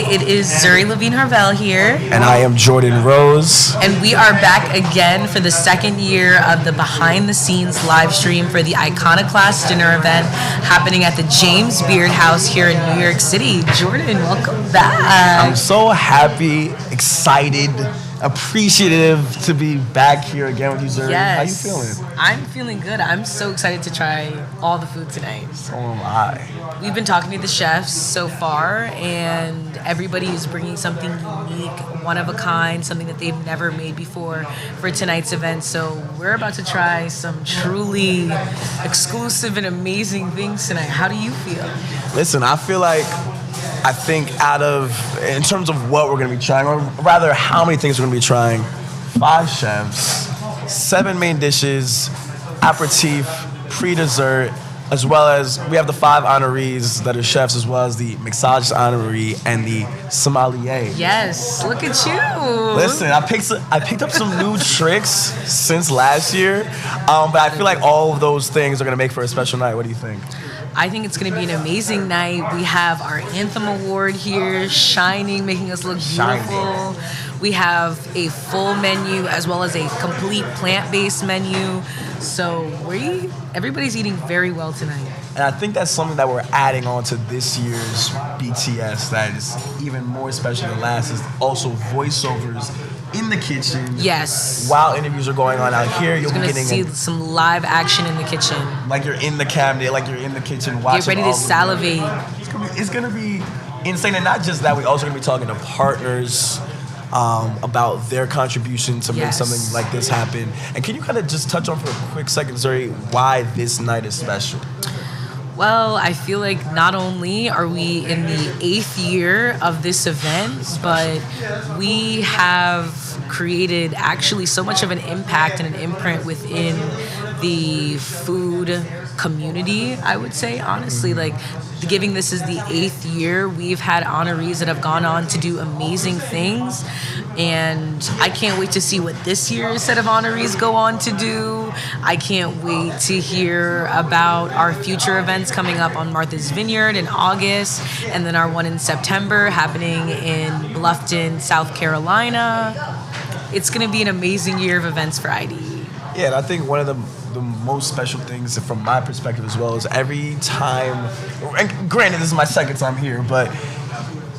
It is ZURI LEVENE HARVELL here. And I am Jordan Rose. And we are back again for the second year of the behind the scenes live stream for the Iconoclast dinner event happening at the James Beard House here in New York City. Jordan, welcome back. I'm so happy, excited, appreciative to be back here again with you, ZURI. Yes. How you feeling? I'm feeling good. I'm so excited to try all the food tonight. So am I. We've been talking to the chefs so far, and everybody is bringing something unique, one of a kind, something that they've never made before for tonight's event. So we're about to try some truly exclusive and amazing things tonight. How do you feel? Listen, I think in terms of what we're going to be trying, or rather how many things we're going to be trying, 5 chefs, 7 main dishes, aperitif, pre-dessert, as well as we have the 5 honorees that are chefs, as well as the MIXOLOGIST honoree and the sommelier. Yes, look at you. Listen, I picked up some new tricks since last year, but I feel like all of those things are going to make for a special night. What do you think? I think it's going to be an amazing night. We have our Anthem Award here, shining, making us look beautiful. We have a full menu as well as a complete plant-based menu. So everybody's eating very well tonight. And I think that's something that we're adding on to this year's BTS that is even more special than last, is also voiceovers in the kitchen. Yes. While interviews are going on out here, you'll be getting see some live action in the kitchen. Like you're in the cabinet, like you're in the kitchen watching. Get ready to salivate. It's gonna be insane, and not just that. We also gonna be talking to partners about their contribution to make something like this happen. And can you kind of just touch on for a quick second, ZURI, why this night is special? Well, I feel like not only are we in the 8th year of this event, but we have created actually so much of an impact and an imprint within the food community, I would say, honestly. Like, giving this is the 8th year, we've had honorees that have gone on to do amazing things, and I can't wait to see what this year's set of honorees go on to do. I can't wait to hear about our future events coming up on Martha's Vineyard in August, and then our one in September happening in Bluffton, South Carolina. It's going to be an amazing year of events for ID. Yeah, and I think one of the most special things from my perspective as well is every time, and granted this is my second time here, but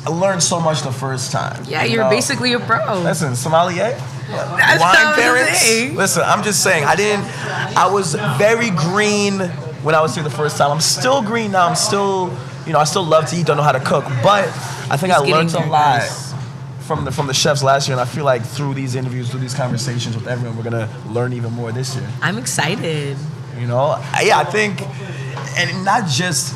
I learned so much the first time. Yeah, you're basically a pro. Listen, sommelier, wine parents. Listen, I'm just saying, I was very green when I was here the first time. I'm still green now. I still love to eat, don't know how to cook, but I think I learned a lot from the chefs last year, and I feel like through these interviews, through these conversations with everyone, we're gonna learn even more this year. I'm excited. I think, and not just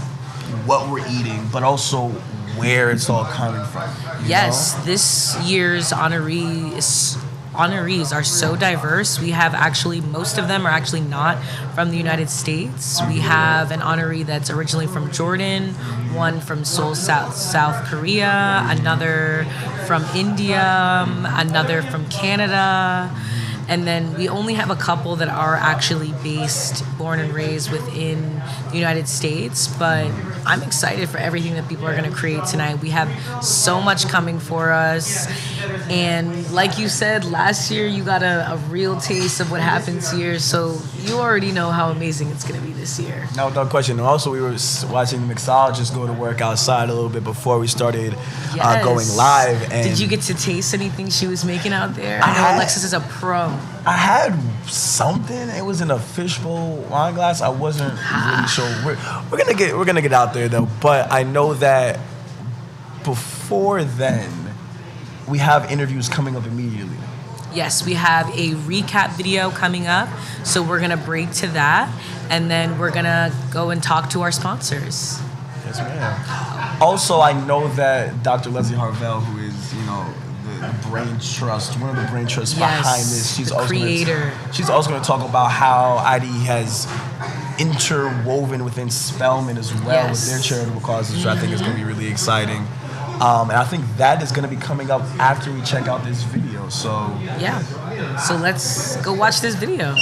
what we're eating, but also where it's all coming from. Yes, this year's honorees are so diverse. We have actually, most of them are actually not from the United States. We have an honoree that's originally from Jordan, one from Seoul, South Korea, another from India, another from Canada. And then we only have a couple that are actually born and raised within the United States. But I'm excited for everything that people are going to create tonight. We have so much coming for us. And like you said, last year you got a real taste of what happens here. So you already know how amazing it's going to be this year. No question. And also, we were watching the mixologist go to work outside a little bit before we started going live. And did you get to taste anything she was making out there? I know Alexis is a pro. I had something. It was in a fishbowl wine glass. I wasn't really sure. We're gonna get out there though. But I know that before then, we have interviews coming up immediately. Yes, we have a recap video coming up, so we're gonna break to that, and then we're gonna go and talk to our sponsors. Yes, ma'am. Also, I know that Dr. Leslie Harvell, who is, brain trust, one of the brain trusts behind this. She's also creator. She's also going to talk about how ID has interwoven within SPELMAN as well with their charitable causes, which I think is going to be really exciting. And I think that is going to be coming up after we check out this video. So so let's go watch this video.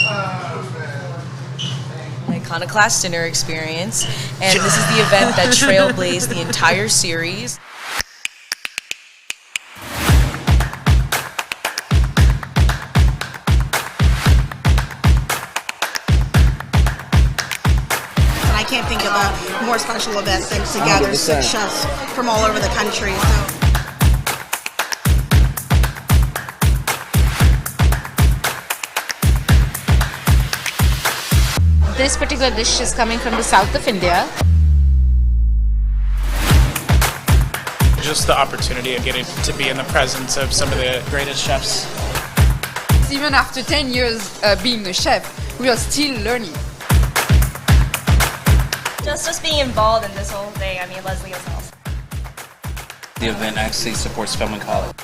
Iconoclast dinner experience, and this is the event that trailblazed the entire series. can't think of a more special event than to gather 6 chefs from all over the country. So. This particular dish is coming from the south of India. Just the opportunity of getting to be in the presence of some of the greatest chefs. Even after 10 years being a chef, we are still learning. Just being involved in this whole thing, I mean, Leslie as well. The event actually supports Spelman College.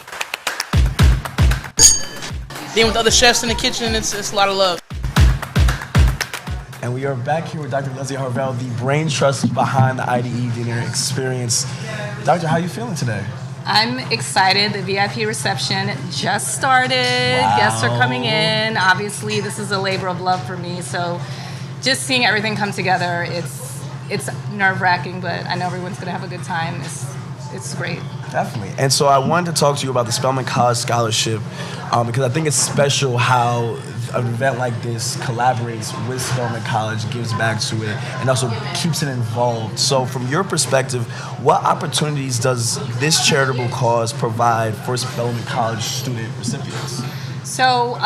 Being with other chefs in the kitchen, it's a lot of love. And we are back here with Dr. Leslie Harvell, the brain trust behind the IDE dinner experience. Doctor, how are you feeling today? I'm excited. The VIP reception just started. Wow. Guests are coming in. Obviously, this is a labor of love for me. So just seeing everything come together, it's nerve-wracking, but I know everyone's going to have a good time. It's great. Definitely. And so I wanted to talk to you about the Spelman College Scholarship because I think it's special how an event like this collaborates with Spelman College, gives back to it, and also keeps it involved. So from your perspective, what opportunities does this charitable cause provide for Spelman College student recipients? So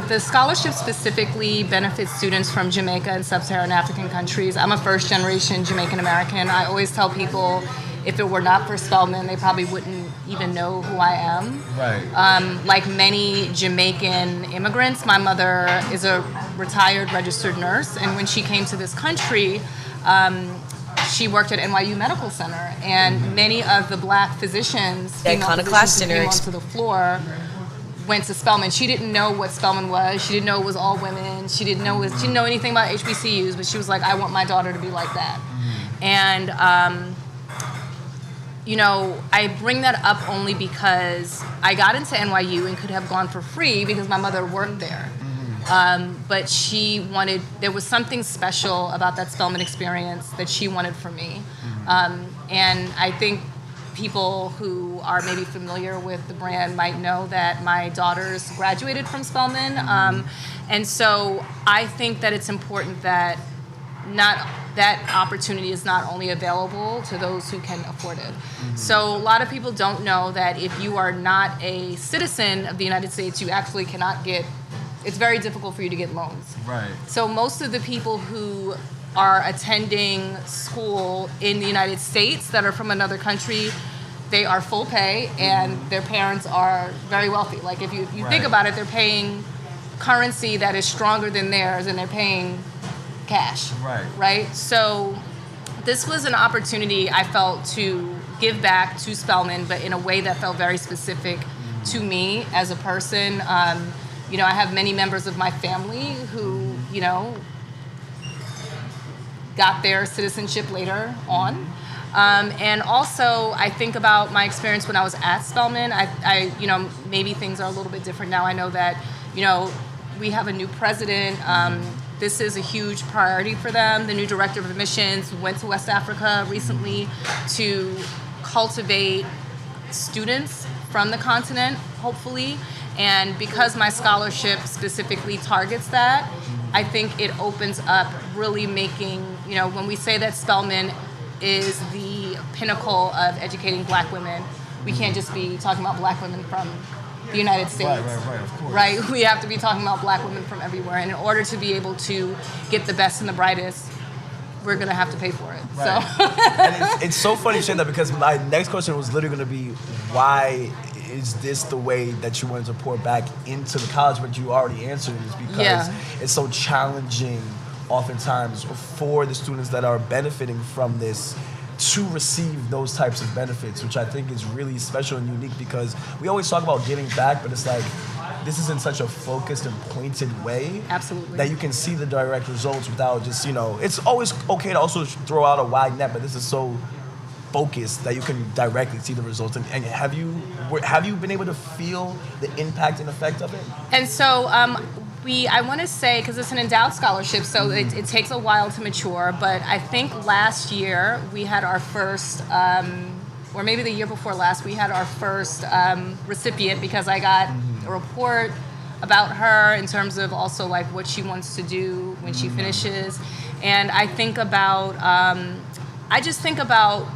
the scholarship specifically benefits students from Jamaica and sub-Saharan African countries. I'm a first-generation Jamaican American. I always tell people if it were not for Spelman, they probably wouldn't even know who I am. Right. Like many Jamaican immigrants, my mother is a retired registered nurse, and when she came to this country, she worked at NYU Medical Center, and many of the black physicians, The Iconoclast who came onto the floor, went to Spelman. She didn't know what Spelman was. She didn't know it was all women. She didn't know anything about HBCUs, but she was like, I want my daughter to be like that. And you know, I bring that up only because I got into NYU and could have gone for free because my mother worked there. But there was something special about that Spelman experience that she wanted for me. And I think people who are maybe familiar with the brand might know that my daughters graduated from Spelman. And so I think that it's important that that opportunity is not only available to those who can afford it. So a lot of people don't know that if you are not a citizen of the United States, you actually cannot it's very difficult for you to get loans. Right. So most of the people who are attending school in the United States that are from another country, they are full pay and their parents are very wealthy. Like if you think about it, they're paying currency that is stronger than theirs and they're paying cash. Right? So this was an opportunity I felt to give back to Spelman, but in a way that felt very specific to me as a person. You know, I have many members of my family who, you know, got their citizenship later on. And also, I think about my experience when I was at Spelman. I you know, maybe things are a little bit different now. I know that, you know, we have a new president. This is a huge priority for them. The new director of admissions went to West Africa recently to cultivate students from the continent, hopefully. And because my scholarship specifically targets that, I think it opens up really making, you know, when we say that Spelman is the pinnacle of educating black women, we can't just be talking about black women from the United States. Right, of course. Right? We have to be talking about black women from everywhere. And in order to be able to get the best and the brightest, we're going to have to pay for it. Right. So And it's so funny you say that because my next question was literally going to be, why is this the way that you wanted to pour back into the college? But you already answered is because it's so challenging oftentimes for the students that are benefiting from this to receive those types of benefits, which I think is really special and unique because we always talk about giving back, but it's like this is in such a focused and pointed way that you can see the direct results without just, you know, it's always okay to also throw out a wide net, but this is so focused that you can directly see the results. And have you been able to feel the impact and effect of it? And so I want to say, because it's an endowed scholarship, so it takes a while to mature, but I think last year we had our first, or maybe the year before last, we had our first recipient because I got a report about her in terms of also like what she wants to do when she finishes. And I think about, I just think about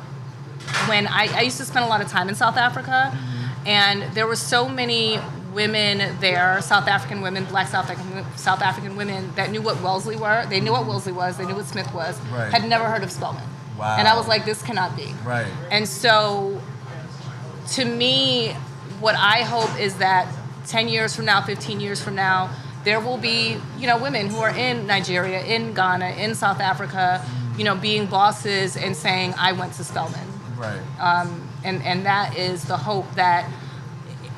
when I used to spend a lot of time in South Africa, and there were so many women there, South African women, black South African women that knew what Wellesley were. They knew what Wellesley was. They knew what Smith was. Right. Had never heard of Spelman. Wow. And I was like, this cannot be. Right. And so, to me, what I hope is that 10 years from now, 15 years from now, there will be, women who are in Nigeria, in Ghana, in South Africa, being bosses and saying, I went to Spelman. Right. And that is the hope, that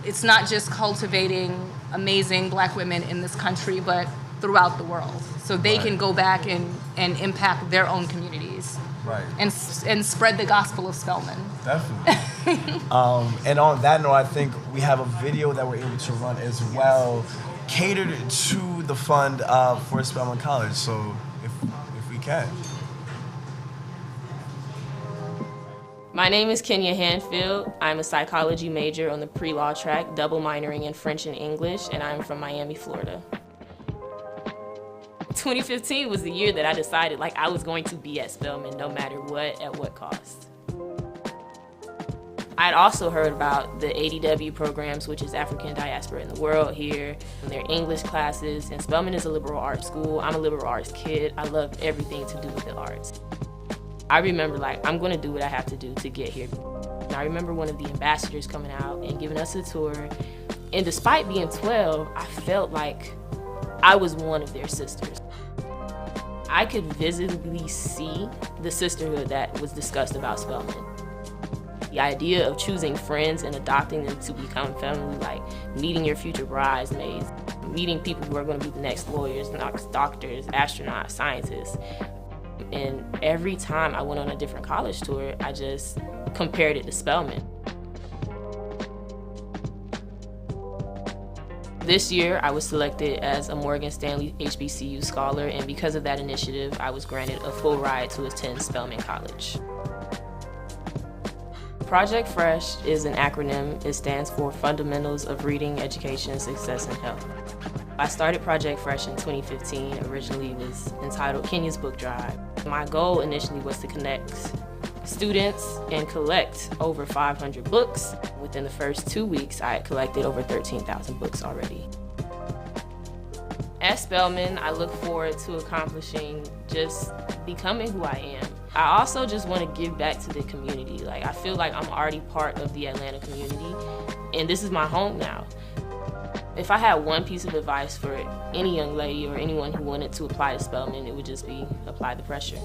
it's not just cultivating amazing black women in this country, but throughout the world. So they can go back and impact their own communities. Right. And spread the gospel of Spelman. Definitely. And on that note, I think we have a video that we're able to run as well, catered to the fund for Spelman College. So if we can. My name is Kenya Hanfield. I'm a psychology major on the pre-law track, double minoring in French and English, and I'm from Miami, Florida. 2015 was the year that I decided I was going to be at Spelman no matter what, at what cost. I'd also heard about the ADW programs, which is African Diaspora in the World here, and their English classes, and Spelman is a liberal arts school. I'm a liberal arts kid. I love everything to do with the arts. I remember I'm gonna do what I have to do to get here. And I remember one of the ambassadors coming out and giving us a tour, and despite being 12, I felt like I was one of their sisters. I could visibly see the sisterhood that was discussed about Spelman. The idea of choosing friends and adopting them to become family, like meeting your future bridesmaids, meeting people who are going to be the next lawyers, doctors, astronauts, scientists. And every time I went on a different college tour, I just compared it to Spelman. This year, I was selected as a Morgan Stanley HBCU scholar, and because of that initiative, I was granted a full ride to attend Spelman College. Project FRESH is an acronym. It stands for Fundamentals of Reading, Education, Success, and Health. I started Project FRESH in 2015. Originally, it was entitled Kenya's Book Drive. My goal initially was to connect students and collect over 500 books. Within the first 2 weeks, I had collected over 13,000 books already. At Spelman, I look forward to accomplishing just becoming who I am. I also just want to give back to the community. I feel like I'm already part of the Atlanta community, and this is my home now. If I had one piece of advice for any young lady or anyone who wanted to apply to Spelman, it would just be apply the pressure.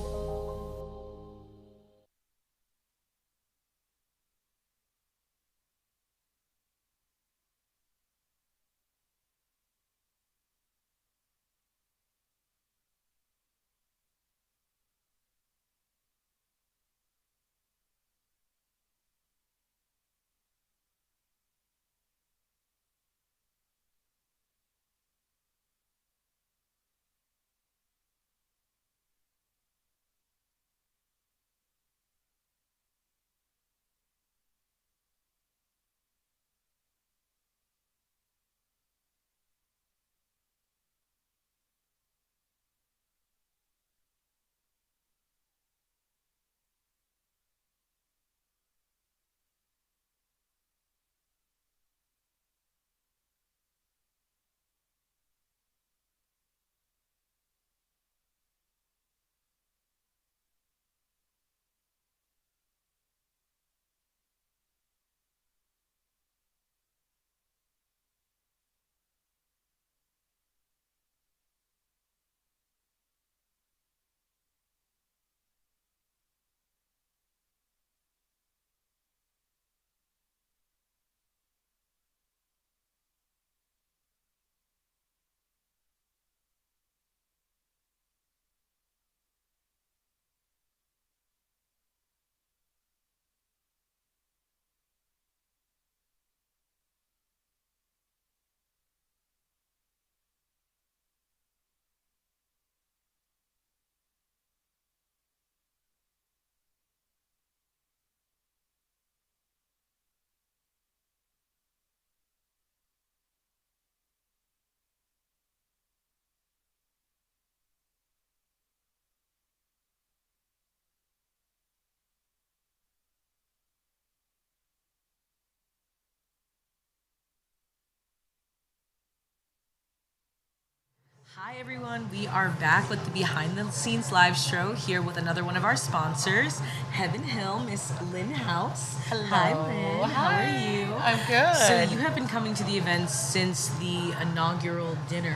Hi everyone, we are back with the behind the scenes live show here with another one of our sponsors, Heaven Hill, Miss Lynn House. Hello. Hi Lynn, how are you? I'm good. So you have been coming to the event since the inaugural dinner,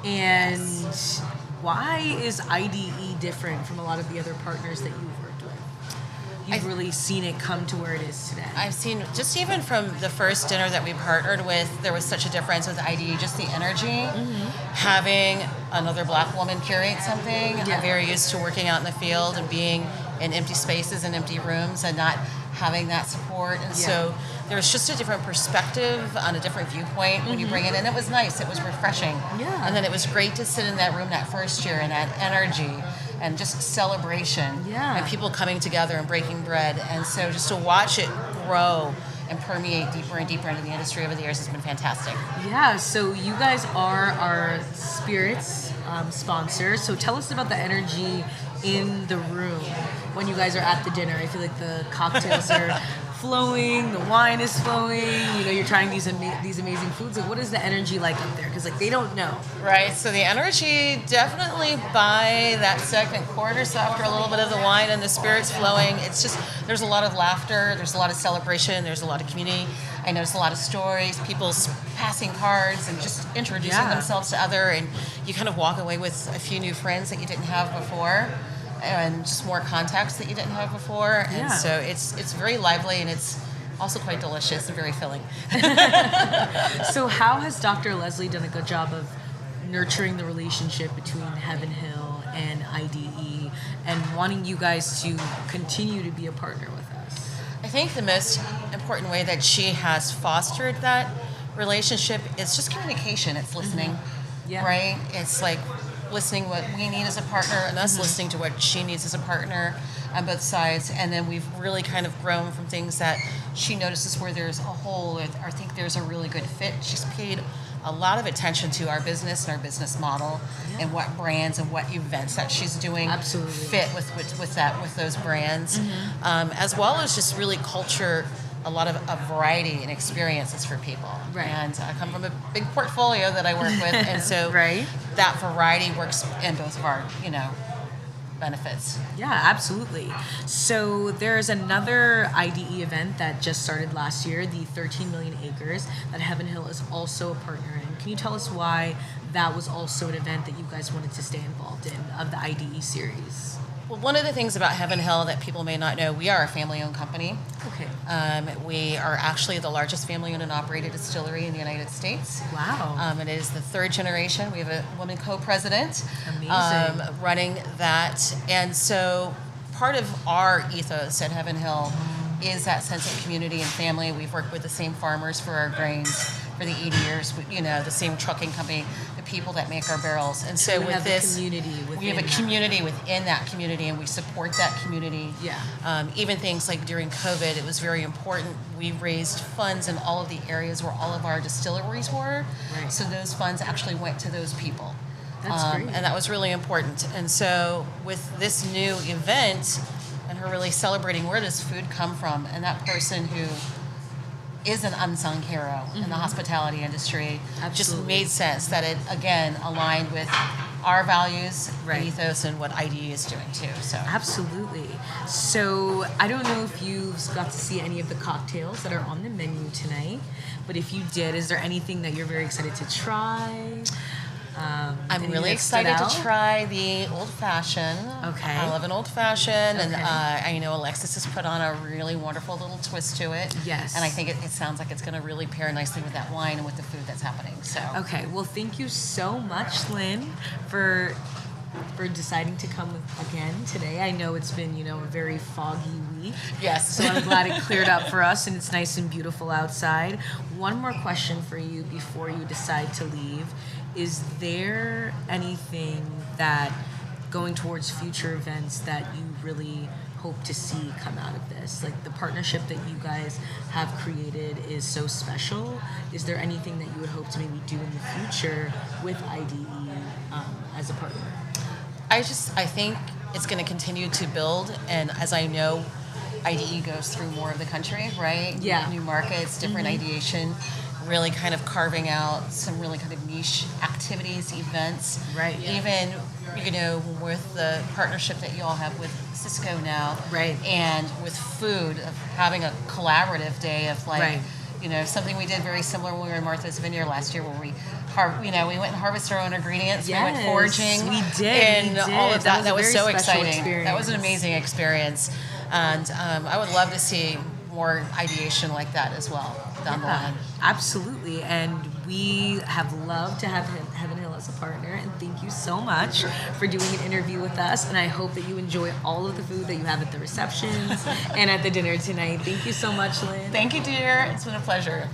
and why is IDE different from a lot of the other partners that you've worked with? You've really seen it come to where it is today. I've seen, just even from the first dinner that we partnered with, there was such a difference with IDE, just the energy. Having another black woman curate something. Yeah. I'm very used to working out in the field and being in empty spaces and empty rooms and not having that support. And so there was just a different perspective on a different viewpoint when you bring it in. It was nice. It was refreshing. Yeah. And then it was great to sit in that room that first year and that energy and just celebration. Yeah. And people coming together and breaking bread. And so just to watch it grow and permeate deeper and deeper into the industry over the years has been fantastic. Yeah, so you guys are our spirits sponsor. So tell us about the energy in the room when you guys are at the dinner. I feel like the cocktails are flowing, the wine is flowing, you know, you're trying these amazing foods. Like, what is the energy like up there? Because, like, they don't know. Right, so the energy definitely by that second quarter, so after a little bit of the wine and the spirits flowing, it's just, there's a lot of laughter, there's a lot of celebration, there's a lot of community. I noticed a lot of stories, people passing cards and just introducing themselves to other, and you kind of walk away with a few new friends that you didn't have before, and just more contacts that you didn't have before. And so it's very lively, and it's also quite delicious and very filling. So how has Dr. Leslie done a good job of nurturing the relationship between Heaven Hill and IDE and wanting you guys to continue to be a partner with us? I think the most important way that she has fostered that relationship is just communication. It's listening, right? It's like listening what we need as a partner and us listening to what she needs as a partner on both sides. And then we've really kind of grown from things that she notices where there's a hole or I think there's a really good fit. She's paid a lot of attention to our business and our business model and what brands and what events that she's doing fit with those brands, as well as just really culture a lot of a variety and experiences for people. Right. And I come from a big portfolio that I work with, and so that variety works in both of our, benefits. Yeah, absolutely. So there's another IDE event that just started last year, the 13 Million Acres, that Heaven Hill is also a partner in. Can you tell us why that was also an event that you guys wanted to stay involved in of the IDE series? Well, one of the things about Heaven Hill that people may not know, we are a family-owned company. Okay. We are actually the largest family-owned and operated distillery in the United States. Wow. It is the third generation. We have a woman co-president running that. And so part of our ethos at Heaven Hill is that sense of community and family. We've worked with the same farmers for our grains for the 80 years, the same trucking company, the people that make our barrels. And so with this, we have a community within that community, and we support that community. Yeah. Even things like during COVID, it was very important. We raised funds in all of the areas where all of our distilleries were. Right. So those funds actually went to those people. That's great. And that was really important. And so with this new event, and her really celebrating where does food come from, and that person who is an unsung hero in the hospitality industry, just made sense that it, again, aligned with our values, ethos, and what IDE is doing too. So absolutely. So I don't know if you've got to see any of the cocktails that are on the menu tonight, but if you did, is there anything that you're very excited to try? I'm really excited to try the old-fashioned. Okay. I love an old-fashioned, and I know Alexis has put on a really wonderful little twist to it. Yes. And I think it sounds like it's going to really pair nicely with that wine and with the food that's happening. So. Okay. Well, thank you so much, Lynn, for deciding to come again today. I know it's been, a very foggy week. Yes. So I'm glad it cleared up for us and it's nice and beautiful outside. One more question for you before you decide to leave. Is there anything that, going towards future events, that you really hope to see come out of this? Like, the partnership that you guys have created is so special. Is there anything that you would hope to maybe do in the future with IDE as a partner? I think it's going to continue to build, and as I know, IDE goes through more of the country, right? Yeah. New markets, different ideation, really kind of carving out some really kind of niche activities activities, events. Right. Even, with the partnership that you all have with Cisco now. Right. And with food, of having a collaborative day of something we did very similar when we were in Martha's Vineyard last year, where we went and harvested our own ingredients. Yes, we went foraging. We did. And all of that. That was so exciting. Experience. That was an amazing experience. And I would love to see more ideation like that as well down the line. Absolutely. And we have loved to have Heaven Hill as a partner. And thank you so much for doing an interview with us. And I hope that you enjoy all of the food that you have at the receptions and at the dinner tonight. Thank you so much, Lynn. Thank you, dear. It's been a pleasure.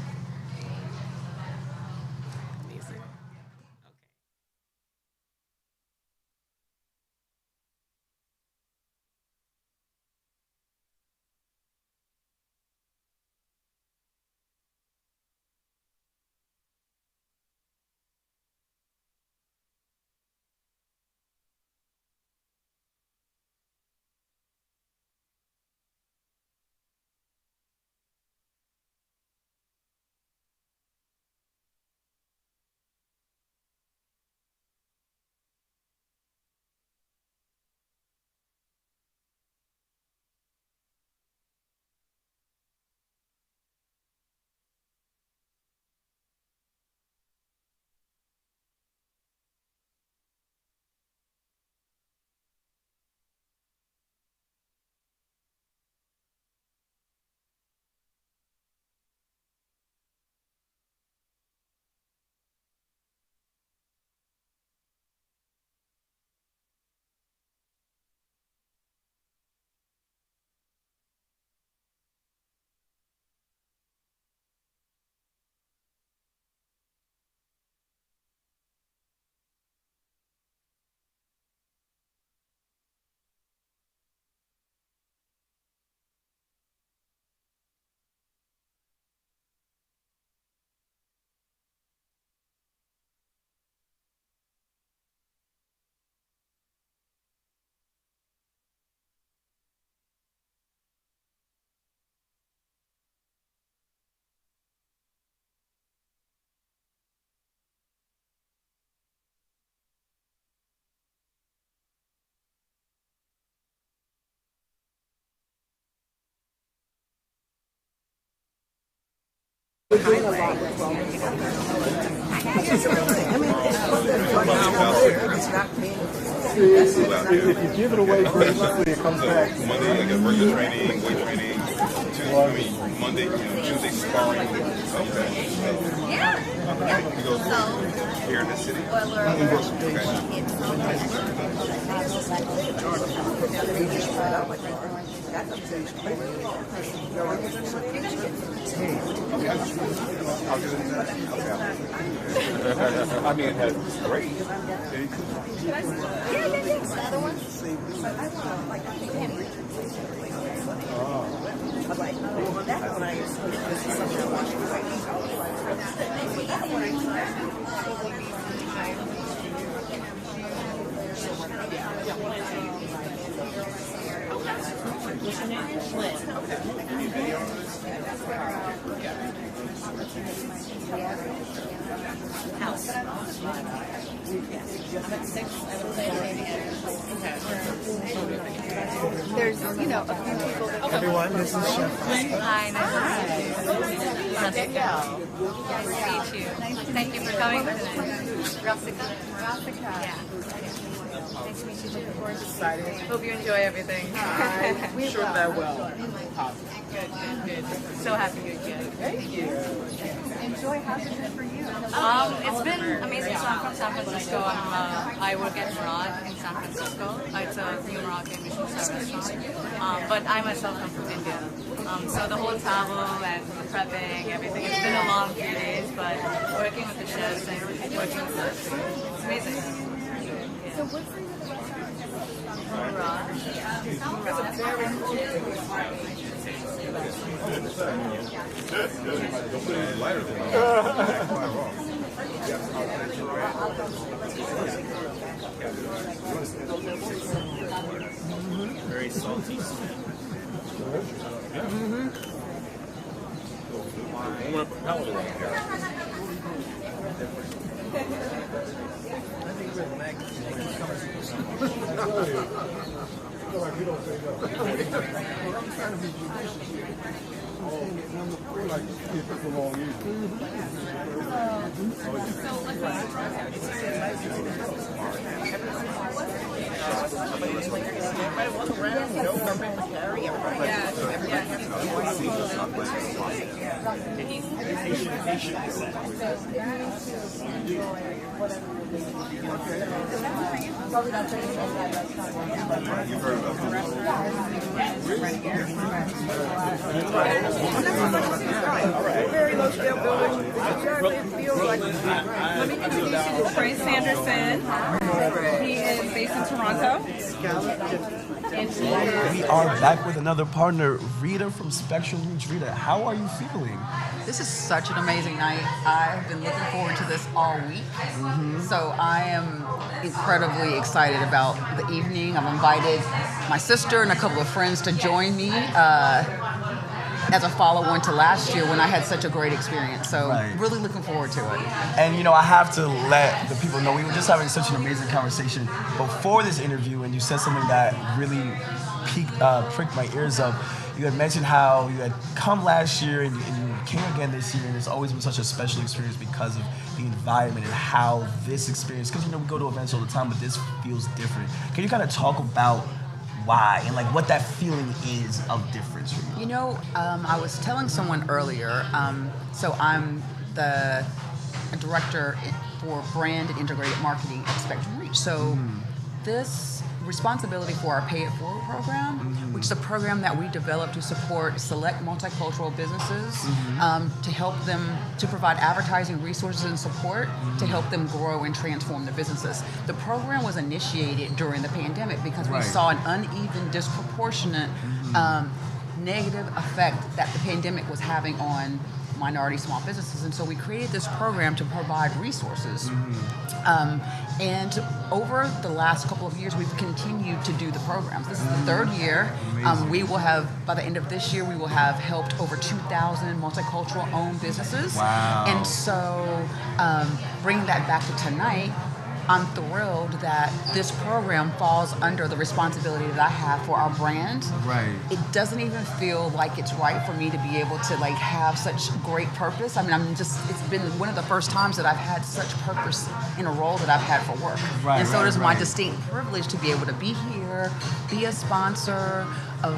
If you give it away graciously, it comes back. Monday, I got worker training, weight training. Monday, Tuesday, sparring. Okay. Yeah. You go here in the city? I mean, it has great. The other one? House. There's, a few people that... Everyone, this is Chef. Hi, nice to meet you. Nice to meet you. Thank you for coming tonight. Russica. Yeah. Nice to meet you. Looking forward to Excited. Hope you enjoy everything. I'm sure that will. Good. So happy you're here. Thank you. Enjoy. How's it been for you? It's been amazing. So I'm from San Francisco. I work at Murad in San Francisco. It's a new Moroccan Michelin star restaurant. But I myself come from India. So the whole travel and the prepping, everything, it's been a long few days, but working with the chefs and working with the food, it's amazing. Yeah. So what's the Very salty. Very low scale building. It feels like. Let me introduce you to Trey Sanderson. He is based in Toronto. We are back with another partner, Rita from Spectrum Reach. Rita, how are you feeling? This is such an amazing night. I've been looking forward to this all week. So I am incredibly excited about the evening. I've invited my sister and a couple of friends to join me as a follow-on to last year when I had such a great experience. So really looking forward to it. And you know, I have to let the people know we were just having such an amazing conversation before this interview, and you said something that really pricked my ears up. You had mentioned how you had come last year and you came again this year, and it's always been such a special experience because of the environment and how this experience, because you know we go to events all the time, but this feels different. Can you kind of talk about why and like what that feeling is of difference for you? You know, I was telling someone earlier, so I'm the director for brand and integrated marketing at Spectrum Reach. So this responsibility for our Pay It Forward program, which is a program that we developed to support select multicultural businesses to help them, to provide advertising resources and support to help them grow and transform their businesses. The program was initiated during the pandemic because we saw an uneven, disproportionate negative effect that the pandemic was having on minority small businesses, and so we created this program to provide resources. And over the last couple of years, we've continued to do the programs. This is the third year. We will have, by the end of this year, we will have helped over 2,000 multicultural owned businesses. Wow. And so bringing that back to tonight, I'm thrilled that this program falls under the responsibility that I have for our brand. Right. It doesn't even feel like it's right for me to be able to like have such great purpose. I mean, it's been one of the first times that I've had such purpose in a role that I've had for work. Right, and so it is my right. distinct privilege to be able to be here, be a sponsor of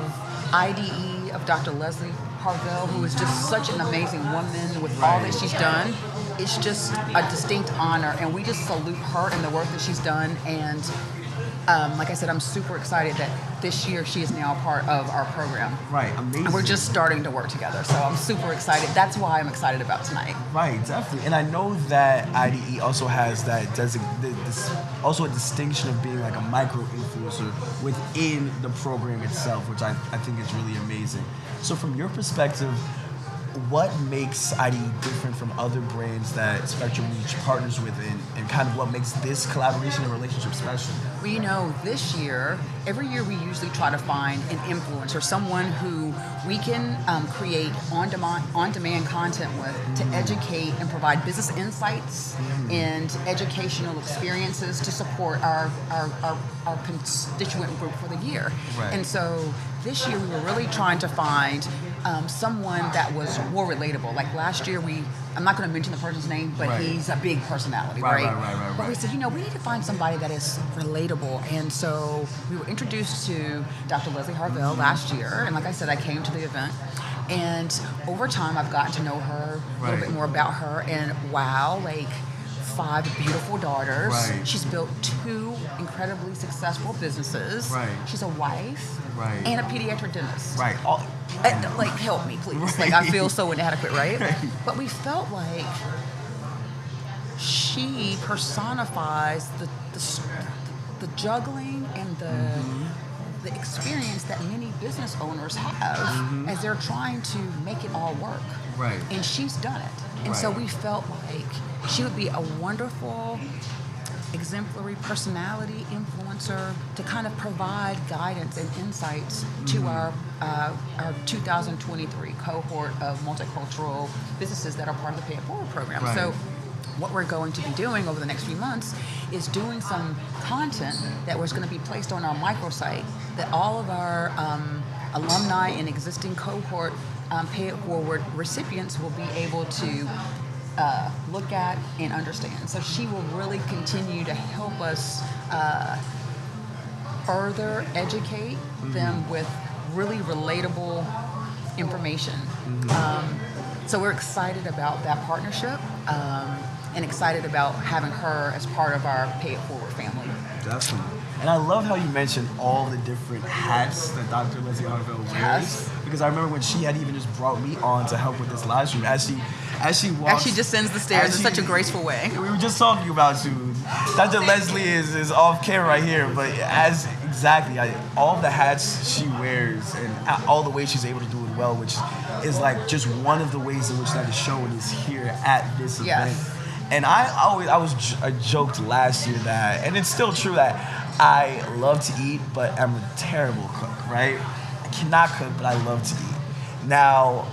IDE, of Dr. Leslie HARVELL, who is just such an amazing woman with all that she's done. It's just a distinct honor, and we just salute her and the work that she's done. And like I said, I'm super excited that this year she is now a part of our program. Right, amazing. And we're just starting to work together, so I'm super excited. That's why I'm excited about tonight. Right, definitely. And I know that IDE also has that also a distinction of being like a micro-influencer within the program itself, which I think is really amazing. So from your perspective, what makes IDE different from other brands that Spectrum Reach partners with, and kind of what makes this collaboration and relationship special? Well, you know, this year, every year we usually try to find an influencer, someone who we can create on-demand content with to educate and provide business insights and educational experiences to support our constituent group for the year. Right. And so this year we were really trying to find someone that was more relatable. Like last year, I'm not going to mention the person's name, but he's a big personality, right? But we said, you know, we need to find somebody that is relatable. And so we were introduced to Dr. Leslie HARVELL last year. And like I said, I came to the event. And over time, I've gotten to know her, a little bit more about her. And wow, like 5 beautiful daughters. Right. She's built 2 incredibly successful businesses. Right. She's a wife. Right. And a pediatric dentist. Right. Like, help me, please. Right. Like, I feel so inadequate, right? But we felt like she personifies the juggling and the experience that many business owners have as they're trying to make it all work. Right. And she's done it. And so we felt like she would be a wonderful, exemplary personality influencer to kind of provide guidance and insights to our 2023 cohort of multicultural businesses that are part of the Pay It Forward program. Right. So what we're going to be doing over the next few months is doing some content that was going to be placed on our microsite that all of our alumni and existing cohort Pay It Forward recipients will be able to look at and understand. So she will really continue to help us further educate them with really relatable information. So we're excited about that partnership and excited about having her as part of our Pay It Forward family. Definitely. And I love how you mentioned all the different hats that Dr. Leslie Harvell wears. Yes. Because I remember when she had even just brought me on to help with this live stream. As she walks, she descends the stairs in such a graceful way. We were just talking about you. Dr. Leslie is off camera right here, but all the hats she wears and all the ways she's able to do it well, which is like just one of the ways in which that is shown is here at this event. And I joked last year that, and it's still true that I love to eat, but I'm a terrible cook, right? I cannot cook, but I love to eat. Now,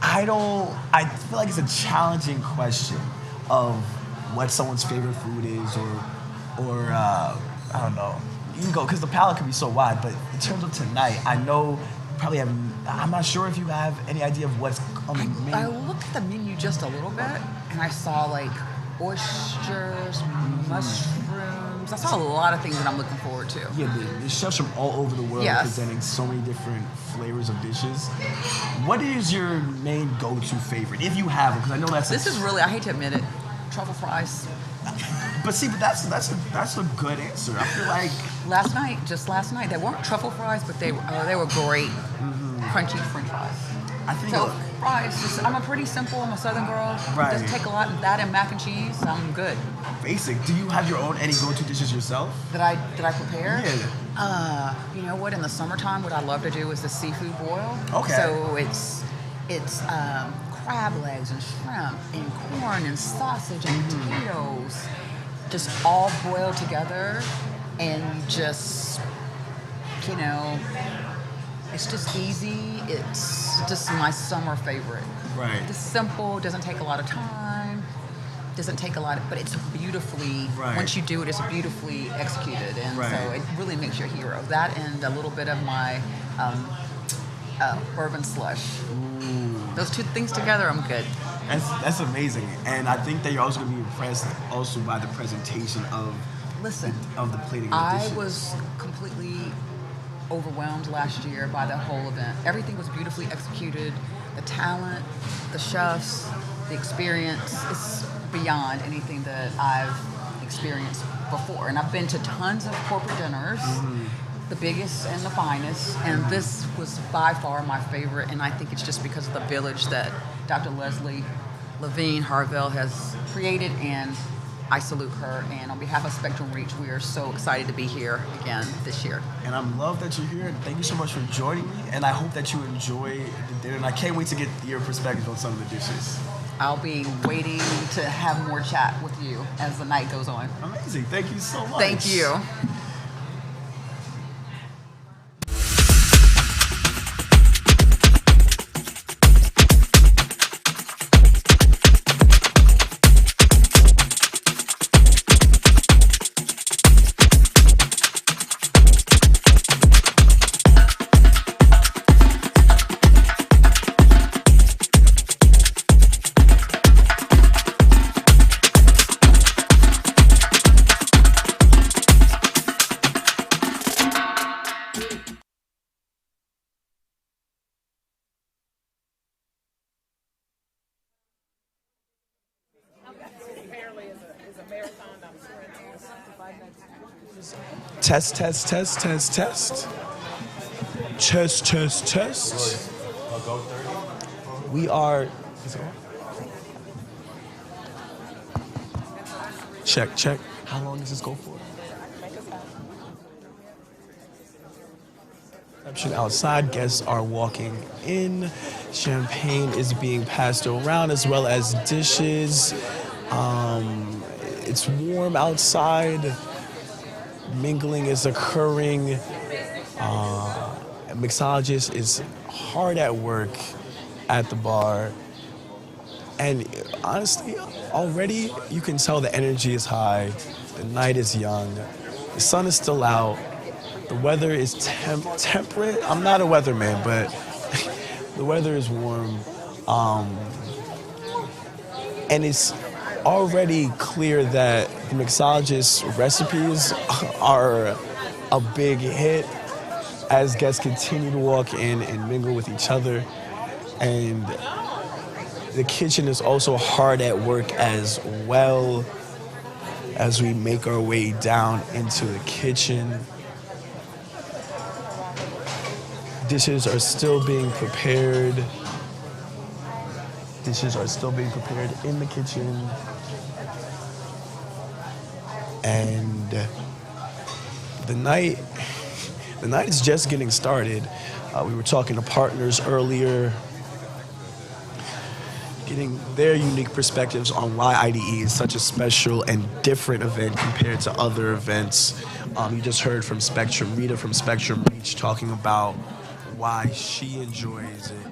I feel like it's a challenging question of what someone's favorite food is or I don't know. You can go, because the palette can be so wide, but in terms of tonight, I know you probably have, I'm not sure if you have any idea of what's on the menu. I looked at the menu just a little bit, and I saw like oysters, mushrooms. I saw a lot of things that I'm looking forward to. Yeah, the chefs from all over the world presenting so many different flavors of dishes. What is your main go-to favorite, if you have it? Because I know this is really, I hate to admit it, truffle fries. But that's a good answer. I feel like just last night, they weren't truffle fries, but they were great, crunchy French fries. I think so. Fries. I'm a pretty simple. I'm a Southern girl. Right. It doesn't take a lot. That and mac and cheese. I'm good. Basic. Do you have your own any go-to dishes yourself? That I prepare? Yeah. You know what? In the summertime, what I love to do is the seafood boil. Okay. So it's crab legs and shrimp and corn and sausage and potatoes, just all boiled together, and just it's just easy. It's just my summer favorite. Right. It's simple. Doesn't take a lot of time. Doesn't take a lot, but it's beautifully. Right. Once you do it, it's beautifully executed, and so it really makes you a hero. That and a little bit of my bourbon slush. Ooh. Those two things together, I'm good. That's amazing, and I think that you're also going to be impressed also by the presentation of the plating of the dishes. I was completely overwhelmed last year by the whole event. Everything was beautifully executed. The talent, the chefs, the experience is beyond anything that I've experienced before. And I've been to tons of corporate dinners, the biggest and the finest, and this was by far my favorite, and I think it's just because of the village that Dr. LEVENE HARVELL has created, and I salute her, and on behalf of Spectrum Reach, we are so excited to be here again this year. And I love that you're here, and thank you so much for joining me, and I hope that you enjoy the dinner, and I can't wait to get your perspective on some of the dishes. I'll be waiting to have more chat with you as the night goes on. Amazing. Thank you so much. Thank you. Test. We are. Check. How long does this go for? Reception outside. Guests are walking in. Champagne is being passed around as well as dishes. It's warm outside. Mingling is occurring. Mixologist is hard at work at the bar. And honestly, already you can tell the energy is high, the night is young, the sun is still out, the weather is temperate. I'm not a weatherman, but the weather is warm. And it's already clear that the mixologist recipes are a big hit as guests continue to walk in and mingle with each other. And the kitchen is also hard at work as well as we make our way down into the kitchen. Dishes are still being prepared. Dishes are still being prepared in the kitchen. And the night is just getting started. We were talking to partners earlier, getting their unique perspectives on why IDE is such a special and different event compared to other events. You just heard from Spectrum, Rita from Spectrum Reach, talking about why she enjoys it.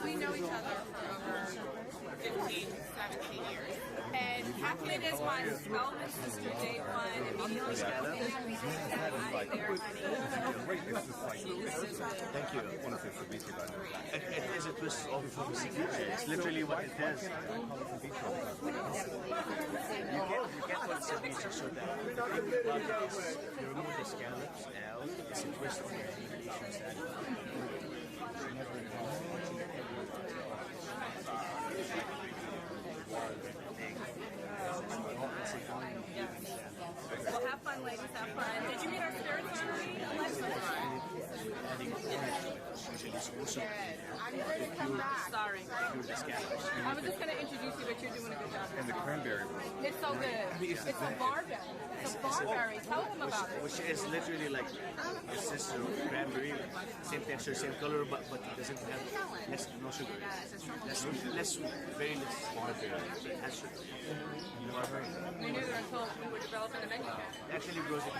We know each other for over 15, 17 years. And Kathleen is my Spelman sister, day one. Immediately Thank you. It is a twist of signature. It's literally what it is. You get one signature so that you remove the scallops out. It's a twist of your Well, have fun, ladies. Have fun. Did you meet our spirits already? Sorry. I was just going to introduce you, but you're doing a good job. And the cranberry roll. It's so good. It's a barberry. It's a barberry. Tell them about it. Which is literally like the sister of cranberry, same texture, same color, but it doesn't have no sugar. Less sweet, very less barberry. It has sugar. You know what I mean? We knew that until we were developing the menu. Actually, grows it.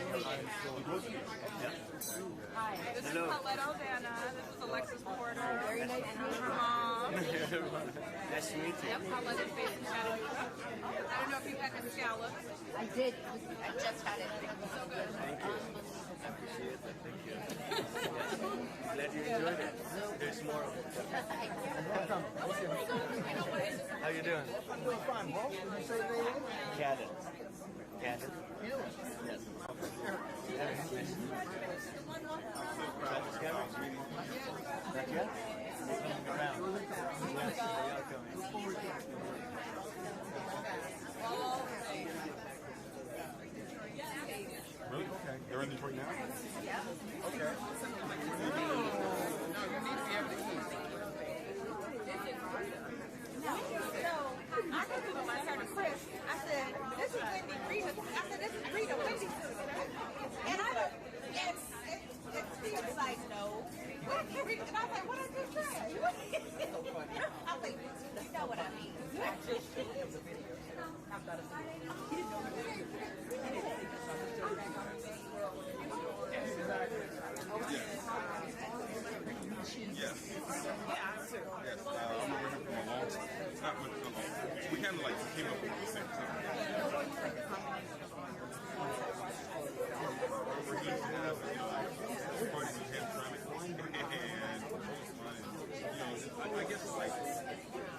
Hi. This is Paletto Vanna. This is Alexis Porter. Very nice to meet you. Her mom. Nice to meet you. Yep, Paletto's based in Chattanooga. I don't know if you had the scallop. I did. I just had it. So good. Thank you. I appreciate it. Thank you. Glad you enjoyed it. There's more of it. How you doing? I'm doing fine, bro. Did you say your name? Curated. Curated? Yes. Not yet? Around. Really? Okay. They're in Detroit now? Yeah. Okay. I said to my son Chris, I said, this is Wendy Rita. I said, this is Rita Wendy. And I don't, and Steve was like, no. And I was like, what I just said? I was like, you know what I mean. Yes. Yes. I remember him from a long time. It's not much long. We kind of like came up with the same time. Where he have, parties with him trying to and I guess it's like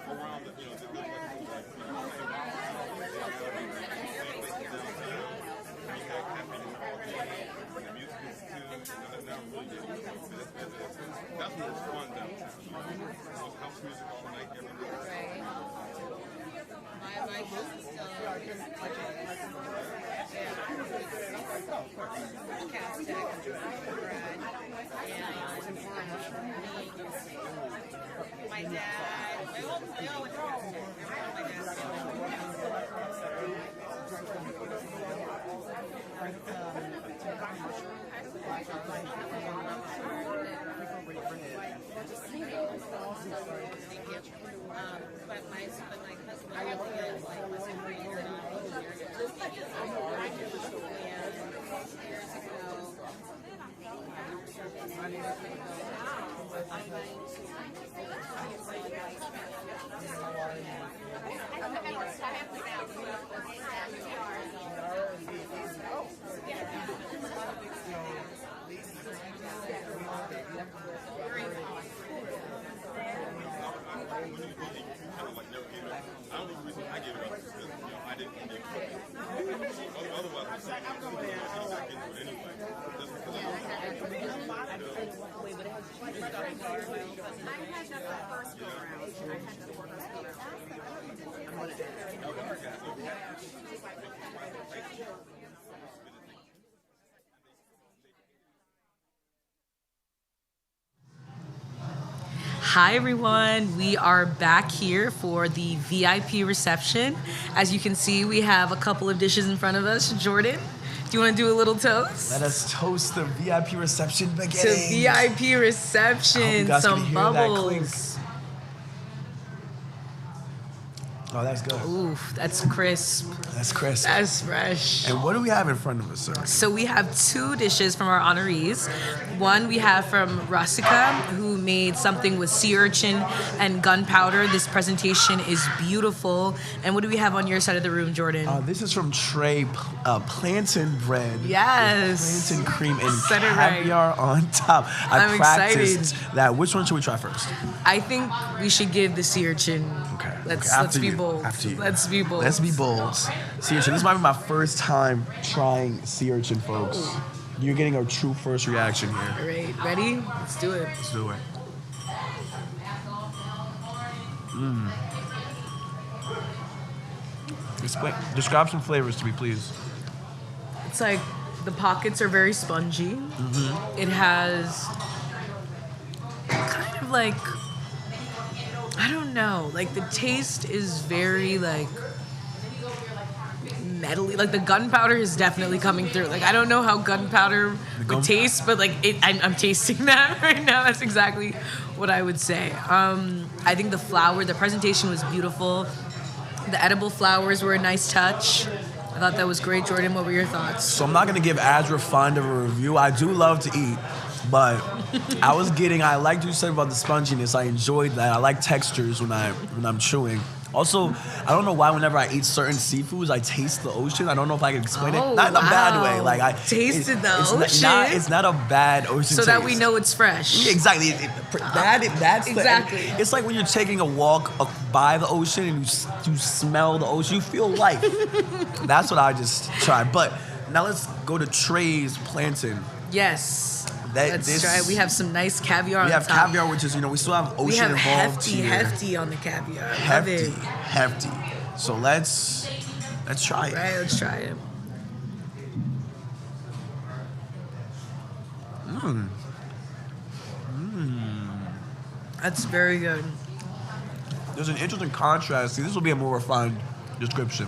around the, you know, the that's what was fun downtown. House music all night, every night. My house is still cast deck, bread, and my dad, they all went to cast deck. My but my cousin had like was a green years ago. Hi everyone, we are back here for the VIP reception. As you can see, we have a couple of dishes in front of us. Jordan, do you want to do a little toast? Let us toast the VIP reception beginning. To VIP reception, some bubbles. Oh, that's good. Ooh, that's crisp. That's crisp. That's fresh. And what do we have in front of us, sir? So we have two dishes from our honorees. One we have from Rustica, who made something with sea urchin and gunpowder. This presentation is beautiful. And what do we have on your side of the room, Jordan? This is from Trey, plantain bread. Yes. With plantain cream and Said it caviar on top. I'm practiced excited. that. Which one should we try first? I think we should give the sea urchin. Okay. Let's be bold. Let's be bold. Let's be bold. Sea urchin. This might be my first time trying sea urchin, folks. You're getting a true first reaction here. All right, ready? Let's do it. Let's do it. Describe some flavors to me, please. It's like the pockets are very spongy. Mm-hmm. It has kind of like, I don't know, like the taste is very like metally. Like the gunpowder is definitely coming through. Like I don't know how gunpowder would taste, but like I'm tasting that right now. That's exactly what I would say. I think the presentation was beautiful. The edible flowers were a nice touch. I thought that was great. Jordan, what were your thoughts? So I'm not gonna give as refined of a review. I do love to eat, but I liked what you said about the sponginess. I enjoyed that. I like textures when I'm chewing. Also, I don't know why whenever I eat certain seafoods, I taste the ocean. I don't know if I can explain it. Not in a bad way. Like I tasted the ocean. It's not a bad ocean so taste. that we know it's fresh. Yeah, exactly. That's exactly. It's like when you're taking a walk by the ocean and you smell the ocean. You feel life. That's what I just tried. But now let's go to Trey's plantain. Yes. Let's try it. We have some nice caviar on top. We have caviar, which is, we still have ocean involved here. Hefty on the caviar. Hefty. So let's try it. Right, let's try it. That's very good. There's an interesting contrast. See, this will be a more refined description.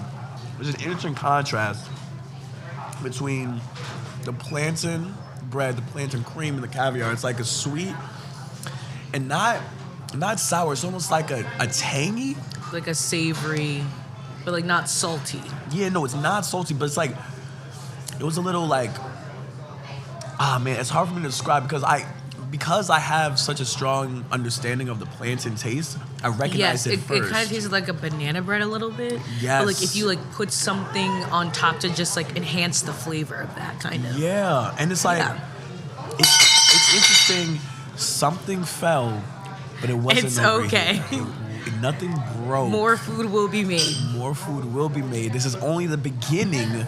There's an interesting contrast between the plantain bread, the plantain cream, and the caviar. It's like a sweet and not sour. It's almost like a tangy, like a savory, but like not salty. Yeah, no, it's not salty, but it's like it was a little like it's hard for me to describe because I have such a strong understanding of the plantain taste. I recognize it first. It kind of tasted like a banana bread a little bit. Yes. But like if you like put something on top to just like enhance the flavor of that kind of. Yeah, and it's like it's interesting. Something fell but it wasn't It's over okay. here. Nothing broke. More food will be made. More food will be made. This is only the beginning.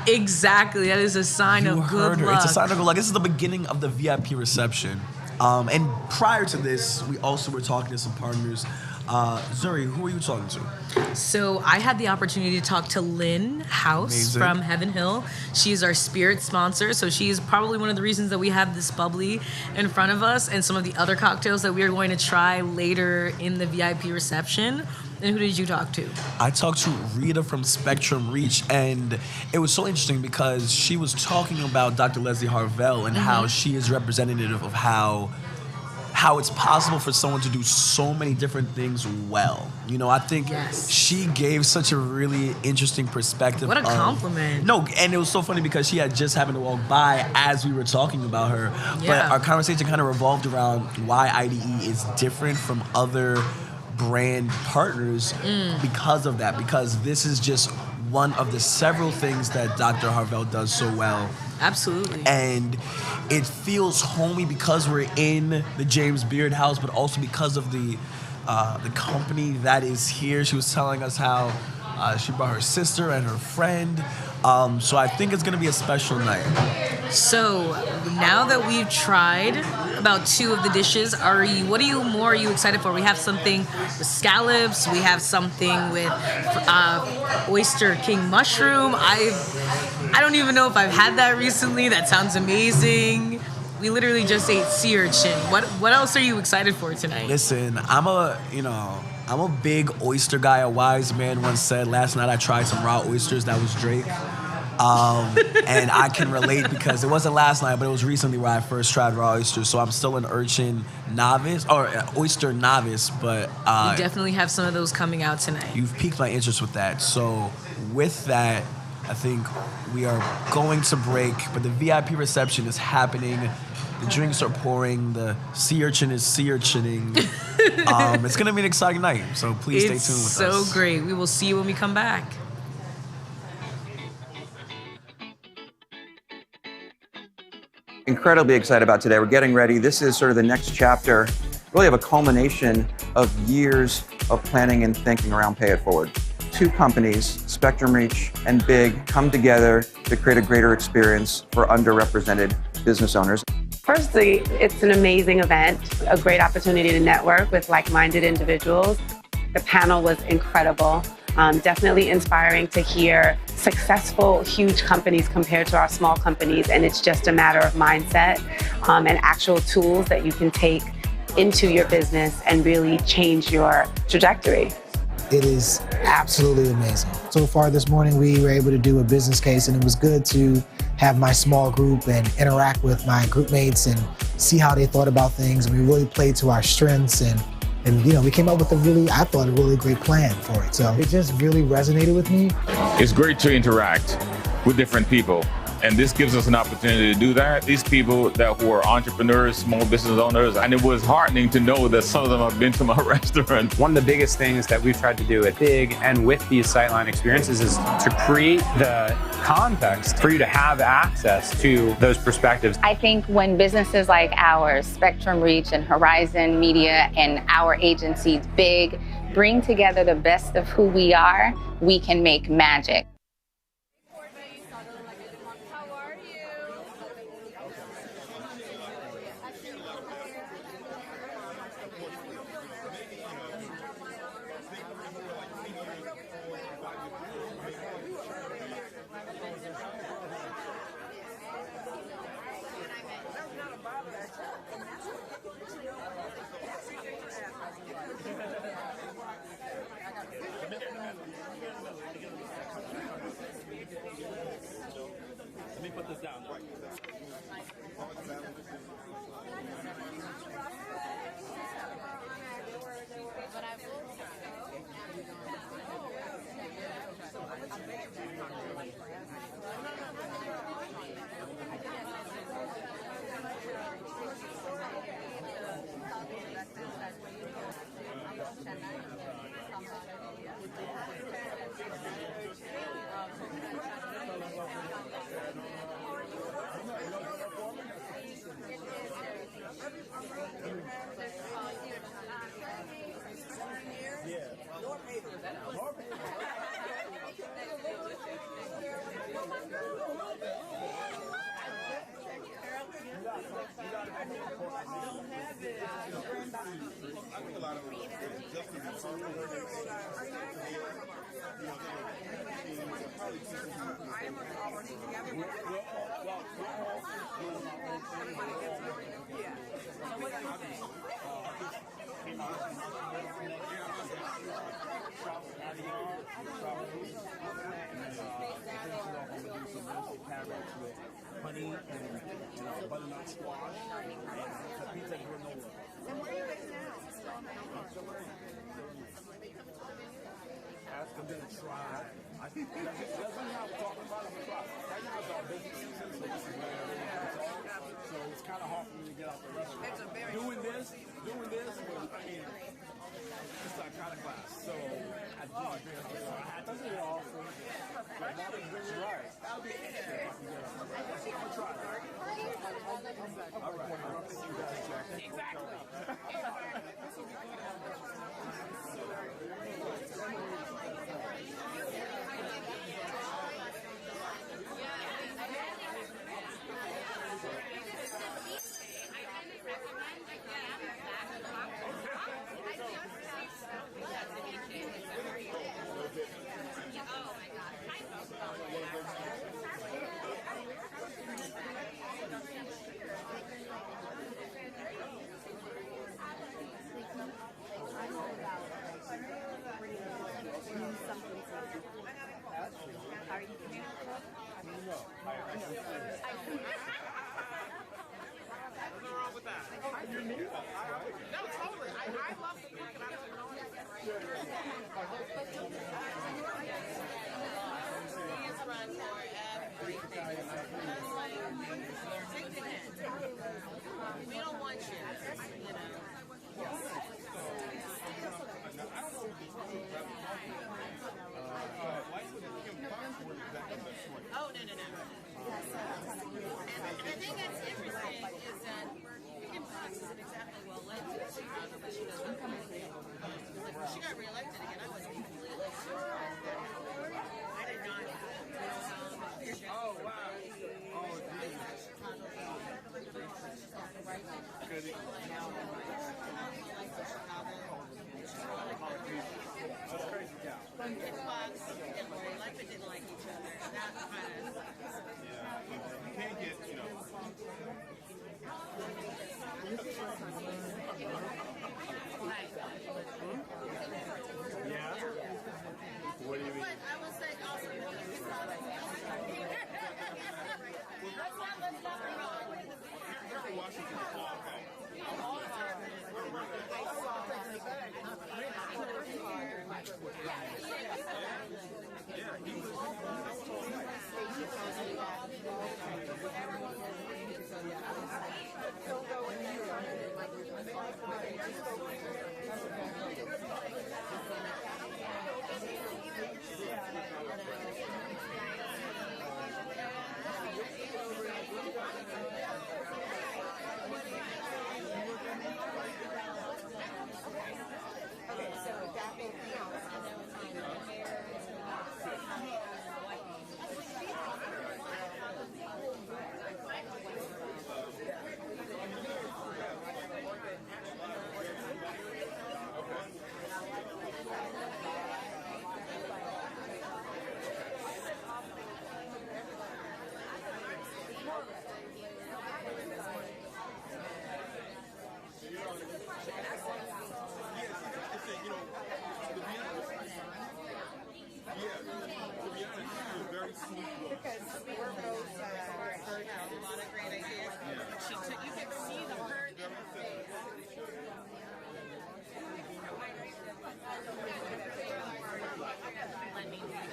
Exactly. That is a sign of good luck. It's a sign of good luck. This is the beginning of the VIP reception. And prior to this, we also were talking to some partners. Zuri, who are you talking to? So I had the opportunity to talk to Lynn House from Heaven Hill. She is our spirit sponsor, so she is probably one of the reasons that we have this bubbly in front of us and some of the other cocktails that we are going to try later in the VIP reception. And who did you talk to? I talked to Rita from Spectrum Reach, and it was so interesting because she was talking about Dr. Leslie Harvell and how she is representative of how it's possible for someone to do so many different things well. You know, I think she gave such a really interesting perspective. What a compliment. No, and it was so funny because she had just happened to walk by as we were talking about her. Yeah. But our conversation kind of revolved around why IDE is different from other brand partners because of that. Because this is just one of the several things that Dr. Harvell does so well. Absolutely. And it feels homey because we're in the James Beard house, but also because of the company that is here. She was telling us how she brought her sister and her friend. So I think it's going to be a special night. So now that we've tried about 2 of the dishes, what are you excited for? We have something with scallops. We have something with oyster king mushroom. I don't even know if I've had that recently. That sounds amazing. We literally just ate sea urchin. What else are you excited for tonight? Listen, I'm a big oyster guy. A wise man once said, last night I tried some raw oysters. That was Drake. And I can relate because it wasn't last night, but it was recently where I first tried raw oysters. So I'm still an oyster novice, but we definitely have some of those coming out tonight. You've piqued my interest with that. So with that, I think we are going to break, but the VIP reception is happening. The drinks are pouring. The sea urchin is sea urchining. It's going to be an exciting night, so please stay tuned with us. It's so great. We will see you when we come back. Incredibly excited about today. We're getting ready. This is sort of the next chapter, really of a culmination of years of planning and thinking around Pay It Forward. 2 companies, Spectrum Reach and Big, come together to create a greater experience for underrepresented business owners. Firstly, it's an amazing event, a great opportunity to network with like-minded individuals. The panel was incredible. Definitely inspiring to hear successful, huge companies compared to our small companies, and it's just a matter of mindset and actual tools that you can take into your business and really change your trajectory. It is absolutely amazing. So far this morning, we were able to do a business case, and it was good to have my small group and interact with my group mates and see how they thought about things. And we really played to our strengths, and we came up with a really great plan for it. So it just really resonated with me. It's great to interact with different people. And this gives us an opportunity to do that. These people who are entrepreneurs, small business owners, and it was heartening to know that some of them have been to my restaurant. One of the biggest things that we've tried to do at Big and with these Sightline experiences is to create the context for you to have access to those perspectives. I think when businesses like ours, Spectrum Reach and Horizon Media and our agencies, Big, bring together the best of who we are, we can make magic. Let me put this down. Honey and butternut squash and pizza granola. And where are you guys now? I'm gonna try. I think that's what I'm talking about. I'm gonna try. Right now it's our busy season, so this is where everything's on. So it's kind of hard for me to get out the restaurant. Doing this, I mean, it's Iconoclast. So I had to do it all. So right. That'll be extra. I'll try. All right. Exactly. Are you communicating? No. Nothing wrong with that. You're new. No, totally. I love the book and I don't know it. Please run for everything. Take the hint. We don't want you, you know. Oh, no. And the thing that's interesting is that Kim Fox isn't exactly well led to see how the she doesn't come in. Like when she got reelected again, I was completely surprised. I did not know how. Oh, wow. Oh, geez. That's crazy, yeah. Kim Fox and Lori Lightfoot didn't like each other. That kind of... Yeah, you can't get, you know... Yeah? What do you mean? But I was like, also, let's not Washington Yeah, he was. Don't go in there. Okay, so that will count. To be honest, it was very sweet. Because we're both a lot of great ideas. She took, you could see the hurt in her face. Let me do this.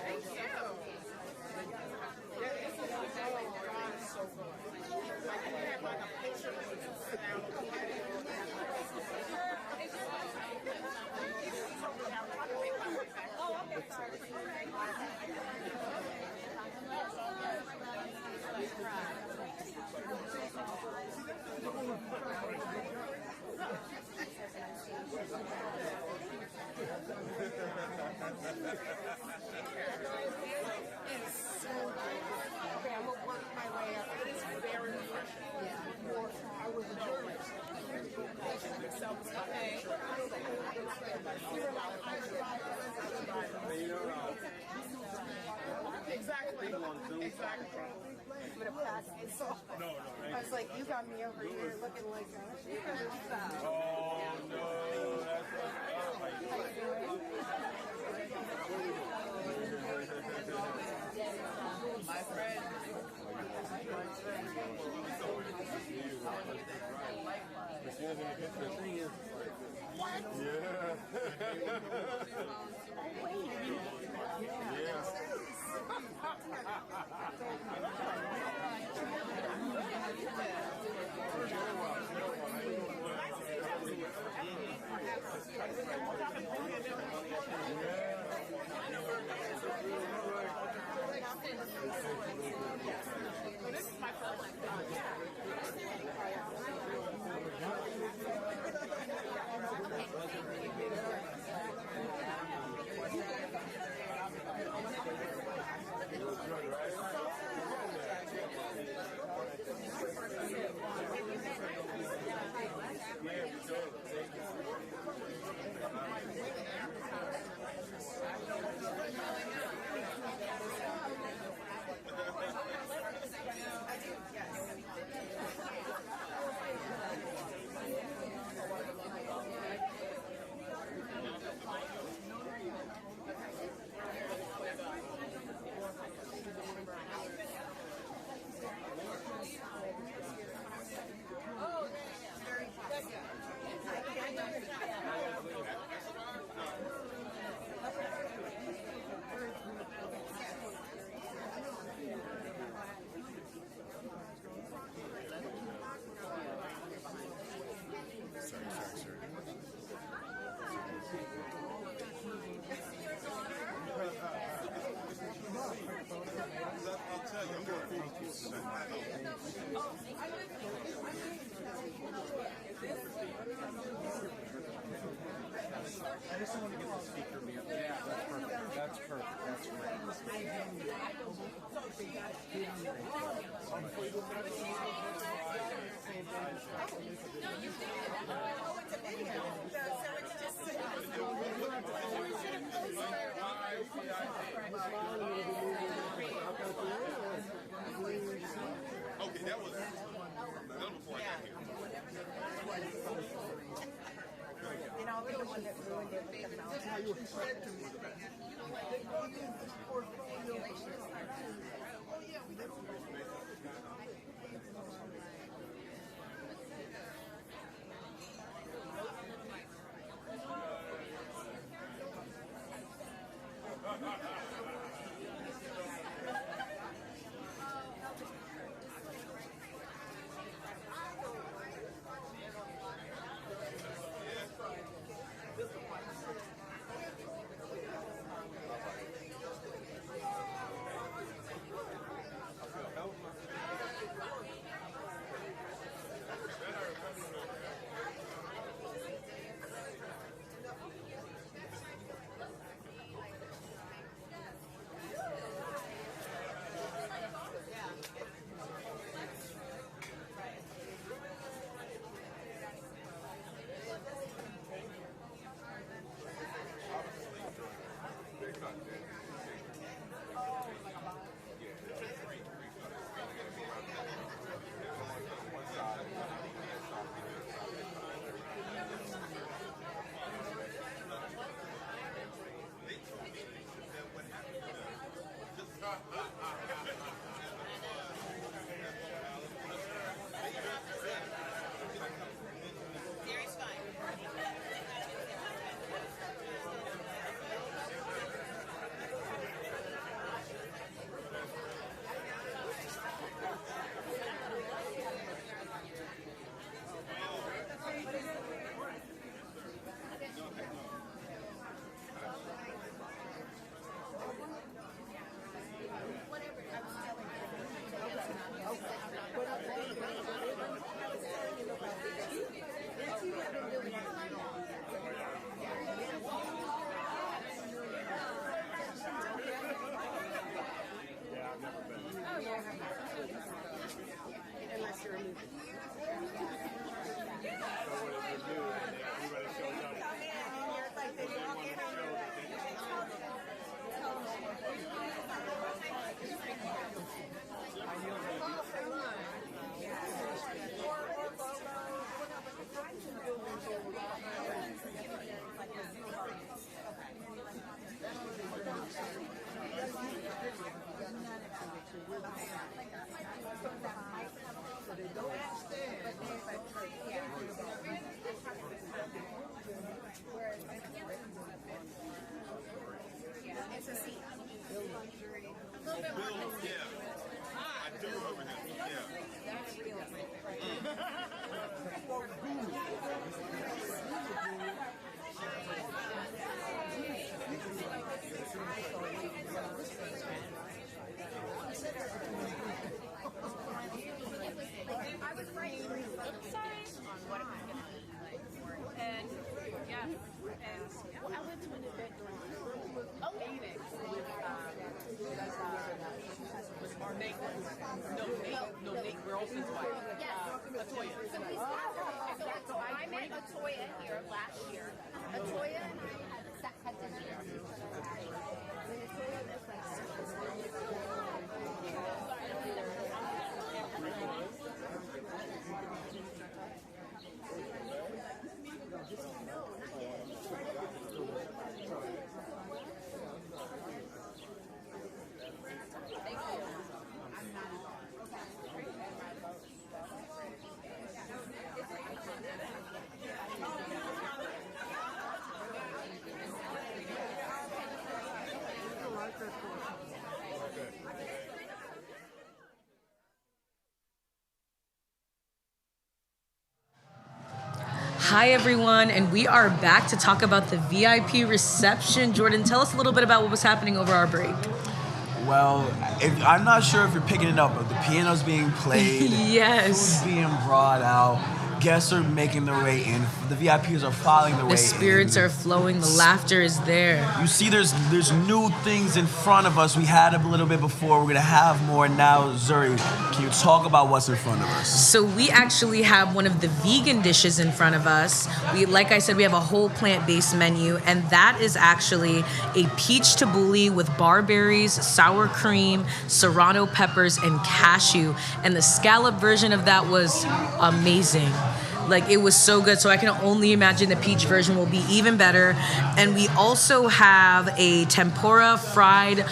Thank you. So good. I can have like a picture of you sit down. Exactly. I'm gonna pass this off. I was like, you got me over here looking like that. Oh no, that's my friend. What? Yeah. This is my first I'll tell you, I'm going to thank you. I just want to get the speaker me up. Yeah, that's perfect. That's Okay, that was before I got here. And I'll be the one that ruined it with the mountain. How you said to me. They go use this portfolio. Oh yeah, we did. So I met Atoya here last year. Atoya and I had dinner. Hi everyone, and we are back to talk about the VIP reception. Jordan, tell us a little bit about what was happening over our break. Well, I'm not sure if you're picking it up, but the piano's being played. Yes. Food's being brought out. Guests are making their way in. The VIPs are following their way in. The spirits are flowing. The laughter is there. You see there's new things in front of us. We had a little bit before. We're going to have more now. Zuri, can you talk about what's in front of us? So we actually have one of the vegan dishes in front of us. Like I said, we have a whole plant-based menu, and that is actually a peach tabbouleh with barberries, sour cream, serrano peppers, and cashew. And the scallop version of that was amazing. Like, it was so good. So I can only imagine the peach version will be even better. And we also have a tempura fried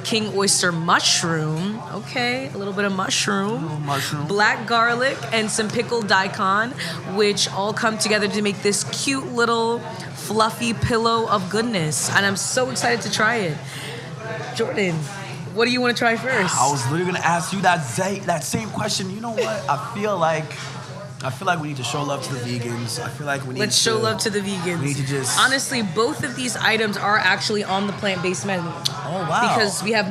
king oyster mushroom. Okay, a little bit of mushroom. Black garlic and some pickled daikon, which all come together to make this cute little fluffy pillow of goodness. And I'm so excited to try it. Jordan, what do you want to try first? I was literally going to ask you that same question. You know what? I feel like we need to show love to the vegans. I feel like we need Let's show love to the vegans. We need to just... Honestly, both of these items are actually on the plant-based menu. Oh, wow. Because we have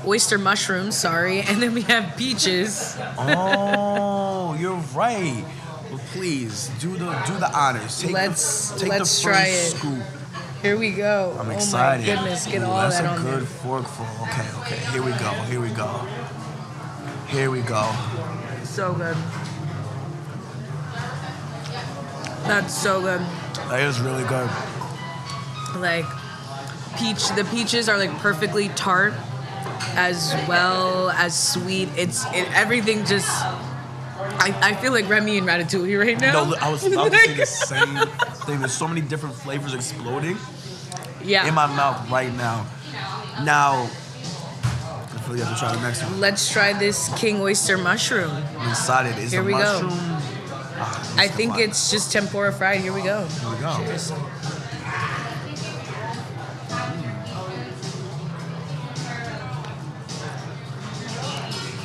oyster mushrooms, and then we have peaches. Oh, you're right. Well, please, do the honors. Let's the first try it. scoop. Here we go. I'm excited. Oh my goodness, get all that on there. That's a good forkful. Okay. Here we go. So good. That's so good. That is really good. Like, the peaches are like perfectly tart as well as sweet. Everything just, I feel like Remy and Ratatouille right now. No, I was about to say the same thing. There's so many different flavors exploding in my mouth right now. Now, I feel you have to try the next one. Let's try this king oyster mushroom. I'm excited. Here we go. I think it's just tempura fried. Here we go. Here we go. Cheers.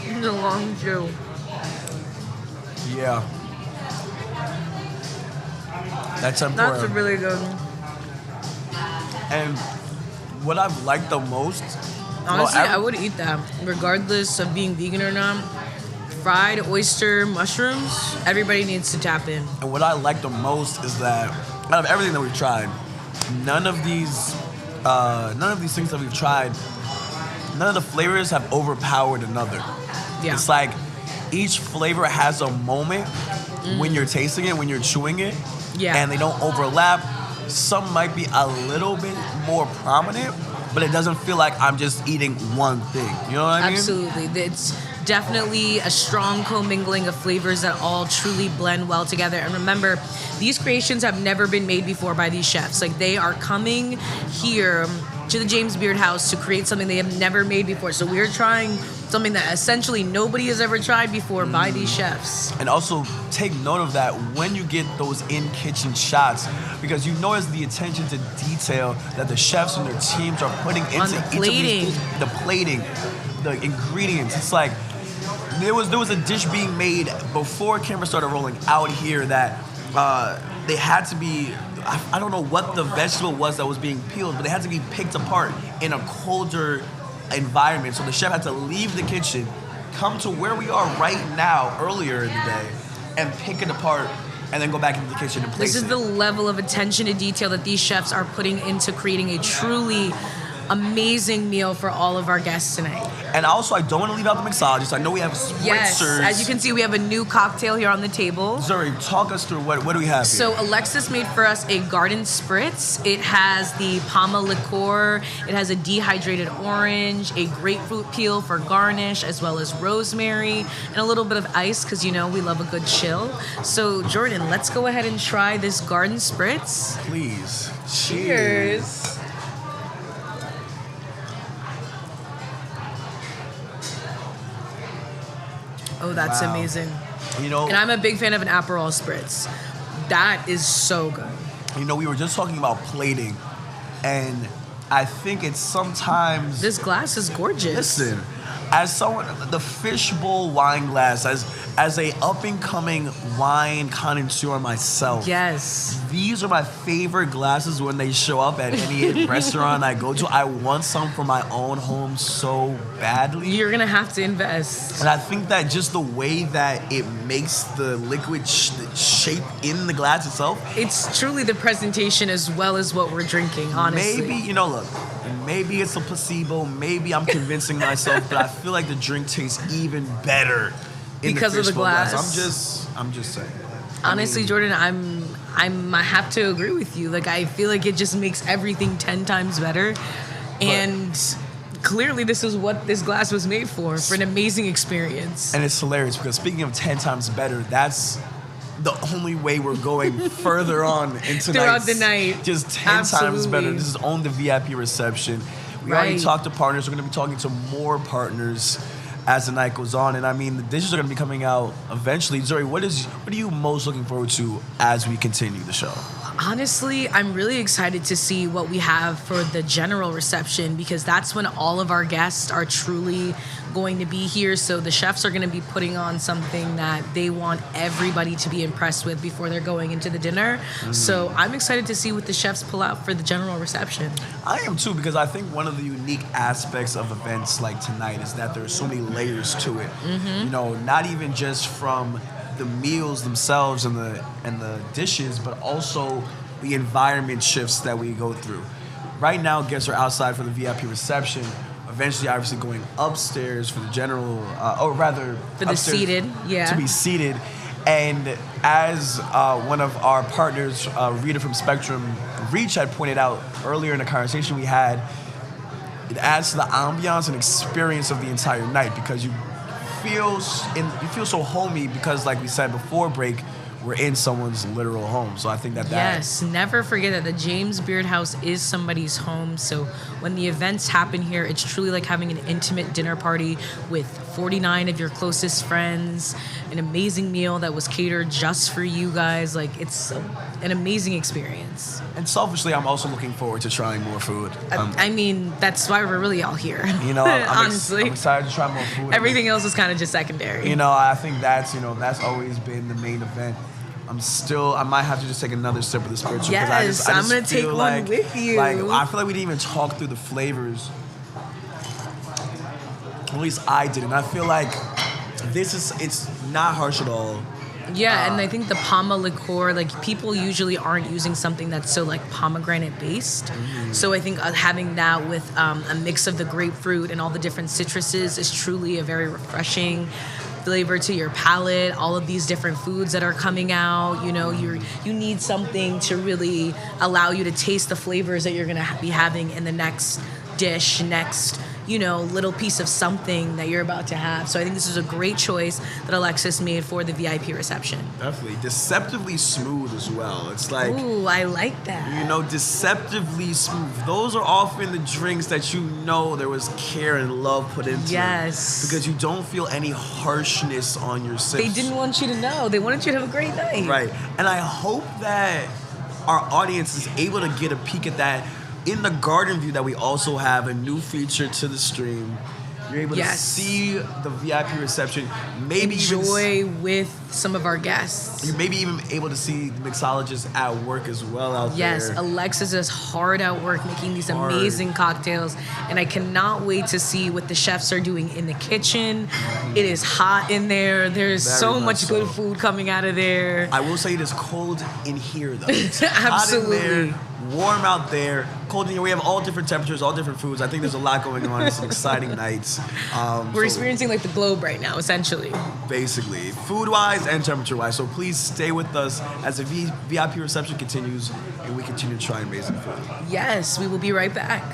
It's a long chew. Yeah. That's tempura. That's really good. And what I've liked the most... Honestly, I would eat that, regardless of being vegan or not. Fried oyster mushrooms, everybody needs to tap in. And what I like the most is that out of everything that we've tried, none of these things that we've tried, none of the flavors have overpowered another. Yeah. It's like each flavor has a moment when you're tasting it, when you're chewing it, and they don't overlap. Some might be a little bit more prominent, but it doesn't feel like I'm just eating one thing. You know what I mean? Absolutely. It's definitely a strong commingling of flavors that all truly blend well together. And remember, these creations have never been made before by these chefs. Like, they are coming here to the James Beard House to create something they have never made before. So we're trying something that essentially nobody has ever tried before by these chefs. And also take note of that when you get those in-kitchen shots, because you notice the attention to detail that the chefs and their teams are putting into On the plating. each of these, the plating, the ingredients. It's like there was a dish being made before camera started rolling out here that they had to be, I don't know what the vegetable was that was being peeled, but they had to be picked apart in a colder environment. So the chef had to leave the kitchen, come to where we are right now, earlier in the day, and pick it apart, and then go back into the kitchen and place This is it. the level of attention to detail that these chefs are putting into creating a truly amazing meal for all of our guests tonight. And also, I don't want to leave out the mixologist. I know we have spritzers. Yes, as you can see, we have a new cocktail here on the table. Zuri, talk us through what do we have here? So Alexis made for us a garden spritz. It has the Palma liqueur, it has a dehydrated orange, a grapefruit peel for garnish, as well as rosemary, and a little bit of ice, because you know we love a good chill. So Jordan, let's go ahead and try this garden spritz. Please. Cheers. Oh, that's Wow. amazing. You know, And I'm a big fan of an Aperol spritz. That is so good. you know, we were just talking about plating, and I think it's sometimes This glass is gorgeous. Listen, as someone, the fishbowl wine glass, as a up and coming wine connoisseur myself. Yes. These are my favorite glasses when they show up at any restaurant I go to. I want some for my own home so badly. You're gonna have to invest. And I think that just the way that it makes the liquid shape in the glass itself. It's truly the presentation as well as what we're drinking, honestly. Maybe, you know, look, maybe it's a placebo. Maybe I'm convincing myself, but I feel like the drink tastes even better in Because the of the fishbowl glass. I'm just saying. Honestly, Jordan, I have to agree with you. Like, I feel like it just makes everything 10 times better. And clearly this is what this glass was made for an amazing experience. And it's hilarious because speaking of 10 times better, that's the only way we're going further on into Throughout the night. Just 10 times Absolutely. better. This is on the VIP reception. We already Right. talked to partners. We're going to be talking to more partners as the night goes on. And I mean, the dishes are going to be coming out eventually. Zuri, what are you most looking forward to as we continue the show? Honestly, I'm really excited to see what we have for the general reception, because that's when all of our guests are truly going to be here. So the chefs are going to be putting on something that they want everybody to be impressed with before they're going into the dinner. So I'm excited to see what the chefs pull out for the general reception. I am too, because I think one of the unique aspects of events like tonight is that there are so many layers to it. You know, not even just from the meals themselves and the dishes, but also the environment shifts that we go through. Right now, guests are outside for the VIP reception. Eventually, obviously, going upstairs for the general, or rather, For the upstairs seated, yeah. to be seated. And as one of our partners, Rita from Spectrum Reach, had pointed out earlier in the conversation we had, it adds to the ambiance and experience of the entire night, because you feel so homey, because like we said before break, we're in someone's literal home. So I think that Yes, never forget that the James Beard House is somebody's home. So when the events happen here, it's truly like having an intimate dinner party with 49 of your closest friends, an amazing meal that was catered just for you guys. Like, it's an amazing experience. And selfishly, I'm also looking forward to trying more food. I mean, that's why we're really all here. You know, honestly. I'm excited to try more food. Everything else is kind of just secondary. You know, I think that's always been the main event. I might have to just take another sip of the spiritual. Yes, I'm gonna take one with you. Like, I feel like we didn't even talk through the flavors. At least I didn't. I feel like it's not harsh at all. Yeah, and I think the Palma liqueur, like, people usually aren't using something that's so, like, pomegranate based. So I think having that with a mix of the grapefruit and all the different citruses is truly a very refreshing flavor to your palate. All of these different foods that are coming out, you know, you need something to really allow you to taste the flavors that you're gonna be having in the next dish, next little piece of something that you're about to have. So I think this is a great choice that Alexis made for the VIP reception. Definitely. Deceptively smooth as well. It's like... Ooh, I like that. Deceptively smooth. Those are often the drinks that there was care and love put into. Yes. Because you don't feel any harshness on your sips. They didn't want you to know. They wanted you to have a great night. Right. And I hope that our audience is able to get a peek at that in the garden view, that we also have a new feature to the stream. You're able to see the VIP reception. Maybe enjoy with some of our guests. You're maybe even able to see the mixologists at work as well out there. Yes, Alexis is hard at work making these amazing cocktails, and I cannot wait to see what the chefs are doing in the kitchen. It is hot in there. There's so much good food coming out of there. I will say it is cold in here, though. It's Absolutely. hot in there, warm out there, cold in here. We have all different temperatures, all different foods. I think there's a lot going on. It's an exciting night. We're experiencing like the globe right now, essentially. Basically, food-wise and temperature-wise. So please stay with us as the VIP reception continues and we continue to try amazing food. Yes, we will be right back.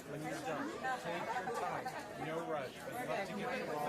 When you're done, take your time. No rush. I'd love to get you all.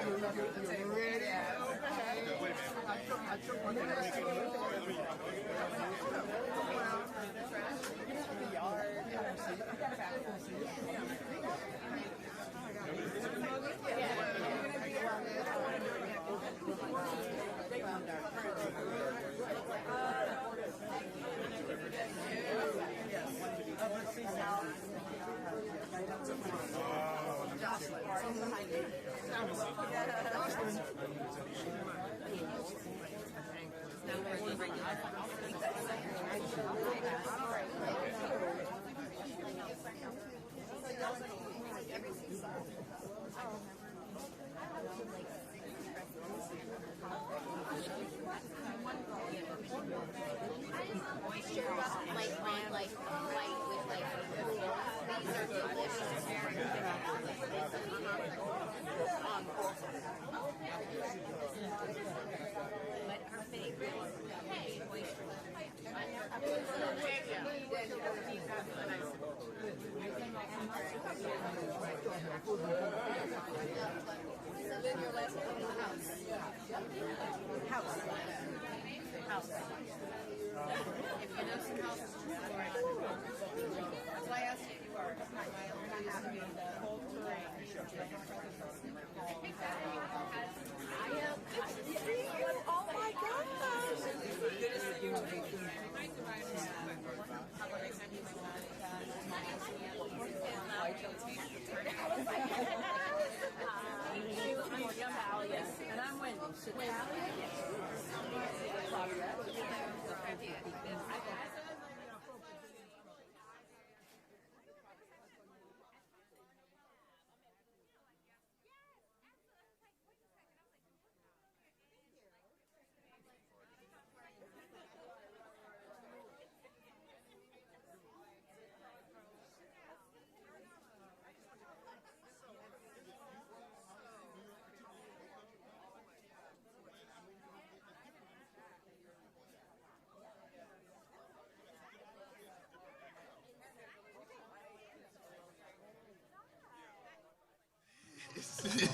And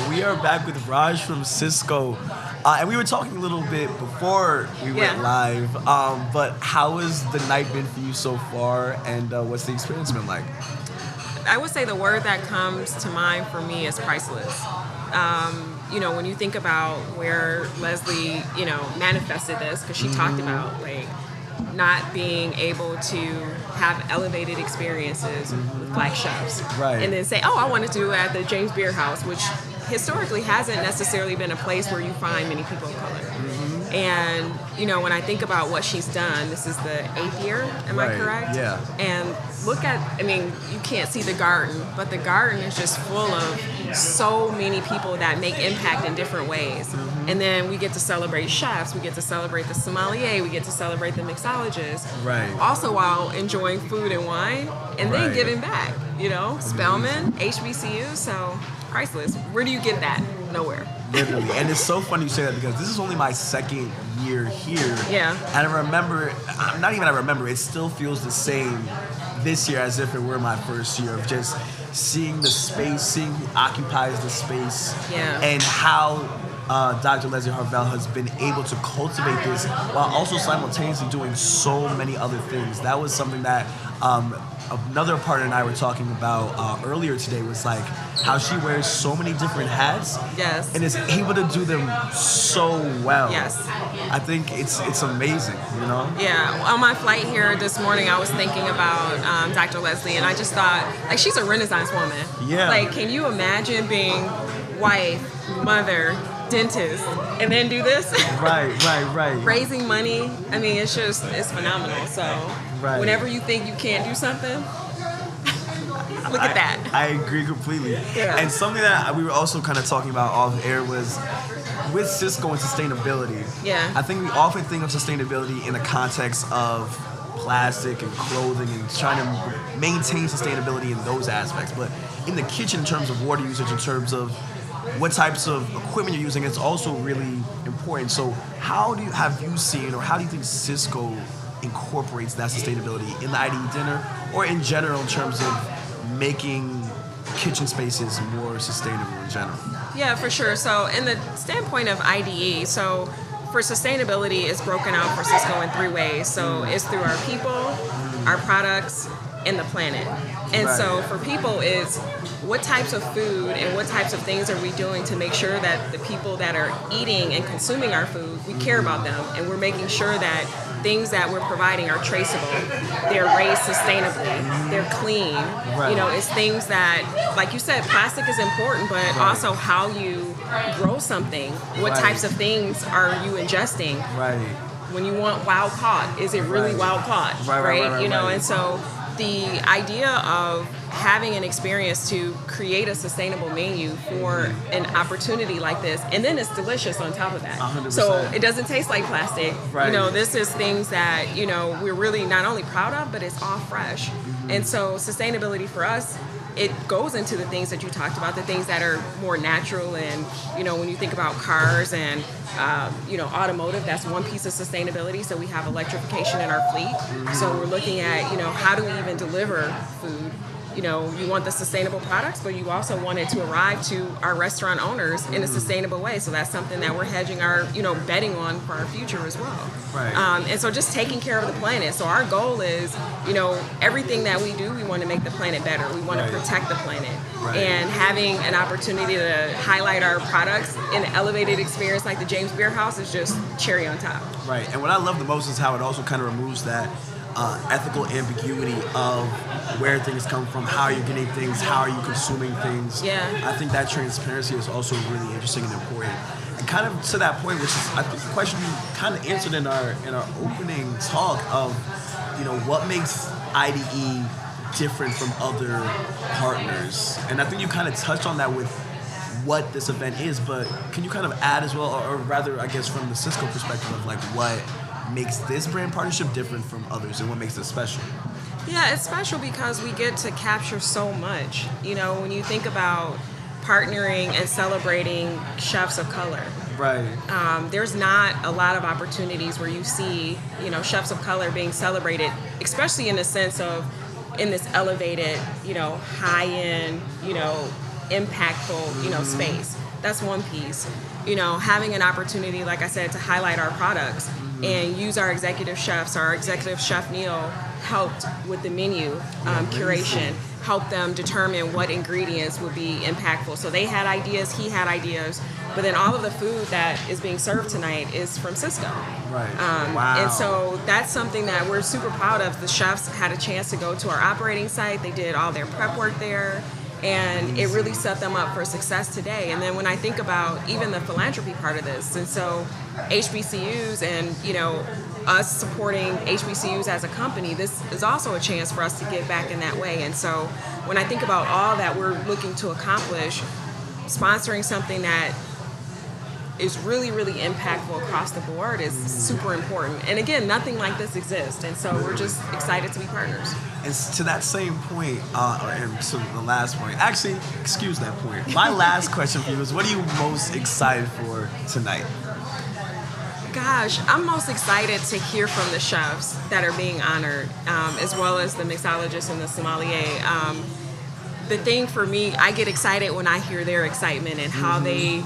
we are back with Raj from Cisco. And we were talking a little bit before we went live, but how has the night been for you so far, and what's the experience been like? I would say the word that comes to mind for me is priceless. You know, when you think about where Leslie, you know, manifested this, because she talked about like not being able to have elevated experiences with Black chefs, and then say, oh, I want to do it at the James Beard House, which historically hasn't necessarily been a place where you find many people of color. And, you know, when I think about what she's done, this is the 8th year, am I correct? Yeah. And look at, I mean, you can't see the garden, but the garden is just full of so many people that make impact in different ways. And then we get to celebrate chefs, we get to celebrate the sommelier, we get to celebrate the mixologist. Also while enjoying food and wine, and then giving back, you know? Spelman, HBCU, so priceless. Where do you get that? Nowhere. Literally. And it's so funny you say that because this is only my 2nd year here. Yeah. And I remember, it still feels the same this year as if it were my 1st year of just seeing the space, seeing who occupies the space, and how Dr. Leslie Harvell has been able to cultivate this while also simultaneously doing so many other things. That was something that another partner and I were talking about earlier today, was like how she wears so many different hats and is able to do them so well. I think it's amazing, you know? Yeah, on my flight here this morning, I was thinking about Dr. Leslie, and I just thought, like, she's a Renaissance woman. Like, can you imagine being wife, mother, dentist, and then do this? Right. Raising money, I mean, it's phenomenal. So whenever you think you can't do something, look at that. I agree completely. And something that we were also kind of talking about off air was with Cisco and sustainability. I think we often think of sustainability in the context of plastic and clothing and trying to maintain sustainability in those aspects. But in the kitchen, in terms of water usage, in terms of what types of equipment you're using, it's also really important. So how have you seen, or how do you think Cisco incorporates that sustainability in the IDE dinner, or in general in terms of making kitchen spaces more sustainable in general? Yeah, for sure. So in the standpoint of IDE, so for sustainability, it's broken out for Cisco in 3 ways. So it's through our people, our products, and the planet. And so for people, is what types of food and what types of things are we doing to make sure that the people that are eating and consuming our food, we care about them, and we're making sure that things that we're providing are traceable, they're raised sustainably, they're clean. You know, it's things that, like you said, plastic is important, but also how you grow something. What types of things are you ingesting? When you want wild caught, is it really wild caught? You know, and so the idea of having an experience to create a sustainable menu for an opportunity like this, and then it's delicious on top of that. 100%. So it doesn't taste like plastic. You know, this is things that, you know, we're really not only proud of, but it's all fresh. And so sustainability for us, it goes into the things that you talked about, the things that are more natural. And, you know, when you think about cars and, you know, automotive, that's one piece of sustainability. So we have electrification in our fleet. So we're looking at, you know, how do we even deliver food? You know, you want the sustainable products, but you also want it to arrive to our restaurant owners in a sustainable way. So that's something that we're hedging our, you know, betting on for our future as well. And so just taking care of the planet. So our goal is, you know, everything that we do, we want to make the planet better. We want to protect the planet. And having an opportunity to highlight our products in an elevated experience like the James Beard House is just cherry on top. And what I love the most is how it also kind of removes that ethical ambiguity of where things come from, how you're getting things, how are you consuming things. I think that transparency is also really interesting and important. And kind of to that point, which is I think the question you kind of answered in our opening talk of, you know, what makes IDE different from other partners. And I think you kind of touched on that with what this event is, but can you kind of add as well, or rather, I guess, from the Cisco perspective of like what makes this brand partnership different from others and what makes it special? Yeah, it's special because we get to capture so much. You know, when you think about partnering and celebrating chefs of color, there's not a lot of opportunities where you see, you know, chefs of color being celebrated, especially in the sense of in this elevated, you know, high-end, you know, impactful, you know, space. That's one piece. You know, having an opportunity, like I said, to highlight our products and use our executive chefs. Our executive chef, Neil, helped with the menu curation, helped them determine what ingredients would be impactful. So they had ideas, he had ideas, but then all of the food that is being served tonight is from Cisco. Right. Wow. And so that's something that we're super proud of. The chefs had a chance to go to our operating site. They did all their prep work there. And it really set them up for success today. And then when I think about even the philanthropy part of this, and so HBCUs and, you know, us supporting HBCUs as a company, this is also a chance for us to give back in that way. And so when I think about all that we're looking to accomplish, sponsoring something that is really, really impactful across the board is super important. And again, nothing like this exists. And so we're just excited to be partners. And to that same point, and to the last point, actually, excuse that point. My last question for you is, what are you most excited for tonight? Gosh, I'm most excited to hear from the chefs that are being honored, as well as the mixologists and the sommelier. The thing for me, I get excited when I hear their excitement and how they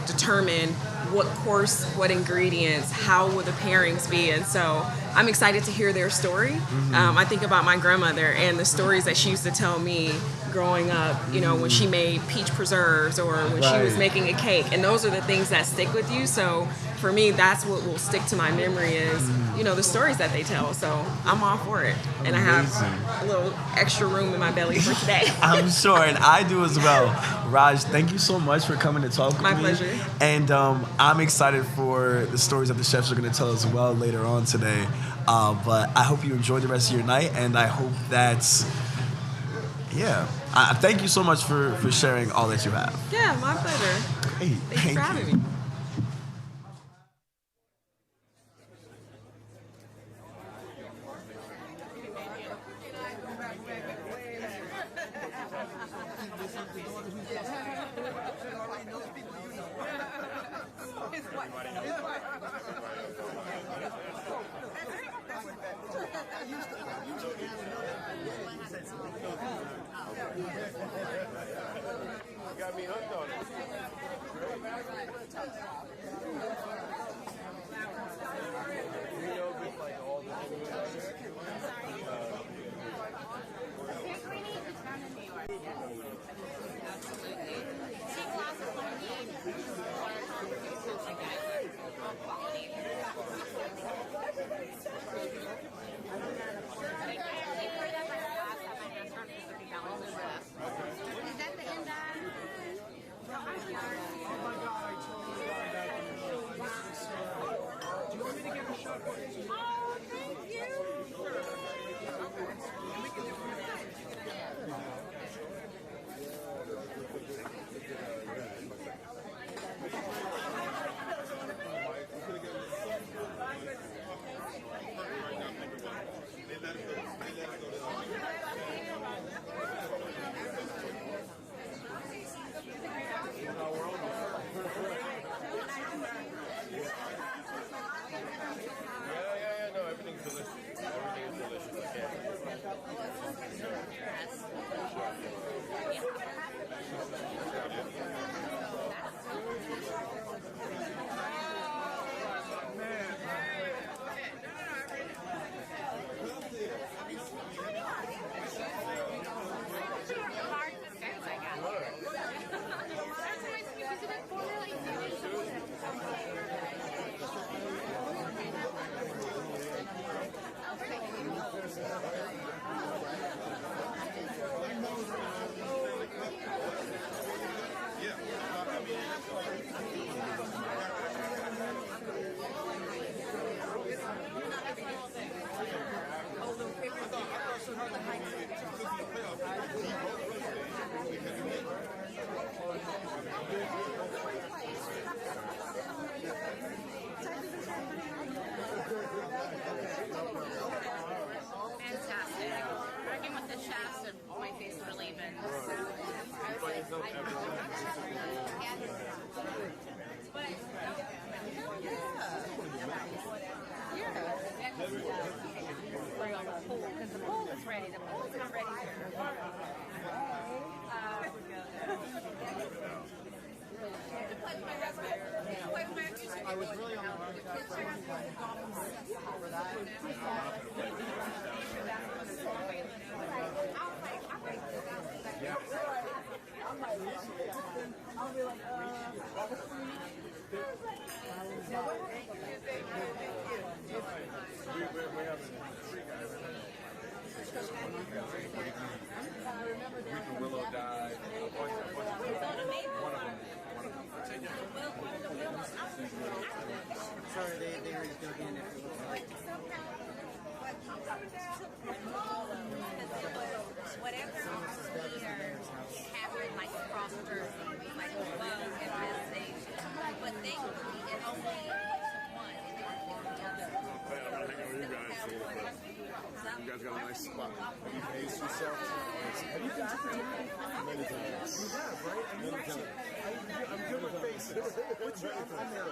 determine what course, what ingredients, how will the pairings be. And so I'm excited to hear their story. I think about my grandmother and the stories that she used to tell me growing up, you know, when she made peach preserves or when she was making a cake. And those are the things that stick with you. So for me, that's what will stick to my memory is, you know, the stories that they tell. So I'm all for it. And I have a little extra room in my belly for today. I'm sure, and I do as well. Raj, thank you so much for coming to talk with me. My pleasure. And I'm excited for the stories that the chefs are going to tell as well later on today. But I hope you enjoy the rest of your night, and I hope that's, thank you so much for sharing all that you have. Yeah, my pleasure. Great. Thanks for having me. Got me hooked on it. Because the pool is ready. The pool is not ready. I was really on the Willow died. Sorry, they were just going to be in there. Whatever here happened, like across Jersey, like love and realization. But thankfully, it only one. It didn't kill the other. You guys got a nice spot. You pace yourself. Have you been to many times? You have, right? Many times. I'm good with faces. What's your I'm there.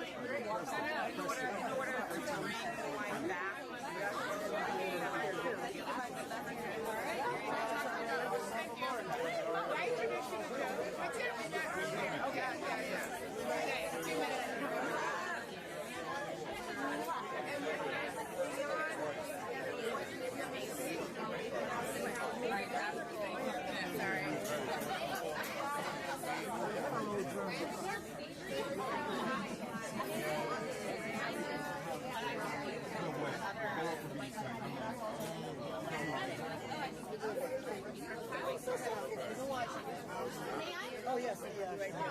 Oh, yes. Yeah. Right there.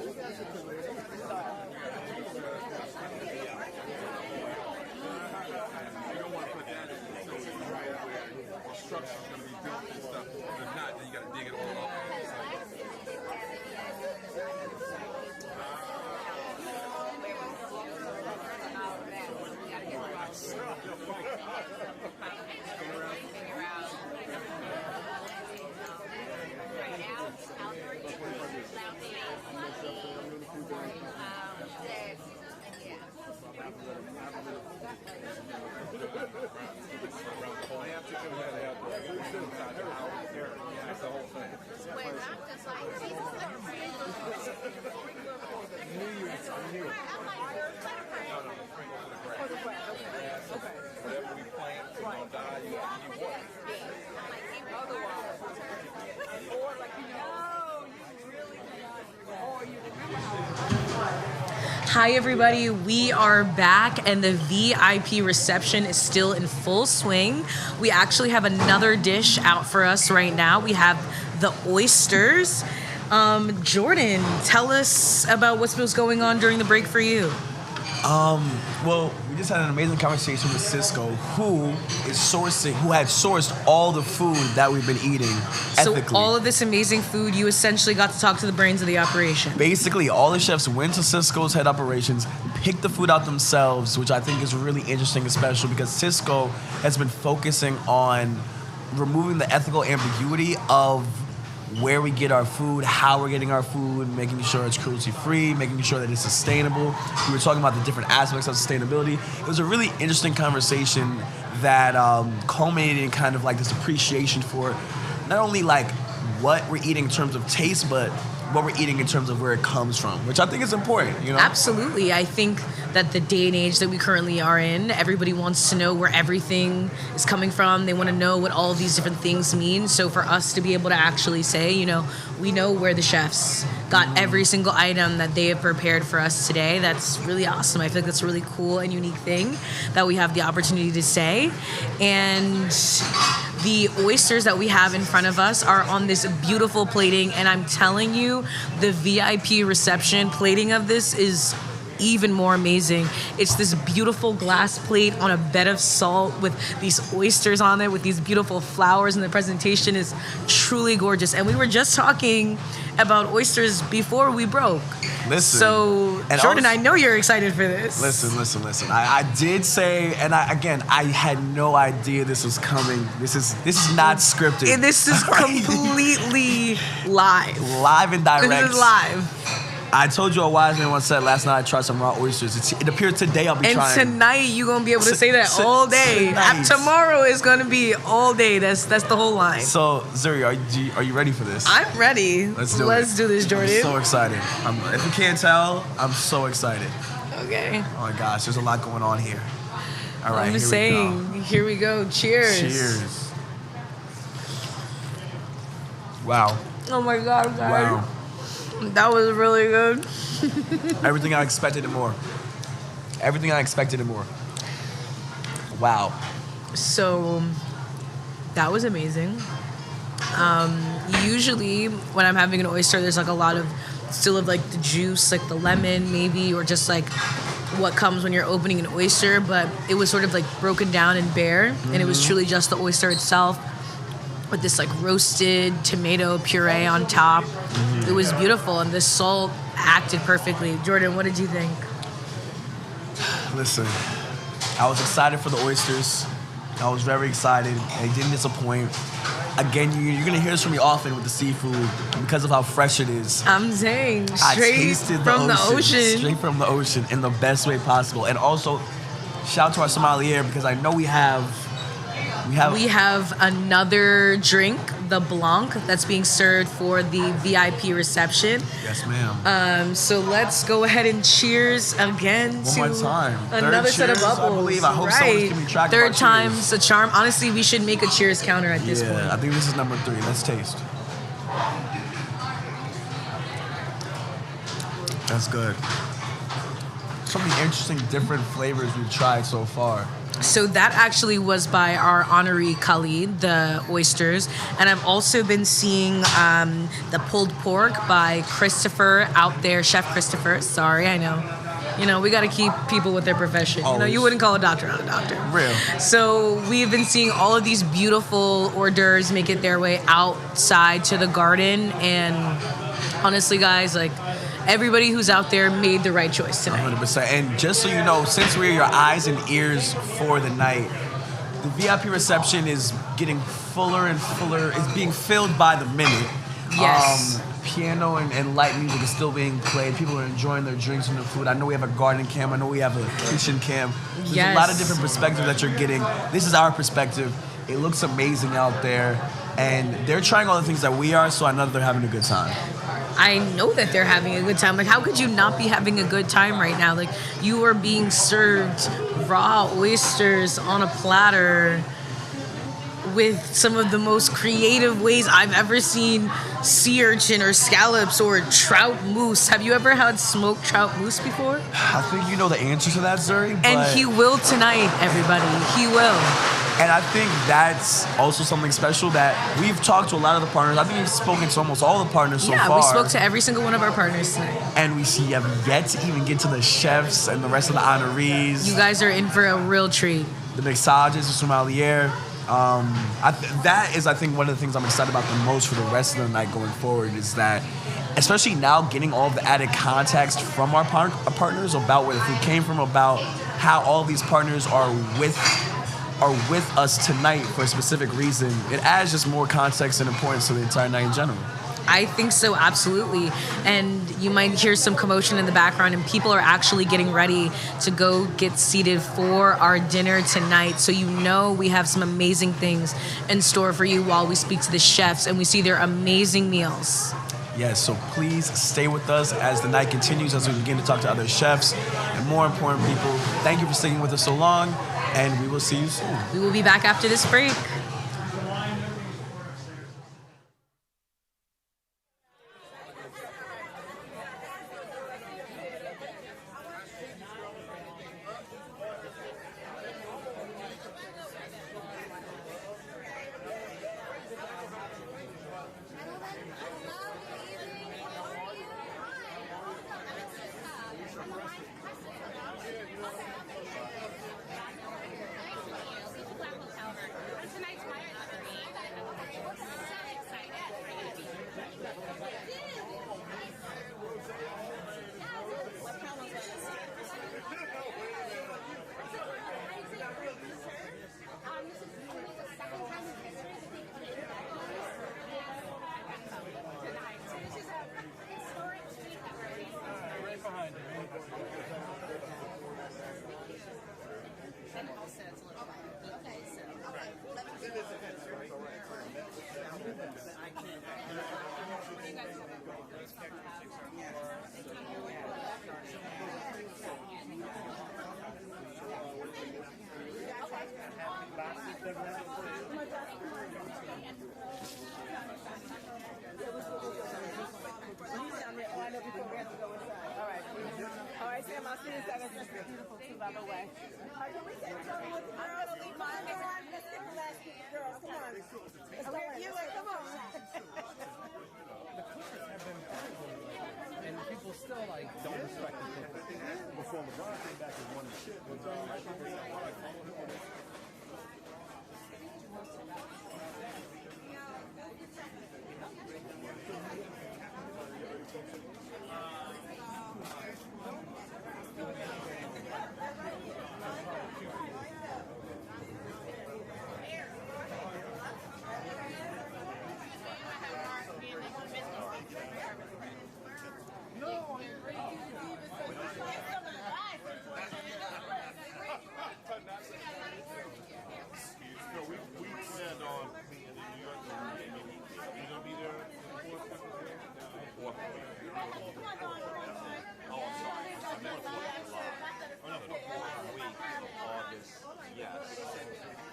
You guys are good. You don't want to put that in right where the structure's going to be built and stuff. If not, then you got to dig it all up. That's the whole thing. Whatever we plant, we don't die, you water. Hi everybody, we are back and the VIP reception is still in full swing. We actually have another dish out for us right now. We have the oysters. Jordan, tell us about what was going on during the break for you. Well, we just had an amazing conversation with Cisco, who had sourced all the food that we've been eating ethically. So all of this amazing food, you essentially got to talk to the brains of the operation. Basically, all the chefs went to Cisco's head operations, picked the food out themselves, which I think is really interesting and special because Cisco has been focusing on removing the ethical ambiguity of where we get our food, how we're getting our food, making sure it's cruelty-free, making sure that it's sustainable. We were talking about the different aspects of sustainability. It was a really interesting conversation that culminated in kind of like this appreciation for not only like what we're eating in terms of taste, but what we're eating in terms of where it comes from, which I think is important, you know? Absolutely. I think that the day and age that we currently are in, everybody wants to know where everything is coming from. They want to know what all of these different things mean. So for us to be able to actually say, you know, we know where the chefs got every single item that they have prepared for us today, that's really awesome. I feel like that's a really cool and unique thing that we have the opportunity to say. And the oysters that we have in front of us are on this beautiful plating, and I'm telling you, the VIP reception plating of this is even more amazing. It's this beautiful glass plate on a bed of salt with these oysters on it, with these beautiful flowers, and the presentation is truly gorgeous. And we were just talking about oysters before we broke. Listen. So, Jordan, I know you're excited for this. Listen. I did say, and I had no idea this was coming. This is not scripted. And this is completely live. Live and direct. This is live. I told you a wise man once said last night I tried some raw oysters. It appears today I'll be And trying. tonight you're gonna be able to say that all day. Tonight. Tomorrow is gonna be all day. That's the whole line. So Zuri, are you ready for this? I'm ready. Let's do this, Jordan. I'm so excited. If you can't tell, I'm so excited. Okay. Oh my gosh, there's a lot going on here. All right, I'm just saying. Here we go. Cheers. Cheers. Wow. Oh my God, guys. Wow. That was really good. Everything I expected and more. Everything I expected and more. Wow. So that was amazing. Usually when I'm having an oyster, there's like a lot of still of like the juice, like the lemon maybe, or just like what comes when you're opening an oyster, but it was sort of like broken down and bare, and it was truly just the oyster itself with this like roasted tomato puree on top. It was beautiful, and the salt acted perfectly. Jordan, what did you think? Listen, I was excited for the oysters. I was very excited. They didn't disappoint. Again, you're gonna hear this from me often with the seafood because of how fresh it is. I'm saying I straight tasted from the ocean. Straight from the ocean in the best way possible. And also, shout out to our sommelier because I know we have another drink, the Blanc, that's being served for the VIP reception. Yes, ma'am. So let's go ahead and cheers again One more time. another Third set of cheers, I bubbles. believe. I hope someone's keeping track of our Third time's a charm. Honestly, we should make a cheers counter at this point. I think this is number 3. Let's taste. That's good. So many interesting, different flavors we've tried so far. So that actually was by our Honoree Khalid, the oysters. And I've also been seeing the pulled pork by Christopher out there, Chef Christopher. Sorry, I know. You know, we got to keep people with their profession. You know, you wouldn't call a doctor not a doctor. Real. So we've been seeing all of these beautiful hors d'oeuvres make it their way outside to the garden. And honestly, guys, like, everybody who's out there made the right choice tonight. 100%. And just so you know, since we're your eyes and ears for the night, the VIP reception is getting fuller and fuller. It's being filled by the minute. Yes. Piano and light music is still being played. People are enjoying their drinks and their food. I know we have a garden cam. I know we have a kitchen cam. There's a lot of different perspectives that you're getting. This is our perspective. It looks amazing out there. And they're trying all the things that we are, so I know that they're having a good time. I know that they're having a good time. Like, how could you not be having a good time right now? Like, you are being served raw oysters on a platter with some of the most creative ways I've ever seen sea urchin or scallops or trout mousse. Have you ever had smoked trout mousse before? I think you know the answer to that, Zuri. And he will tonight, everybody. He will. And I think that's also something special that we've talked to a lot of the partners. I think we've spoken to almost all the partners so far. Yeah, we spoke to every single one of our partners tonight. And we have yet to even get to the chefs and the rest of the honorees. You guys are in for a real treat. The mixologist, the sommelier. That is, I think, one of the things I'm excited about the most for the rest of the night going forward is that, especially now, getting all of the added context from our partners about where the food came from, about how all of these partners are with us tonight for a specific reason. It adds just more context and importance to the entire night in general. I think so, absolutely. And you might hear some commotion in the background, and people are actually getting ready to go get seated for our dinner tonight. So you know we have some amazing things in store for you while we speak to the chefs and we see their amazing meals. Yes, so please stay with us as the night continues, as we begin to talk to other chefs and more important people. Thank you for sticking with us so long, and we will see you soon. We will be back after this break. Tonight's Yes, that's beautiful too, by the way. Can we take Joey with the girls? I'm gonna leave mine. Let's get the last few girls. Come on. Okay, you like, come on. The Clippers have been terrible, and people still like don't respect the Clippers. Before LeBron came back and won the shit, but I think they like follow him on this. No, we planned on being in New York. You're gonna be there fourth week. Oh, I'm sorry. I meant fourth week of August. Yes.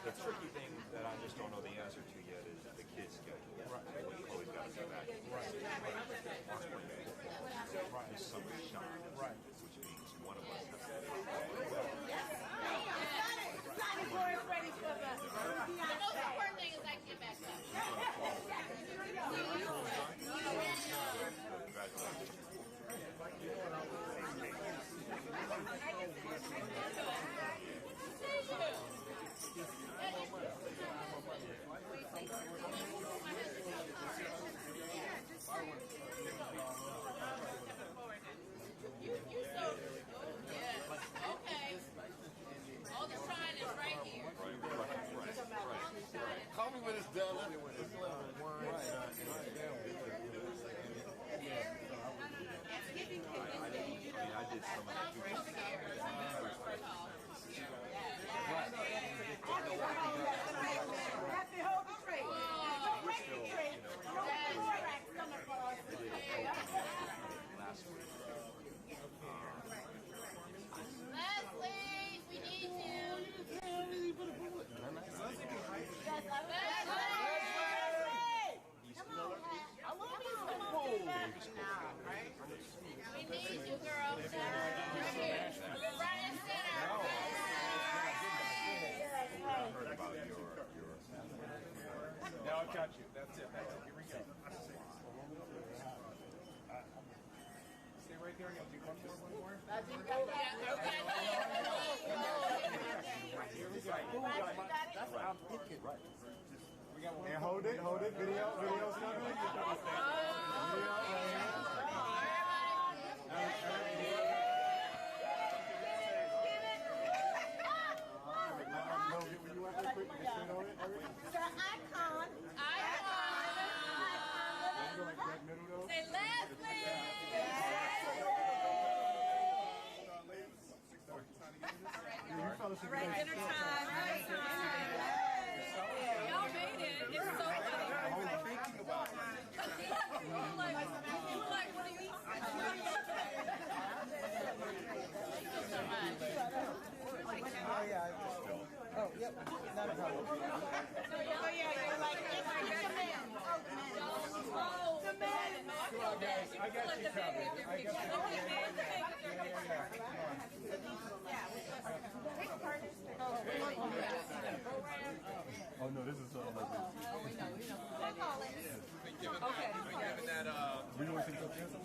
The tricky thing that I just don't know the answer to yet is the kids' schedule. Right. We always got to go back. Right. This summer shine. Right. Which means one of us has to Ready for the most important thing is I get back up. You so yes. Okay. All the shine is right here. Right. Call me when it's done. I did some of Happy home straight. Leslie, we need you. Come on, I love you. Come on, now, right? We need you, girl. Right in center. I heard about your. Now I've got you. That's it. Here we go. Stay right there. I'll do one more. Here we go. That's what I'm thinking. Right. We got one. And hold it. Video's coming. Say Leslie! All right, dinner time. Y'all made it. It's so funny. Like, what do you Oh, yep. Not a problem. Oh, yeah, you're like, the man. Oh, the man. I got you covered. Oh no, this is so lovely. Oh, we know. Okay. We know what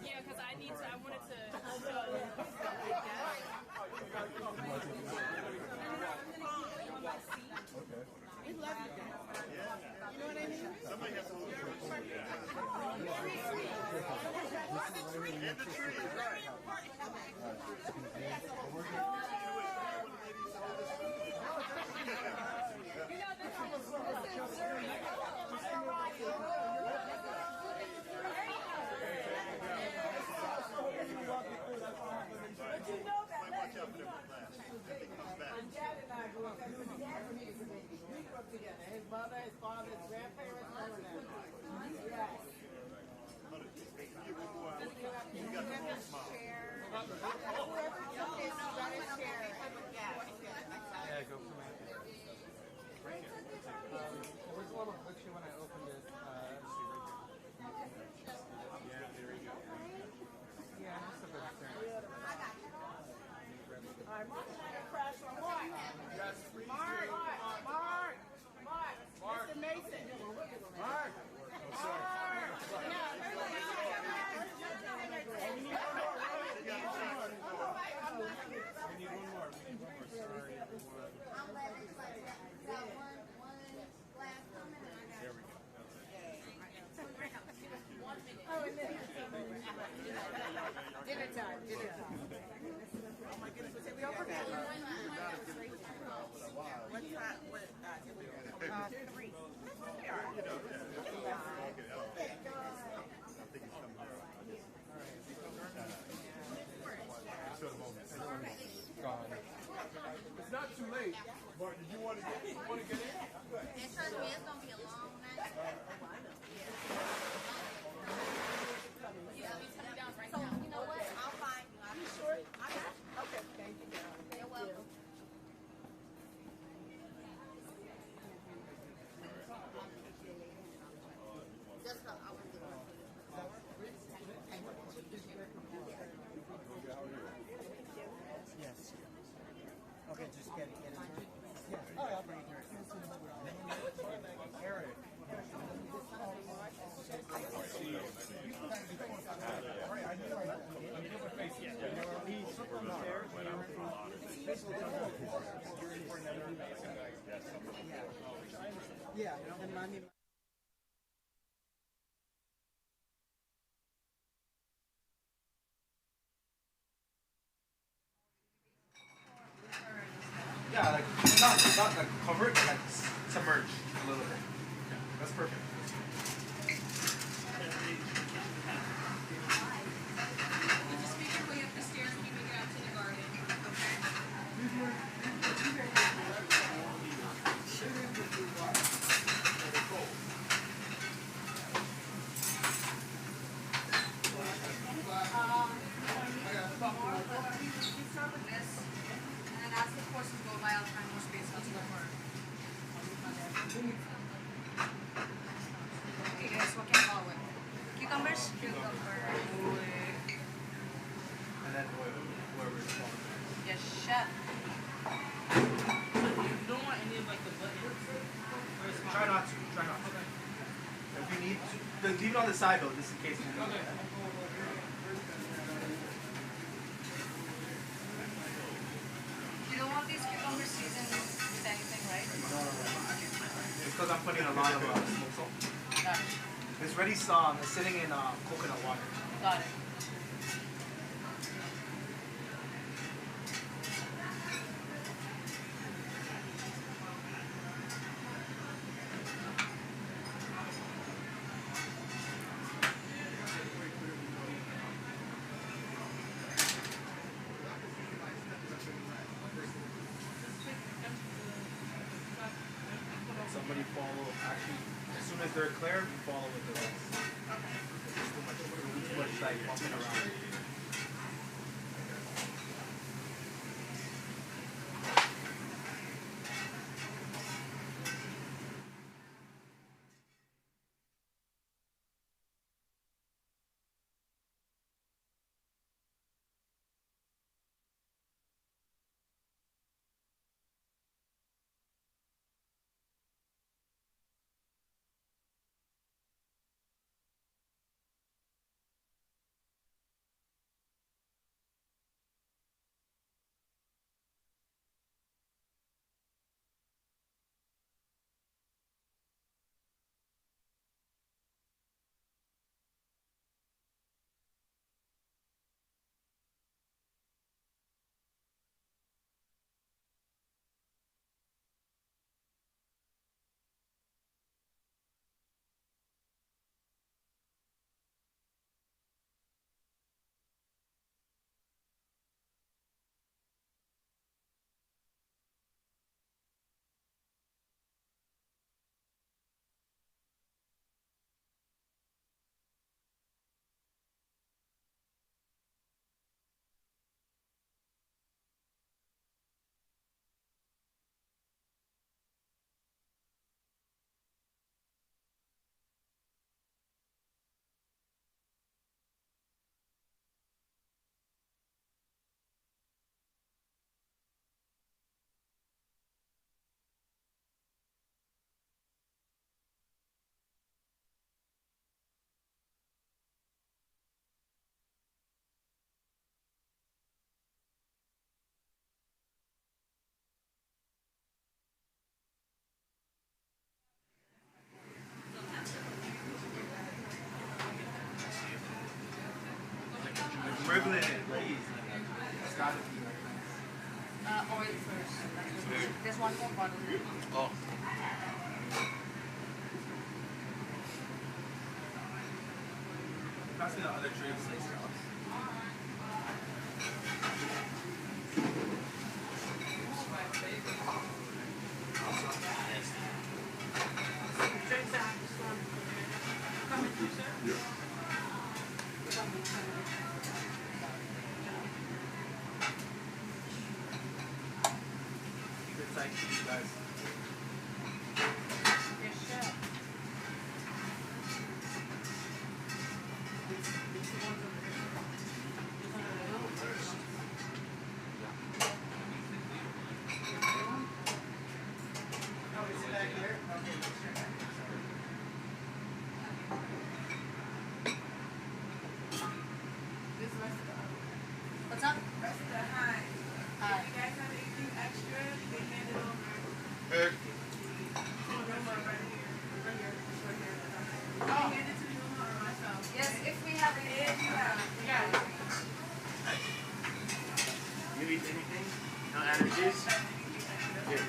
Yeah, because I wanted to Okay. We love you guys. You know what I mean? Somebody has to hold the tree. You know, this is But you know that Watch out for them class. If he comes back. Dad and I grew up. His dad and we grew up together. His mother, his father, his grandparents, all of them. Yes. You got the wrong smile. Whoever took this, you got to share it. Yeah, go for it. There was a little glitchy when I opened it. Yeah, there we go. Yeah, I must have been there. Yeah, and I mean. Yeah, like not like covered, but like submerged a little bit. Yeah, that's perfect. Just make your way up the stairs when you make it out to the garden. Start with this, and then as the courses go by, I'll find more space elsewhere. Okay, guys, what can I follow with? Cucumbers? And then whoever's following. Yes, chef. You don't want any of like the buttons? Try not to. Try not to. If you need to, leave it on the side though, just in case you need it. You don't want these cucumbers seasoned with anything, right? No. It's because I'm putting a lot of smoke salt. Got it. It's ready it's sitting in coconut water. Got it. Somebody follow, actually, as soon as they're clear, you follow with the rest. There's too much like bumping around. Dribbling it, please. It's gotta be like Oil first. There's one more bottle there. Oh. Pass me the other drinks, like straws. Good sight to you guys. What's up? Hi. You guys have any managers. Here.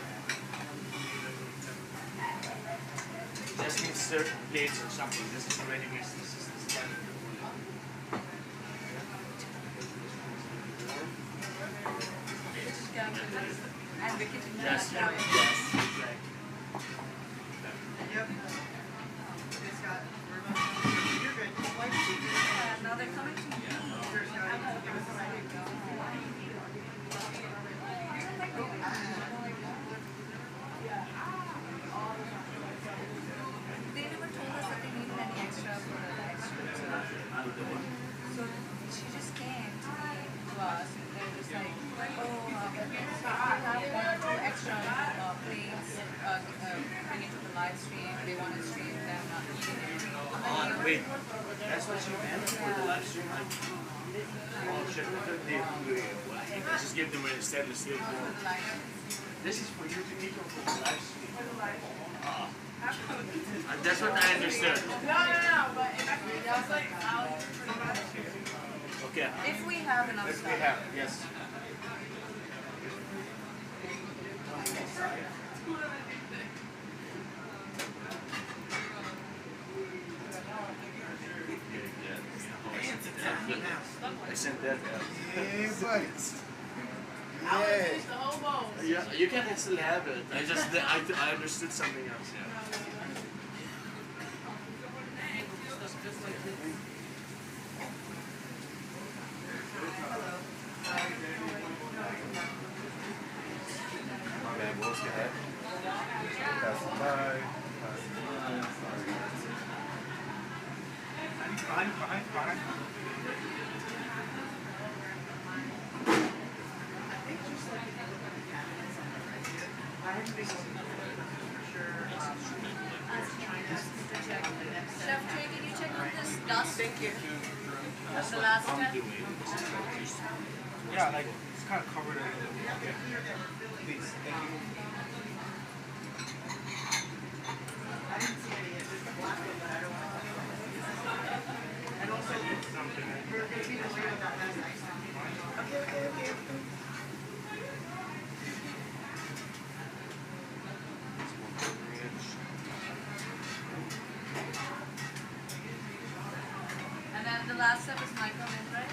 Just need certain plates or something. This is already mixed. This is the stuff. And the kitchen. Yes, yes, exactly. Yep. Now they're coming to me. They never told us that they needed any extra for the extra. So she just came to us and they're just like, oh, if they have 1 or 2 extra plates, bring it to the live stream. They want to stream them not eating it. Wait, that's what you meant for the live stream? Oh, shit, I just give them a stainless steel bowl. This is for you to eat or for the live stream? That's what I understood. No, but it's like Okay. if we have enough If stuff. we have, yes. I sent that. Hey, buddy. Yeah, you can still have it. I understood something else. Yeah. My bad, boys, go ahead. Pass it by. Fine. Chef Trey, can you check on this dust? Thank you. That's The what last I'm step? doing. Yeah, like it's kind of covered a little bit. Okay. Please, thank you. And also eat something. Okay. And then the last step is microwave, right?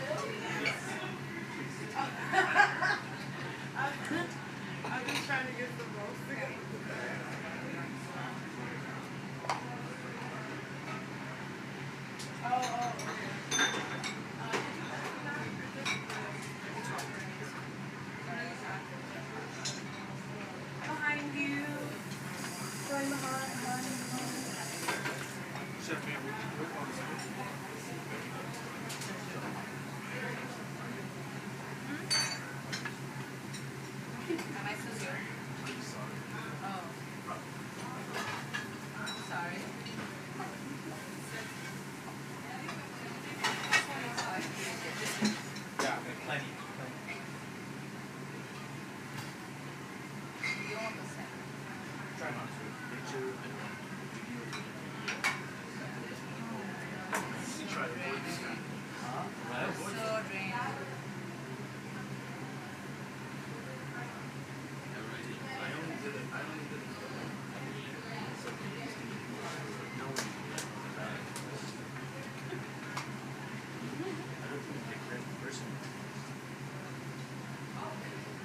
I'm just trying to get the most together. Behind you. Right behind you. Chef, man, Am I still here? Oh. Sorry. Yeah, plenty. You don't want the same. Try not to. Try to avoid this guy. So drained.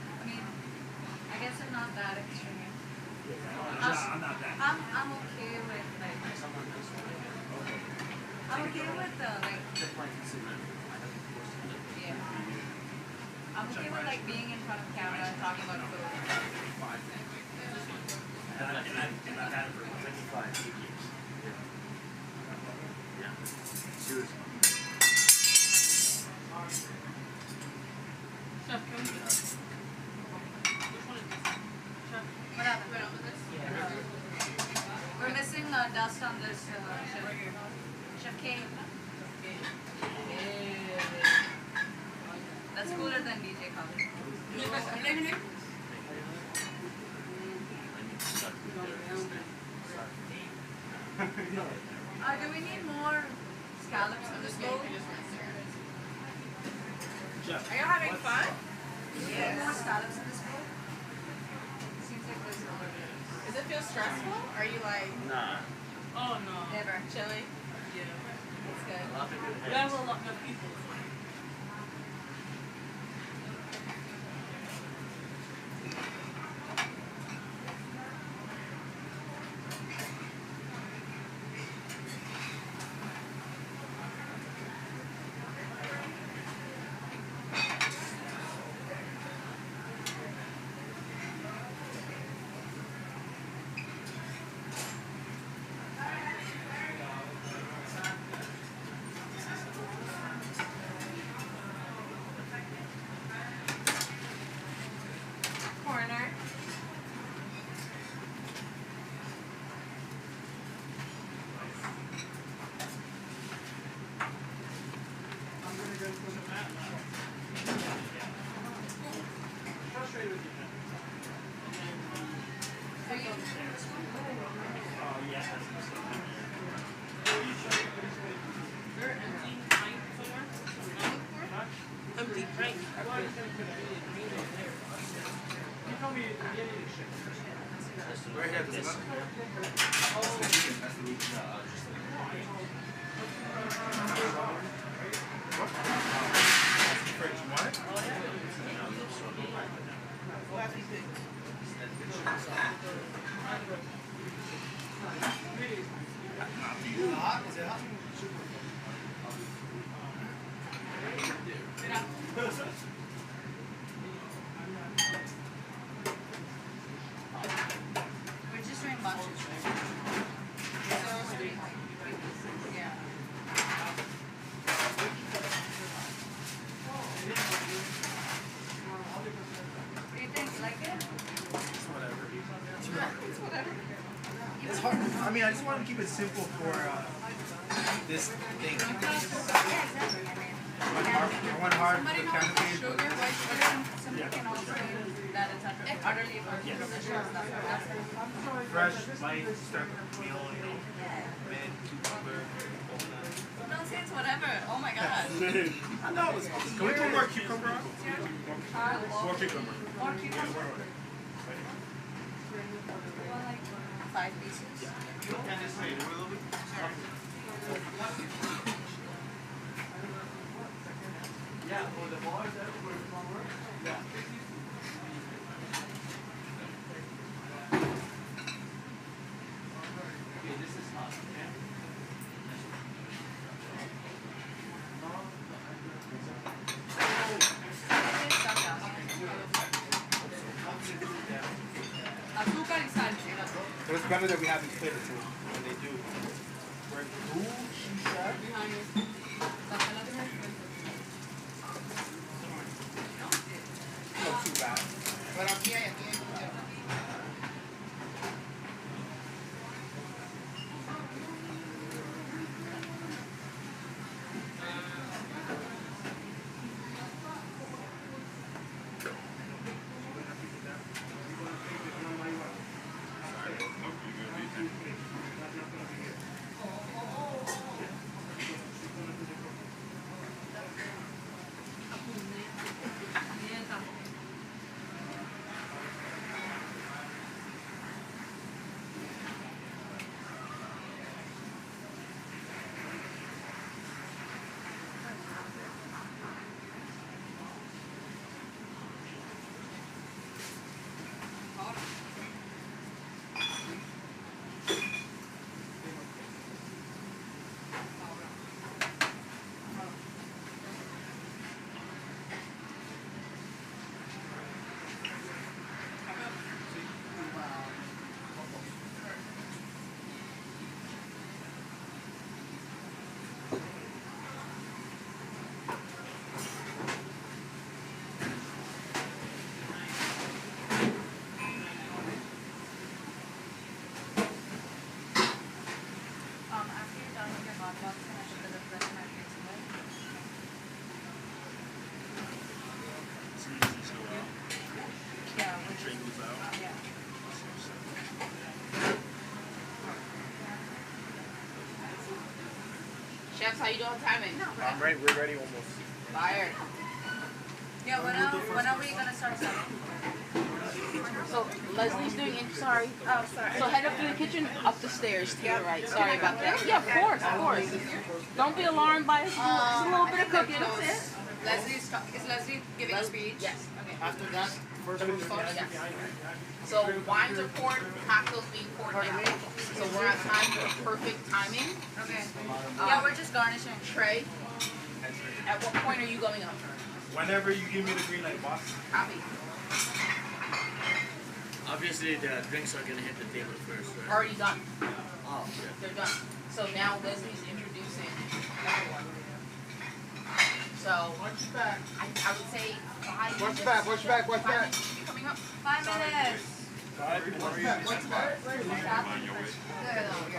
I mean, I guess I'm not that extreme. I'm not that. I'm okay with like. I'm okay with the like. Yeah. I'm okay with like being in front of camera and talking about food. And I've had it for 25 years. Yeah. Seriously. What happened? We're missing dust on this Chef K. That's cooler than DJ coffee. Do we need more scallops in this bowl? Are you having fun? Do we need more scallops in this bowl? it feel stressful? Are you like? Nah. Oh no. Never. Chilling. Yeah. That's good. We have a lot of people. Corner. Empty, right? Right here, this. We're just doing bunches, right? So sweet. Yeah. What do you think? You like it? It's whatever. It's hard. I mean, I just wanted to keep it simple for this thing. I want hard Somebody with knows canopy. sugar, white sugar. Somebody can also use that as utterly delicious. Fresh, light, start meal, mint, cucumber, coconut. Don't say it's whatever. Oh my god. I know. Can we put more cucumber on? More cucumber. More cucumber. 5 pieces. And just wait a little bit. Yeah, well, the bar is there for cucumber. Yeah. Okay, this is hot, okay? Azúcar y sal. But it's better that we have these flavors too, when they do. We're cool, Behind you. not too bad. Pero aquí hay. Chefs, how you doing timing? I'm ready. We're ready almost. Fire. Yeah, when are we gonna start selling? So Leslie's doing it. Sorry. Oh, sorry. So head up to the kitchen, up the stairs to your right. Sorry about that. Yeah, of course, of course. Don't be alarmed by just a little bit of cooking. That's it. Is Leslie giving a speech? Yes. Okay. After that, first one starts. Yes. So wines are poured, cocktails being poured now. So we're on time for perfect timing. Okay. Yeah, we're just garnishing. Trey, at what point are you going up? Whenever you give me the green light, boss. Copy. Obviously, the drinks are gonna hit the table first, right? Already done. Oh, okay. They're done. So now Leslie's introducing everyone. So I would say 5 minutes. Watch back, watch back, watch back. Coming up. 5 minutes.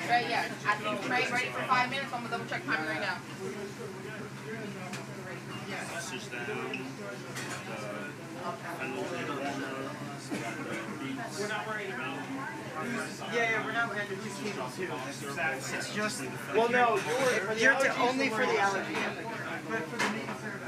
Trey, yeah. I think Trey ready for 5 minutes. I'm gonna double check timing right now. Message down. We're not worried about. Yeah, we're not worried about these people too. It's just. Well, no, you're only for the allergy. But for the meat and serve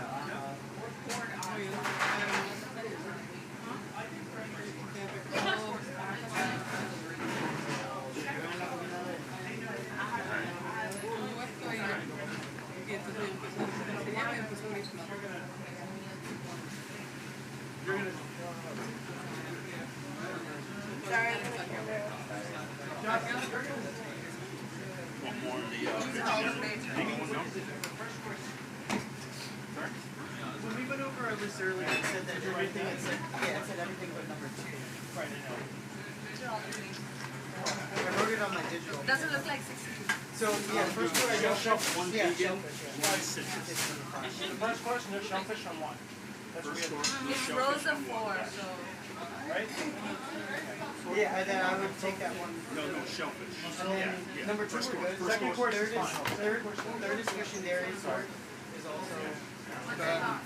When we went over our list earlier, it said that everything, it said everything but number 2. Right, I know. I wrote it on my digital. Doesn't look like 60. So, yeah, first one, I got shellfish. One Yeah, vegan, shellfish. one citrus. The first course, no shellfish on 1. That's First weird. course, no It's shellfish rows of on 4, one. so. Right? Yeah, and then I would take that one. No, shellfish. Yeah. Number 2 First we're course, good. first Second course course is is fine. third is fish and dairy. Fourth is also. Yeah.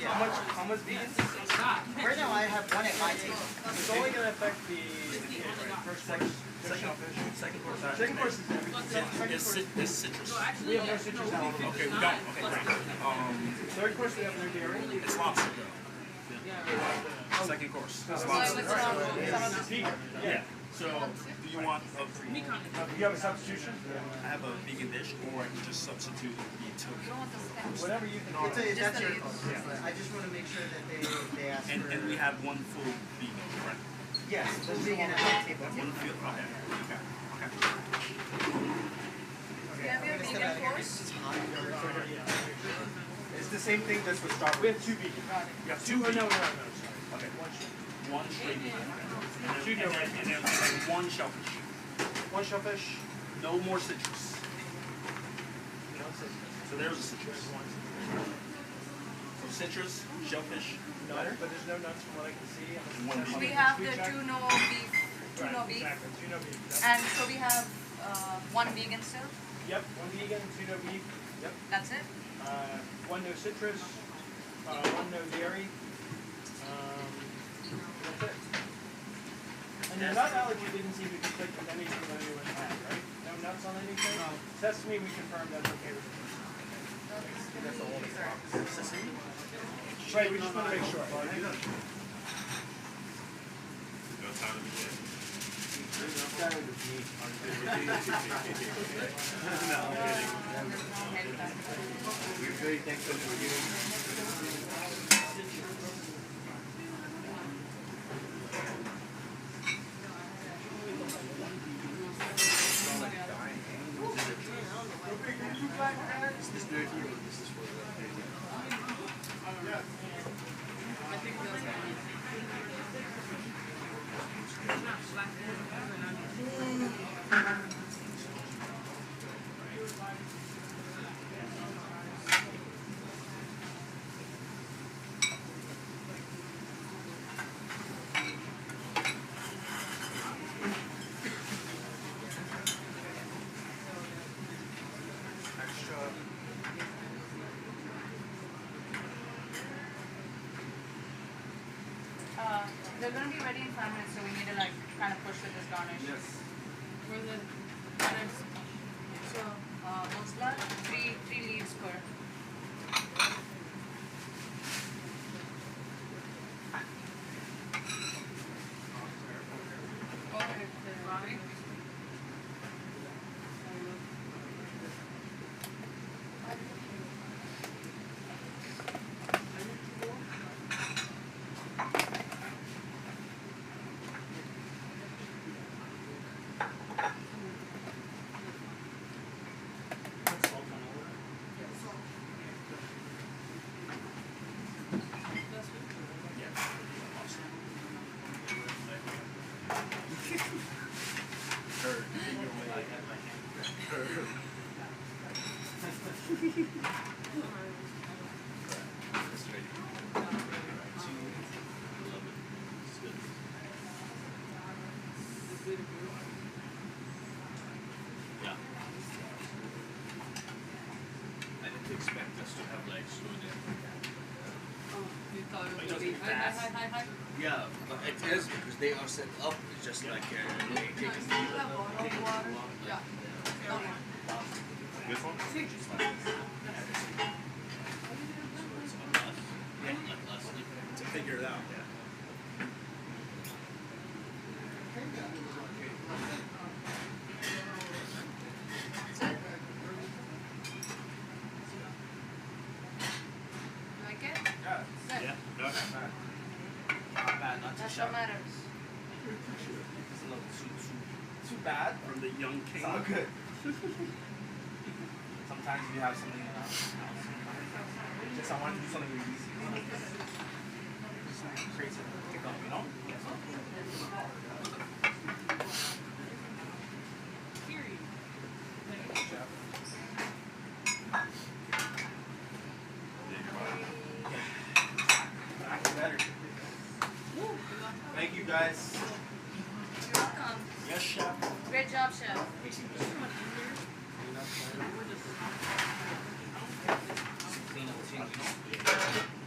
How much vegan? Right now I have one at my table. It's only going to affect the kid, right? First course, shellfish. Second course is It's citrus. We have no citrus now. Okay, we don't. Okay, great. Third course we have no dairy. It's lobster though. Second course. It's lobster. Yeah. So, do you want a... Do you have a substitution? I have a vegan dish, or I can just substitute the tote. Whatever you can order. That's your call. I just want to make sure that they ask for... And we have one full vegan, correct? Yes, the vegan at my table. One full, okay. Do you have your vegan course? It's the same thing that's with Starbucks. We have 2 vegan. You have 2 vegan? No. Okay. One straight vegan. And then one shellfish. One shellfish. No more citrus. So there's a citrus. So citrus, shellfish, Nuts, but there's no nuts from what I can see. one vegan. We have the 2 no beef. 2 no beef. Exactly, 2 no beef. And so we have 1 vegan still. Yep, 1 vegan, 2 no beef. Yep. That's it. 1 no citrus. 1 no dairy. That's it. And your nut allergy didn't seem to conflict with anything that anyone had, right? No nuts on anything? No. Sesame, we confirmed that's okay with you. That's the whole thing. Right, we just want to make sure. We're very thankful for you. Is this dirty or this is for the baby? They're going to be ready in 5 minutes, so we need to like kind of push with this garnish. Yes. Where's the others? So, what's that? Three leaves per. I didn't expect us to have like slow down. You thought it It would be was fast. hi. Yeah, but it is because they are set up. It's just like they take a Yeah. This one? Yeah, like us to figure it out. Yeah. Like it? Yeah. Yeah. Not bad. Not bad. Not too That's sharp. what matters. It's a little too bad from the young king. It's all good. Sometimes you have something in the house. Just I want to do something really easy. Just create some kick up, you know? Better. Thank you guys. You're welcome. Yes, chef. Great job, chef. Clean up the sink,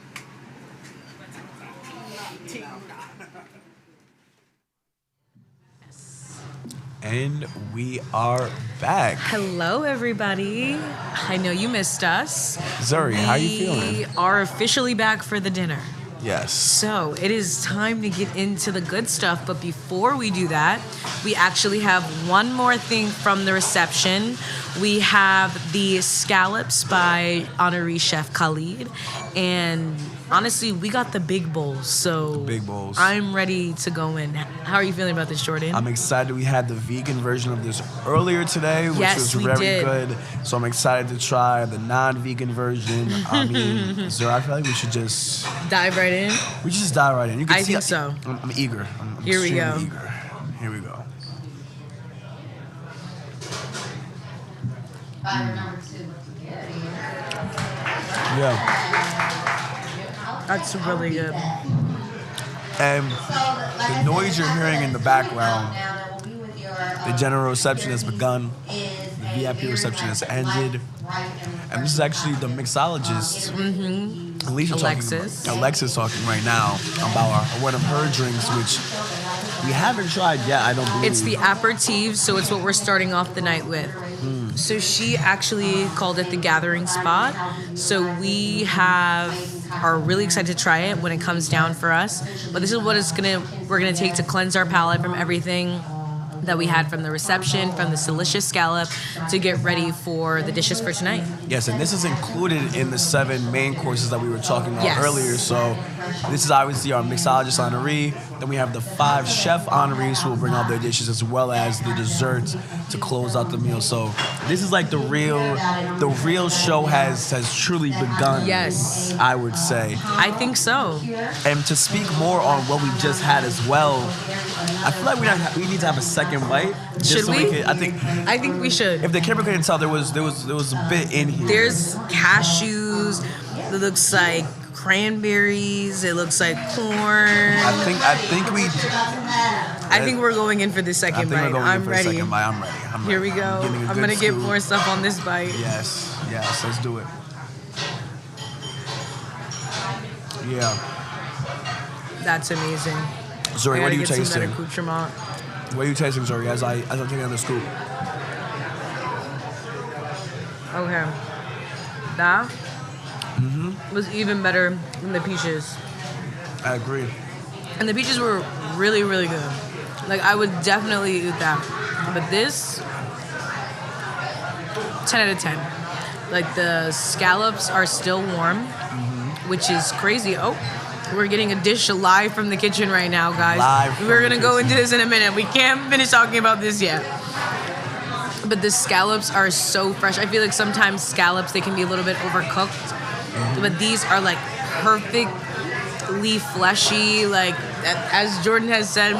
And we are back. Hello, everybody. I know you missed us. Zuri, how you feeling? We are officially back for the dinner. Yes. So it is time to get into the good stuff. But before we do that, we actually have one more thing from the reception. We have the scallops by Honoree Chef Khalid. And honestly, we got the big bowls. So Big bowls. I'm ready to go in. How are you feeling about this, Jordan? I'm excited. We had the vegan version of this earlier today, which Yes, was we very did. good. So I'm excited to try the non-vegan version. I mean, Zuri, I feel like we should just Dive right in. we should just dive right in. You can I see think so. I'm eager. I'm Here we extremely go. Eager. Here we go. Yeah. That's really good. And the noise you're hearing in the background, the general reception has begun. The VIP reception has ended. And this is actually the mixologist, Alicia Alexis. Alexis talking right now about one of her drinks, which we haven't tried yet, I don't believe. It's the aperitif, so it's what we're starting off the night with. So she actually called it the gathering spot. So we are really excited to try it when it comes down for us. But this is what we're gonna take to cleanse our palate from everything that we had from the reception, from the delicious scallop, to get ready for the dishes for tonight. Yes, and this is included in the 7 main courses that we were talking about Yes. earlier. So this is obviously our mixologist honoree. Then we have the 5 chef honorees who will bring out their dishes, as well as the desserts to close out the meal. So this is like the real show has truly begun. Yes. I would say. I think so. And to speak more on what we just had as well, I feel like we need to have a second bite. Just Should so we? I think we should. If the camera couldn't tell, there was a bit in here. There's cashews. It looks like cranberries. It looks like corn. I think we're going in for the second bite. I'm ready. I'm ready. Here we go. I'm gonna get more stuff on this bite. Yes, let's do it. Yeah. That's amazing. Zuri, what are you Some tasting? better accoutrement. What are you tasting, Zuri, as I'm taking another scoop? Okay. That was even better than the peaches. I agree. And the peaches were really, really good. Like, I would definitely eat that. But this, 10 out of 10. Like, the scallops are still warm, which is crazy. Oh, we're getting a dish live from the kitchen right now, guys. Live from We're the going to go kitchen. into this in a minute. We can't finish talking about this yet. But the scallops are so fresh. I feel like sometimes scallops, they can be a little bit overcooked. But these are, like, perfectly fleshy. Like, as Jordan has said,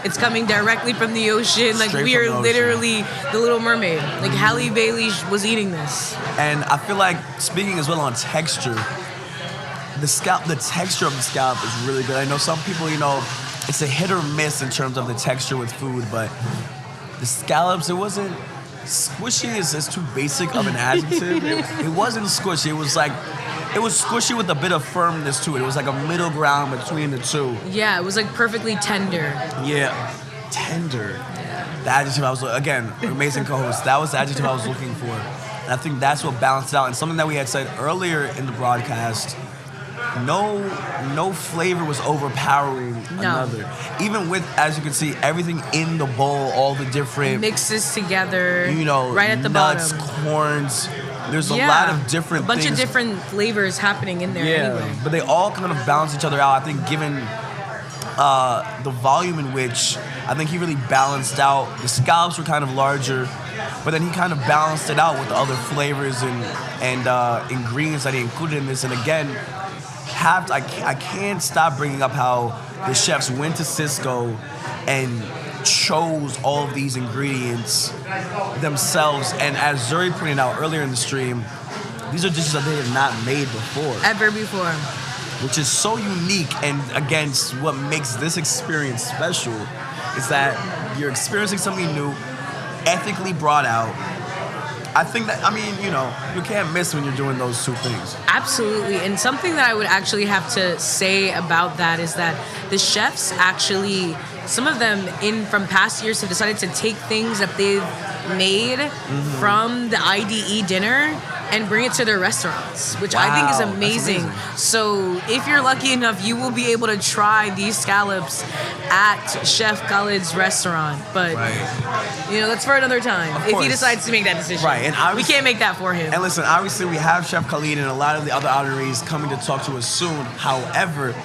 It's coming directly from the ocean. Like Straight we from are the ocean. literally the Little Mermaid. Like Halle Bailey was eating this. And I feel like, speaking as well on texture, the texture of the scallop is really good. I know some people, you know, it's a hit or miss in terms of the texture with food, but the scallops, it wasn't squishy is too basic of an adjective. It wasn't squishy. It was like, it was squishy with a bit of firmness to it. It was like a middle ground between the two. Yeah, it was like perfectly tender. Yeah, tender. The adjective I was, again, amazing co-host. That was the adjective I was looking for. And I think that's what balanced it out. And something that we had said earlier in the broadcast, no flavor was overpowering another. Even with, as you can see, everything in the bowl, all the different mixes together, you know, right at the nuts, bottom. Corns. There's a lot of different a bunch things. of different flavors happening in there anyway. But they all kind of balance each other out. I think given the volume in which I think he really balanced out. The scallops were kind of larger, but then he kind of balanced it out with the other flavors and ingredients that he included in this. And again, I can't stop bringing up how the chefs went to Cisco and chose all of these ingredients themselves. And as Zuri pointed out earlier in the stream, these are dishes that they have not made before. Ever before. Which is so unique, and against what makes this experience special is that you're experiencing something new, ethically brought out. I think that, I mean, you know, you can't miss when you're doing those two things. Absolutely. And something that I would actually have to say about that is that the chefs actually, some of them from past years have decided to take things that they've made from the IDE dinner and bring it to their restaurants, which I think is amazing. So if you're lucky enough, you will be able to try these scallops at Chef Khalid's restaurant. But, you know, that's for another time. If he decides to make that decision. Right, and we can't make that for him. And listen, obviously we have Chef Khalid and a lot of the other honorees coming to talk to us soon. However,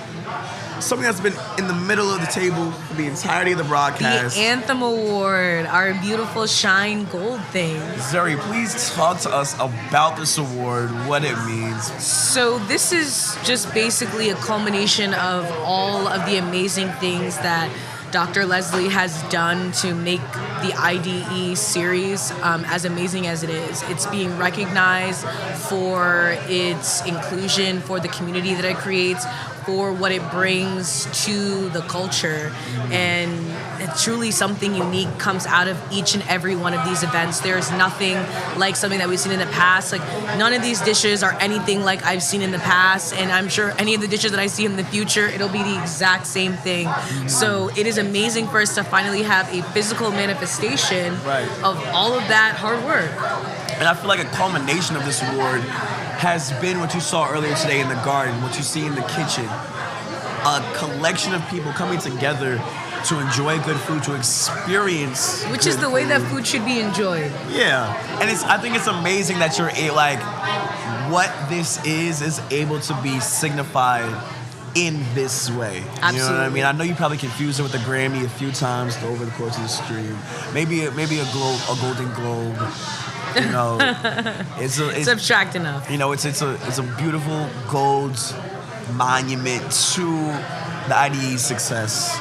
something that's been in the middle of the table for the entirety of the broadcast. The Anthem Award, our beautiful shine gold thing. Zuri, please talk to us about this award, what it means. So this is just basically a culmination of all of the amazing things that Dr. Leslie has done to make the IDE series as amazing as it is. It's being recognized for its inclusion, for the community that it creates, for what it brings to the culture. And truly something unique comes out of each and every one of these events. There's nothing like something that we've seen in the past. Like, none of these dishes are anything like I've seen in the past, and I'm sure any of the dishes that I see in the future, it'll be the exact same thing. So it is amazing for us to finally have a physical manifestation of all of that hard work. And I feel like a culmination of this award has been what you saw earlier today in the garden, what you see in the kitchen. A collection of people coming together to enjoy good food, to experience which is the way that food should be enjoyed. Yeah, and I think it's amazing that you're like, what this is able to be signified in this way. Absolutely. You know what I mean? I know you probably confused it with the Grammy a few times over the course of the stream. Maybe a Golden Globe. You know, it's abstract enough. You know, it's a beautiful gold monument to the IDE's success.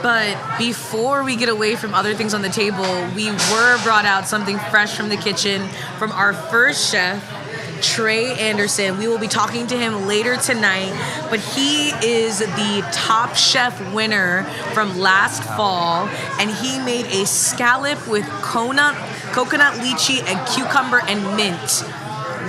But before we get away from other things on the table, we were brought out something fresh from the kitchen from our first chef, Trey Anderson. We will be talking to him later tonight, but he is the Top Chef winner from last fall, and he made a scallop with coconut, lychee, and cucumber and mint.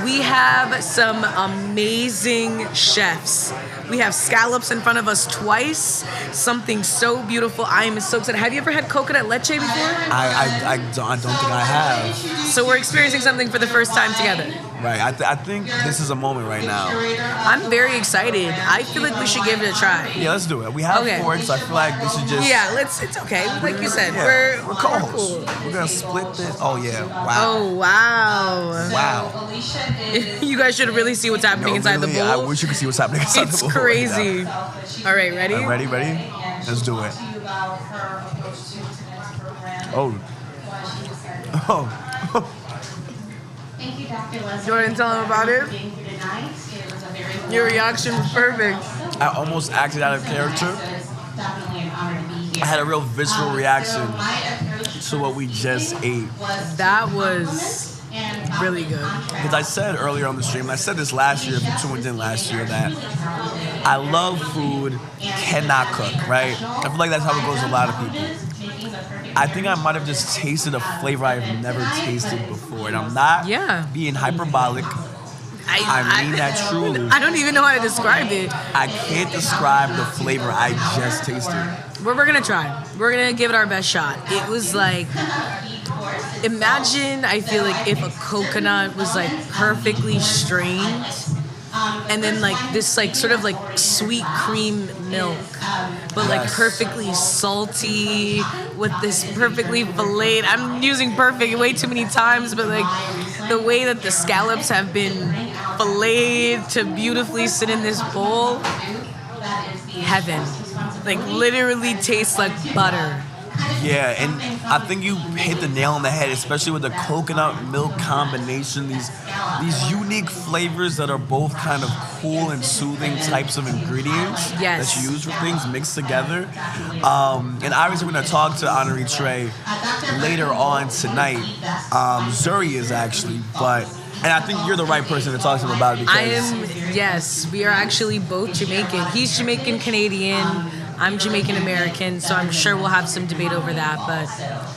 We have some amazing chefs. We have scallops in front of us twice. Something so beautiful. I am so excited. Have you ever had coconut leche before? I don't think I have. So we're experiencing something for the first time together. Right. I think this is a moment right now. I'm very excited. I feel like we should give it a try. Yeah, let's do it. We have forks. I feel like this is just... Yeah, it's okay. Like you said, we're We're co-hosts. cool. We're going to split this. Oh, yeah. Wow. Oh, wow. Wow. You guys should really see what's happening inside the bowl. I wish you could see what's happening inside the bowl. It's crazy. Right all right, ready? I'm ready? Let's do it. Oh. You want to tell him about it? Your reaction was perfect. I almost acted out of character. I had a real visceral reaction to what we just ate. That was really good. Because I said earlier on the stream, and I said this last year, if you tuned in last year, that I love food, cannot cook, right? I feel like that's how it goes with a lot of people. I think I might have just tasted a flavor I've never tasted before. And I'm not being hyperbolic. I mean that truly. I don't even know how to describe it. I can't describe the flavor I just tasted. We're gonna try. We're gonna give it our best shot. It was like, imagine, I feel like if a coconut was like perfectly strained, and then like this like sort of like sweet cream milk, but like perfectly salty with this perfectly filleted. I'm using perfect way too many times, but like the way that the scallops have been filleted to beautifully sit in this bowl, heaven. Like literally tastes like butter. Yeah, and I think you hit the nail on the head, especially with the coconut milk combination. These unique flavors that are both kind of cool and soothing types of ingredients that you use for things mixed together. And obviously, we're going to talk to Honoree Trey later on tonight. ZURI is actually, and I think you're the right person to talk to him about it because yes, we are actually both Jamaican. He's Jamaican Canadian. I'm Jamaican American, so I'm sure we'll have some debate over that, but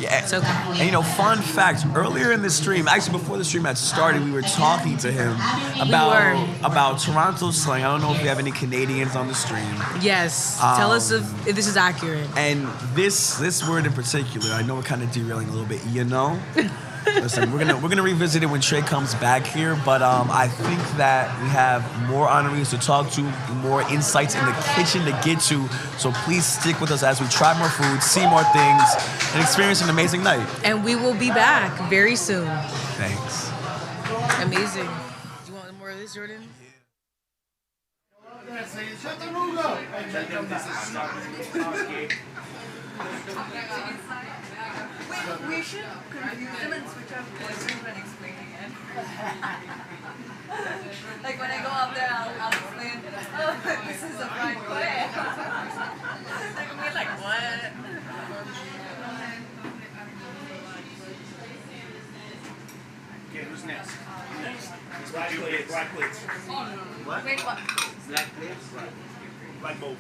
it's okay. And you know, fun fact, earlier in the stream, actually before the stream had started, we were talking to him about Toronto slang. I don't know if we have any Canadians on the stream. Yes, tell us if this is accurate. And this word in particular, I know we're kind of derailing a little bit, you know? Listen, we're gonna revisit it when Trey comes back here, but I think that we have more honorees to talk to, more insights in the kitchen to get to. So please stick with us as we try more food, see more things, and experience an amazing night. And we will be back very soon. Thanks. Amazing. Do you want more of this, Jordan? We should confuse them and switch up voices when explaining it. Like when I go up there, I'll explain, oh, this is a fried quail. Like, we're like, what? Okay, who's next? Black plates. Black plates. What? Wait, what? Black plates? Right. Black bowl.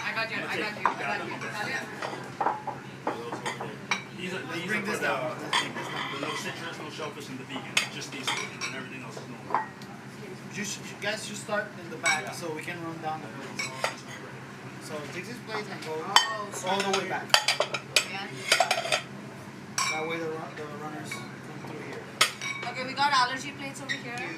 I got you. These bring this down. The no citrus, no shellfish, and the vegan. Just these two, and everything else is normal. You guys should start in the back so we can run down the plates. So take this plate and go all the way back. That way the runners come through here. Okay, we got allergy plates over here.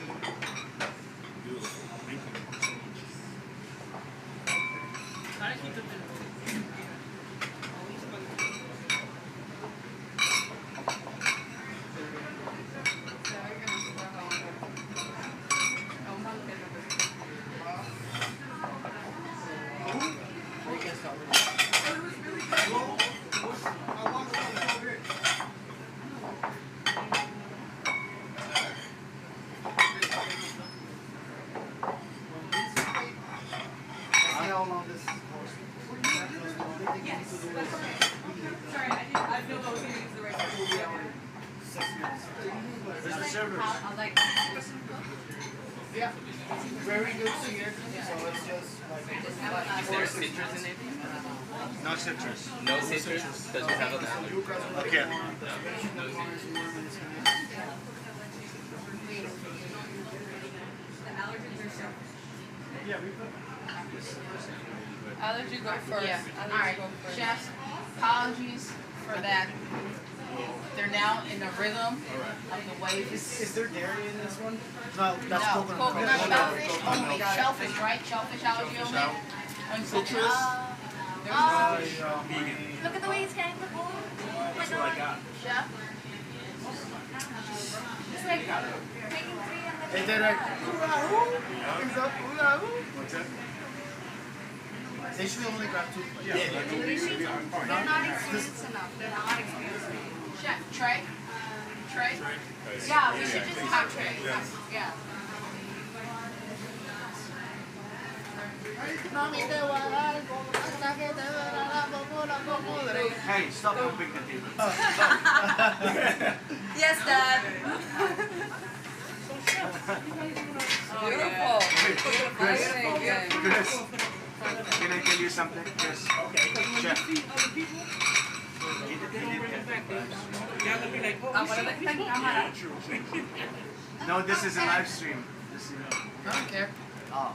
Yeah, very good to hear. So it's just like. Is there citrus in it? No citrus. No citrus? Because we have an allergy. Okay. Allergy go first. Yeah. Allergy Alright. go first. Chefs, apologies for that. They're now in the rhythm of the wave. Is there dairy in this one? No, that's coconut. Coconut shellfish only. Shellfish, right? Shellfish allergy only. And citrus. Look at the way he's getting the bowl. That's what I got. Chef. It's like taking 3 and then. Is that right? What's that? They should only grab 2. They're not experienced enough. They're not experienced enough. Chef, Trey, Trey? Yeah, we should just have Trey. Yeah. Hey, stop moving the table. Yes, Dad. Beautiful. Chris, can I tell you something? Chris. Okay. Chef. No, this is a live stream. I don't care. Oh.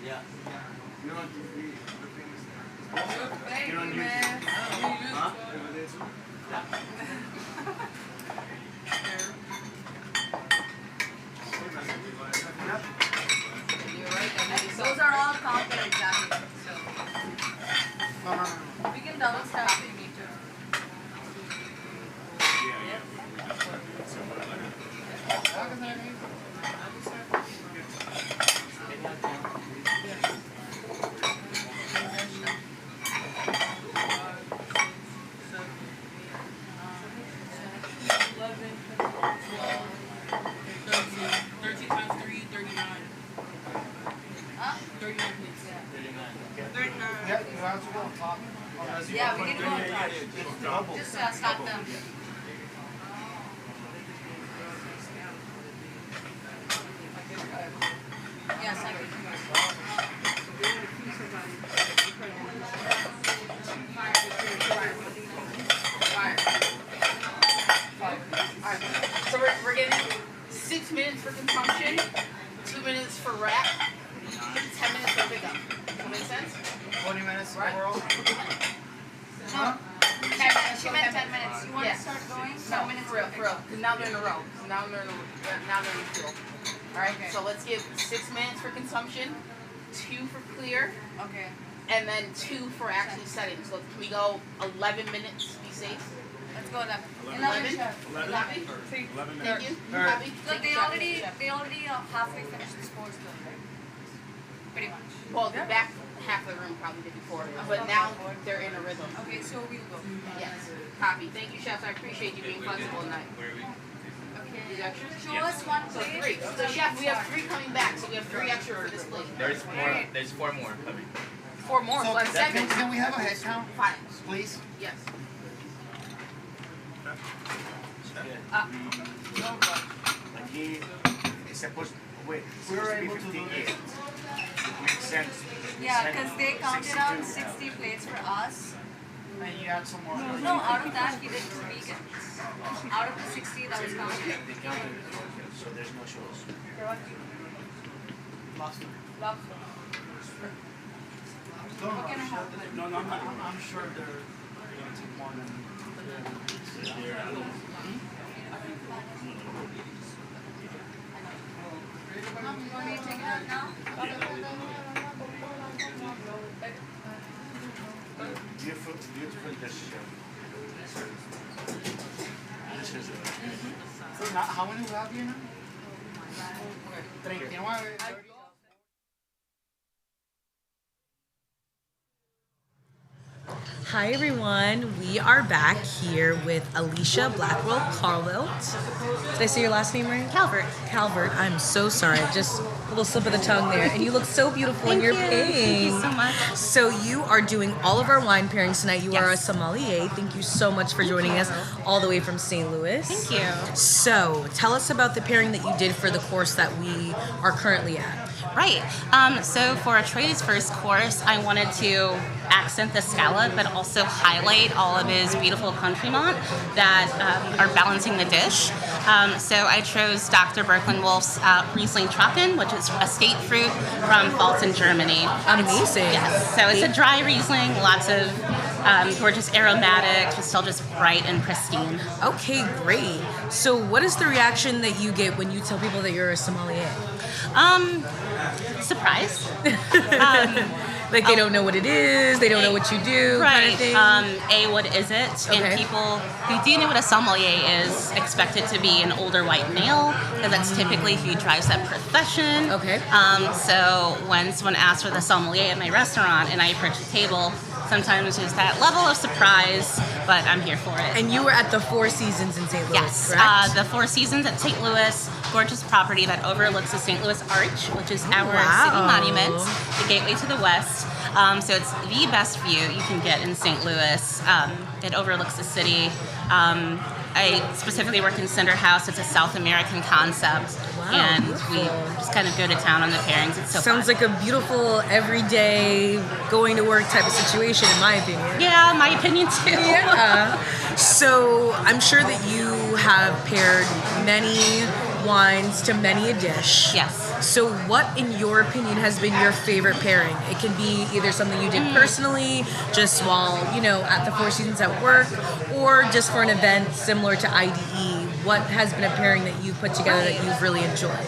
Yeah. You're on TV. You're on YouTube. Huh? Those are all counted exactly. So we can double stack if you need to. Yeah, we can go on top. Just stack them. Yes, I can. So we're getting 6 minutes for consumption, 2 minutes for wrap, 10 minutes for pickup. Does that make sense? 20 minutes overall? Huh? 10 minutes. She meant 10 minutes. You want to start going? 10 minutes for real. Because now they're in a row. So now they're in the field. All right. Okay. So let's give 6 minutes for consumption, 2 for clear. Okay. And then 2 for actually setting. So can we go 11 minutes to be safe? Let's go 11. 11? 11? Happy? 11 minutes. Thank you. Happy? Look, they already halfway finished this course though, right? Pretty much. Well, the back half of the room probably did before, but now they're in a rhythm. Okay, so we'll go. Yes. Copy. Thank you, chefs. I appreciate you being flexible tonight. Okay. These extras? Show us one plate. So 3. So chef, we have 3 coming back, so we have 3 extra for this plate. There's 4 more coming. 4 more. So So seven. can we have a head count? 5. Please? Yes. Aquí se puso, wait, we were able to do this. Makes sense. Yeah, because they counted out 60 plates for us. And you had some more. No, out of that, he did 2 vegans. Out of the 60 that was counted. They counted, so there's no shows. Lobster. Lobster. What can I have? No, I'm sure they're going to take more than. Mom, you want me to take it out now? Beautiful dish. This is it. So now, how many we have here now? 39. Hi everyone, we are back here with Alicia Blackwell Carwelt. Did I say your last name right? Calvert. Calvert, I'm so sorry, just a little slip of the tongue there. And you look so beautiful in your pink. Thank you so much. So you are doing all of our wine pairings tonight. You are a sommelier. Thank you so much for joining us all the way from St. Louis. Thank you. So tell us about the pairing that you did for the course that we are currently at. Right. So for a Trade's first course, I wanted to accent the scallop, but also highlight all of his beautiful countryment that are balancing the dish. So I chose Dr. Birkeland-Wolf's Riesling Trocken, which is a state fruit from Pfalz in Germany. Amazing. Yes. So it's a dry Riesling, lots of gorgeous aromatics, but still just bright and pristine. Okay, great. So what is the reaction that you get when you tell people that you're a sommelier? Surprise. Like they don't know what it is, they don't know what you do, right. kind of thing. What is it? Okay. And people who do know what a sommelier is expect it to be an older white male, because that's typically who drives that profession. Okay. So when someone asks for the sommelier at my restaurant and I approach the table, sometimes there's that level of surprise, but I'm here for it. And you were at the Four Seasons in St. Louis, yes, correct? the Four Seasons at St. Louis, gorgeous property that overlooks the St. Louis Arch, which is our city monument, the gateway to the west. So it's the best view you can get in St. Louis. It overlooks the city. I specifically work in Cinder House. It's a South American concept, and we just kind of go to town on the pairings. It's so Sounds fun. like a beautiful, everyday, going to work type of situation, in my opinion. Yeah, my opinion too. Yeah. So I'm sure that you have paired many wines to many a dish. Yes. So what, in your opinion, has been your favorite pairing? It can be either something you did personally, just while, at the Four Seasons at work, or just for an event similar to IDE. What has been a pairing that you've put together that you've really enjoyed?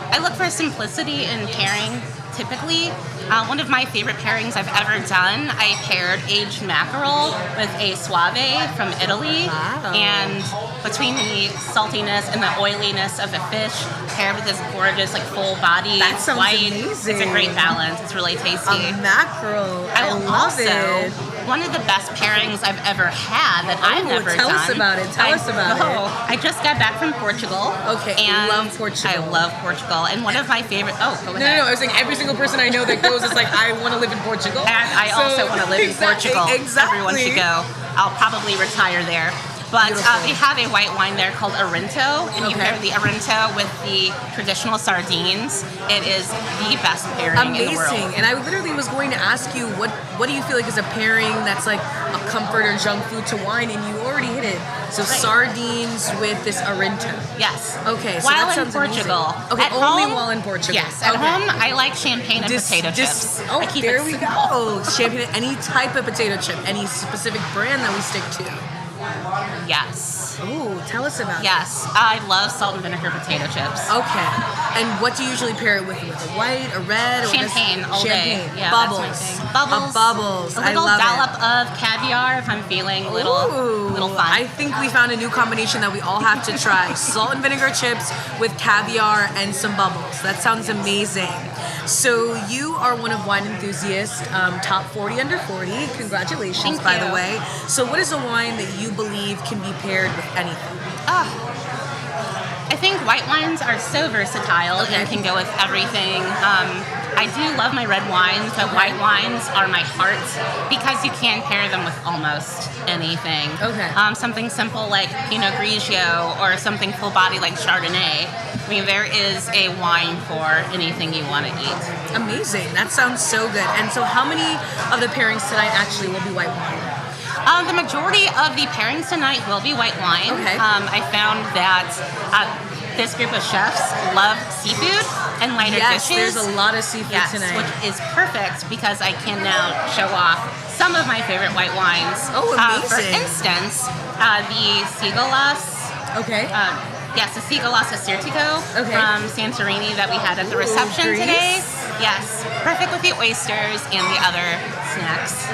I look for simplicity in pairing, typically. One of my favorite pairings I've ever done, I paired aged mackerel with a Suave from Italy. And between the saltiness and the oiliness of the fish, paired with this gorgeous, full body white. amazing. It's a great balance. It's really tasty. A mackerel. I love also, it. one of the best pairings I've ever had that I've never tell done. us about it. Tell us about it. I just got back from Portugal. Okay, and love Portugal. I love Portugal. And one of my favorite... Oh, go ahead. No, I was saying every single person I know that goes is like, I want to live in Portugal. And I also want to live in Portugal. Exactly. Everyone should go. I'll probably retire there. But they have a white wine there called Arinto, and you pair the Arinto with the traditional sardines. It is the best pairing in the world. Amazing. And I literally was going to ask you, what do you feel like is a pairing that's like a comfort or junk food to wine, and you already hit it. So sardines with this Arinto. Yes. Okay, so while that in sounds Portugal. amazing. Okay, at only home, while in Portugal. Yes. At home, I like champagne and potato chips. Oh, I keep there it we simple. go. Champagne, any type of potato chip, any specific brand that we stick to. Yes. Ooh, tell us about it. Yes, I love salt and vinegar potato chips. Okay. And what do you usually pair it with? With a white, a red, or Champagne all day. Champagne. Yeah, Bubbles. that's my thing. Bubbles. Bubbles. A I little love dollop it. of caviar if I'm feeling a little fun. I think we found a new combination that we all have to try. Salt and vinegar chips with caviar and some bubbles. That sounds amazing. So you are one of Wine Enthusiast, top 40 under 40. Congratulations, by the way. So what is a wine that you believe can be paired with anything? I think white wines are so versatile and can go with everything. I do love my red wines, but white wines are my heart because you can pair them with almost anything. Okay. Something simple like Pinot Grigio or something full body like Chardonnay. I mean, there is a wine for anything you want to eat. Amazing. That sounds so good. And so how many of the pairings tonight actually will be white wine? The majority of the pairings tonight will be white wine. Okay. I found that this group of chefs love seafood and lighter dishes. Yes, there's a lot of seafood tonight. Which is perfect because I can now show off some of my favorite white wines. Oh, amazing. For instance, the Sigolas. Okay. Yes, the Sigolas Assyrtiko from Santorini that we had at the reception Greece. today. Yes, perfect with the oysters and the other snacks.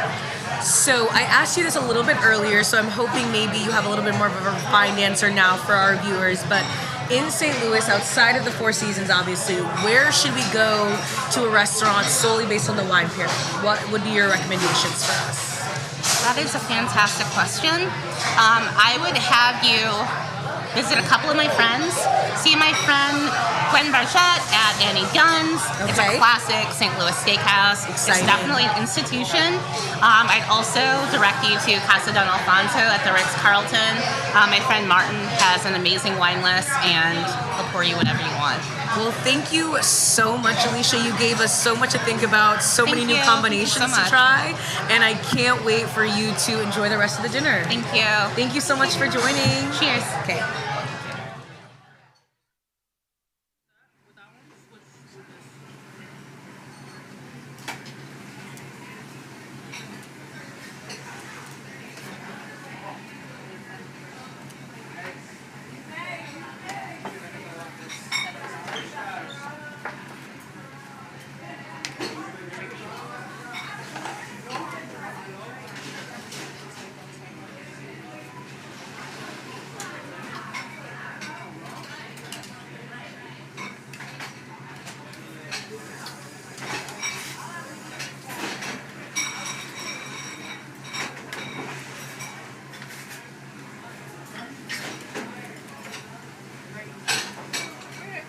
So I asked you this a little bit earlier, so I'm hoping maybe you have a little bit more of a refined answer now for our viewers. But in St. Louis, outside of the Four Seasons, obviously, where should we go to a restaurant solely based on the wine pairing? What would be your recommendations for us? That is a fantastic question. I would have you visit a couple of my friends. See my friend Gwen Barchette at Annie Dunn's. It's a classic St. Louis steakhouse. Exciting. It's definitely an institution. I'd also direct you to Casa Don Alfonso at the Ritz-Carlton. My friend Martin has an amazing wine list, and he'll pour you whatever you want. Well, thank you so much, Alicia. You gave us so much to think about, so many new combinations to try, and I can't wait for you to enjoy the rest of the dinner. Thank you. Thank you so much for joining. Cheers. Okay.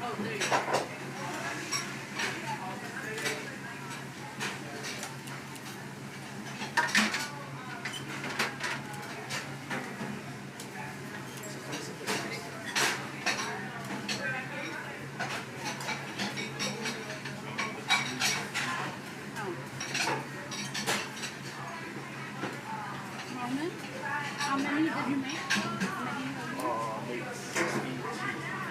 Oh, there you go. How many did you make? Made 60.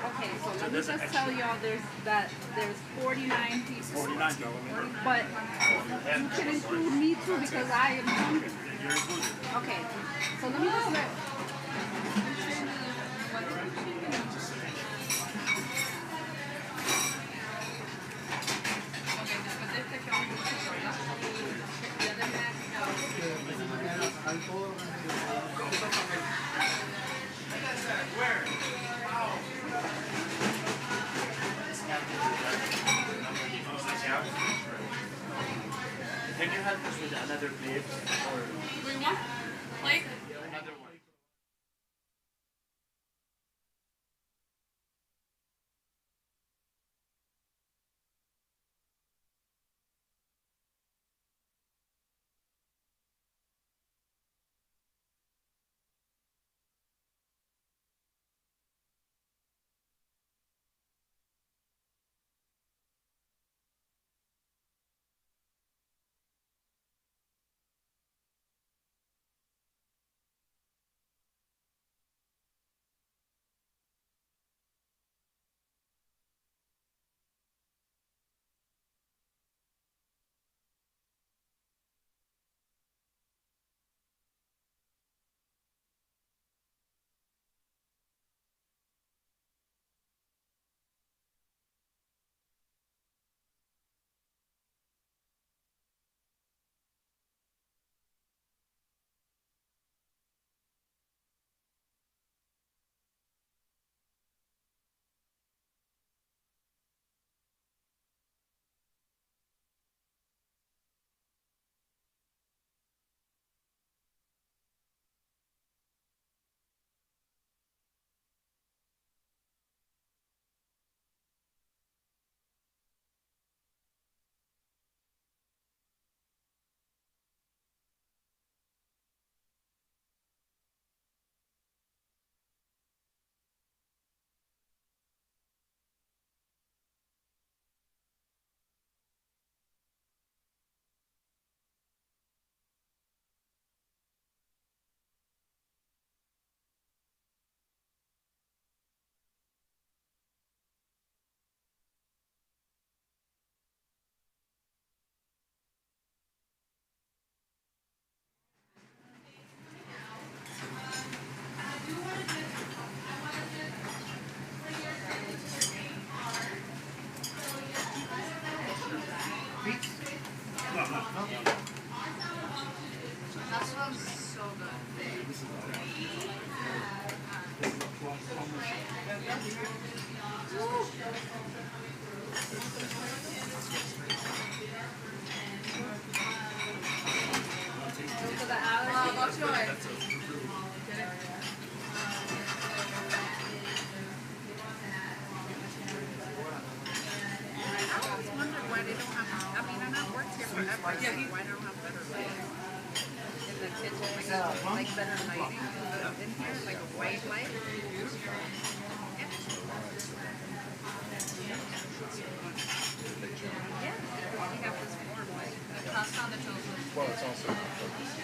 Okay, so let me just tell y'all there's 49 people. 49. But you can include me too because I am hungry. You're included. Okay, so let me just let. Can you help us with another plate? Or We want plate? another one? That smells so good. What's yours? I always wondered why they don't have, I mean, I know I've worked here forever, so why they don't have better lighting in the kitchen, like better lighting in here, like a white light. Yeah, we have this warm light. Toss on the toast. Well, it's also not focused.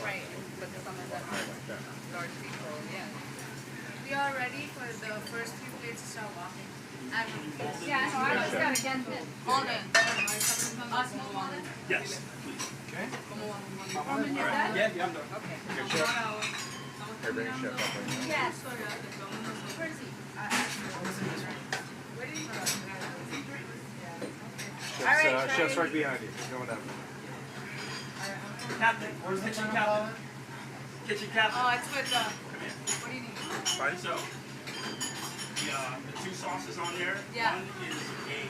Right, but some of them are large people, yeah. We are ready for the first few plates to start walking. Yeah, so I was got again. All in. Us move on in? Yes. Okay. Roman, you're done? Yeah, I'm done. Okay. Good chef. Hey, bring a chef up right now. Yes. Where is he? Where did he go? Chef's right behind you. He's going down. Captain, where's the kitchen captain? Kitchen captain. Oh, it's with Come here. what do you need? Right, so the two sauces on there. Yeah. One is a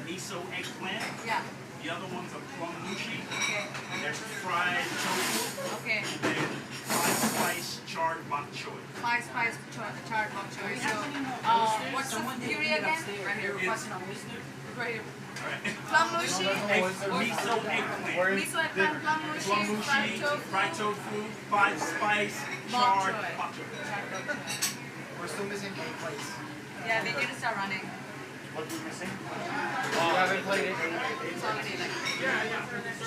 miso eggplant. Yeah. The other one's a plum mushi. Okay. There's fried tofu. Okay. And then fried slice charred charred bok choy. My spice charred bok choy. So, what's the fury again? Right here. Right here. Plum mushi. Miso eggplant. Miso eggplant, plum mushi, fried tofu, five spice, charred bok choy. We're still missing game plays. Yeah, they didn't start running. What are we missing? You haven't played it. It's already like.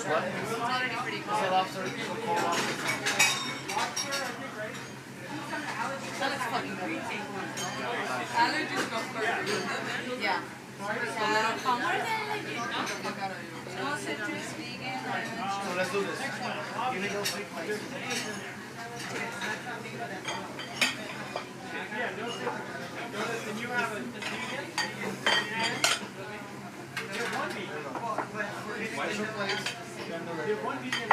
What? It's already pretty cool. Is it lobster? That looks fucking great. Allergies go first. Yeah. So little calmer than no citrus, vegan. So let's do this. Give me those 3 plates. Yeah, notice that you have a vegan and you have one vegan. Why is your place? You have one vegan.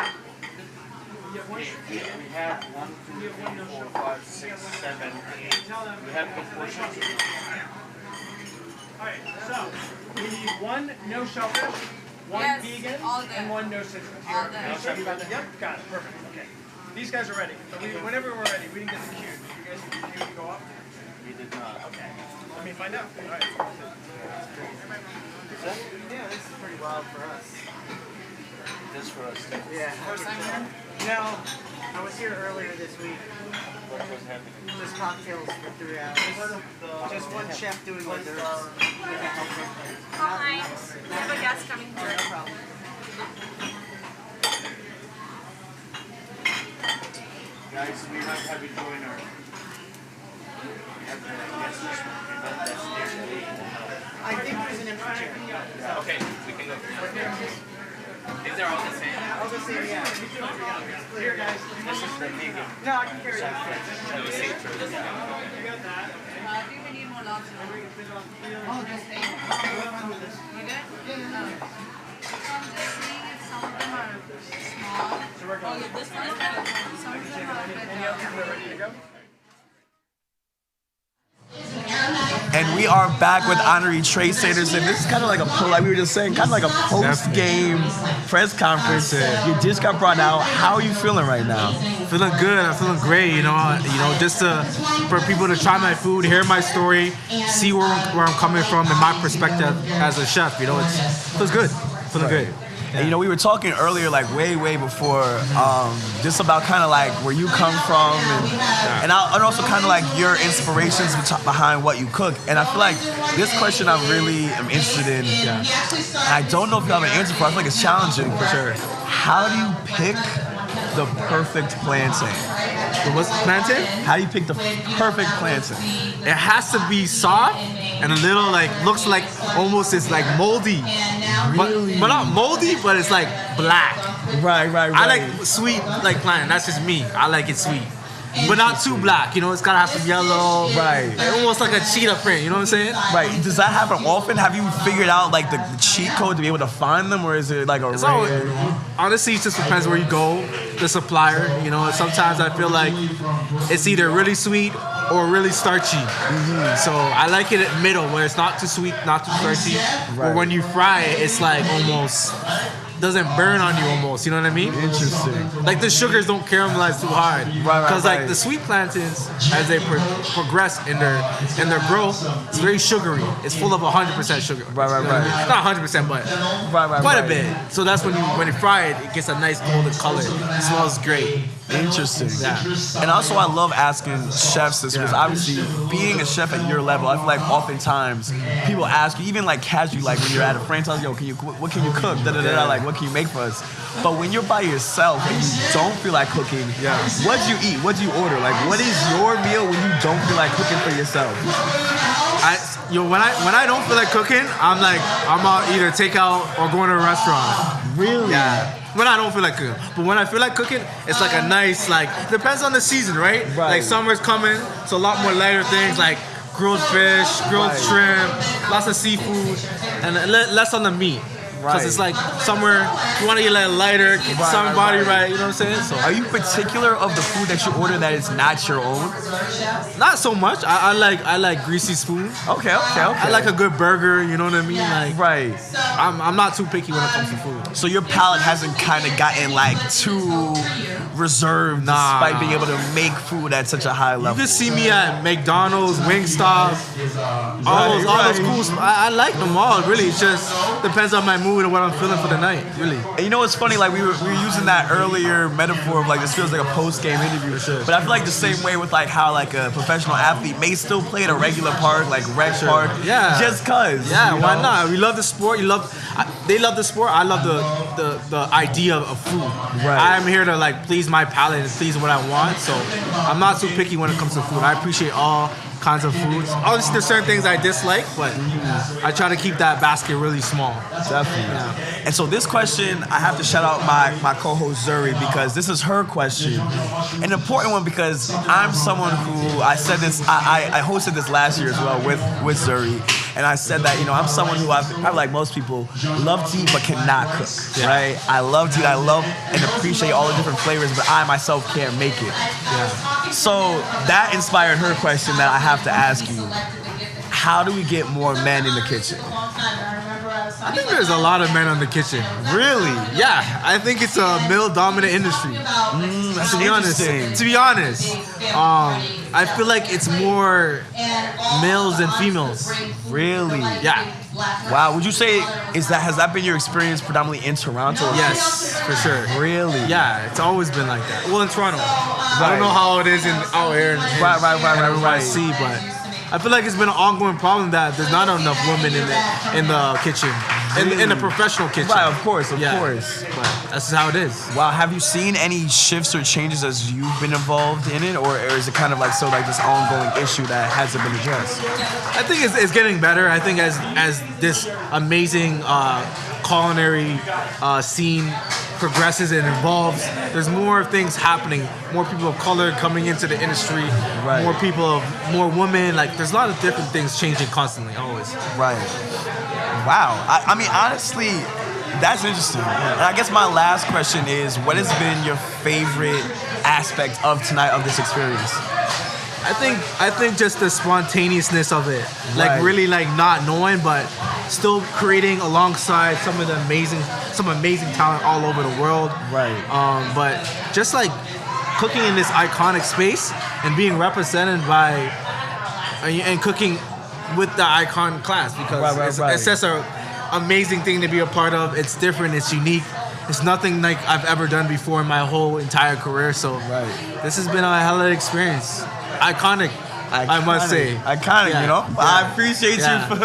You have one vegan. We have 1, 2, 3, 4, 5, 6, 7, 8. We have good portions. Alright, so we need one no shellfish, one Yes, vegan, all day. and one no citrus. All day. Are you sure you got that? Yep, got it. Perfect. Okay. These guys are ready. So whenever we're ready, we didn't get the cue. Did you guys get the cue to go up? We did not. Okay. Let me find out. Alright. Yeah, this is pretty wild for us. This for us. Yeah. First time here? No, I was here earlier this week. What was happening? Just cocktails for 3 hours. Just one chef doing hors d'oeuvres. Hi. We have a guest coming through. No problem. Guys, we have heavy joiner. We have the guest event that's near the table. I think there's an empty chair. Yeah. Okay, we can go. These are all the same. All the same, yeah. Here, guys. This is the vegan. No, I can carry that. No citrus. You got that. I think we need more lobster. Oh, that's You good? Yeah. So I'm just seeing if some of them are small. Oh, this one is better. Some of them are a bit Ready to go? And we are back with Honoree Trade Staters, and this is kind of like like we were just saying, kind of like a post-game press conference. You just got brought out. How are you feeling right now? Feeling good. I'm feeling great. You know, just for people to try my food, hear my story, see where I'm coming from, and my perspective as a chef. You know, it feels good. Feeling good. And you know, we were talking earlier, like way before, just about kind of like where you come from, and also kind of like your inspirations behind what you cook. And I feel like this question I really am interested in. I don't know if you have an answer for it. I feel like it's challenging for sure. How do you pick the perfect plantain? What's plantain? How do you pick the perfect plantain? It has to be soft and a little looks like almost it's like moldy. Really? But not moldy, but it's like black. Right. I like sweet like plantain. That's just me. I like it sweet. But not too black, you know, it's gotta have some yellow. Right. Like almost like a cheetah print, you know what I'm saying? Right. Does that happen often? Have you figured out like the cheat code to be able to find them, or is it like a honestly, it just depends where you go, the supplier, you know. Sometimes I feel like it's either really sweet or really starchy. So I like it at middle, where it's not too sweet, not too starchy. Or when you fry it, it's like almost doesn't burn on you almost, you know what I mean? Interesting. Like the sugars don't caramelize too hard. Because like the sweet plantains, as they progress in their growth, it's very sugary. It's full of 100% sugar. Right. Not 100%, but quite a bit. So that's when you fry it, it gets a nice golden color. It smells great. Interesting. Yeah. And also, I love asking chefs this because obviously, being a chef at your level, I feel like oftentimes people ask you, even like casually, like when you're at a franchise, yo, what can you cook? Like, what can you make for us? But when you're by yourself and you don't feel like cooking, what do you eat? What do you order? Like, what is your meal when you don't feel like cooking for yourself? When I don't feel like cooking, I'm out either takeout or going to a restaurant. Really? Yeah. When I don't feel like cooking. But when I feel like cooking, it's like a nice, depends on the season, right? Like summer's coming, so a lot more lighter things like grilled fish, grilled shrimp, lots of seafood, and less on the meat. Because it's like somewhere you want to get a little lighter, get some body right, you know what I'm saying? So are you particular of the food that you order that is not your own? Not so much. I like greasy spoon. Okay. I like a good burger, you know what I mean? I'm not too picky when it comes to food. So your palate hasn't kind of gotten like too reserved despite being able to make food at such a high level. You can see me at McDonald's, Wingstop, all those cool spots. I like them all, really. It just depends on my mood and what I'm feeling for the night, really. And you know what's funny? Like we were using that earlier metaphor of like this feels like a post-game interview. Sure. But I feel like the same way with like how like a professional athlete may still play at a regular park, like rec park, just cause. Yeah, you why know? not? We love the sport. They love the sport. I love the idea of food. Right. I'm here to like please my palate and please what I want. So I'm not too picky when it comes to food. I appreciate all kinds of foods. Obviously, there's certain things I dislike, but I try to keep that basket really small. Definitely. Yeah. And so this question, I have to shout out my co-host Zuri because this is her question. An important one because I'm someone who, I said this, I hosted this last year as well with Zuri. And I said that, you know, I'm someone who, I like most people, love to eat but cannot cook, right? I love to eat, I love and appreciate all the different flavors, but I myself can't make it. Yeah. So that inspired her question that I have to ask you. How do we get more men in the kitchen? I think there's a lot of men in the kitchen. Really? Yeah, I think it's a male-dominant industry. That's to be honest, I feel like it's more males than females. Really? Yeah. Wow. Would you say has that been your experience predominantly in Toronto? Yes, for sure. Really? Yeah, it's always been like that. Well, in Toronto, I don't know how it is out here in right. see, but I feel like it's been an ongoing problem that there's not enough women in the kitchen, in the professional kitchen. Right, of course. But that's how it is. Wow, have you seen any shifts or changes as you've been involved in it, or is it kind of like this ongoing issue that hasn't been addressed? I think it's getting better. I think as this amazing culinary scene progresses and evolves, there's more things happening, more people of color coming into the industry, more women, like there's a lot of different things changing constantly, always. Right. Wow. I mean, honestly, that's interesting. And I guess my last question is, what has been your favorite aspect of tonight, of this experience? I think just the spontaneousness of it, like really like not knowing, but still creating alongside some amazing talent all over the world. Right. But just like cooking in this iconic space and being represented by and cooking with the Iconoclast because it's just an amazing thing to be a part of. It's different. It's unique. It's nothing like I've ever done before in my whole entire career. So this has been a hell of an experience. Iconic, I must say. Iconic, Yeah. you know? Yeah. I appreciate Yeah. you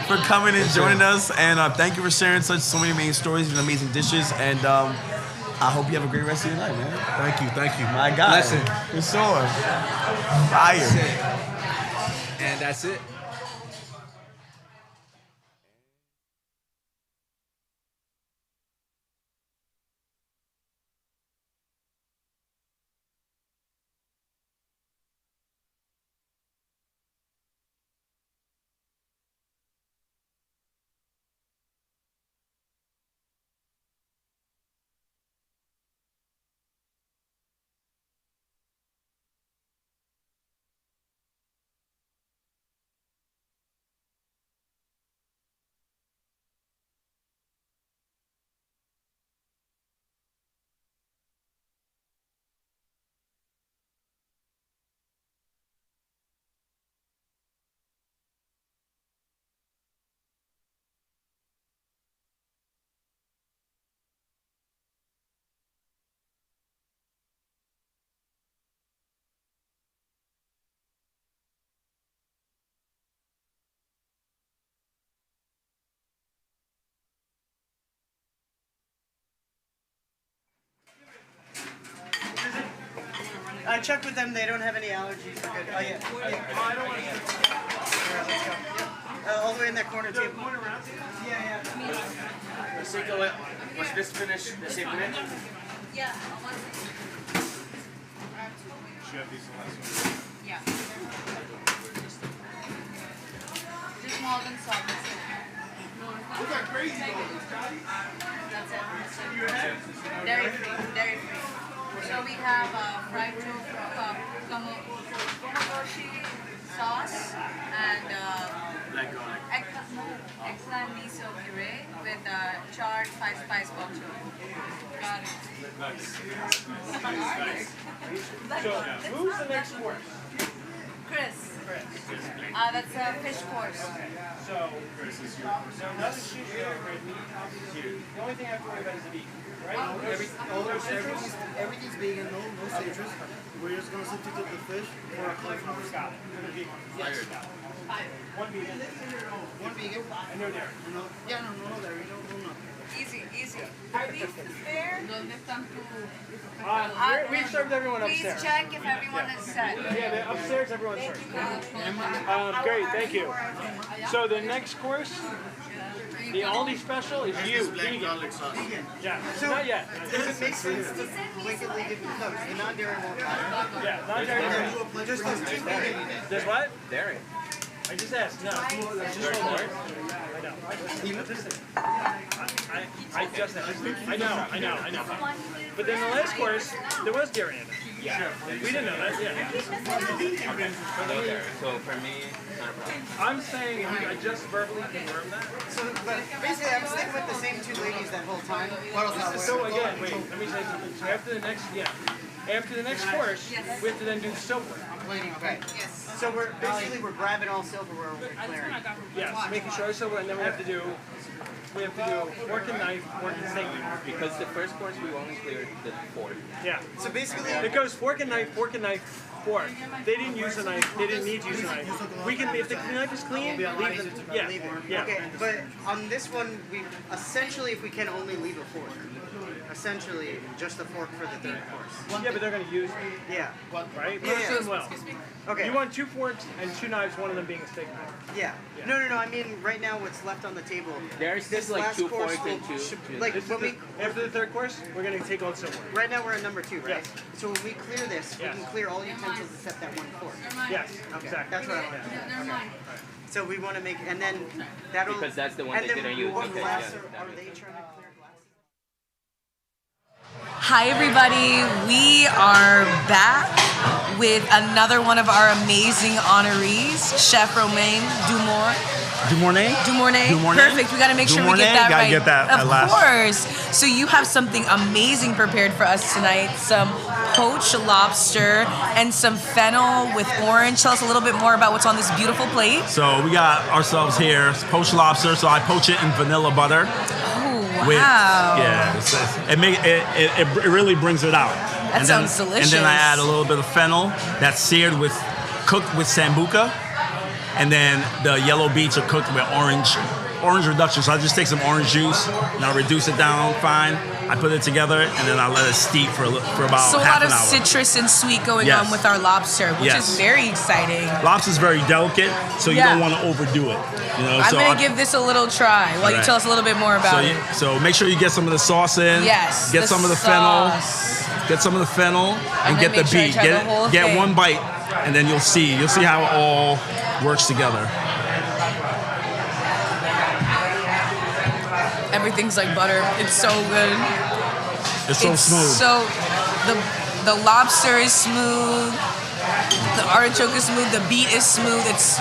for coming and joining us. And thank you for sharing so many amazing stories and amazing dishes. And I hope you have a great rest of your night, man. Thank you. My God. Blessing. You're so fire. And that's it. I checked with them, they don't have any allergies. They're good. Oh, yeah. I don't want to. Let's go. All the way in that corner table. Yeah. Let's take a look. What's this finish? The same finish? Yeah. Should have these last one. Yeah. Just more than salt. Look how crazy That's it. Dairy free. So we have fried tofu, kamogoshi sauce, and eggplant miso puree with charred 5 Thai spice ball too. Got it. So, who's the next course? Chris. That's a fish course. So now that she's there, the only thing I have to worry about is the meat, right? Everything's vegan, no citrus. We're just gonna substitute the fish for a cauliflower. Got it. For the vegan. Yes. One vegan. One vegan. And no dairy. Yeah, no dairy, no nothing. Easy. Are these fair? We've served everyone Please upstairs. check if everyone is set. Yeah, upstairs everyone's served. Great, thank you. So the next course, the only special is you, vegan. Yeah, So, not yet. does it make sense to blanketly give no, the non-dairy won't count? Yeah, non-dairy. Just those two vegan. There's what? Dairy. I just asked. No, just hold on. I know. I just asked. I know. But then the last course, there was dairy in it. Yeah. We didn't know that. Yeah. No dairy. So for me, not a problem. I'm saying if I just verbally confirm that. So, but basically, I'm sticking with the same two ladies that whole time. So again, wait. Let me say something. So after the next course, we have to then do silverware. Plating, okay. Yes. So we're grabbing all silverware we're clearing. Yes, making sure silverware, and then we have to do fork and knife, fork and steak. Because the first course we only cleared the fork. Yeah. So basically, it goes fork and knife, fork. They didn't use a knife. They didn't need to use a knife. We can, if the knife is clean, leave it. Yeah. Okay, but on this one, we essentially, if we can, only leave a fork. Essentially, just a fork for the third course. Yeah, but they're going to use it. Yeah. Right? Yeah. Well. Okay. You want 2 forks and 2 knives, one of them being a steak knife. Yeah. No. I mean, right now, what's left on the table. There's this like last 2 course forks and 2. Like when after the third course, we're going to take all the silverware. Right now, we're at number 2, right? Yes. So when we clear this, we can clear all utensils except that one fork. Yes. Okay. Exactly. That's what I want. Okay. So we want to make, and then that'll. Because that's the one they didn't use. What Okay, glass yeah, are they trying to clear glass? Hi everybody, we are back with another one of our amazing honorees, Chef Romain Dumornay. Perfect, we gotta make sure we get that right. Get that of course. So you have something amazing prepared for us tonight, some poached lobster and some fennel with orange. Tell us a little bit more about what's on this beautiful plate. So we got ourselves here poached lobster. So I poach it in vanilla butter. Wow. It really brings it out. That sounds delicious. And then I add a little bit of fennel that's seared cooked with sambuca, and then the yellow beets are cooked with orange reduction. So I just take some orange juice and I reduce it down fine. I put it together and then I let it steep for about half an hour. So a lot of citrus and sweet going on with our lobster, which is very exciting. Lobster's very delicate, so you don't want to overdo it. I'm going to give this a little try while you tell us a little bit more about it. So make sure you get some of the sauce in. Yes. Get some of the fennel. Get some of the fennel and get the beet. Get one bite, and then you'll see how it all works together. Everything's like butter. It's so good. It's so smooth. So the lobster is smooth. The artichoke is smooth. The beet is smooth. It's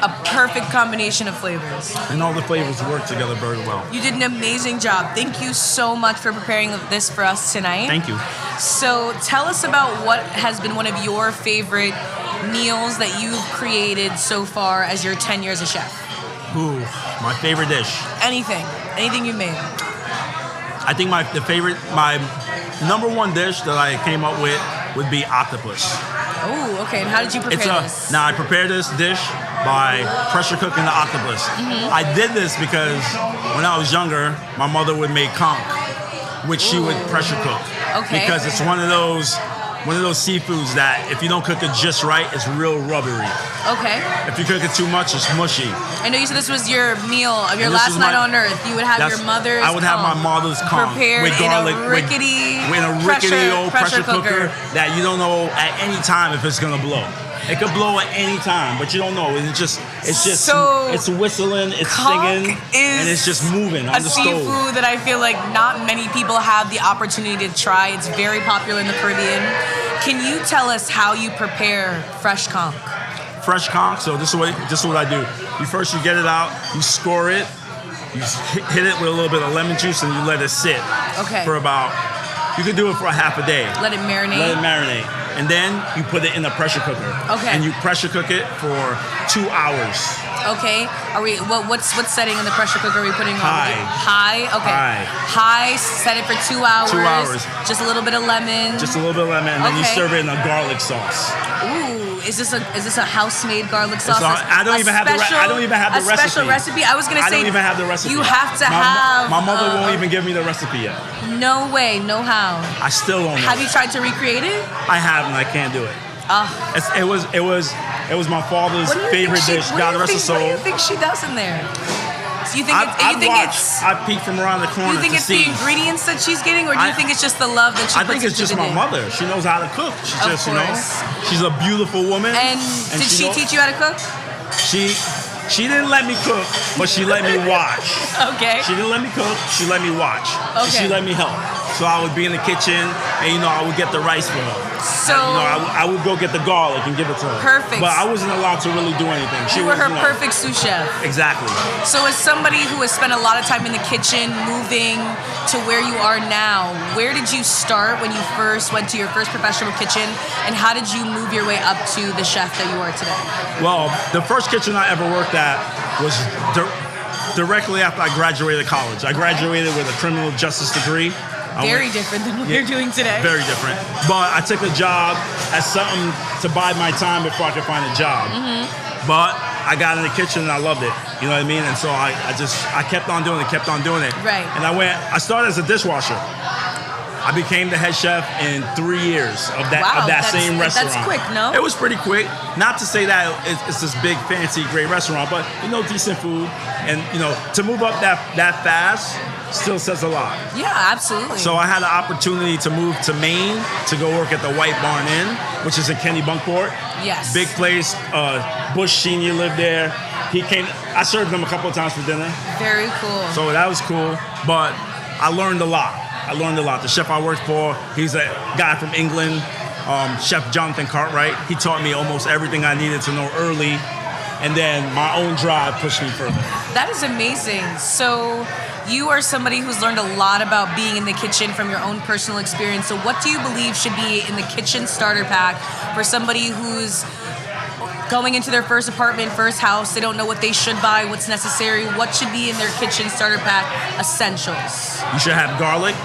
a perfect combination of flavors. And all the flavors work together very well. You did an amazing job. Thank you so much for preparing this for us tonight. Thank you. So tell us about what has been one of your favorite meals that you've created so far as your 10 years as chef. Ooh, my favorite dish. Anything you've made. I think my number one dish that I came up with would be octopus. Oh, okay. And how did you prepare this? Now I prepared this dish by pressure cooking the octopus. I did this because when I was younger, my mother would make conch, which she would pressure cook. Okay. Because it's one of those seafoods that if you don't cook it just right, it's real rubbery. Okay. If you cook it too much, it's mushy. I know you said this was your meal of your last night on Earth. You would have your mother's I would have my mother's conch prepared with garlic, in a rickety old pressure cooker that you don't know at any time if it's gonna blow. It could blow at any time, but you don't know. It's whistling, it's singing, and it's just moving on the stove. A seafood that I feel like not many people have the opportunity to try. It's very popular in the Caribbean. Can you tell us how you prepare fresh conch? Fresh conch. So this is what I do. You get it out, you score it, You hit it with a little bit of lemon juice and you let it sit for about, you can do it for a half a day. Let it marinate? Let it marinate. And then you put it in a pressure cooker. Okay. And you pressure cook it for 2 hours. Okay. Are we? What setting in the pressure cooker are we putting on? High. Okay. High. Set it for 2 hours. 2 hours. Just a little bit of lemon. Just a little bit of lemon, and then you serve it in a garlic sauce. Ooh, is this a house-made garlic sauce? I don't even have the recipe. A special recipe. I was gonna say. I don't even have the recipe. You have to have. My mother won't even give me the recipe yet. No way. No how. I still don't know. Have you tried to recreate it? I haven't. I can't do it. It was my father's favorite dish. God rest his soul. What do you think she does in there? So you think I peek from around the corner. Do you think it's the ingredients that she's getting, or do you think it's just the love that she puts into the I think it's just my mother. She knows how to cook. She's just, she's a beautiful woman. And did she teach you how to cook? She didn't let me cook, but she let me watch. Okay. She didn't let me cook. She let me watch. Okay. She let me help. So I would be in the kitchen, and I would get the rice for her. So I would go get the garlic and give it to her. Perfect. But I wasn't allowed to really do anything. You were her perfect sous chef. Exactly. So as somebody who has spent a lot of time in the kitchen, moving to where you are now, where did you start when you first went to your first professional kitchen, and how did you move your way up to the chef that you are today? Well, the first kitchen I ever worked at was directly after I graduated college. I graduated with a criminal justice degree. Very different than what you're doing today. Very different. But I took a job as something to bide my time before I could find a job. But I got in the kitchen and I loved it. You know what I mean? And so I kept on doing it, Right. And I started as a dishwasher. I became the head chef in 3 years of that same restaurant. That's quick, no? It was pretty quick. Not to say that it's this big, fancy, great restaurant, but decent food. And to move up that fast still says a lot. Yeah, absolutely. So I had the opportunity to move to Maine to go work at the White Barn Inn, which is in Kennebunkport. Yes. Big place. Bush Senior lived there. He came. I served him a couple of times for dinner. Very cool. So that was cool. But I learned a lot. The chef I worked for, he's a guy from England, Chef Jonathan Cartwright. He taught me almost everything I needed to know early, and then my own drive pushed me further. That is amazing. So you are somebody who's learned a lot about being in the kitchen from your own personal experience. So what do you believe should be in the kitchen starter pack for somebody who's going into their first apartment, first house, they don't know what they should buy, what's necessary, what should be in their kitchen starter pack essentials? You should have garlic.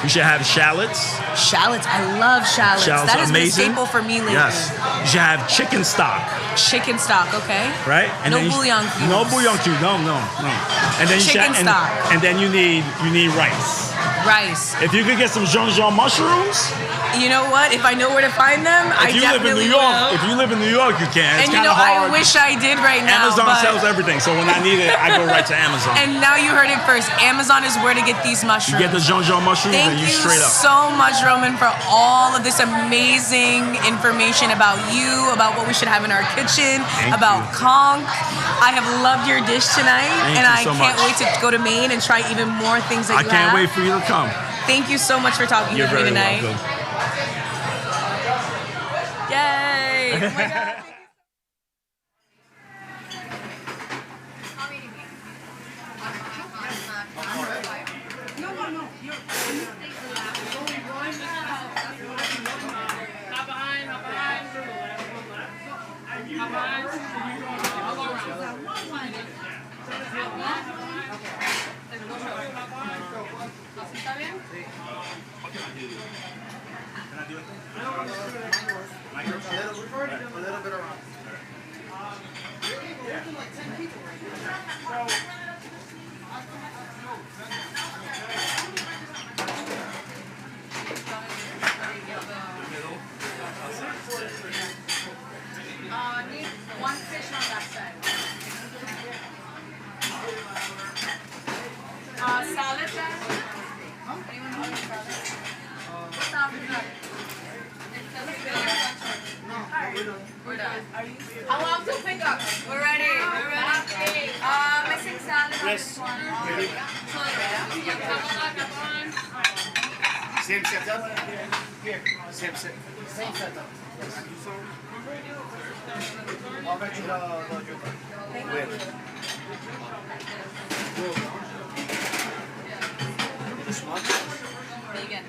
You should have shallots. Shallots, I love shallots. That is amazing. A staple for me lately. Yes. You should have chicken stock. Chicken stock, okay. Right? And no bouillon cubes. No bouillon cubes. No. And then chicken stock. And then you need rice. Rice. If you could get some Jean mushrooms. You know what? If I know where to find them, I definitely will. If you live in New York, you can. It's and hard. I wish I did right now. Amazon sells everything, so when I need it, I go right to Amazon. And now you heard it first. Amazon is where to get these mushrooms. You get the Jean mushrooms and you straight up. Thank you so much, Roman, for all of this amazing information about you, about what we should have in our kitchen, about conch. I have loved your dish tonight, and I can't wait to go to Maine and try even more things that you have. I can't wait for you to come. Thank you so much for talking with me tonight. You're very welcome. Yay! Oh my God. A little bit around. Like 10 people right now. Need one fish on that side. Salad then? Anyone want salad? What's after We're done. How long till pick up? We're ready. Missing salad on this one. Same setup? Here. Same setup. I'll bet you the win. This one? Vegan.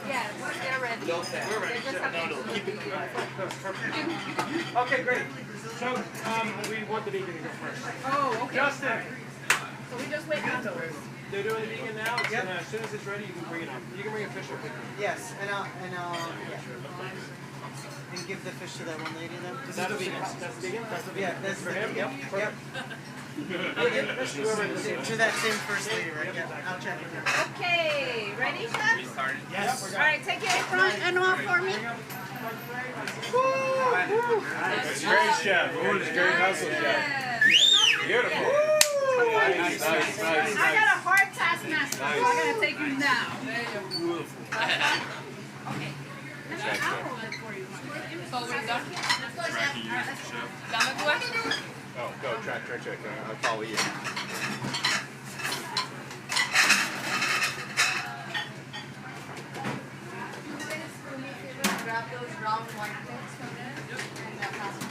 Yeah, they're ready. We're ready. Keep it. Okay, great. So, we want the vegan to go first. Oh, okay. Justin. So we just wait afterwards. They're doing the vegan now. It's gonna, as soon as it's ready, you can bring it up. You can bring a fish up. Yes, and give the fish to that one lady then. Is that a vegan? That's vegan? That's a vegan. Yeah, that's for the him? Yep. Perfect. To that same first lady, right? Yeah, I'll check it. Okay, ready, chef? We started. Yes. All right, take your front and off for me. It's great, chef. Ooh, it's great hustle, chef. Beautiful. Nice. I got a hard taskmaster, so I'm gonna take you now. Beautiful. Okay. So we're done. Dame tu extra. Oh, go, track. I'll follow you. Grab those round white things from there and pass them.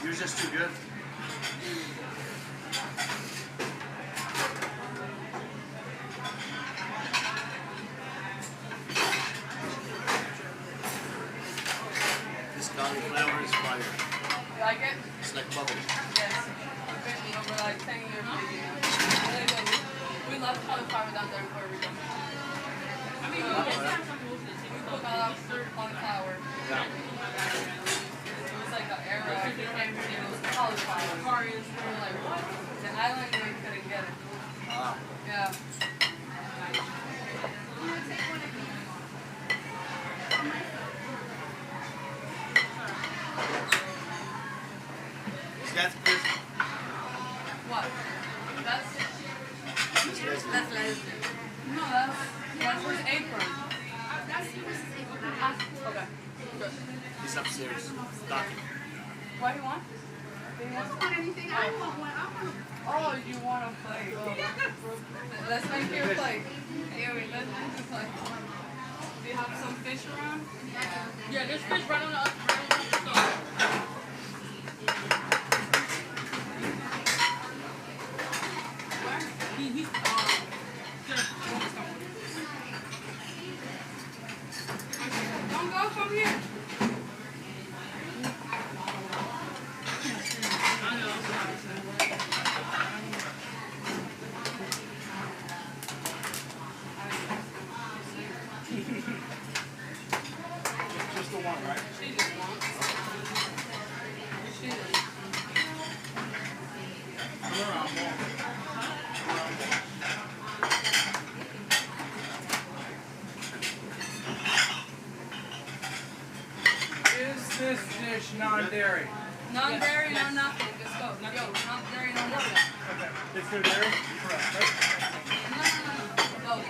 You're just too good. This cauliflower is fire. You like it? It's like bubbles. Yes. We've been over like 10 years. Really good. We love cauliflower down there in Puerto Rico. We cook a lot of cauliflower. Yeah. It was like an era. It was cauliflower. We were like, what? The island we couldn't get it. Ah. Yeah. That's good. What? That's lesbian. No, that's his apron. That's his apron. Okay. Good. He's upstairs. Docking. What do you want? Do you want anything? I want one. Oh, you want a plate? Oh. Let's make you a plate. Here, let's make you a plate. Do you have some fish around? Yeah, there's fish right on the stove. Don't go from here. Just the one, right? She just wants. She just. Is this dish non-dairy? Non-dairy, no nothing. Just go. Yo, non-dairy, no nothing. Okay. It's no dairy? Correct, right? No. Those.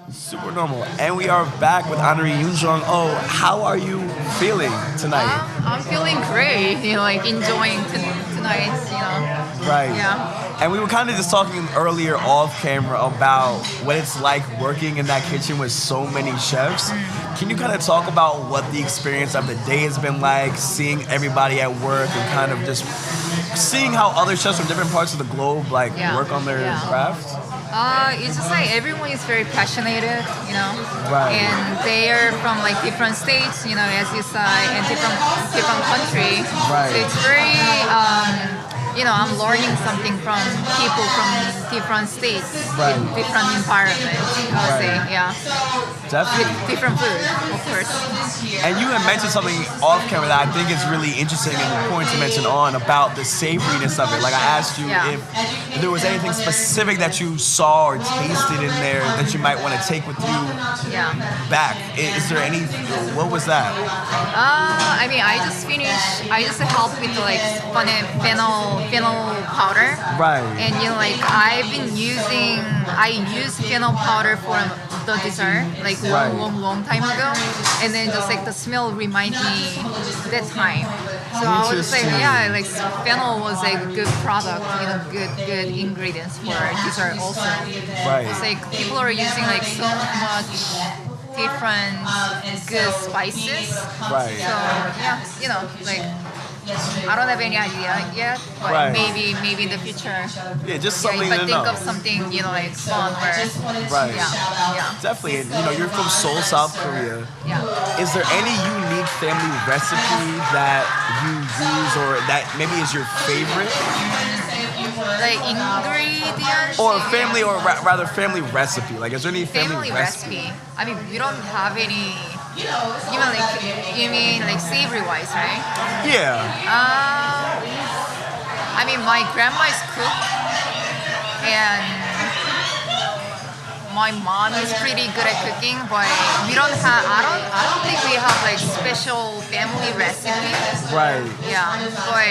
Super normal. And we are back with Honoree Yoonjung. Oh, how are you feeling tonight? I'm feeling great. You know, like enjoying tonight, you know. Right. Yeah. And we were kind of just talking earlier off camera about what it's like working in that kitchen with so many chefs. Can you kind of talk about what the experience of the day has been like, seeing everybody at work and kind of just seeing how other chefs from different parts of the globe like work on their craft? It's just like everyone is very passionate, you know, Right. and they are from like different states, you know, as you say, and different country. Right. So it's very, you know, I'm learning something from people from different states, Right. in different environments. I would say, yeah. Definitely. With different food, of course. And you had mentioned something off camera that I think is really interesting and important to mention on about the savoriness of it. Like I asked you if there was anything specific that you saw or tasted in there that you might want to take with you back. Is there any? What was that? I mean, I just helped with like fennel powder. Right. And you know, like I used fennel powder for the dessert, like long time ago, and then just like the smell reminds me that time. So I would say, yeah, like fennel was a good product, you know, good ingredients for dessert also. Right. It's like people are using like so much different good spices. Right. So yeah, you know, like I don't have any idea yet, but Right. maybe in the future. Yeah, just something if I to think know. of something, you know, like fun or Right. yeah. Definitely. And, you know, you're from Seoul, South Korea. Yeah. Is there any unique family recipe that you use or that maybe is your favorite? Like ingredients? Or family, or rather family recipe. Like, is there any family recipe? I mean, we don't have any. You mean like savory wise, right? Yeah. I mean, my grandma is cook, and my mom is pretty good at cooking, but we don't have. I don't think we have like special family recipe. Right. Yeah, but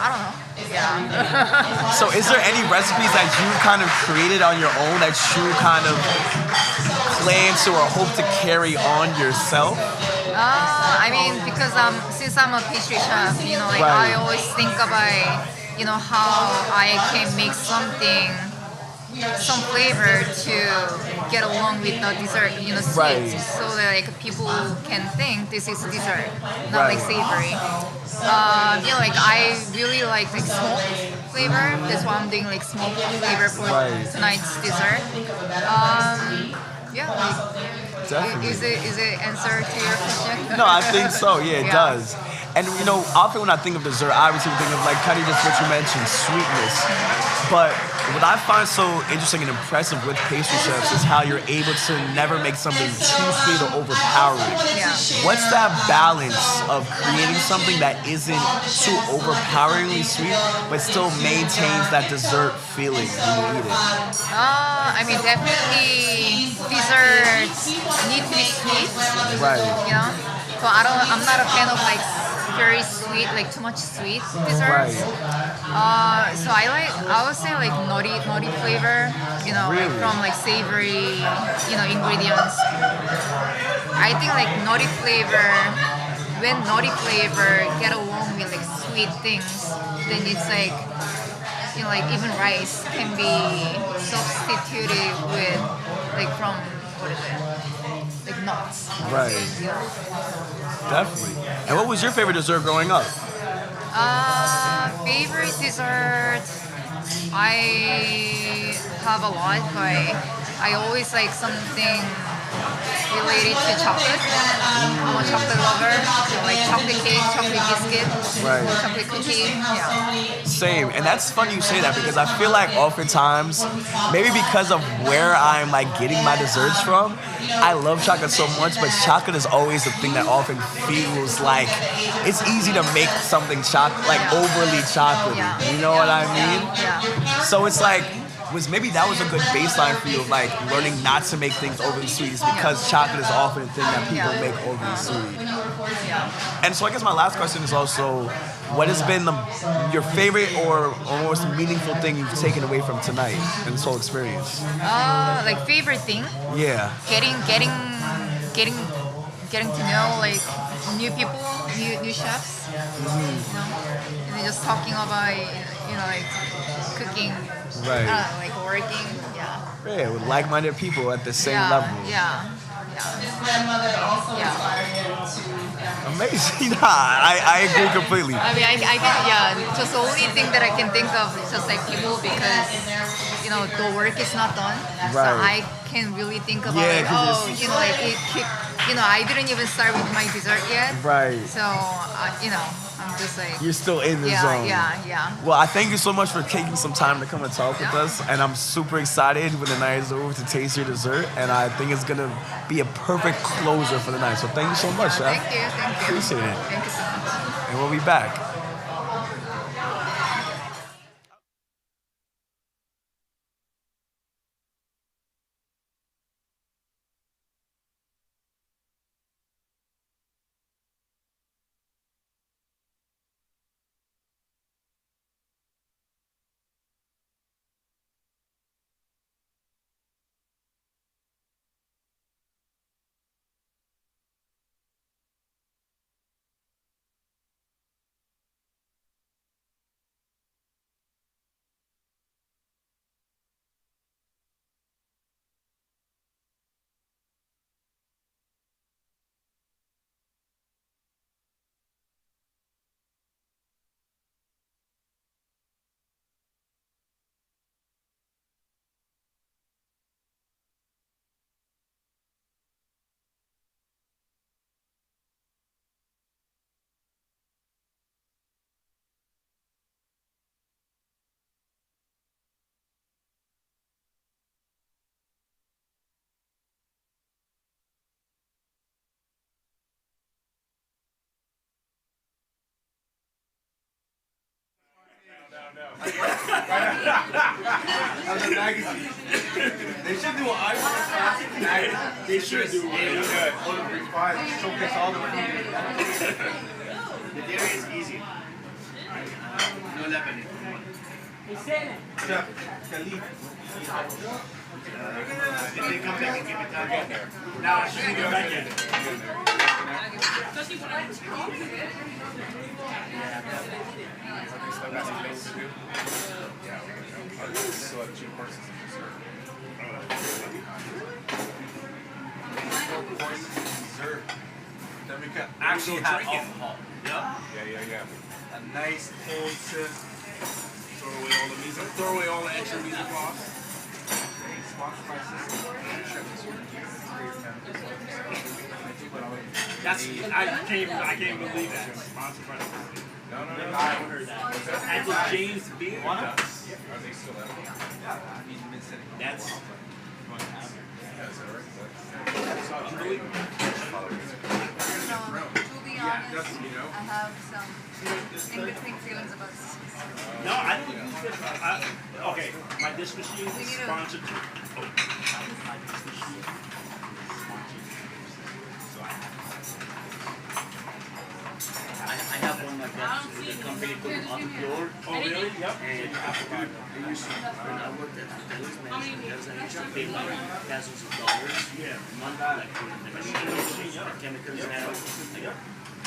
I don't know. Yeah. So is there any recipes that you kind of created on your own that you kind of plan to or hope to carry on yourself? I mean, because since I'm a pastry chef, you know, like Right. I always think about, you know, how I can make something, some flavor to get along with the dessert, you know, sweet, Right. so that like people can think this is dessert, not like savory. You know, like I really like smoked flavor. That's why I'm doing like smoked flavor for tonight's dessert. Yeah, like, Definitely. is it answer to your question? No, I think so. Yeah, it does. And you know, often when I think of dessert, I obviously think of like kind of just what you mentioned, sweetness. But what I find so interesting and impressive with pastry chefs is how you're able to never make something too sweet or overpowering. Yeah. What's that balance of creating something that isn't too overpoweringly sweet, but still maintains that dessert feeling when you eat it? I mean, definitely desserts need to be sweet. Right. You know, so I'm not a fan of like very sweet, like too much sweet desserts. So I would say like nutty flavor. You know, like from like savory, you know, ingredients. I think like nutty flavor. When nutty flavor get along with like sweet things, then it's like, you know, like even rice can be substituted with like from what is it? Like nuts. Right. Yeah. Definitely. And what was your favorite dessert growing up? Favorite dessert? I have a lot, but I always like something related to chocolate. I'm a chocolate lover, so like chocolate cake, chocolate biscuit, chocolate cookie. Yeah. Same, and that's funny you say that because I feel like oftentimes, maybe because of where I'm like getting my desserts from, I love chocolate so much, but chocolate is always the thing that often feels like it's easy to make something like overly chocolatey. You know what I mean? Yeah. So it's like, maybe that was a good baseline for you of like learning not to make things overly sweet is because chocolate is often a thing that people make overly sweet. And so I guess my last question is also, what has been your favorite or most meaningful thing you've taken away from tonight and this whole experience? Like favorite thing? Yeah. Getting to know like new people, new chefs. You know? And just talking about, like cooking, Right. like working. Yeah. Yeah, with like-minded people at the same Yeah, level. yeah. Amazing. I agree completely. I mean, I can, just the only thing that I can think of is just like people because, the work is not done. So Right. I can really think about Yeah, I didn't even start with my dessert yet. Right. So, I'm just like. You're still in the yeah, zone. Yeah. Well, I thank you so much for taking some time to come and talk with us. And I'm super excited when the night is over to taste your dessert. And I think it's going to be a perfect closer for the night. So thank you so much, Chef. Thank you. Appreciate it. Thank you so much. And we'll be back. As a magazine. They should do an Iconoclast magazine. They should do one. Showcase all the food. The dairy is easy. No leaven. Chef, Khalid. If they come back and give it time. No, I shouldn't get back in. Still got some things to do. Yeah, we still have 2 courses in dessert. Dessert. Then we can actually have alcohol. Yep. Yeah. A nice cold sip. Throw away all the extra mise en place. Sponsored by Sister. I can't believe that. Sponsored by Sister. No. I heard that. And the James Beard. Are they still out? That's unbelievable. To be honest, I have some in-between feelings about this. no, I don't use it. Okay, my dish machine is sponsored. My dish machine is sponsored. So I have one like that. The company called On the Floor. Oh, really? Yep. And they used to, when I worked at Hoddles, I used to pay like thousands of dollars a month, like for the machine, the chemicals and everything.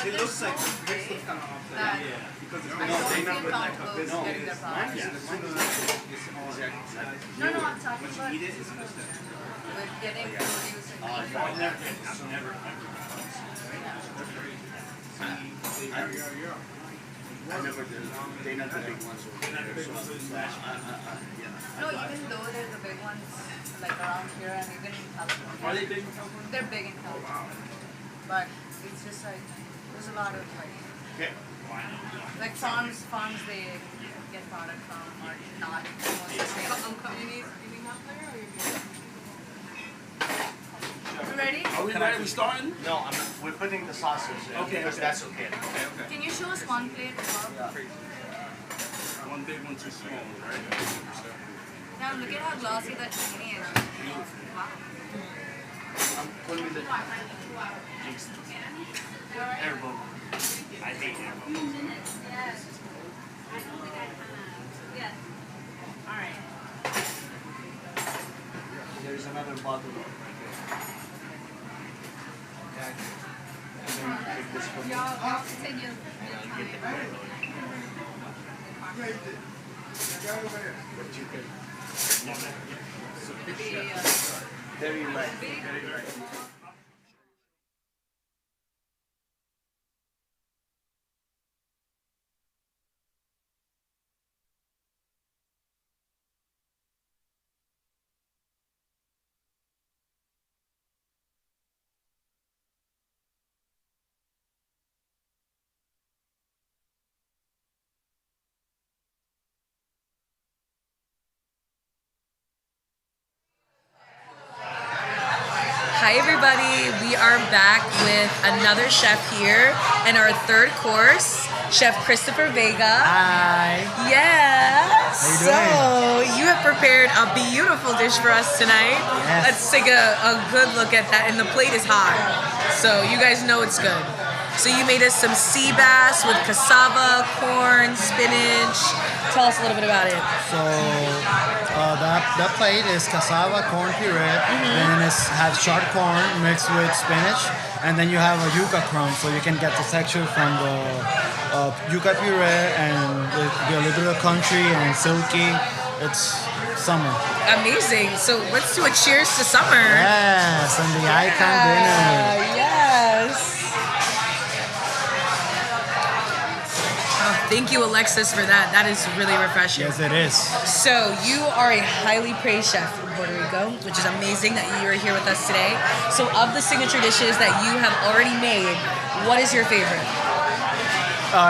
It looks like this looks kind of offset. Yeah. Because it's Getting their products. No, I'm talking about eat it, it's with getting produce and I've never. I never did. They're not the big ones over there. No, even though they're the big ones, like around here and even in California. Are they big in California? They're big in California. But it's just like, there's a lot of like farms they get product from are not most sustainable. You need help there or You ready? Are we ready? We starting? No, we're putting the sauces in. Okay, because that's okay. Can you show us one plate as well? One big, one too small, right? Now look at how glossy that chutney is. Wow. What do we look Jinx. Airball. I hate airball. Alright. There's another bottle right there. Okay. And then you take this from Y'all continue. and get the bottle. Very light. Very light. Hi everybody, we are back with another chef here and our third course, Chef Christopher Vega. Hi. Yeah. How you So doing? you have prepared a beautiful dish for us tonight. Yes. Let's take a good look at that, and the plate is hot, so you guys know it's good. So you made us some sea bass with cassava, corn, spinach. Tell us a little bit about it. So that plate is cassava corn puree, then it has sharp corn mixed with spinach, and then you have a yuca crumb, so you can get the texture from the yuca puree, and it'll be a little bit crunchy and silky. It's summer. Amazing. So let's do a cheers to summer. Yes, and the icon dinner. Yes. Thank you, Alexis, for that. That is really refreshing. Yes, it is. So you are a highly praised chef from Puerto Rico, which is amazing that you are here with us today. So of the signature dishes that you have already made, what is your favorite?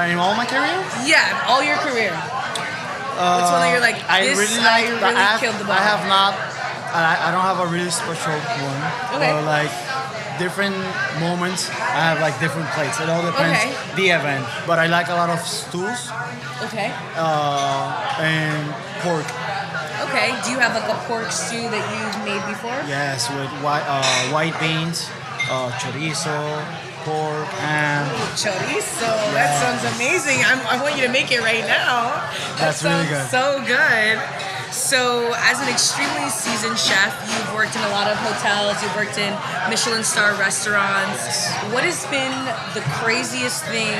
In all my career? Yeah, all your career. What's one that you're like, I this really like. I really killed the ball? I have not. I don't have a really special one. Okay. But like different moments, I have like different plates. It all depends the event. But I like a lot of stews. Okay. And pork. Okay. Do you have like a pork stew that you've made before? Yes, with white beans, chorizo, pork, ham. Chorizo. That sounds amazing. I want you to make it right now. That's really good. So good. So, as an extremely seasoned chef, you've worked in a lot of hotels, you've worked in Michelin star restaurants. What has been the craziest thing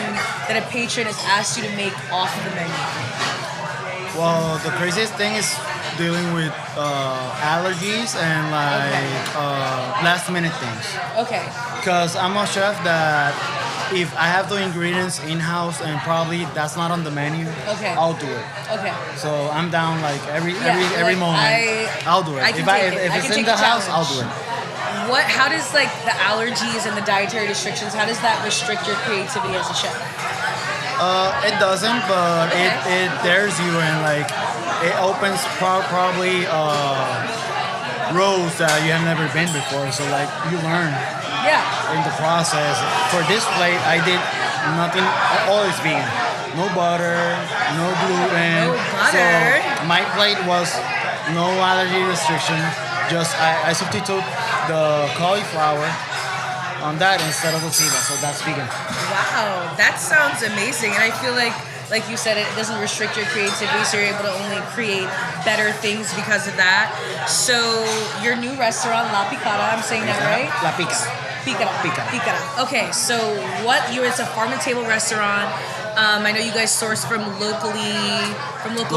that a patron has asked you to make off the menu? Well, the craziest thing is dealing with allergies and last minute things. Okay. Because I'm a chef that if I have the ingredients in-house and probably that's not on the menu, I'll do it. Okay. So I'm down like every like, moment. I'll do it. If it's in the house, I'll do it. How does like the allergies and the dietary restrictions, how does that restrict your creativity as a chef? It doesn't, but it dares you and like it opens probably roads that you have never been before. So like you learn. Yeah. In the process. For this plate, I did nothing. All is vegan. No butter, no gluten. No butter. So my plate was no allergy restriction. Just I substitute the cauliflower on that instead of the ceba. So that's vegan. Wow, that sounds amazing. And I feel like you said, it doesn't restrict your creativity, so you're able to only create better things because of that. So your new restaurant, La Picada, I'm saying that right? La Pica. Picada. Okay, so it's a farm to table restaurant. I know you guys source from local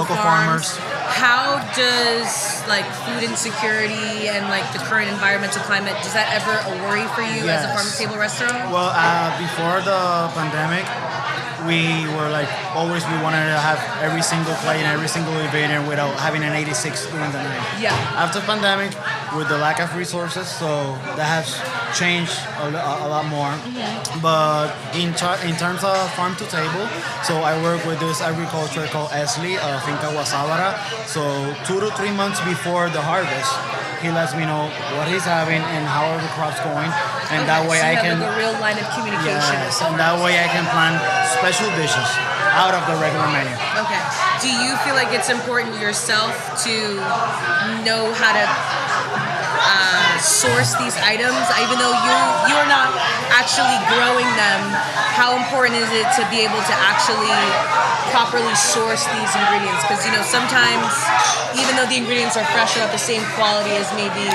farmers. How does like food insecurity and like the current environmental climate, does that ever a worry for you as a farm to table restaurant? Well, before the pandemic, we were like we wanted to have every single plate and every single event without having an 86 during the night. Yeah. After pandemic, with the lack of resources, so that has changed a lot more. But in terms of farm to table, so I work with this agriculture called Esli, Finca Guasabara. So 2 to 3 months before the harvest, he lets me know what he's having and how are the crops going, and that way I can have like a real line of communication. Yes, and that way I can plan special dishes out of the regular menu. Okay. Do you feel like it's important yourself to know how to source these items, even though you're not actually growing them? How important is it to be able to actually properly source these ingredients? Because sometimes, even though the ingredients are fresh or not the same quality as maybe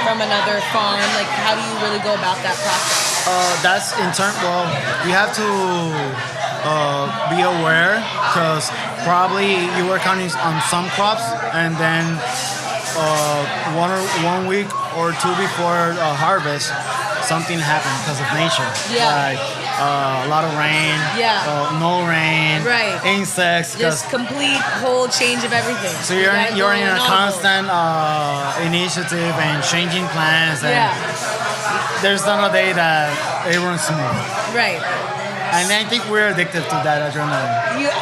from another farm, like how do you really go about that process? That's in turn. Well, you have to be aware because probably you work on some crops, and then 1 week or two before harvest, something happened because of nature. Yeah. Like a lot of rain. Yeah. No rain. Right. Insects. 'cause- Just complete whole change of everything. so you're in a novel. constant initiative and changing plans. And Yeah. there's not a day that it runs smooth. Right. And I think we're addicted to that adrenaline.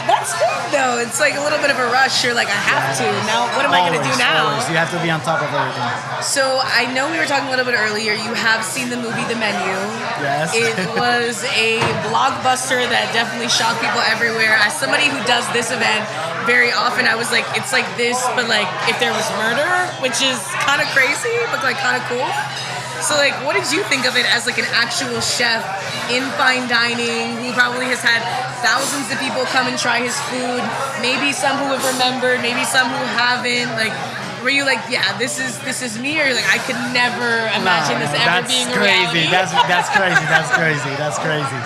That's good though. It's like a little bit of a rush. You're like, I have to. Now, what am I going to do now? Always. You have to be on top of everything. So I know we were talking a little bit earlier. You have seen the movie The Menu. Yes. It was a blockbuster that definitely shocked people everywhere. As somebody who does this event very often, I was like, it's like this, but like if there was murder, which is kind of crazy, but like kind of cool. So like, what did you think of it as like an actual chef in fine dining who probably has had thousands of people come and try his food? Maybe some who have remembered, maybe some who haven't. Like, were you like, yeah, this is me, or like I could never imagine this ever being a reality? That's crazy. That's crazy.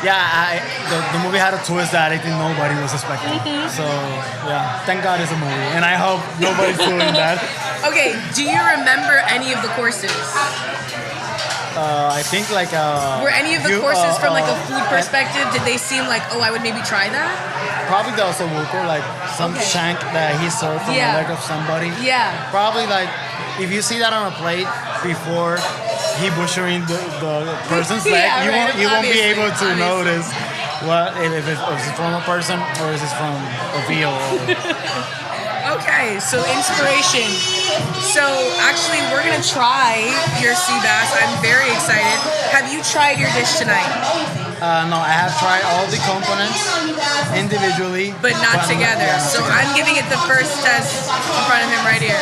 The movie had a twist that I think nobody was expecting. Mm-hmm. So yeah, thank God it's a movie, and I hope nobody's doing that. Okay, do you remember any of the courses? I think like Were any of the courses from like a food perspective? Did they seem like, oh, I would maybe try that? Probably the ossobuco, like some shank that he served from the leg of somebody. Yeah. Probably like if you see that on a plate before he butchering the person's leg, you won't be able to notice what if it's from a person or is it from a veal. Okay, so inspiration. So actually, we're gonna try your sea bass. I'm very excited. Have you tried your dish tonight? No, I have tried all the components individually, but not together. Yeah, so I'm giving it the first test in front of him right here.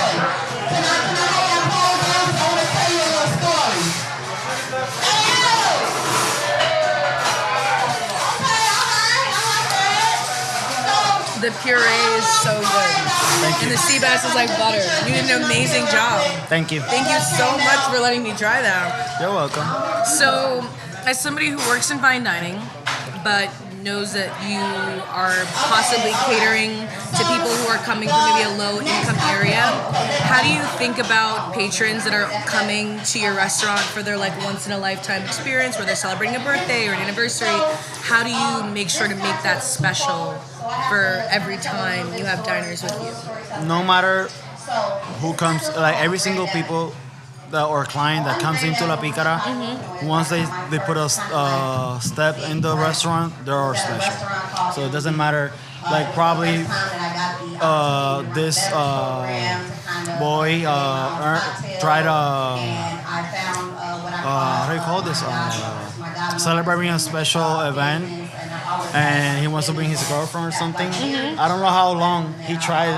The puree is so good. Thank you. And the sea bass is like butter. You did an amazing job. Thank you. Thank you so much for letting me try that. You're welcome. So, as somebody who works in fine dining, but knows that you are possibly catering to people who are coming from maybe a low income area, how do you think about patrons that are coming to your restaurant for their like once in a lifetime experience where they're celebrating a birthday or an anniversary? How do you make sure to make that special for every time you have diners with you? No matter who comes, like every single people or client that comes into La Pícara, once they put a step in the restaurant, they're all special. So it doesn't matter. Like probably this boy tried how do you call this? Celebrating a special event, and he wants to bring his girlfriend or something. I don't know how long he tried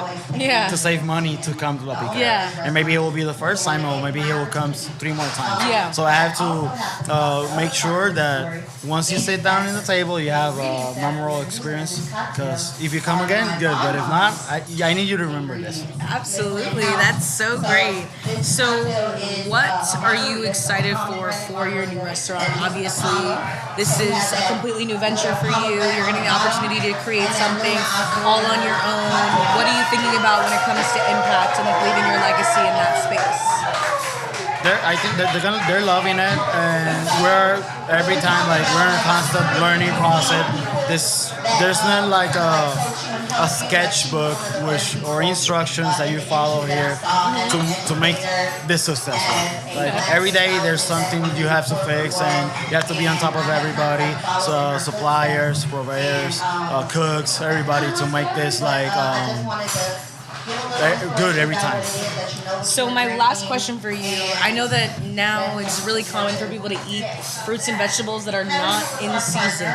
to save money to come to La Pícara. Yeah. And maybe it will be the first time, or maybe he will come 3 more times. Yeah. So I have to make sure that once you sit down in the table, you have a memorable experience. Because if you come again, good. But if not, I need you to remember this. Absolutely, that's so great. So, what are you excited for your new restaurant? Obviously, this is a completely new venture for you. You're getting the opportunity to create something all on your own. What are you thinking about when it comes to impact and like leaving your legacy in that space? I think they're loving it, and we're every time like we're in a constant learning process. There's not like a sketchbook or instructions that you follow here to make this successful. Like every day there's something you have to fix, and you have to be on top of everybody. So suppliers, purveyors, cooks, everybody to make this like good every time. So my last question for you, I know that now it's really common for people to eat fruits and vegetables that are not in season.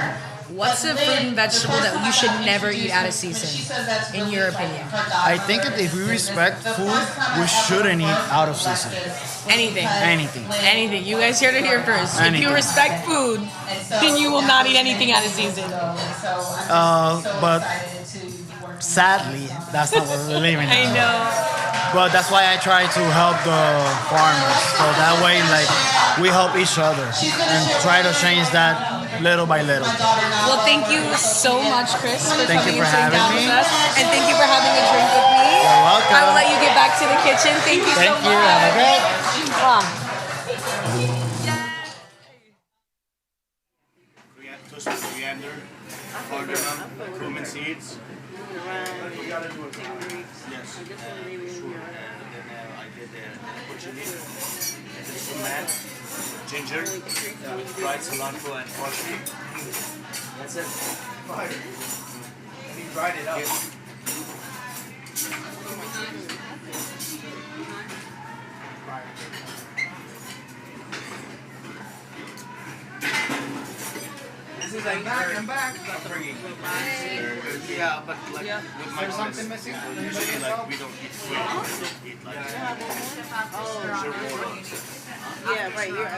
What's a fruit and vegetable that you should never eat out of season, in your opinion? I think that if we respect food, we shouldn't eat out of season. Anything. Anything. You guys heard it here first. Anything. If you respect food, then you will not eat anything out of season. But sadly, that's not what we're living in. I know. But that's why I try to help the farmers. So that way, like, we help each other and try to change that little by little. Well, thank you so much, Chris, for Thank you coming for and sitting down having me. with us. And thank you for having a drink with me. You're welcome. I will let you get back to the kitchen. Thank you so Thank much. you. Have a great. Toasted coriander, cardamom, cumin seeds. We gotta do it. Yes. Sure. And then I did porcini, SPELMAN, ginger, fried cilantro, and parsley. That's it. Fire. And he dried it up. This is like I'm back. Upbringing. Yeah, but like with my something missing. Usually like we don't eat sweet. We don't eat like Yeah, right. You're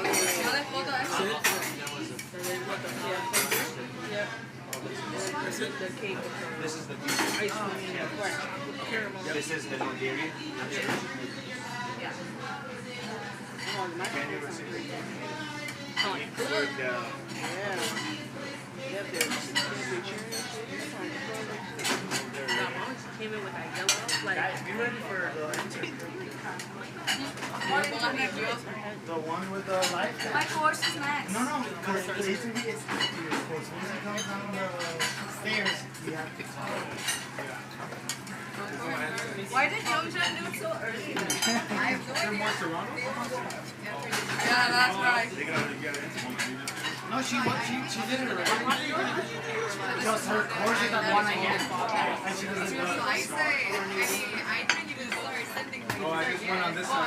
This is the This is the non-dairy. Came in with that yellow, like. Guys, be ready for the the one with the light. My course is next. No, because it's your course. Once it comes down the stairs, you have to. Why did Youngjan do it so early then? I have no idea. Yeah, that's right. No, she did it already. Because her course is the one I get. And she doesn't do it. I say, I didn't even start sending things. Oh, I just went on this one.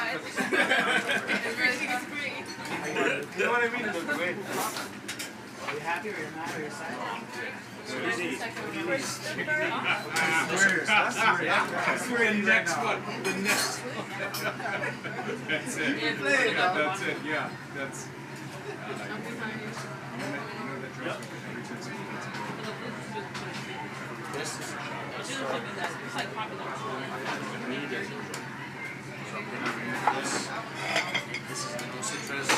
Everything is great. You know what I mean? It looks great. Are you happy or you're not or you're sad? That's where the next one. The next one. That's it. That's it. Yeah. That's. This is the no citrus.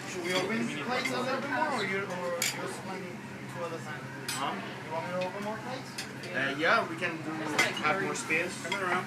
Should we open plates a little bit more or you're just planning two other times? Huh? You want me to open more plates? Yeah, we can have more space. Come around.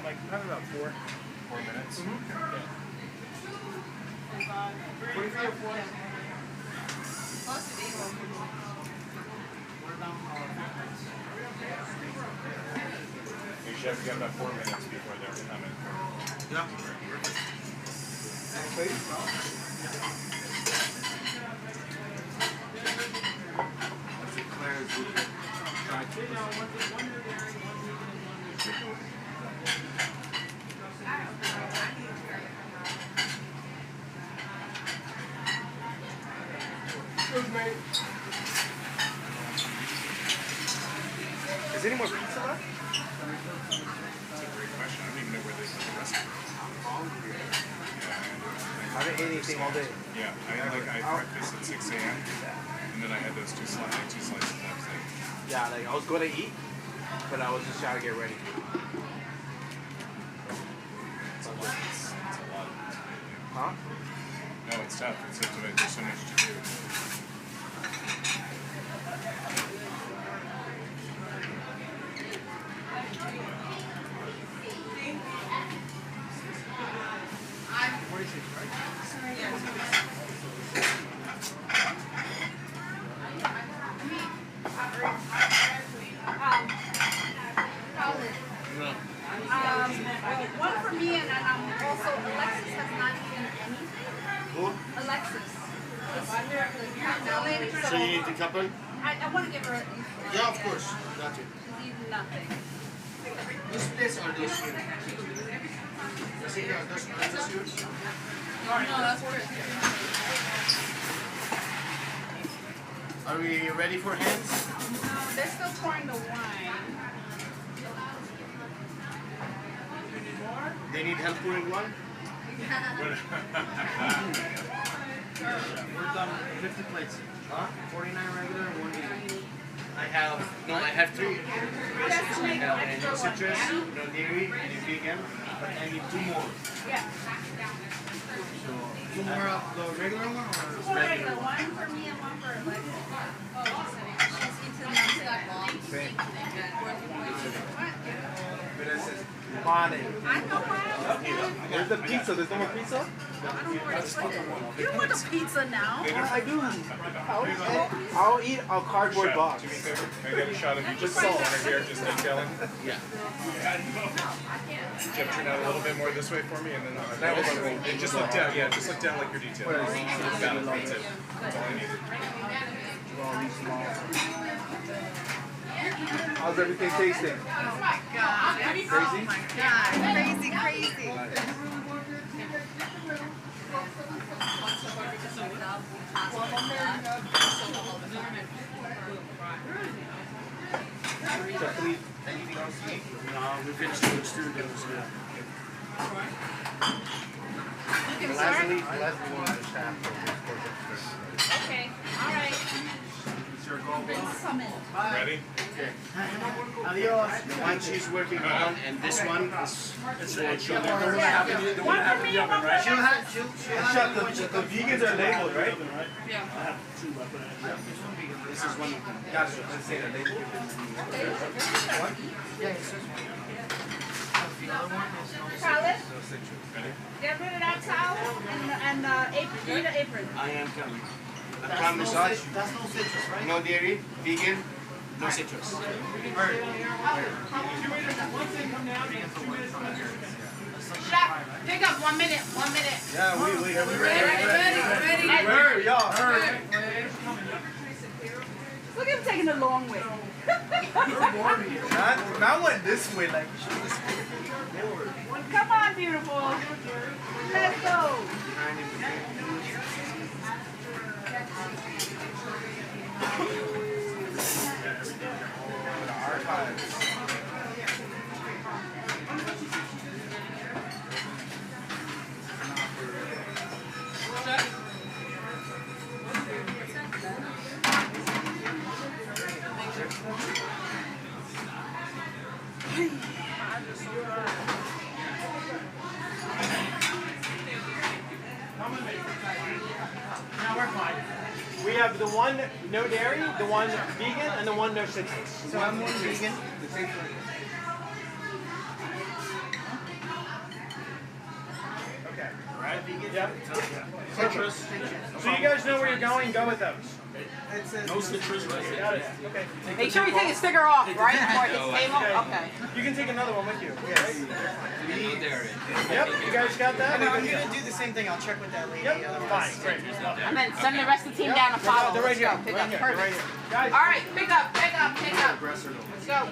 Like probably about 4 minutes. Yeah. 43 or 4. Hey, Chef, you got about 4 minutes before they're coming. Yeah. Is there any more pizza left? That's a great question. I don't even know where they put the rest of it. I haven't ate anything all day. Yeah, I had breakfast at 6 a.m. and then I had those two slices last night. Yeah, like I was going to eat, but I was just trying to get ready. It's a lot. Huh? No, it's tough. There's so much to do. One for me, and then also Alexis has not eaten anything. Who? Alexis. So you need the couple? I want to give her. Yeah, of course. Got you. She's eaten nothing. This place or this here? This here, this yours? No, that's worse. Are we ready for hands? No, they're still pouring the wine. They need help pouring one? We're done 50 plates. Huh? 49 regular, 180. I have three. I have no citrus, no dairy, and a vegan, but I need two more. Yeah. So, two more of the regular one or regular one? One for me and one for Alexis. She's eaten I know why. There's the pizza. There's no more pizza? I don't know where to put it. You don't want the pizza now? I do. I'll eat a cardboard box. Do me a favor. Can I get a shot of you just salt right here, just detailing? Yeah. Jeff, turn out a little bit more this way for me, and then that was and just look down. Yeah, just look down like you're detailing. Got it. That's it. That's all I needed. How's everything tasting? Oh my God. Crazy? Oh my God. Crazy, crazy. Anything else to eat? No, we finished with the stew. That was good. Leslie wanted to chat. Okay. All right. Ready? Okay. Adios. One she's working on, and this one is for children. The one half in the oven, right? She'll have the vegans are labeled, right? Yeah. I have two, but this is one of them. Gotcha. Let's say that label. What? Charlotte, get rid of that towel and apron. Give me the apron. I am coming. I promise. That's no citrus, right? No dairy, vegan, no citrus. Chef, pick up 1 minute. 1 minute. Yeah, we Ready. Hurry, y'all. Hurry. Look at him taking the long way. I went this way, like. Come on, beautiful. Let's go. Now we're fine. We have the one no dairy, the one vegan, and the one no citrus. So I'm one vegan. Okay. right? Yep. Citrus. So you guys know where you're going, go with those. No citrus. Got it. Okay. Make sure you take the sticker off, right? Before it hits the table? Okay. You can take another one with you. Yes. Yep, you guys got that? And I'm going to do the same thing. I'll check with that lady. Yep, fine, great. And then send the rest of the team down to follow. They're right here. Pick Right up. here. Perfect. Right here. All right, pick up. Let's go.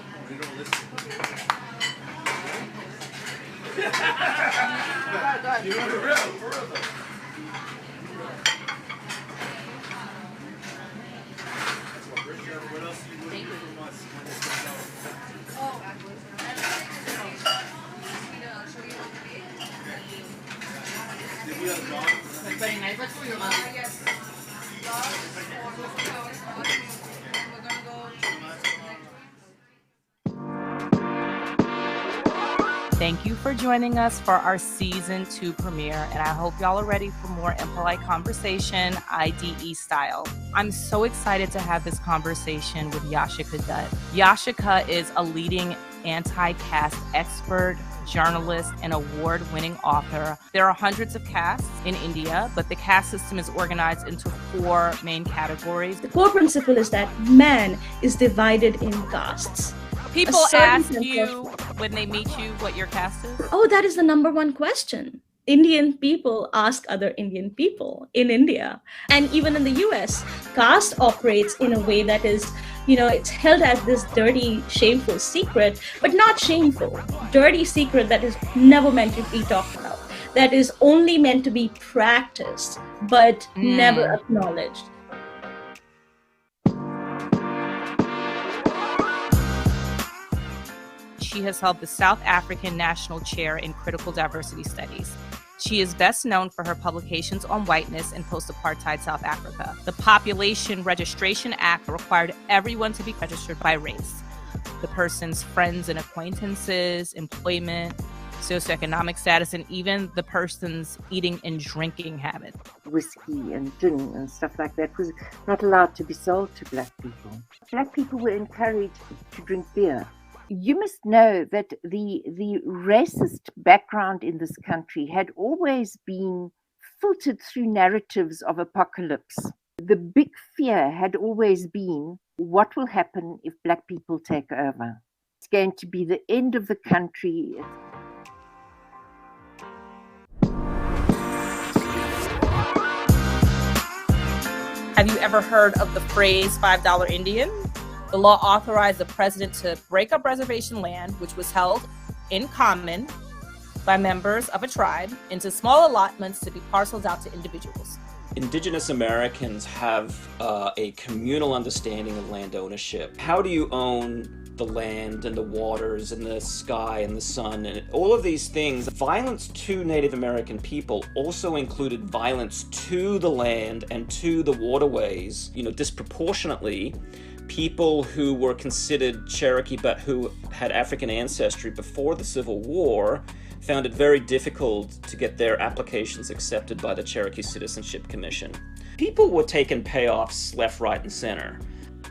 Thank you for joining us for our season 2 premiere, and I hope y'all are ready for more impolite conversation, IDE style. I'm so excited to have this conversation with Yashika Dutt. Yashika is a leading anti-caste expert, journalist, and award-winning author. There are hundreds of castes in India, but the caste system is organized into 4 main categories. The core principle is that man is divided in castes. People ask you when they meet you what your caste is? Oh, that is the number one question. Indian people ask other Indian people in India. And even in the US, caste operates in a way that is, it's held as this dirty, shameful secret, but not shameful. Dirty secret that is never meant to be talked about. That is only meant to be practiced, but never acknowledged. She has held the South African National Chair in Critical Diversity Studies. She is best known for her publications on whiteness in post-apartheid South Africa. The Population Registration Act required everyone to be registered by race. The person's friends and acquaintances, employment, socioeconomic status, and even the person's eating and drinking habit. Whiskey and gin and stuff like that was not allowed to be sold to black people. Black people were encouraged to drink beer. You must know that the racist background in this country had always been filtered through narratives of apocalypse. The big fear had always been, what will happen if black people take over? It's going to be the end of the country. Have you ever heard of the phrase $5 Indian? The law authorized the president to break up reservation land, which was held in common by members of a tribe, into small allotments to be parceled out to individuals. Indigenous Americans have a communal understanding of land ownership. How do you own the land and the waters and the sky and the sun and all of these things? Violence to Native American people also included violence to the land and to the waterways, disproportionately. People who were considered Cherokee but who had African ancestry before the Civil War found it very difficult to get their applications accepted by the Cherokee Citizenship Commission. People were taking payoffs left, right, and center.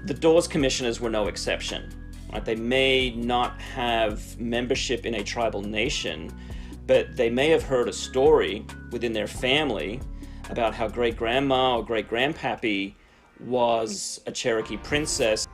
The Dawes Commissioners were no exception. Right? They may not have membership in a tribal nation, but they may have heard a story within their family about how great-grandma or great-grandpappy was a Cherokee princess.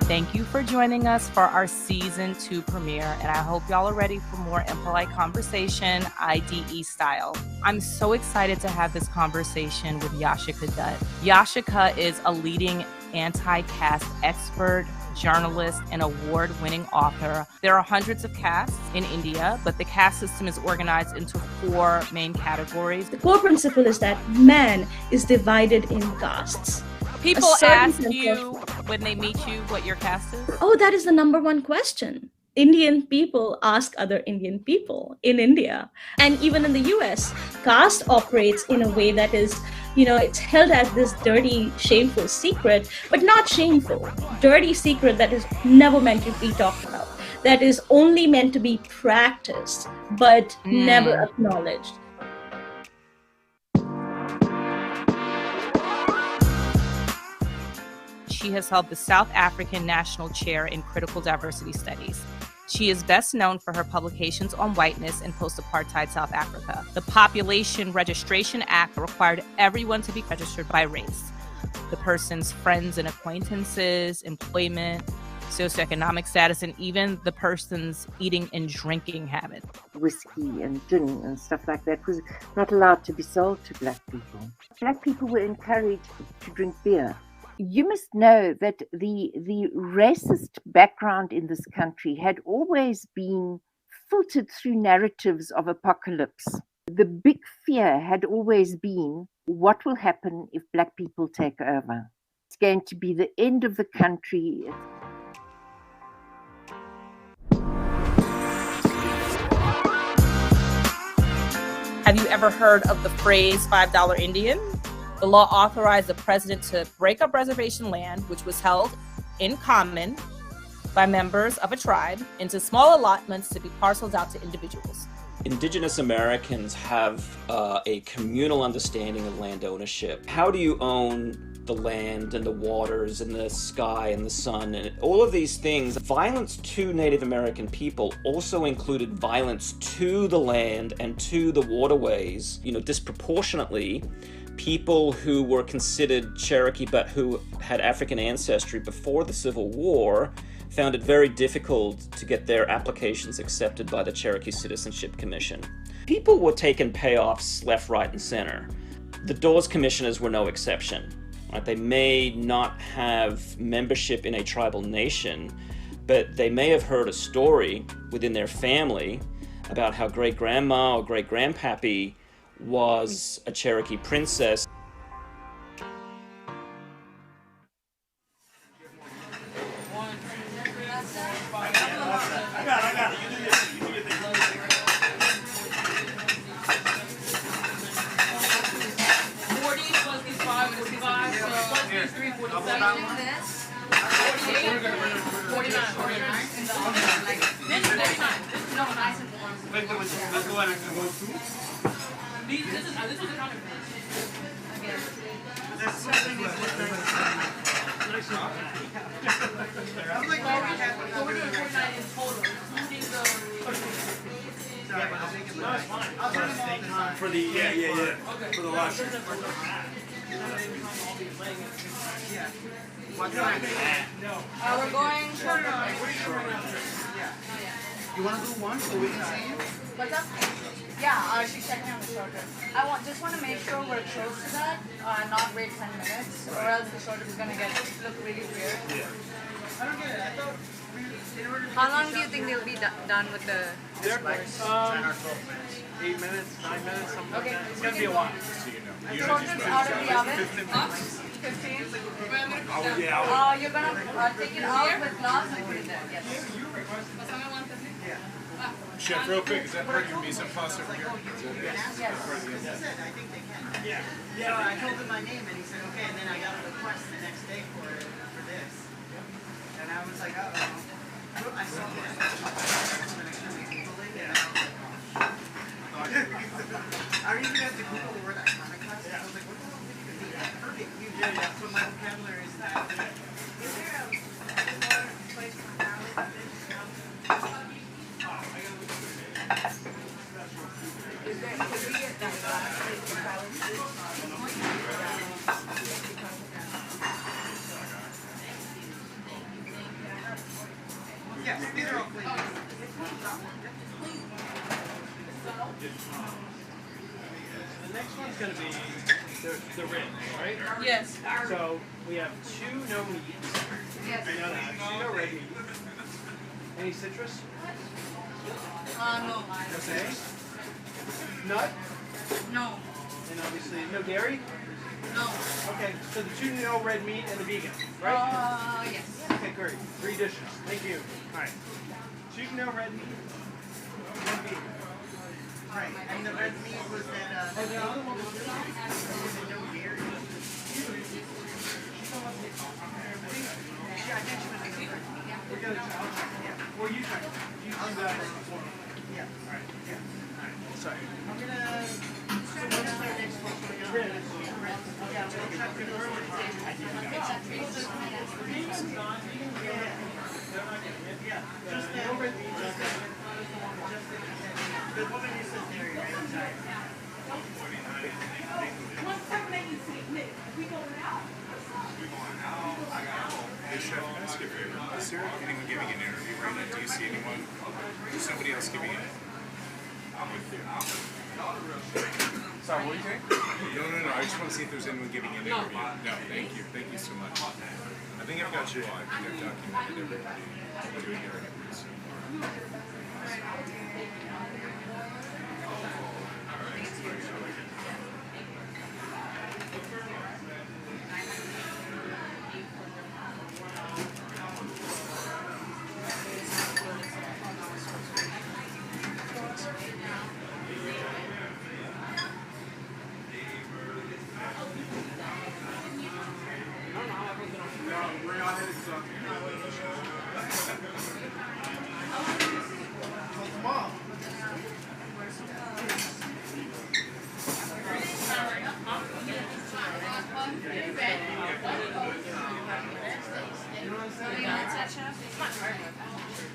Thank you for joining us for our season 2 premiere, and I hope y'all are ready for more impolite conversation, IDE style. I'm so excited to have this conversation with Yashika Dutt. Yashika is a leading anti-caste expert, journalist, and award-winning author. There are hundreds of castes in India, but the caste system is organized into 4 main categories. The core principle is that man is divided in castes. People ask you when they meet you what your caste is? Oh, that is the number one question. Indian people ask other Indian people in India. And even in the US, caste operates in a way that is, it's held as this dirty, shameful secret, but not shameful. Dirty secret that is never meant to be talked about. That is only meant to be practiced, but never acknowledged. she has held the South African National Chair in Critical Diversity Studies. She is best known for her publications on whiteness in post-apartheid South Africa. The Population Registration Act required everyone to be registered by race. The person's friends and acquaintances, employment, socioeconomic status, and even the person's eating and drinking habit. Whiskey and gin and stuff like that was not allowed to be sold to black people. Black people were encouraged to drink beer. You must know that the racist background in this country had always been filtered through narratives of apocalypse. The big fear had always been, what will happen if black people take over? It's going to be the end of the country. Have you ever heard of the phrase $5 Indian? The law authorized the president to break up reservation land, which was held in common by members of a tribe, into small allotments to be parceled out to individuals. Indigenous Americans have a communal understanding of land ownership. How do you own the land and the waters and the sky and the sun and all of these things? Violence to Native American people also included violence to the land and to the waterways. You know, disproportionately, people who were considered Cherokee but who had African ancestry before the Civil War found it very difficult to get their applications accepted by the Cherokee Citizenship Commission. People were taking payoffs left, right, and center. The Dawes Commissioners were no exception. Right? They may not have membership in a tribal nation, but they may have heard a story within their family about how great-grandma or great-grandpappy was a Cherokee princess. For the for the last year. We're going You want to do one so we can see you? What's up? Yeah, she's checking on the shorter. Just want to make sure we're close to that, not wait 10 minutes, or else the shorter is going to look really weird. Yeah. I don't get it. I thought How long do you think they'll be done with the slides? 10 or 12 minutes. 8 minutes, 9 minutes, something like that. It's going to be a while. Shorter's out of the oven? 15? Yeah. You're going to take it out with gloves and put it there, yes. Chef, real quick, is that part of your mise en place over here? Yes. I think they can. Yeah. So I told him my name and he said, okay, and then I got a request the next day for this. And I was like, uh-oh. I saw that. I even had to Google the word Iconoclast. I was like, what the hell did you mean? Perfect. Yeah, that's what my vocabulary is now. Is there a place for salad? Yes, these are all clean. The next one's going to be the ribs, right? Yes. So we have 2 no meats. Yes. I know that. 2 no red meat. Any citrus? No. Okay. Nut? No. And obviously no dairy? No. Okay, so the 2 no red meat and the vegan, right? Yes. Okay, great. 3 dishes. Thank you. All right. 2 no red meat. 1 vegan. Right, and the red meat was that, Oh, the other one was no dairy. I think she was vegan. We're going to challenge it. Or you try it. You do that before. Yeah. All right. Yeah. All right. Sorry. I'm gonna. So what's our next one? Ribs. Yeah, we'll try to Hey Chef, can I ask you a favor? Is there anyone giving an interview right now? Do you see anyone? Is somebody else giving it? I'm with you. Sorry, what are you saying? No. I just want to see if there's anyone giving an interview. No, thank you. Thank you so much. I think I've got you all. I think I've documented everybody doing everything so far.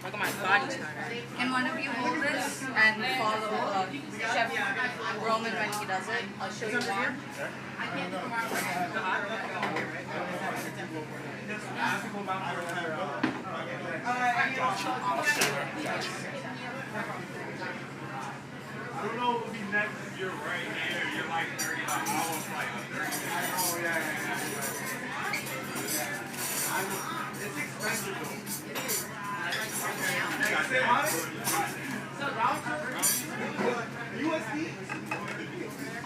Look at my body starter. Can one of you hold this and follow Chef Roman when he does it? I'll show you one. I don't know what would be next if you're right here. You're like 30 hours, like 30 minutes. Oh, yeah. It's expensive though.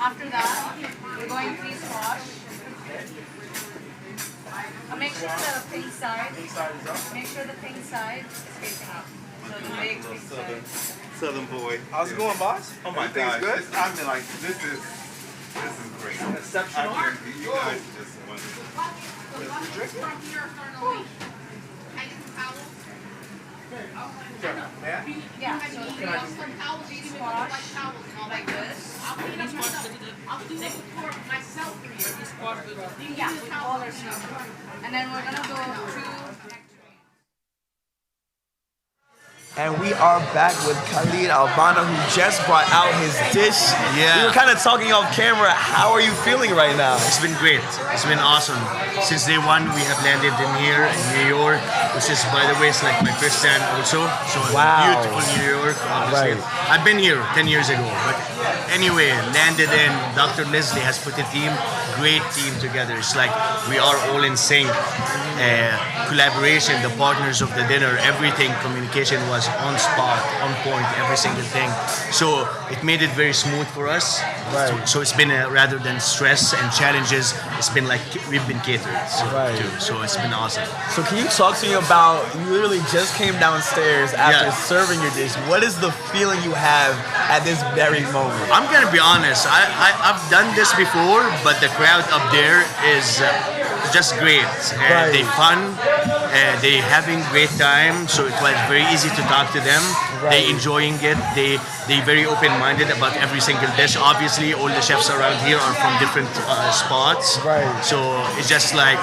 After that, we're going to freeze wash. Make sure the pink side. Make sure the pink side is facing up. So the big pink side. Southern boy. How's it going, boss? Oh my Everything's gosh. good? I mean, like, this is great. Exceptional. You guys are just wonderful. Yeah. Yeah. So Can I just squash like this. Yeah, with all our stuff. And then we're gonna go to. And we are back with Khalid Albana, who just brought out his dish. Yeah. We were kind of talking off camera. How are you feeling right now? It's been great. It's been awesome. Since day one, we have landed in here in New York, which is, by the way, it's like my first time also. So wow. Beautiful New York, obviously. Right. I've been here 10 years ago, but anyway, landed in. Dr. Leslie has put a great team together. It's like we are all in sync. Collaboration, the partners of the dinner, everything, communication was on spot, on point, every single thing. So it made it very smooth for us. Right. So it's been rather than stress and challenges, it's been like we've been catered to. So it's been awesome. So can you talk to me about, you literally just came downstairs after serving your dish. What is the feeling you have at this very moment? I'm gonna be honest, I've done this before, but the crowd up there is just great. They fun, they having great time, so it was very easy to talk to them. They enjoying it. They very open-minded about every single dish. Obviously, all the chefs around here are from different spots. So it's just like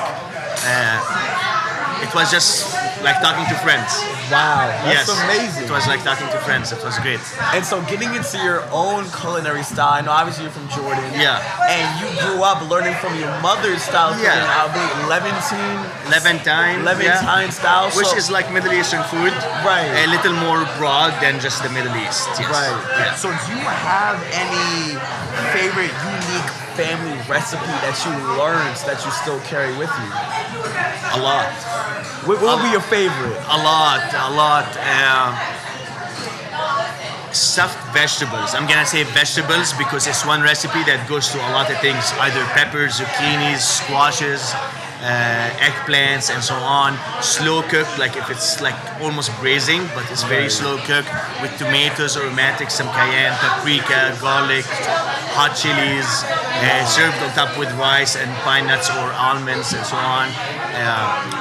it was just like talking to friends. Wow, that's amazing. It was like talking to friends. It was great. And so getting into your own culinary style, I know obviously you're from Jordan. Yeah. And you grew up learning from your mother's style cooking, I believe Levantine style. Which is like Middle Eastern food. Right. A little more broad than just the Middle East. Yes. Right. Yeah. So do you have any favorite unique family recipe that you learned that you still carry with you? A lot. What would be your favorite? A lot. Stuffed vegetables. I'm gonna say vegetables because it's one recipe that goes to a lot of things, either peppers, zucchinis, squashes, eggplants, and so on. Slow cooked, like if it's like almost braising, but it's very slow cooked with tomatoes, aromatic, some cayenne, paprika, garlic, hot chilies, served on top with rice and pine nuts or almonds and so on.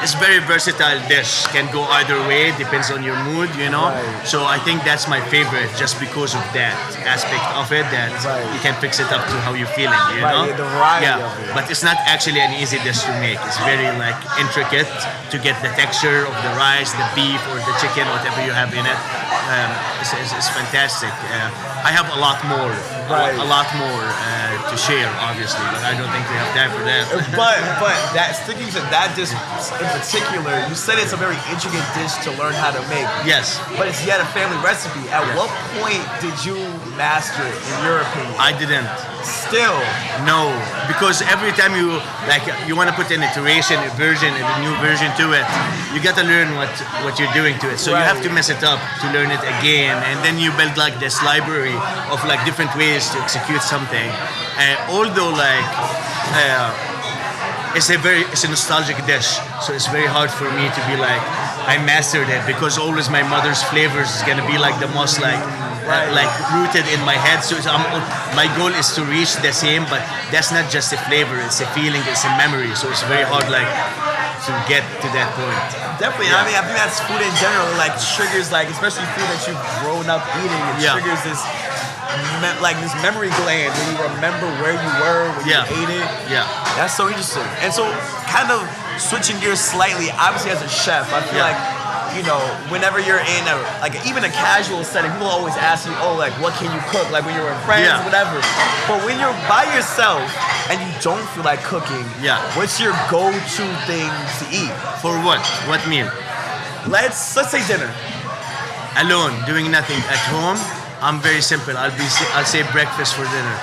it's very versatile dish. Can go either way, depends on your mood, you know. Right. So I think that's my favorite, just because of that aspect of it. That you can fix it up to how you're feeling, you know. The variety of it. But it's not actually an easy dish to make. It's very like intricate to get the texture of the rice, the beef, or the chicken, whatever you have in it. It's fantastic. I have a lot more, a lot more to share, obviously, but I don't think we have time for that. but that sticking to that dish in particular, you said it's a very intricate dish to learn how to make. Yes. But it's yet a family recipe. At what point did you master it, in your opinion? I didn't. Still? No, because every time you want to put an iteration, a version, a new version to it, you got to learn what you're doing to it. So you have to mess it up to learn it again, and then you build like this library of like different ways to execute something. Although like it's a nostalgic dish, so it's very hard for me to be like I mastered it, because always my mother's flavors is gonna be like the most like rooted in my head. So my goal is to reach the same, but that's not just a flavor; it's a feeling, it's a memory. So it's very hard like to get to that point. Definitely. Yeah. I mean, I think that's food in general. Like triggers, like especially food that you've grown up eating. It triggers this. Like this memory gland when you remember where you were when you ate it. Yeah. That's so interesting. And so kind of switching gears slightly, obviously as a chef, I feel like, you know, whenever you're in even a casual setting, people always ask you, oh, like what can you cook? Like when you're with friends, whatever. But when you're by yourself and you don't feel like cooking, what's your go-to thing to eat? For what? What meal? Let's say dinner. Alone, doing nothing at home. I'm very simple. I'll say breakfast for dinner.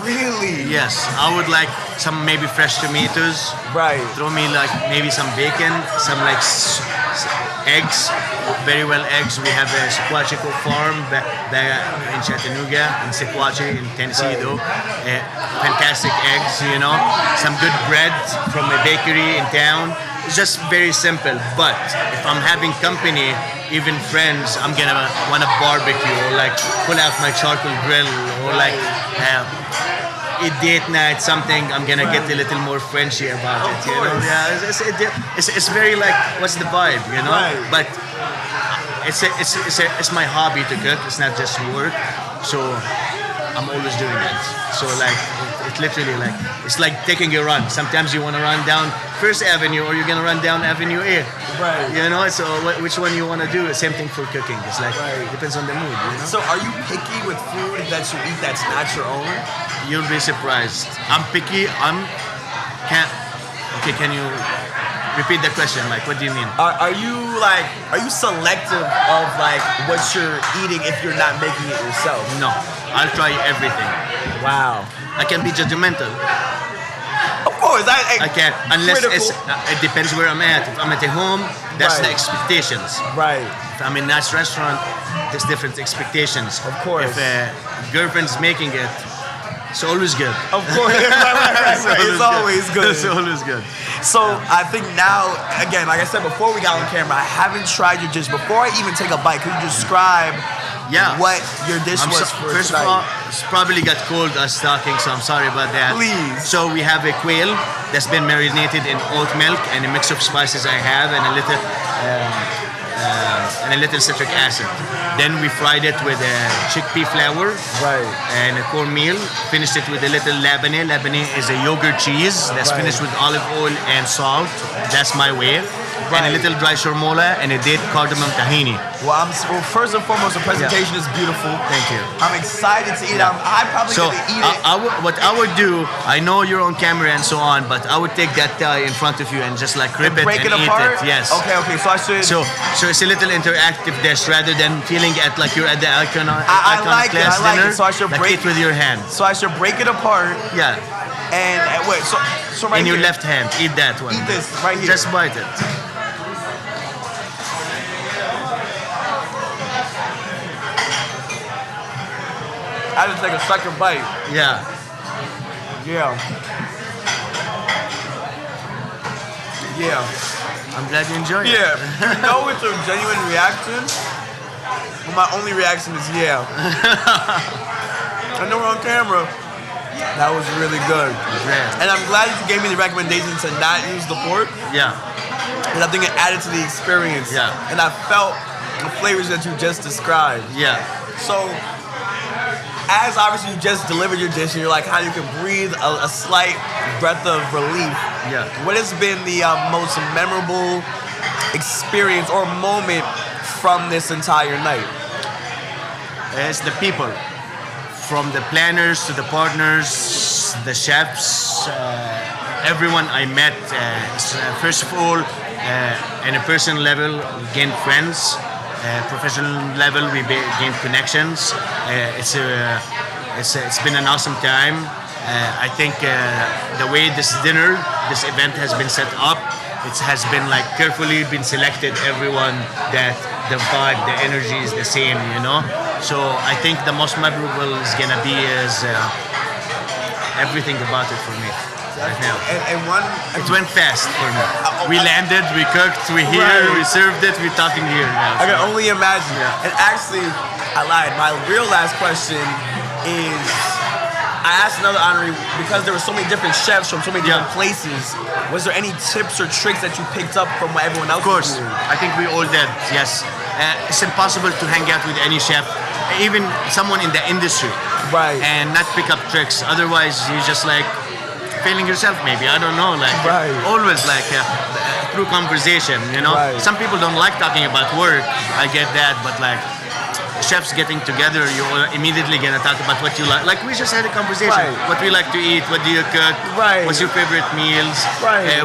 Really? Yes. I would like some maybe fresh tomatoes. Right. Throw me like maybe some bacon, some like eggs, very well eggs. We have a Sequatchie farm in Chattanooga, in Sequatchie, in Tennessee though. Fantastic eggs, you know. Some good bread from a bakery in town. It's just very simple. But if I'm having company, even friends, I'm gonna want to barbecue or like pull out my charcoal grill or like eat date night, something. I'm gonna get a little more Frenchy about it, you know. Yeah, it's very like what's the vibe, you know. Right. But it's my hobby to cook. It's not just work, so I'm always doing that. So like it literally like it's like taking a run. Sometimes you want to run down First Avenue or you're gonna run down Avenue A. Right. You know, so which one you want to do? Same thing for cooking. It's like it depends on the mood. You know. So are you picky with food that you eat that's not your own? You'll be surprised. I'm picky. Okay, can you repeat the question? Like, what do you mean? Are you selective of like what you're eating if you're not making it yourself? No, I'll try everything. Wow. I can be judgmental. Of course, I can't unless it depends where I'm at. If I'm at home, that's the expectations. Right. If I'm in a nice restaurant, there's different expectations. Of course. If a girlfriend's making it, it's always good. Of course, right. It's always good. It's always good. So I think now, again, like I said before we got on camera, I haven't tried your dish. Before I even take a bite, could you describe what your dish was for First tonight? of all, it's probably got cold us talking, so I'm sorry about that. Please. So we have a quail that's been marinated in oat milk and a mix of spices I have and a little citric acid. Then we fried it with chickpea flour and a cornmeal. Finished it with a little labene. Labene is a yogurt cheese that's finished with olive oil and salt. That's my way. And a little dry shormola and a date cardamom tahini. Well, first and foremost, the presentation is beautiful. Thank you. I'm excited to eat it. I'm probably going to eat it. What I would do, I know you're on camera and so on, but I would take that thigh in front of you and just like rip it break and it apart? eat it. Yes. Okay. So I should. So it's a little interactive dish rather than feeling like you're at the Iconoclast I like dinner. it. So I should like break it with your hand. So I should break it apart. Yeah. And wait. So right in here. your left hand, eat that one. Eat this right here. Just bite it. I just take a second bite. Yeah. I'm glad you enjoyed it. Yeah. You know it's a genuine reaction? Well, my only reaction is I know we're on camera. That was really good. Yeah. And I'm glad you gave me the recommendation to not use the pork. Yeah. And I think it added to the experience. Yeah. And I felt the flavors that you just described. Yeah. So, as obviously you just delivered your dish and you're like how you can breathe a slight breath of relief. Yeah. What has been the most memorable experience or moment from this entire night? It's the people. From the planners to the partners, the chefs, everyone I met. First of all, in a personal level, we gained friends. Professional level, we gained connections. It's been an awesome time. I think the way this event has been set up, it has been like carefully been selected. Everyone that the vibe, the energy is the same, you know. So I think the most memorable is gonna be everything about it for me right now. And it went fast for me. We landed, we cooked, we here, we served it, we're talking here now. I can only imagine. Yeah. And actually, I lied. My real last question is, I asked another honoree, because there were so many different chefs from so many different places, was there any tips or tricks that you picked up from what everyone else was doing? I think we all did, yes. It's impossible to hang out with any chef, even someone in the industry, and not pick up tricks. Otherwise, you're just like failing yourself maybe, I don't know, like always like through conversation, you know. Some people don't like talking about work, I get that, but like chefs getting together, you're immediately gonna talk about what you like we just had a conversation, what we like to eat, what do you cook, what's your favorite meals,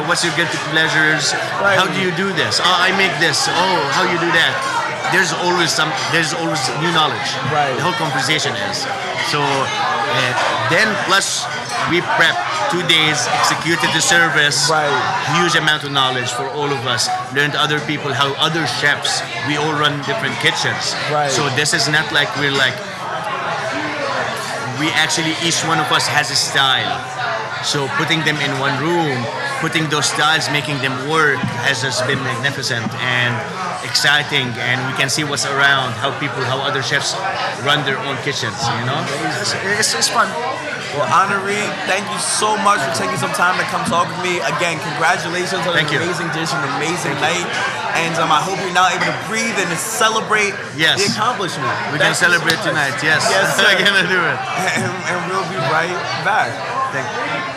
what's your guilty pleasures, how do you do this, oh I make this, oh how you do that. There's always new knowledge. The whole conversation is. So then plus we prep 2 days, executed the service, huge amount of knowledge for all of us. Learned other people, how other chefs, we all run different kitchens. So this is not like we actually, each one of us has a style. So putting them in one room, putting those styles, making them work has just been magnificent and exciting, and we can see what's around, how other chefs run their own kitchens, you know? It's fun. Well, Honoree, thank you so much for taking some time to come talk with me. Again, congratulations on an amazing dish, an amazing night. And I hope you're now able to breathe and to celebrate the accomplishment. We can celebrate tonight, yes. Yes, sir. We're gonna do it. And we'll be right back. Thank you.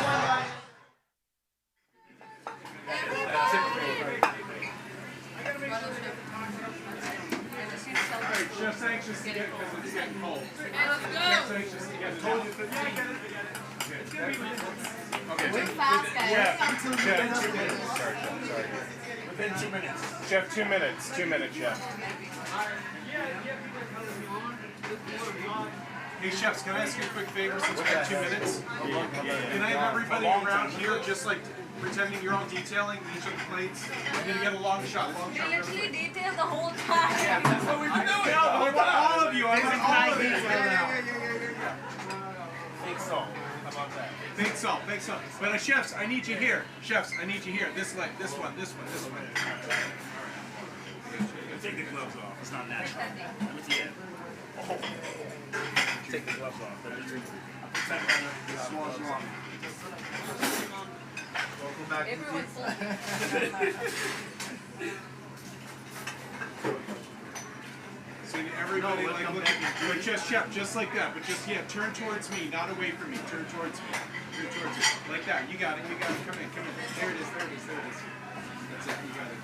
Chef's anxious to get because it's getting cold. Chef's anxious to get cold. Okay. Move fast, guys. Chef, 2 minutes. Sorry. Within 2 minutes. Chef, 2 minutes. 2 minutes, chef. Hey, chefs, can I ask you a quick favor since we have 2 minutes? Can I have everybody around here just like pretending you're all detailing each of the plates? I'm going to get a long shot. You literally detail the whole time. Well, we've been doing it. I want all of you. I want all of you. Fake salt. How about that? Fake salt. But chefs, I need you here. Chefs, I need you here. This one. Take the gloves off. It's not natural. Take the gloves off. Welcome back. So everybody like look at just chef, just like that, but just turn towards me, not away from me. Turn towards me. Like that. You got it. Come in. There it is. That's it. You got it.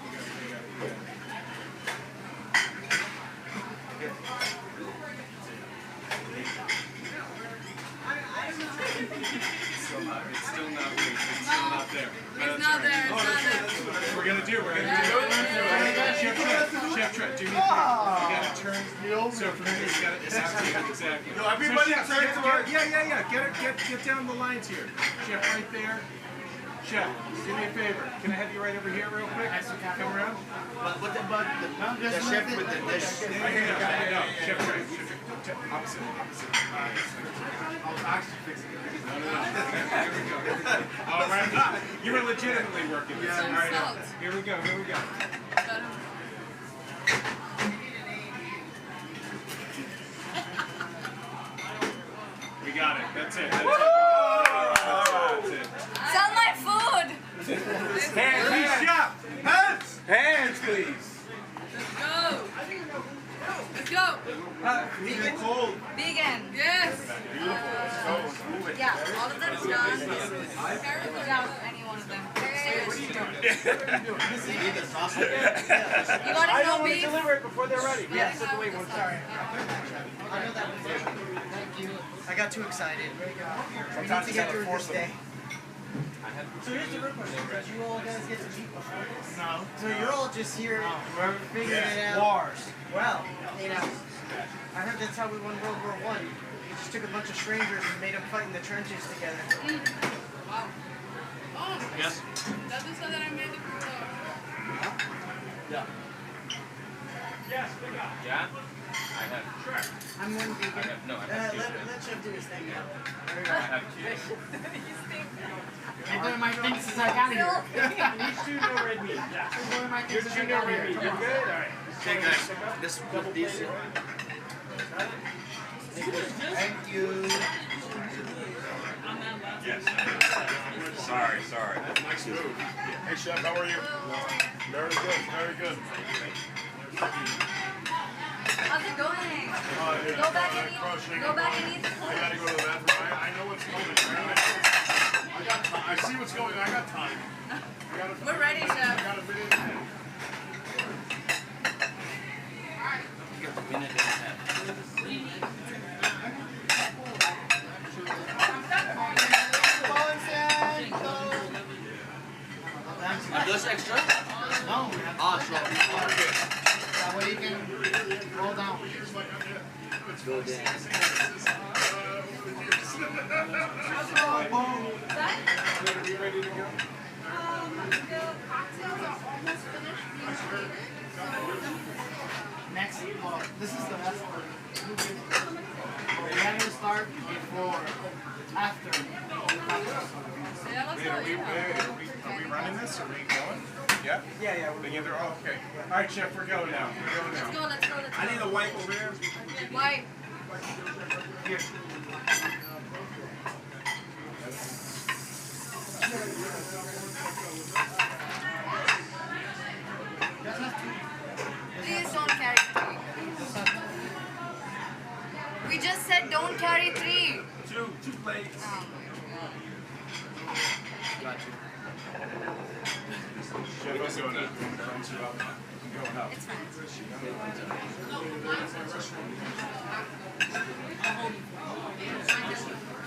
It's still not there. It's not there. We're gonna do. Chef Trent, do me a favor. You gotta turn. So from here, you gotta exactly. Yo, everybody turn towards. Yeah. Get down the lines here. Chef, right there. Chef, do me a favor. Can I have you right over here real quick? Come around. What about the chef with the dish? No, Chef Trent. Opposite. I'll actually fix it. All right. You were legitimately working this. All right. Here we go. We got it. That's it. Vegan? Vegan. Yes. Yeah, all of them is done. Yeah, any one of them. You got I it, don't no want to beef? deliver it before they're ready. We have to wait one Sorry. Thank you. I got too excited. We need to get through this day. So here's the real question. Did you all guys get to meet before this? No. So you're all just here figuring it out. Wars. Well, you know, I heard that's how we won World War I. We just took a bunch of strangers and made them fight in the trenches together. Wow. Oh, yes. That is so that I made the Yeah. Yes, big guy. Yeah? I have. Sure. I'm one vegan. I have, no, I have two. Let Chef do his thing now. I have two. I'm doing my thing since I got here. These two no red meat. Yeah. You're two no red meat. You're good? All right. Okay, guys. This these. Thank you. Yes. Sorry. Nice move. Hey, Chef, how are you? Very good, very good. How's it going? Go back and eat. Go back and eat. I gotta go to the bathroom. I know what's coming. I got time. I see what's going on. I got time. We're ready, Chef. I gotta fit in. Are those extra? No. Ah, sure. Okay. That way you can roll down. Go down. You ready to go? The cocktails are almost finished being created. Next, well, this is the best part. We have to start before, after. Yeah, let's Wait, are we running this? Are we going? Yeah? Yeah. Together? Oh, okay. All right, Chef, we're going now. Let's go. I need a wipe over there. Wipe. Here. Please don't carry 3. We just said don't carry 3. Two plates. Got you. Chef, let's go now. Going up. It's fine.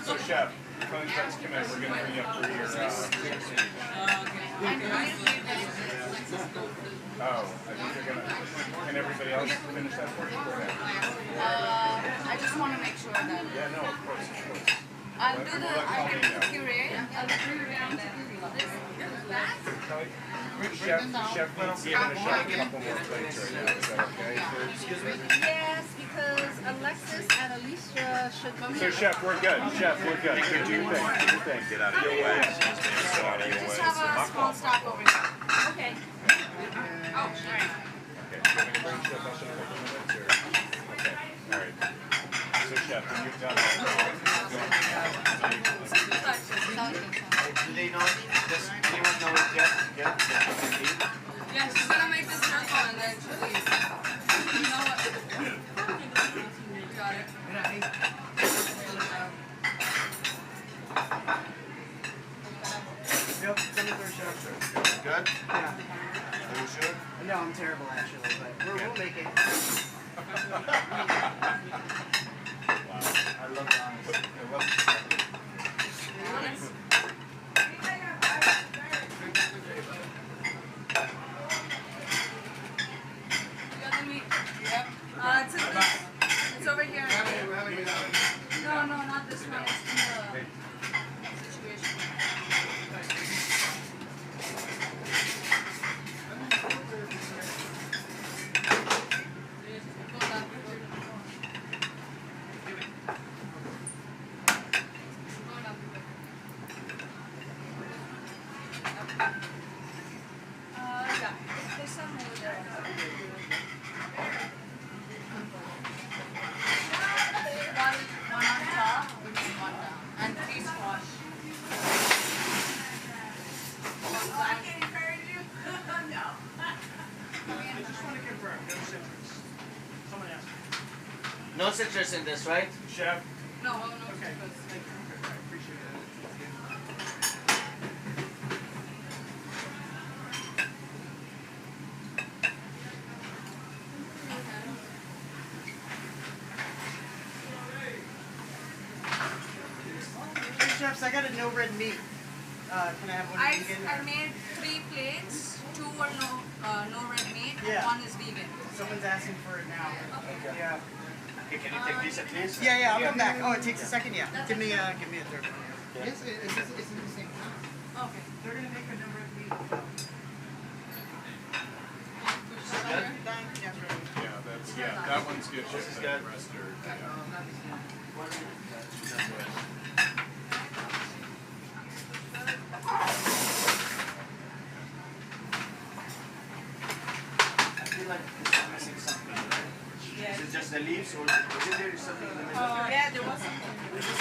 So, Chef, come in. We're going to bring you up for your... Oh, I think they're going to... Can everybody else finish that for you? I just want to make sure that... Yeah, no, of course. I'll do the... I can curate. I'll curate and then... Chef needs given a shot a couple more plates right now. Is that okay? Excuse me? Yes, because Alexis and Alicia should come So, Chef, we're good. Chef, we're good. So do your thing. Do your thing. Get out of your way. Get out of your way. Just have a small stop over here. Okay. Oh, all right. Okay, so we're going to bring Chef up in a couple minutes, or... Okay, all right. So, Chef, when you've done Do they know? Does anyone know it yet? Yes, we're gonna make this circle and then chilies. You know what? Got it. Yep, Chef. Good? Yeah. Are you sure? No, I'm terrible actually, but we'll make it. I love the Honest. It's over here. No, not this one. It's in the situation. Yeah. There's some over there. One on top, one down. And please wash. I can't encourage you. No. I just want to confirm, no citrus. Someone asked me. No citrus in this, right? Chef. No, no. Okay. Thank you. Okay, I appreciate Hey chefs, I got a no red meat. Can I have one vegan? I made 3 plates. 2 were no red meat. Yeah. 1 is vegan. Someone's asking for it now. Okay. Yeah. Okay, can you take these at least? Yeah, I'll come back. Oh, it takes a second. Yeah. Give me a third one. Yeah. Yes, it's in the same house. Okay. They're gonna make a no red meat. Yeah, that one's good. This is The good. rest are, I feel like it's missing something, right? Is it just the leaves or is there something in the middle? Yeah, there was some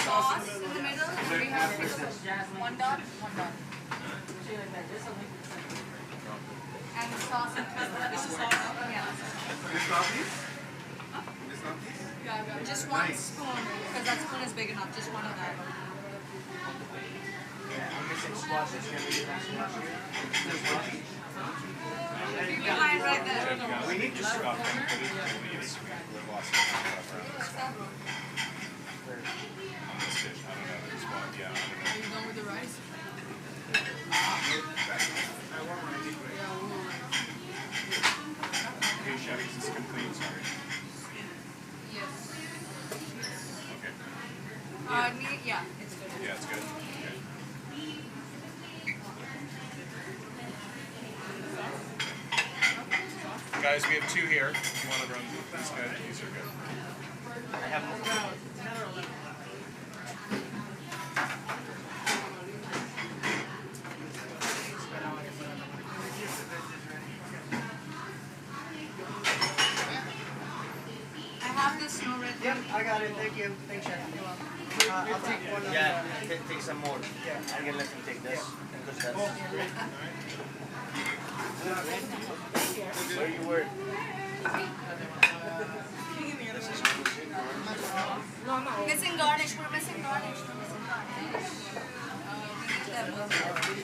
sauce in the middle. We have 1 dot, 1 dot. And the sauce in the middle. This is sauce. Yeah. It's not these? It's not these? Yeah, just 1 spoon, because that spoon is big enough. Just 1 of that. I'm missing squashes. Can we get that squash here? There's squash? Behind right there. We need to stop and put it in the leaves. We've lost the stuff around this one. On this dish. I don't know. There's one. Yeah, I don't know. Are you done with the rice? Hey, chef, is this complete? Sorry. Yes. Okay. Yeah, it's good. Yeah, it's good. Okay. Guys, we have 2 here. If you want to run these good, these are good. I have more. I have this no red. Yep, I got it. Thank you. Thanks, chef. I'll take one. Yeah, take some more. Yeah. I can let him take this. Because that's where you work. Missing garnish. We're missing garnish.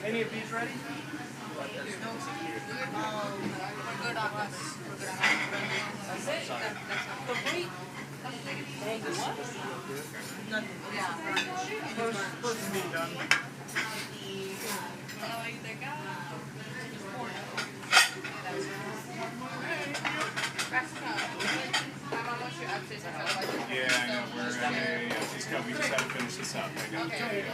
Any of these ready? We're good on us. We're good on us. That's it. Complete. Yeah. Supposed to be done. Yeah, I know. We just had to finish this up. I got it.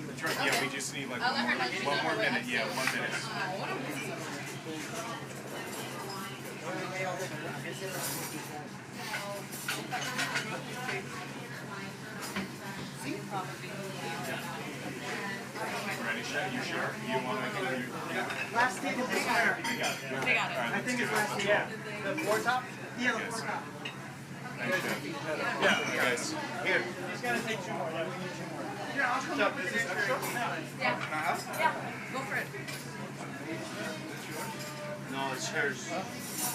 That's right. Yeah, we just need like one more minute. Yeah, 1 minute. Ready, chef? You sure? You want to do? Last table is where? They got it. They got it. All right, I think it's last table. Yeah. The floor top? Yeah, the floor top. Thanks, chef. Yeah, guys. Here. It's gonna take 2 more. Yeah, we need 2 more. Yeah, I'll come up with this extra. Yeah. Yeah. Go for it. No, it's hers.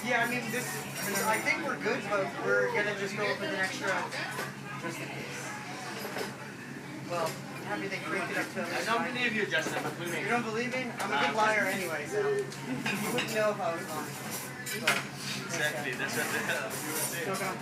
Yeah, I mean, I think we're good, but we're gonna just go with an extra, just in case. Well, have you they crank it up to... I don't believe you, Justin, but we make You don't believe me? I'm a good liar anyway, so you wouldn't know if I was lying. But, exactly, that's what the hell we were saying.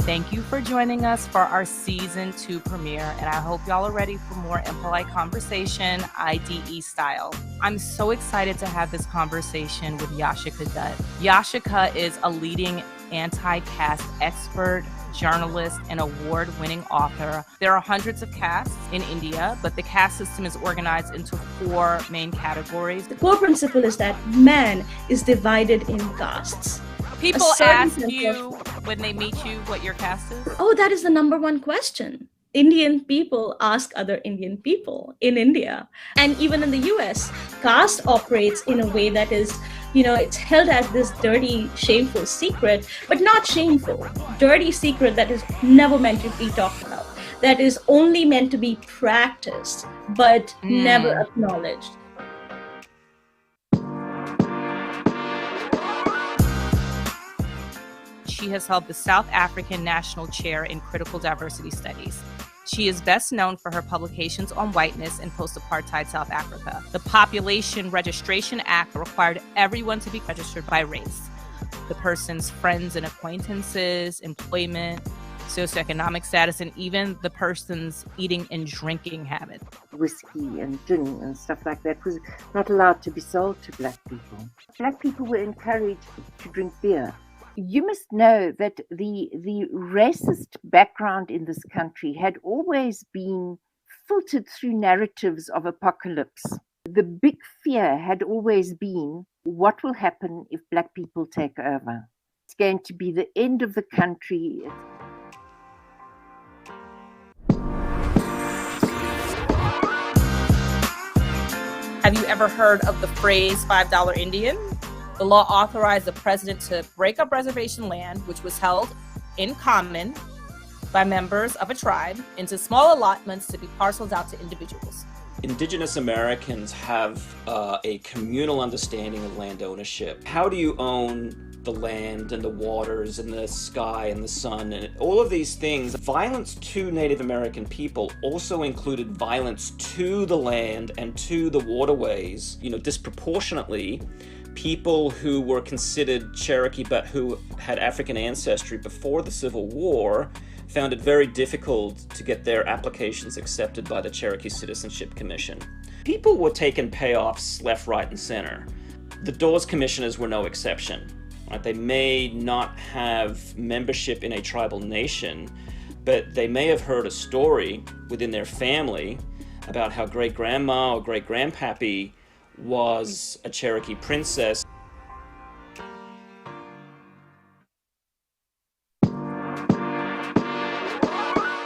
Thank you for joining us for our season 2 premiere, and I hope y'all are ready for more impolite conversation, IDE style. I'm so excited to have this conversation with Yashika Dutt. Yashika is a leading anti-caste expert, journalist, and award-winning author. There are hundreds of castes in India, but the caste system is organized into 4 main categories. The core principle is that man is divided in castes. People ask you when they meet you what your caste is? Oh, that is the number 1 question. Indian people ask other Indian people in India. And even in the US, caste operates in a way that is, it's held as this dirty, shameful secret, but not shameful. Dirty secret that is never meant to be talked about, that is only meant to be practiced, but never acknowledged. She has held the South African National Chair in Critical Diversity Studies. She is best known for her publications on whiteness in post-apartheid South Africa. The Population Registration Act required everyone to be registered by race. The person's friends and acquaintances, employment, socioeconomic status, and even the person's eating and drinking habit. Whiskey and gin and stuff like that was not allowed to be sold to black people. Black people were encouraged to drink beer. You must know that the racist background in this country had always been filtered through narratives of apocalypse. The big fear had always been, what will happen if black people take over? It's going to be the end of the country. Have you ever heard of the phrase $5 Indian? The law authorized the president to break up reservation land, which was held in common by members of a tribe, into small allotments to be parceled out to individuals. Indigenous Americans have a communal understanding of land ownership. How do you own the land and the waters and the sky and the sun and all of these things? Violence to Native American people also included violence to the land and to the waterways. Disproportionately, people who were considered Cherokee but who had African ancestry before the Civil War found it very difficult to get their applications accepted by the Cherokee Citizenship Commission. People were taking payoffs left, right, and center. The Dawes Commissioners were no exception. Right? They may not have membership in a tribal nation, but they may have heard a story within their family about how great-grandma or great-grandpappy was a Cherokee princess.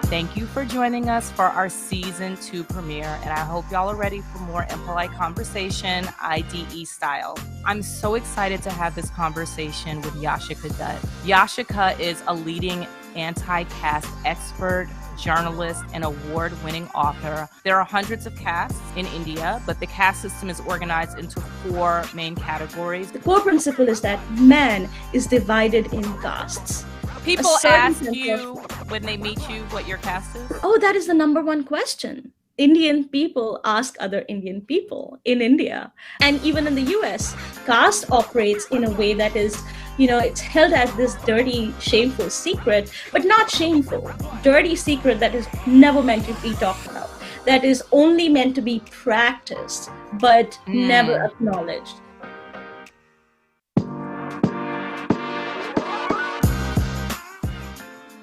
Thank you for joining us for our Season 2 premiere, and I hope y'all are ready for more impolite conversation, IDE style. I'm so excited to have this conversation with Yashika Dutt. Yashika is a leading anti-caste expert, journalist, and award-winning author. There are hundreds of castes in India, but the caste system is organized into 4 main categories. The core principle is that man is divided in castes. People ask you when they meet you what your caste is? Oh, that is the number one question. Indian people ask other Indian people in India. And even in the US, caste operates in a way that is, it's held as this dirty, shameful secret, but not shameful. Dirty secret that is never meant to be talked about. That is only meant to be practiced, but never acknowledged.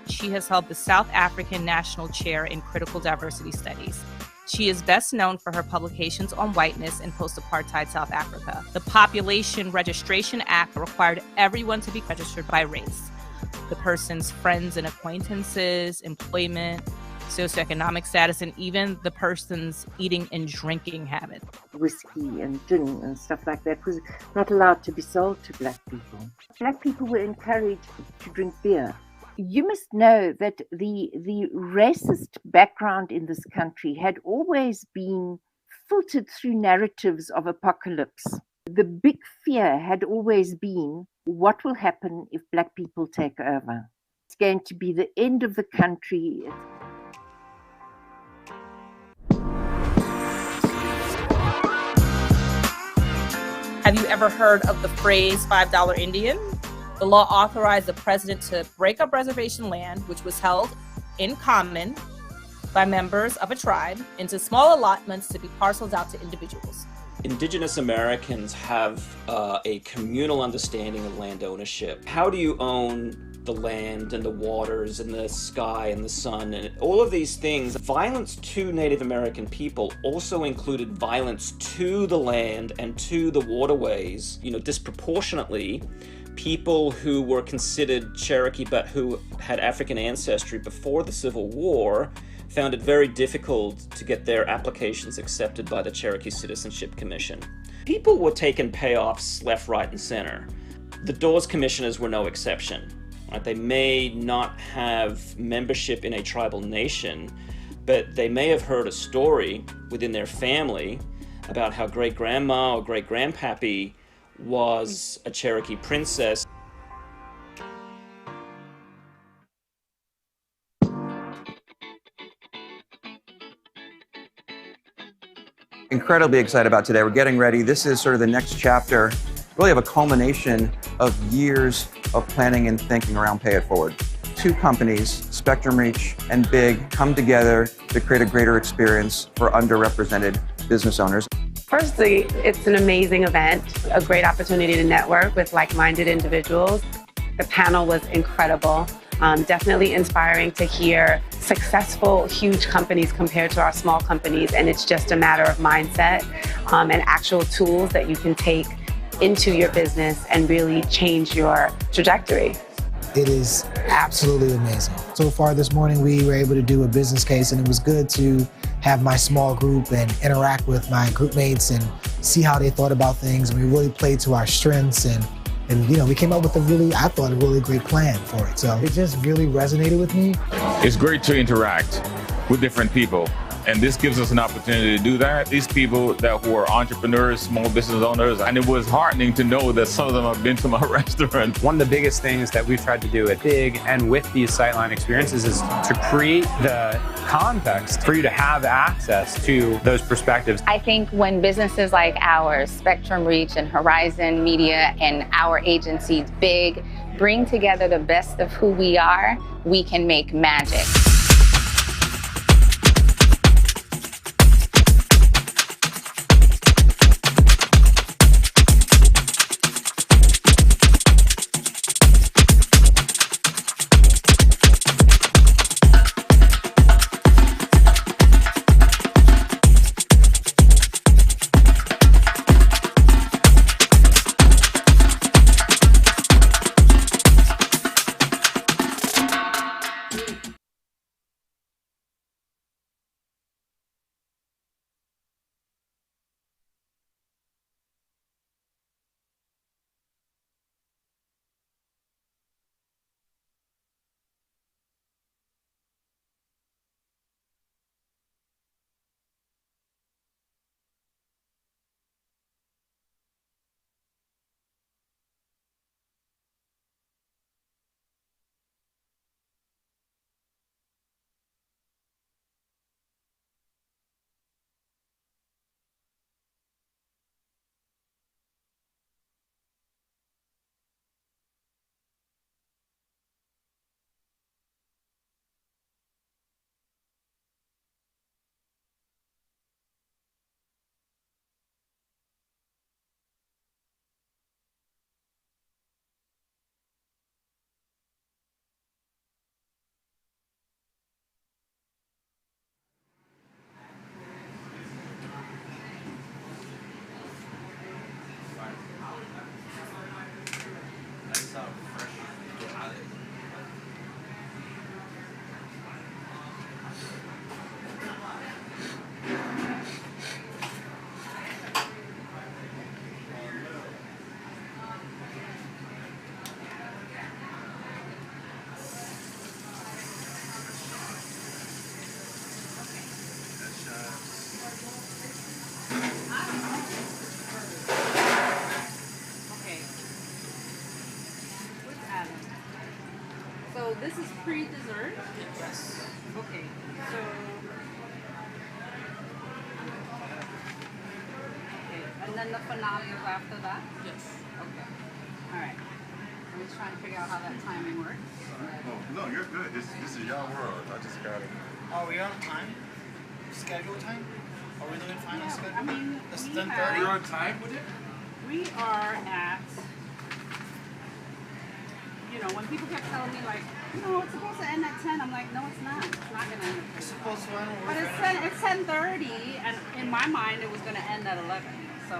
She has held the South African National Chair in Critical Diversity Studies. She is best known for her publications on whiteness in post-apartheid South Africa. The Population Registration Act required everyone to be registered by race. The person's friends and acquaintances, employment, socioeconomic status, and even the person's eating and drinking habit. Whiskey and gin and stuff like that was not allowed to be sold to black people. Black people were encouraged to drink beer. You must know that the racist background in this country had always been filtered through narratives of apocalypse. The big fear had always been, what will happen if black people take over? It's going to be the end of the country. Have you ever heard of the phrase $5 Indian? The law authorized the president to break up reservation land, which was held in common by members of a tribe, into small allotments to be parceled out to individuals. Indigenous Americans have a communal understanding of land ownership. How do you own the land and the waters and the sky and the sun and all of these things? Violence to Native American people also included violence to the land and to the waterways. Disproportionately, people who were considered Cherokee but who had African ancestry before the Civil War found it very difficult to get their applications accepted by the Cherokee Citizenship Commission. People were taking payoffs left, right, and center. The Dawes Commissioners were no exception. Right? They may not have membership in a tribal nation, but they may have heard a story within their family about how great-grandma or great-grandpappy was a Cherokee princess. incredibly excited about today. We're getting ready. This is sort of the next chapter, really of a culmination of years of planning and thinking around Pay It Forward. Two companies, Spectrum Reach and Big, come together to create a greater experience for underrepresented business owners. Firstly, it's an amazing event, a great opportunity to network with like-minded individuals. The panel was incredible. Definitely inspiring to hear successful, huge companies compared to our small companies, and it's just a matter of mindset and actual tools that you can take into your business and really change your trajectory. It is absolutely amazing. So far this morning, we were able to do a business case, and it was good to have my small group and interact with my group mates and see how they thought about things. And we really played to our strengths, and you know, we came up with I thought, a really great plan for it. So it just really resonated with me. It's great to interact with different people. And this gives us an opportunity to do that. These people who are entrepreneurs, small business owners, and it was heartening to know that some of them have been to my restaurant. One of the biggest things that we've tried to do at Big and with these Sightline experiences is to create the context for you to have access to those perspectives. I think when businesses like ours, Spectrum Reach and Horizon Media and our agency, Big, bring together the best of who we are, we can make magic. So this is pre-dessert? Yes. Okay, so... Okay, and then the finale is after that? Yes. Okay. All right. I'm just trying to figure out how that timing works. Oh, no, you're good. This is your world. I just got it. Are we on time? Schedule time? Are we doing final schedule? I mean, it's we 10:30. have- We're on time with it? We are at, you know, when people kept telling me like, no, it's supposed to end at 10, I'm like, no, it's not. It's not going to end at 10. It's supposed to end But it's 10:30, and in my mind, it was going to end at 11. So,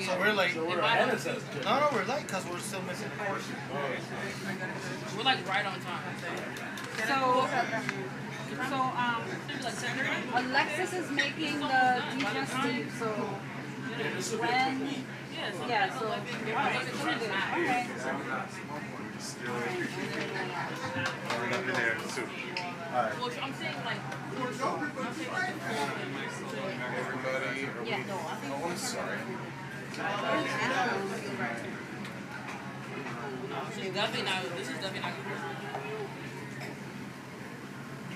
So we're late. So we're ahead of us. No, we're late because we're still missing a portion. We're like right on time. So Alexis is making the digestive, so when, yeah, so, alright, so we're good. Alright. We're not in there, soup. Alright. Well, I'm saying like, Everybody, are we? yeah, no, I think. Oh, I'm sorry. She's definitely not, this is definitely not good.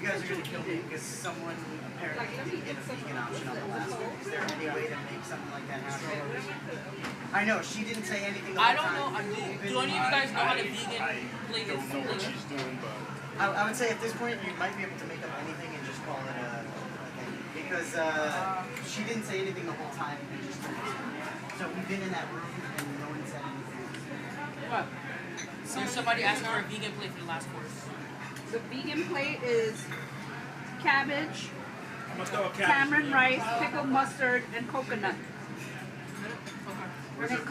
You guys are gonna kill me because someone apparently didn't get a vegan option on the last one. Is there any way to make something like that happen? I know she didn't say anything. The whole time. Do any of you guys know how to vegan plate this? I would say at this point you might be able to make up anything and just call it a thing because she didn't say anything the whole time. And just so we've been in that room and no one said anything. What? So somebody asked for a vegan plate for the last course. The vegan plate is cabbage, cabbage. tamarind rice, pickled mustard, and coconut. And it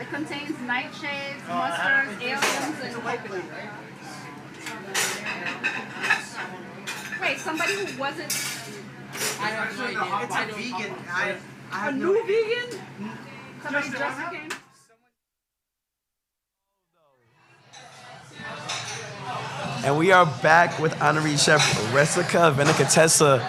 contains nightshades, mustards, aliums, and coconut. Wait, somebody who wasn't. I have no idea. It's a vegan. I have a no new idea. vegan? Somebody just came. And we are back with Honoree Chef Resica Venicatessa,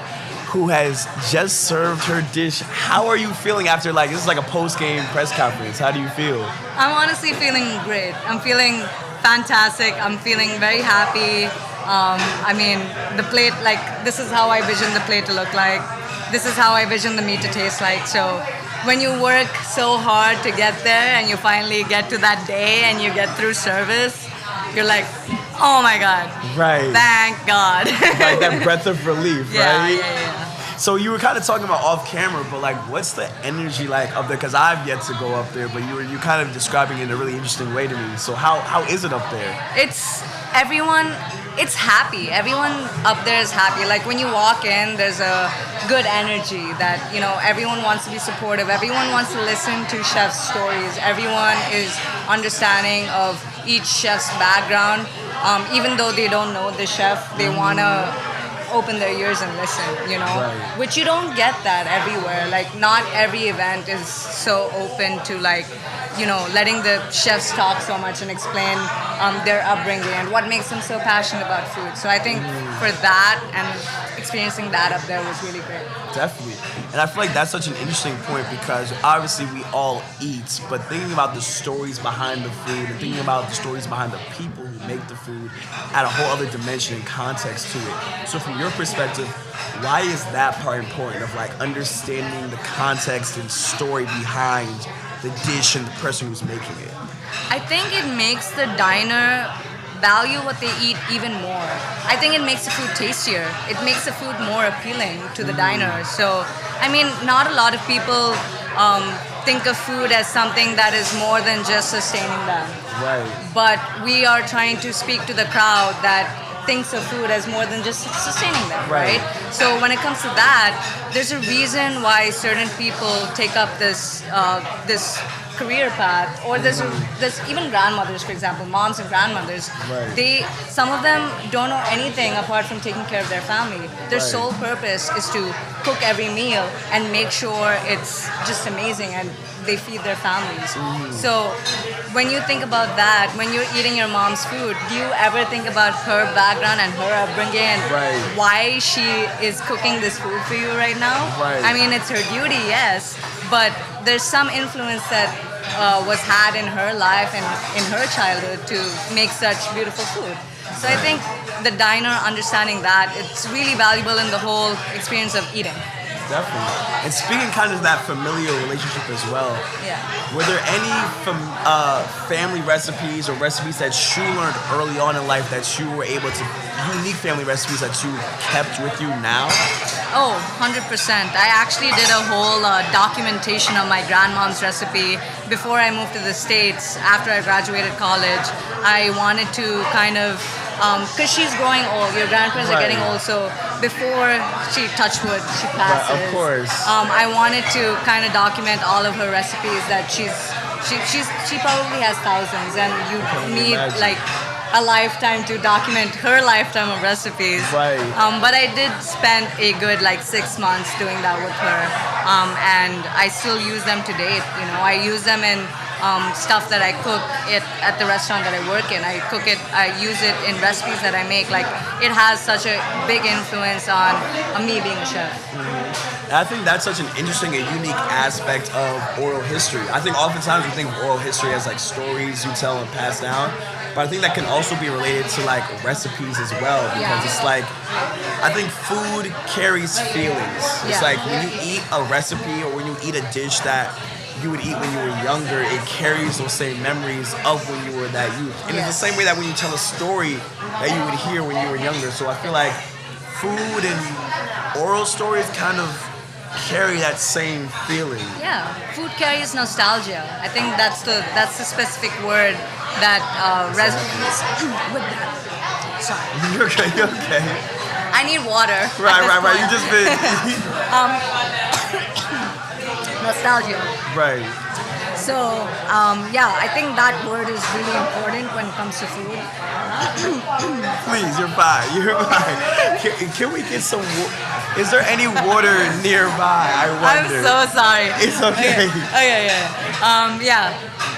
who has just served her dish. How are you feeling after, like, this is like a post-game press conference? How do you feel? I'm honestly feeling great. I'm feeling fantastic. I'm feeling very happy. I mean, the plate, like, this is how I vision the plate to look like. This is how I vision the meat to taste like. So when you work so hard to get there and you finally get to that day and you get through service, you're like, oh my God. Right. Thank God. Like that breath of relief, right? Yeah. So you were kind of talking about off camera, but like, what's the energy like up there? Because I've yet to go up there, but you kind of describing it in a really interesting way to me. So how is it up there? It's everyone. It's happy. Everyone up there is happy. Like when you walk in, there's a good energy that, you know, everyone wants to be supportive. Everyone wants to listen to chefs' stories. Everyone is understanding of each chef's background. Even though they don't know the chef, they want to open their ears and listen, you know, Right. which you don't get that everywhere. Like not every event is so open to, like, you know, letting the chefs talk so much and explain their upbringing and what makes them so passionate about food. So I think for that and experiencing that up there was really great. Definitely. And I feel like that's such an interesting point because obviously we all eat, but thinking about the stories behind the food and thinking about the stories behind the people who make the food add a whole other dimension and context to it. So from your perspective, why is that part important of like understanding the context and story behind the dish and the person who's making it? I think it makes the diner value what they eat even more. I think it makes the food tastier. It makes the food more appealing to the diner. So, I mean, not a lot of people think of food as something that is more than just sustaining them. Right. But we are trying to speak to the crowd that thinks of food as more than just sustaining them, right? So when it comes to that, there's a reason why certain people take up this career path, or there's even grandmothers, for example, moms and grandmothers. Right. Some of them don't know anything apart from taking care of their family. Their sole purpose is to cook every meal and make sure it's just amazing and they feed their families. So when you think about that, when you're eating your mom's food, do you ever think about her background and her upbringing and why she is cooking this food for you right now? Right. I mean, it's her duty, yes, but there's some influence that was had in her life and in her childhood to make such beautiful food. So I think the diner understanding that, it's really valuable in the whole experience of eating. Definitely. And speaking kind of that familial relationship as well, were there any family recipes or recipes that you learned early on in life that you were able to, unique family recipes that you kept with you now? Oh, 100%. I actually did a whole documentation of my grandmom's recipe before I moved to the States. After I graduated college, I wanted to kind of, because she's growing old, your grandparents are getting old, so before she, touch wood, she passes. Of course. I wanted to kind of document all of her recipes that she probably has thousands, and you need like a lifetime to document her lifetime of recipes. Right. But I did spend a good like 6 months doing that with her, and I still use them to date. You know, I use them in stuff that I cook at the restaurant that I work in. I use it in recipes that I make. Like, it has such a big influence on me being a chef. And I think that's such an interesting and unique aspect of oral history. I think oftentimes we think of oral history as like stories you tell and pass down, but I think that can also be related to like recipes as well, because it's like, I think food carries feelings. It's like when you eat a recipe or when you eat a dish that you would eat when you were younger, it carries those same memories of when you were that youth. And it's the same way that when you tell a story that you would hear when you were younger. So I feel like food and oral stories kind of carry that same feeling. Yeah, food carries nostalgia. I think that's the specific word that resonates with that. Sorry. You're okay. You're okay. I need water. Right. You just been nostalgia. Right. So, I think that word is really important when it comes to food. Please, you're fine. You're fine. Can we get some? Is there any water nearby? I wonder. I'm so sorry. It's okay. Yeah.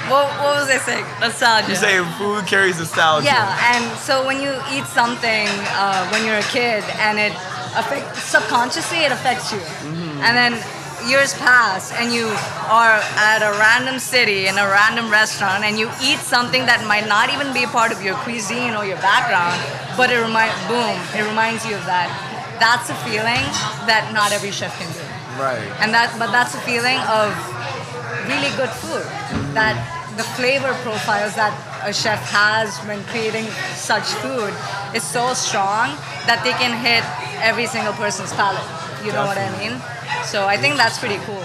What was I saying? Nostalgia. You say food carries nostalgia. Yeah, and so when you eat something when you're a kid and it affects subconsciously, it affects you, and then years pass and you are at a random city in a random restaurant and you eat something that might not even be part of your cuisine or your background, but it reminds you of that. That's a feeling that not every chef can do. Right. But that's a feeling of really good food. That the flavor profiles that a chef has when creating such food is so strong that they can hit every single person's palate. You know what I mean? So I think that's pretty cool.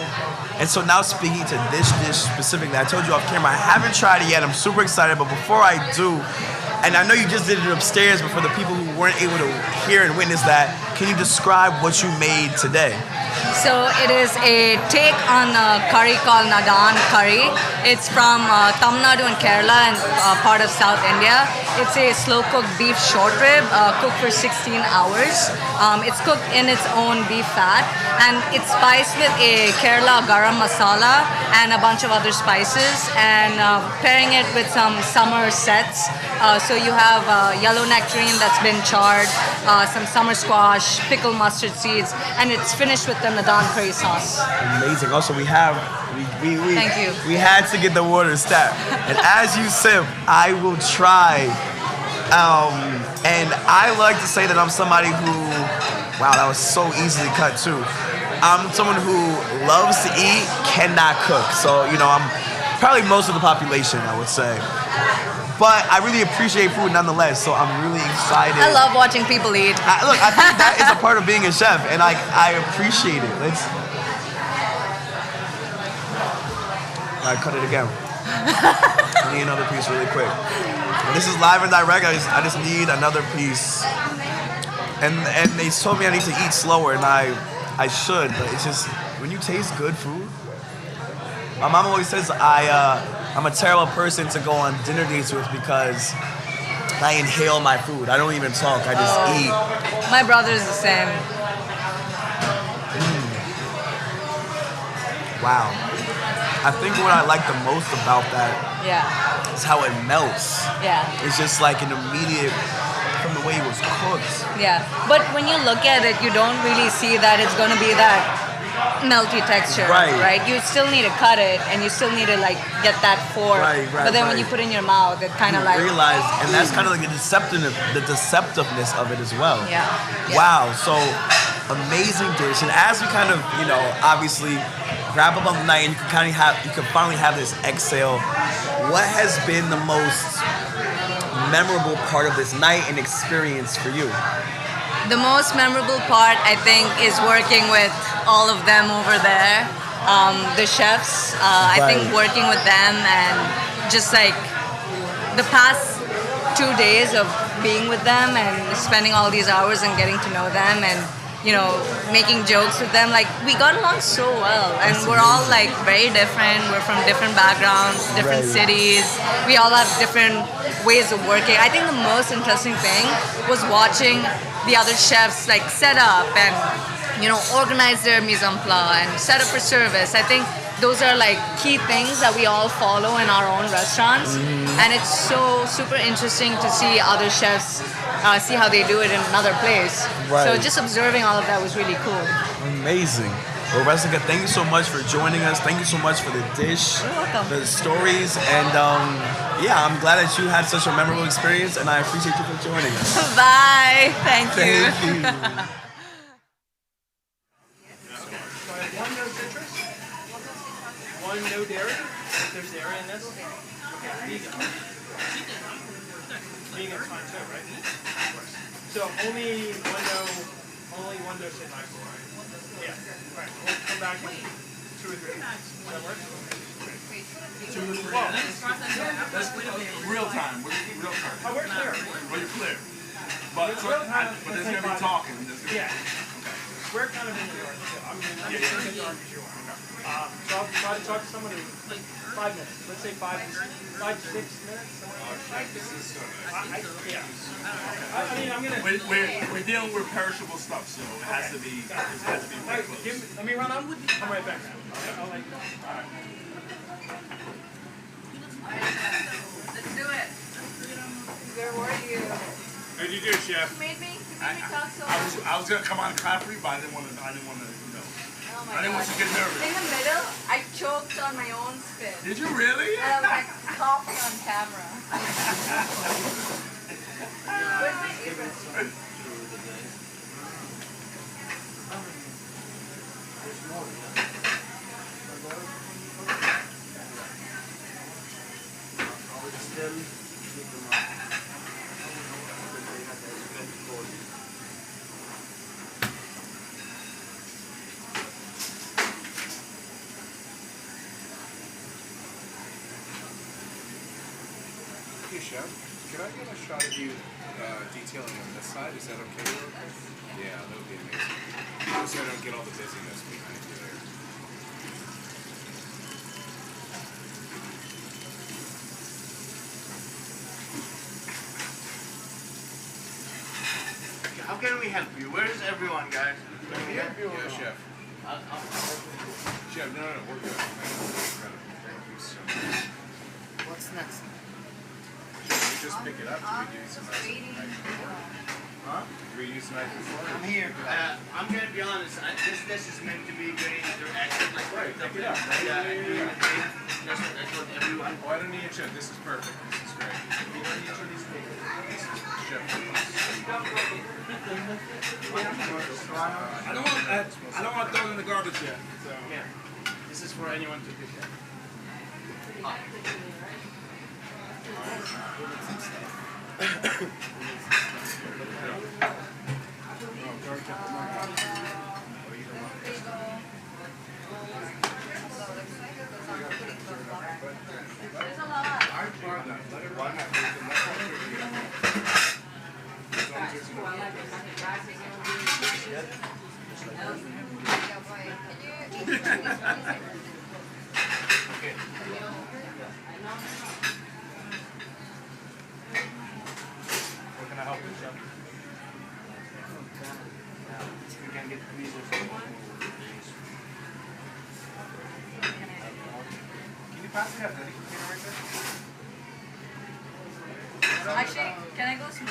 And so now speaking to this dish specifically, I told you off camera, I haven't tried it yet. I'm super excited, but before I do, and I know you just did it upstairs, but for the people who weren't able to hear and witness that, can you describe what you made today? So it is a take on a curry called Nadan curry. It's from Tamil Nadu and Kerala and part of South India. It's a slow-cooked beef short rib cooked for 16 hours. It's cooked in its own beef fat, and it's spiced with a Kerala garam masala and a bunch of other spices, and pairing it with some summer sets. So you have yellow nectarine that's been charred, some summer squash, pickled mustard seeds, and it's finished with the Nadan curry sauce. Amazing. Also, we have Thank you. We had to get the water step, and as you sip, I will try. And I like to say that I'm somebody who, wow, that was so easily cut too. I'm someone who loves to eat, cannot cook. So I'm probably most of the population, I would say. But I really appreciate food nonetheless, so I'm really excited. I love watching people eat. Look, I think that is a part of being a chef, and I appreciate it. I cut it again. I need another piece really quick. And this is live and direct. I just need another piece. And they told me I need to eat slower, and I should, but it's just when you taste good food. My mom always says I'm a terrible person to go on dinner dates with because I inhale my food. I don't even talk. I just eat. My brother's the same. Wow. I think what I like the most about that is how it melts. Yeah. It's just like an immediate, from the way it was cooked. Yeah. But when you look at it, you don't really see that it's going to be that melty texture. Right. You still need to cut it, and you still need to get that fork. Right. But then when you put it in your mouth, it kind of realize, and that's kind of like the deceptiveness of it as well. Yeah. Wow. So amazing dish. And as we kind of, obviously wrap up on the night, and you can finally have this exhale. What has been the most memorable part of this night and experience for you? The most memorable part, I think, is working with all of them over there. The chefs, I think working with them, and just the past 2 days of being with them and spending all these hours and getting to know them, and making jokes with them. We got along so well, and we're all very different. We're from different backgrounds, different cities. We all have different ways of working. I think the most interesting thing was watching the other chefs set up and organize their mise en place and set up for service. I think those are key things that we all follow in our own restaurants, and it's so super interesting to see other chefs see how they do it in another place. So just observing all of that was really cool. Amazing. Well, Jessica, thank you so much for joining us. Thank you so much for the dish, the stories, and yeah, I'm glad that you had such a memorable experience, and I appreciate you for joining us. Bye. Thank you. One no citrus, one no dairy. If there's dairy in this. Okay, vegan. Vegan's fine too, right? So only one no citrus. Yeah. Right. We'll come back in 2 or 3 minutes. Does that work? 2 or 3 minutes. That's real time. Real time. Oh, we're clear. We're clear. But there's gonna be talking. Yeah. We're kind of in the dark too. I'm in the dark as you are. So I'll try to talk to someone in 5 minutes. Let's say 5 to 6 minutes. Yeah. I mean, I'm gonna. We're dealing with perishable stuff, so it has to be. Right, let me run on. I'm right back. I'll let you know. All right. Let's do it. Where were you? How'd you do, Chef? You made me talk so I was gonna come on confident, but I didn't want to. Oh my I didn't want you to get nervous. In the middle, I choked on my own spit. Did you really? And I was like coughing on camera. Where's my apron? Hey, Chef, can I get a shot of you detailing on this side? Is that okay? Yeah, that would be amazing. So I don't get all the busyness behind you there. How can we help you? Where is everyone, guys? Yeah, Chef. Chef, no, we're good. Thank you so much. What's next? Should we just pick it up? Do we do some night before? Huh? Do we use night before? I'm here. I'm gonna be honest. This is meant to be very interactive. Like Right, pick it up. That's what everyone. Oh, I don't need a chef. This is perfect. This is great. We don't need each of these things. This is chef. I don't want to throw it in the garbage yet. So Yeah. This is for anyone to pick up. There's a lot. What can I help with, Chef? We can get tweezers. Can you pass me that ready container right there? Actually, can I go smooth?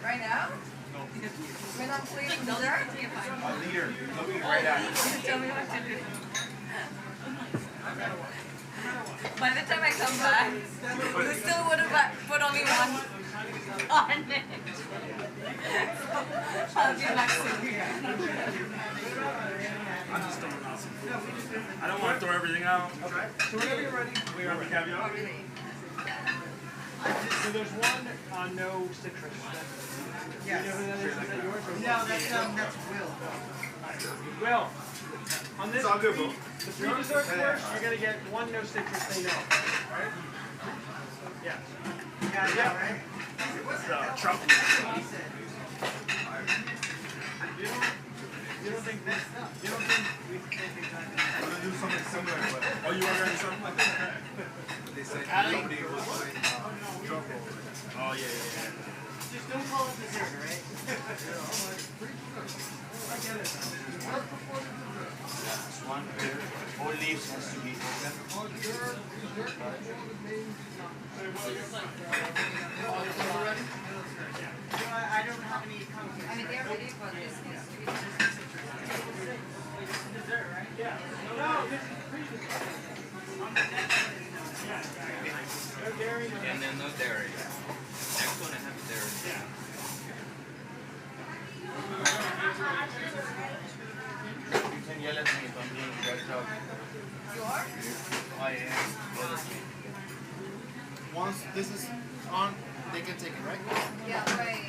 Right now? No. When I'm sleeping, dessert? A leader. Looking right at you. Tell me what to do. By the time I come back, you still would have put only one on it. I'll be back soon. I'm just throwing out some food. I don't want to throw everything out. Okay. So whenever you're ready, we are caviar. So there's one no citrus. Yes. You know who that is? Is that yours? Or No, that's Will. Will, on this, It's all good, Will. the 3 dessert course, you're gonna get one no citrus they know. Right? Yeah. Yeah, right? Truffle. You don't think we think exactly? I'm going to do something similar, but... Oh, you want to do something like that? They said nobody was like truffle. Oh, yeah. Just don't call it dessert, right? I get it. This one here. All leaves has to be I don't have any comments. I mean, they're ready for this. and then no dairy. Next one I have dairy. You can yell at me if I'm doing a bad job. You are? I am. Yell at me. Once this is on, they can take it, right? Yeah, wait.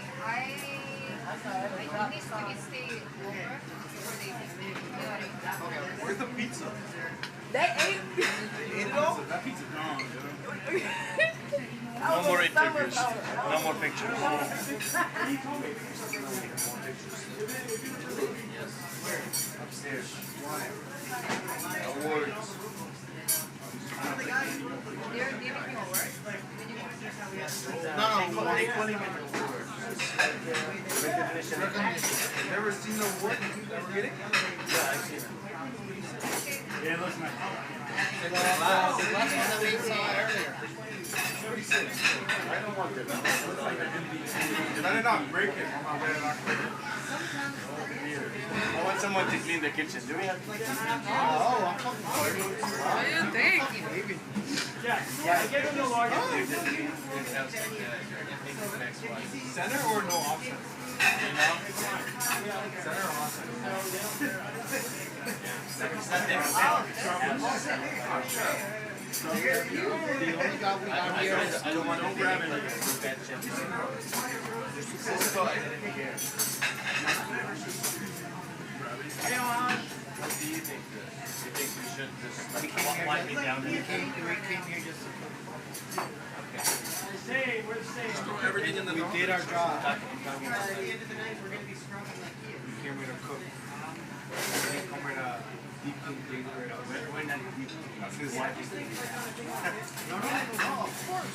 It needs to stay over before they can. Okay, where's the pizza? They ate They ate it all? That pizza's gone, dude. No more interviews. No more pictures. Yes. Upstairs. Awards. They're giving you awards? No, they couldn't even awards. Recognition. Never seen the award? Never get it? Yeah, I've seen it. Yeah, it looks nice. The last one that we saw earlier. 36. I don't want it. Did I not break it on my way to not break it? I want someone to clean the kitchen. Do we have to? Oh, I'm fucking sorry. What do you think? Maybe. Yeah, get him the login. Center or no option? Center or option? The only guy we got here is I don't want to grab it. What do you think? You think we should just wipe it down? We came here just to everything in the we did our job. At the end of the night, we're going to be scrubbing like here. We came here to cook. We didn't come here to deep clean things. We're not deep clean. This is wiping things. No, of course.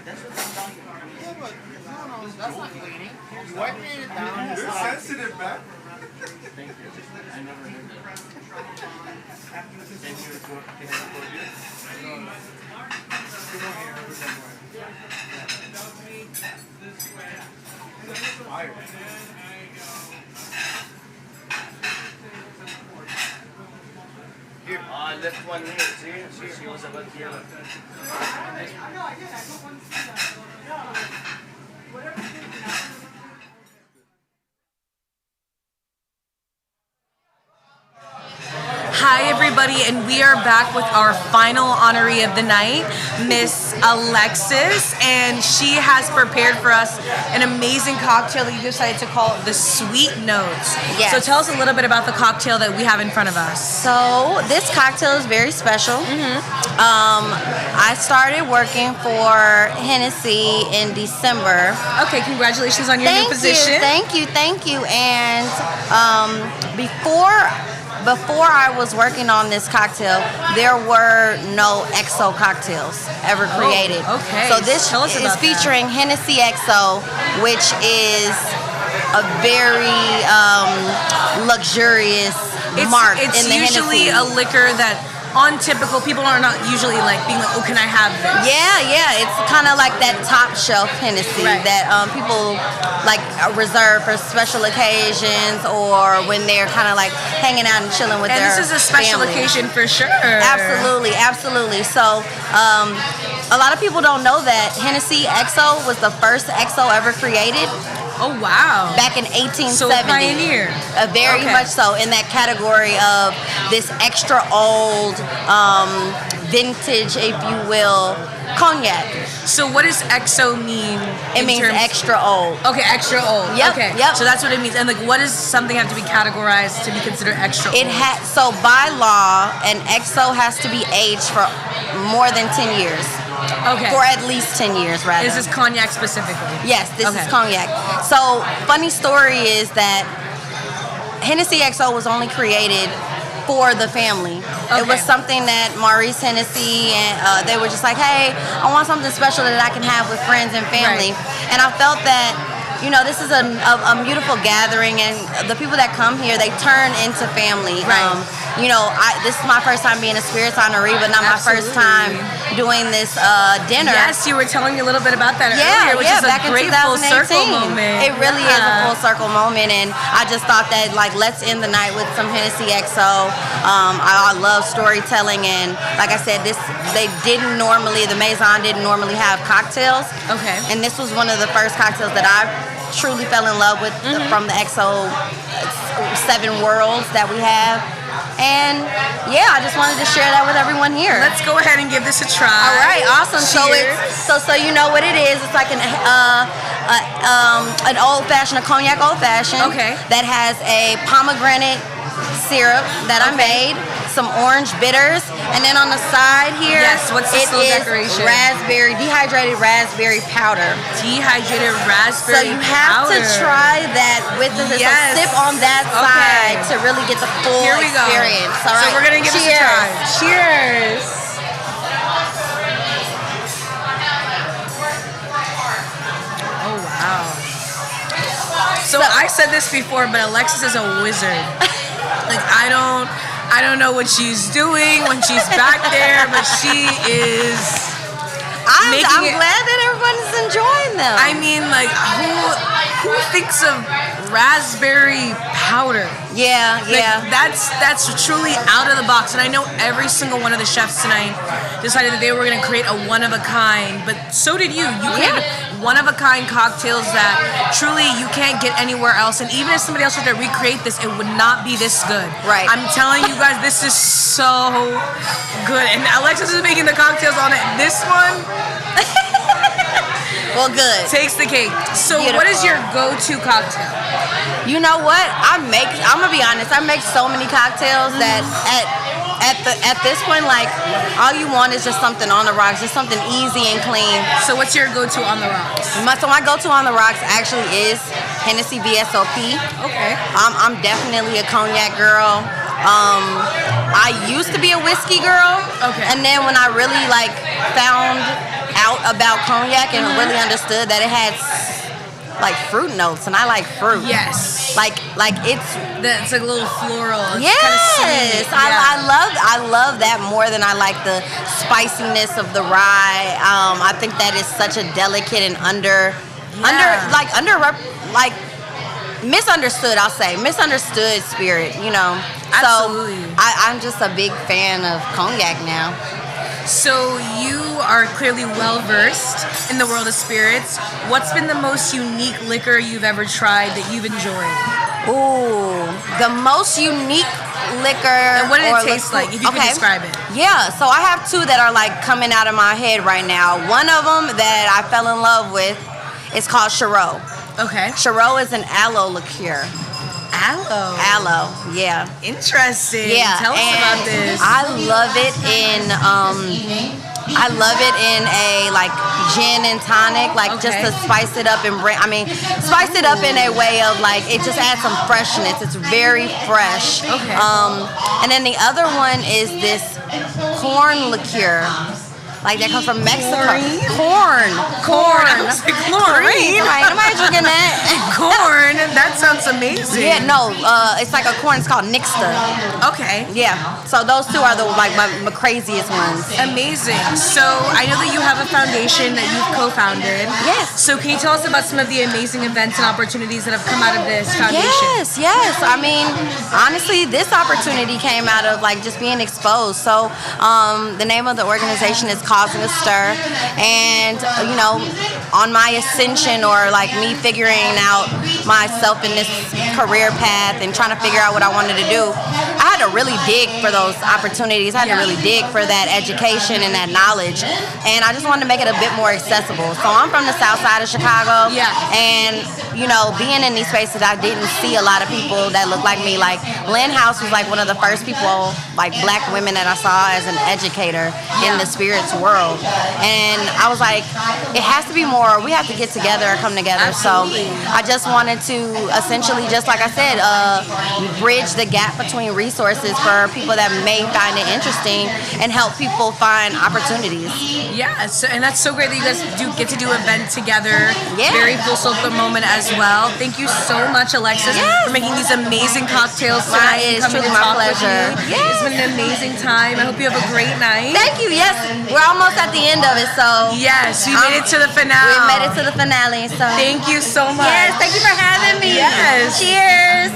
That's what I'm talking about. Yeah, but no, that's not cleaning. You wiping it down. You're sensitive, man. Thank you. I never heard that. Thank you. Can I record you? Fire. Here. I left one here. See, she was about to yell. I know, I did. I don't want to see that. Whatever you do. Hi everybody, and we are back with our final honoree of the night, Miss Alexis, and she has prepared for us an amazing cocktail that you decided to call the Sweet Notes. Yes. So tell us a little bit about the cocktail that we have in front of us. So this cocktail is very special. I started working for Hennessy in December. Okay, congratulations on your new position. Thank you. And before I was working on this cocktail, there were no XO cocktails ever created. Okay. So this Tell us is about featuring Hennessy XO, which is a very luxurious mark it's in the usually Hennessy. a liquor that on typical people are not usually like being like, oh, can I have this? Yeah, it's kind of like that top shelf Hennessy that people like reserve for special occasions or when they're kind of like hanging out and chilling with and their this is a special family. occasion for sure. Absolutely. So a lot of people don't know that Hennessy XO was the first XO ever created. Oh wow! Back in 1870. So a pioneer. Very much so in that category of this extra old, vintage, if you will, cognac. So what does XO mean? It means extra old. Okay, extra old. Yep. Okay. So that's what it means. And like, what does something have to be categorized to be considered extra old? So by law, an XO has to be aged for more than 10 years. Okay. For at least 10 years, rather. This is cognac specifically? Yes, this is cognac. So, funny story is that Hennessy XO was only created for the family. It was something that Maurice Hennessy and they were just like, hey, I want something special that I can have with friends and family. And I felt that, you know, this is a beautiful gathering, and the people that come here, they turn into family. you know, this is my first time being a Spirits Honoree, but not my first time doing this dinner. Yes, you were telling me a little bit about that Yeah, earlier, which is a back great in 2018. full circle moment. It really is a full circle moment, and I just thought that, like, let's end the night with some Hennessy XO. I love storytelling, and like I said, the Maison didn't normally have cocktails. Okay. And this was one of the first cocktails that I truly fell in love with from the XO 7 worlds that we have. And yeah, I just wanted to share that with everyone here. Let's go ahead and give this a try. All right, awesome. Cheers. So you know what it is. It's like an old fashioned, a cognac old fashioned. Okay. That has a pomegranate syrup that I made, some orange bitters, and then on the side here, yes, what's this little decoration? Dehydrated raspberry powder. Dehydrated raspberry powder. So you have to try that with the so sip on that side to really get the full experience. All right. So we're gonna give this a try. Cheers. Oh wow. So I said this before, but Alexis is a wizard. Like I don't know what she's doing when she's back there, but she is. I'm glad that everyone's enjoying them. I mean, like who thinks of raspberry powder? Yeah, like, that's truly out of the box. And I know every single one of the chefs tonight decided that they were going to create a one of a kind, but so did you. You created one of a kind cocktails that truly you can't get anywhere else. And even if somebody else were to recreate this, it would not be this good. Right. I'm telling you guys, this is so good. And Alexis is making the cocktails on it. This one. Well, good. Takes the cake. So what is your go-to cocktail? You know what? I'm gonna be honest, I make so many cocktails that at this point, like, all you want is just something on the rocks, just something easy and clean. So what's your go-to on the rocks? So my go-to on the rocks actually is Hennessy VSOP. Okay. I'm definitely a cognac girl. I used to be a whiskey girl. Okay. And then when I really found out about cognac and really understood that it had fruit notes, and I like fruit. Yes. Like it's a little floral. It's yes. Kind of sweet. I love that more than I like the spiciness of the rye. I think that is such a delicate and misunderstood, I'll say. Misunderstood spirit, you know. Absolutely. So I'm just a big fan of cognac now. So you are clearly well-versed in the world of spirits. What's been the most unique liquor you've ever tried that you've enjoyed? Ooh, the most unique liquor. And what did it taste like, if you can describe it? Yeah, so I have 2 that are coming out of my head right now. One of them that I fell in love with is called Chirot. Okay. Chirot is an aloe liqueur. Aloe, yeah. Interesting. Yeah. Tell us about this. I love it in a gin and tonic, just to spice it up and spice it up in a way of it just adds some freshness. It's very fresh. Okay. And then the other one is this corn liqueur. That comes from Mexico. Corn. I was like, chlorine. Nobody drinking that. Corn. That sounds amazing. Yeah, no. It's like a corn. It's called Nixta. Okay. Yeah. So those 2 are my craziest ones. Amazing. So I know that you have a foundation that you've co-founded. Yes. So can you tell us about some of the amazing events and opportunities that have come out of this foundation? Yes. I mean, honestly, this opportunity came out of just being exposed. So the name of the organization is Causing a Stir, and on my ascension or me figuring out myself in this career path and trying to figure out what I wanted to do, I had to really dig for those opportunities. I had to really dig for that education and that knowledge, and I just wanted to make it a bit more accessible. So I'm from the south side of Chicago, and being in these spaces, I didn't see a lot of people that look like me. Lynn House was one of the first people, black women that I saw as an educator in the spirits world. And I was like, it has to be more. We have to get together and come together. Absolutely. So I just wanted wanted to essentially, just like I said, bridge the gap between resources for people that may find it interesting and help people find opportunities. Yeah, and that's so great that you guys get to do an event together. Yeah. Very full circle moment as well. Thank you so much, Alexis, for making these amazing cocktails tonight. It is and coming truly to my talk with pleasure. me. It's been an amazing time. I hope you have a great night. Thank you. Yes, we're almost at the end of it, so. Yes, we made it to the finale. We made it to the finale, so. Thank you so much. Yes, thank you for having me. Yes. Cheers.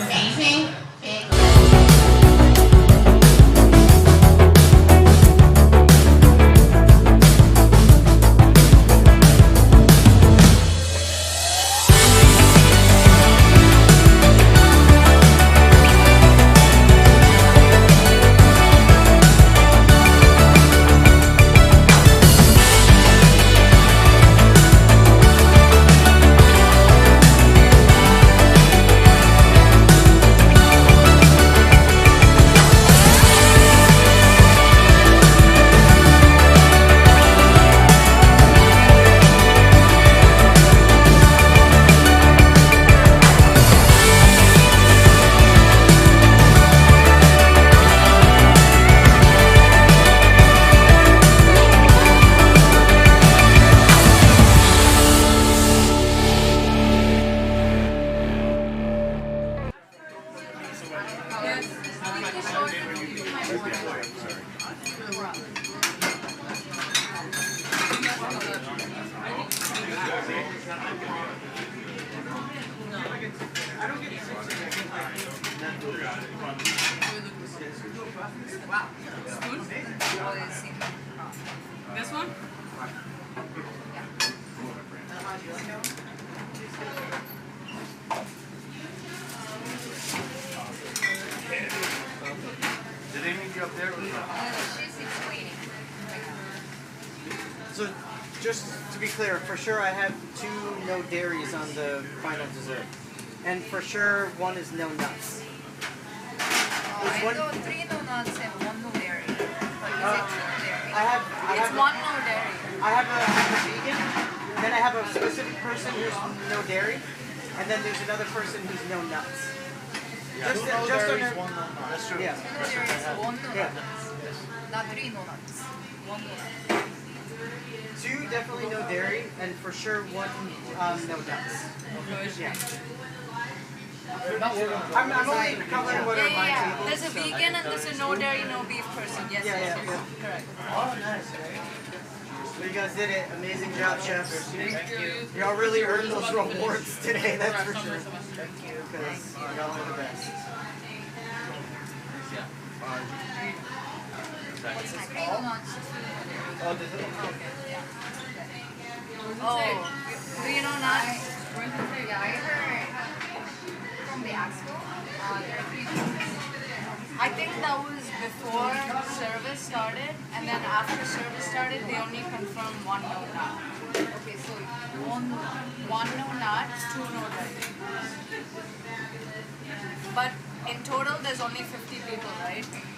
This one? Did they meet you up there? So, just to be clear, for sure I have 2 no dairies on the final dessert. And for sure, one is no nuts. I got 3 no nuts and 1 no dairy. But is it dairy? It's 1 no dairy. I have a vegan, then I have a specific person who's no dairy, and then there's another person who's no nuts. Just under. That's true. Yeah. There is 1 no Yeah. nuts. Not 3 no nuts. 1 no nuts. 2 definitely no dairy, and for sure 1 no nuts. Yeah. I'm only covering what are my tables. There's a vegan and there's a no dairy, no beef person. Yes, Yeah, yes, yeah, yes. yeah. Correct. Oh, nice. Well, you guys did it. Amazing job, chefs. Thank you. Y'all really earned those rewards today, that's for sure. Thank you, because y'all are the best. What's this? 3 no nuts. Oh, does it? Oh, 3 no nuts. Yeah, I heard from the expo. There are 3 nuts. I think that was before service started, and then after service started, they only confirmed 1 no nut. Okay, so 1 no nut, 2 no dairy. But in total, there's only 50 people, right? 50.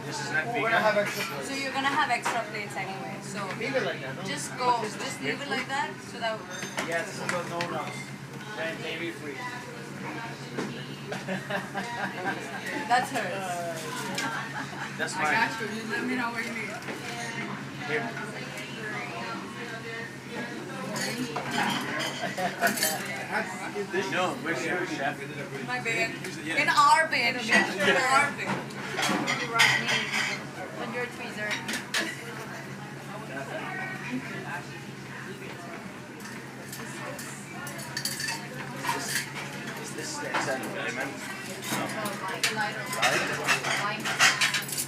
This is not We're gonna have extra plates. So you're gonna have extra plates anyway. So Leave it like that. Don't just just leave it like that, so that. Yes, this is about no nuts. And dairy free. That's hers. That's I got you. Just let me know what you need. Here. No, where's your chef? My bed. In our bed. In our bed. On your tweezer. Is this the exact lemon?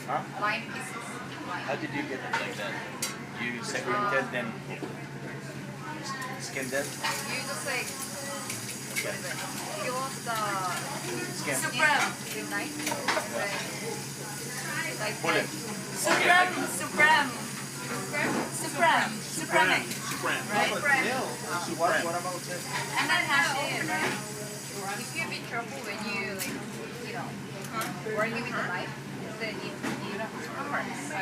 Huh? Lime pieces. How did you get it like that? You segmented, then skinned it? You just like peel off the Skin. supreme. Nice. Like Pull it. supreme. Right? What about this? And then hash it, right? If you be careful when you like, you know, working with the knife, then you parts.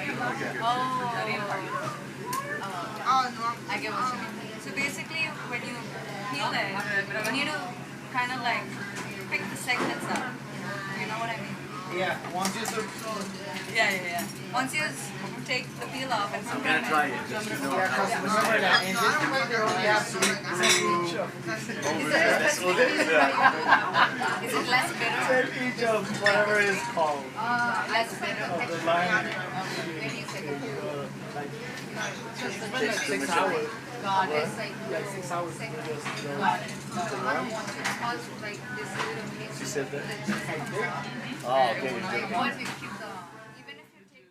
Oh, no. I get what you mean. So basically, when you peel it, you need to kind of like pick the segments up. You know what I mean? Yeah, once you Yeah. Once you take the peel off and I'm gonna try it. Just to know. Yeah, because remember that Angel, we have to Is it less bitter? each of whatever is called. Less bitter. Of the line. Then you take a peel. It's been like 6 hours. Got it. Yeah, 6 hours. Got it. I don't want to cause like this little mix. You said that? Oh, okay. Once you keep the, even if you take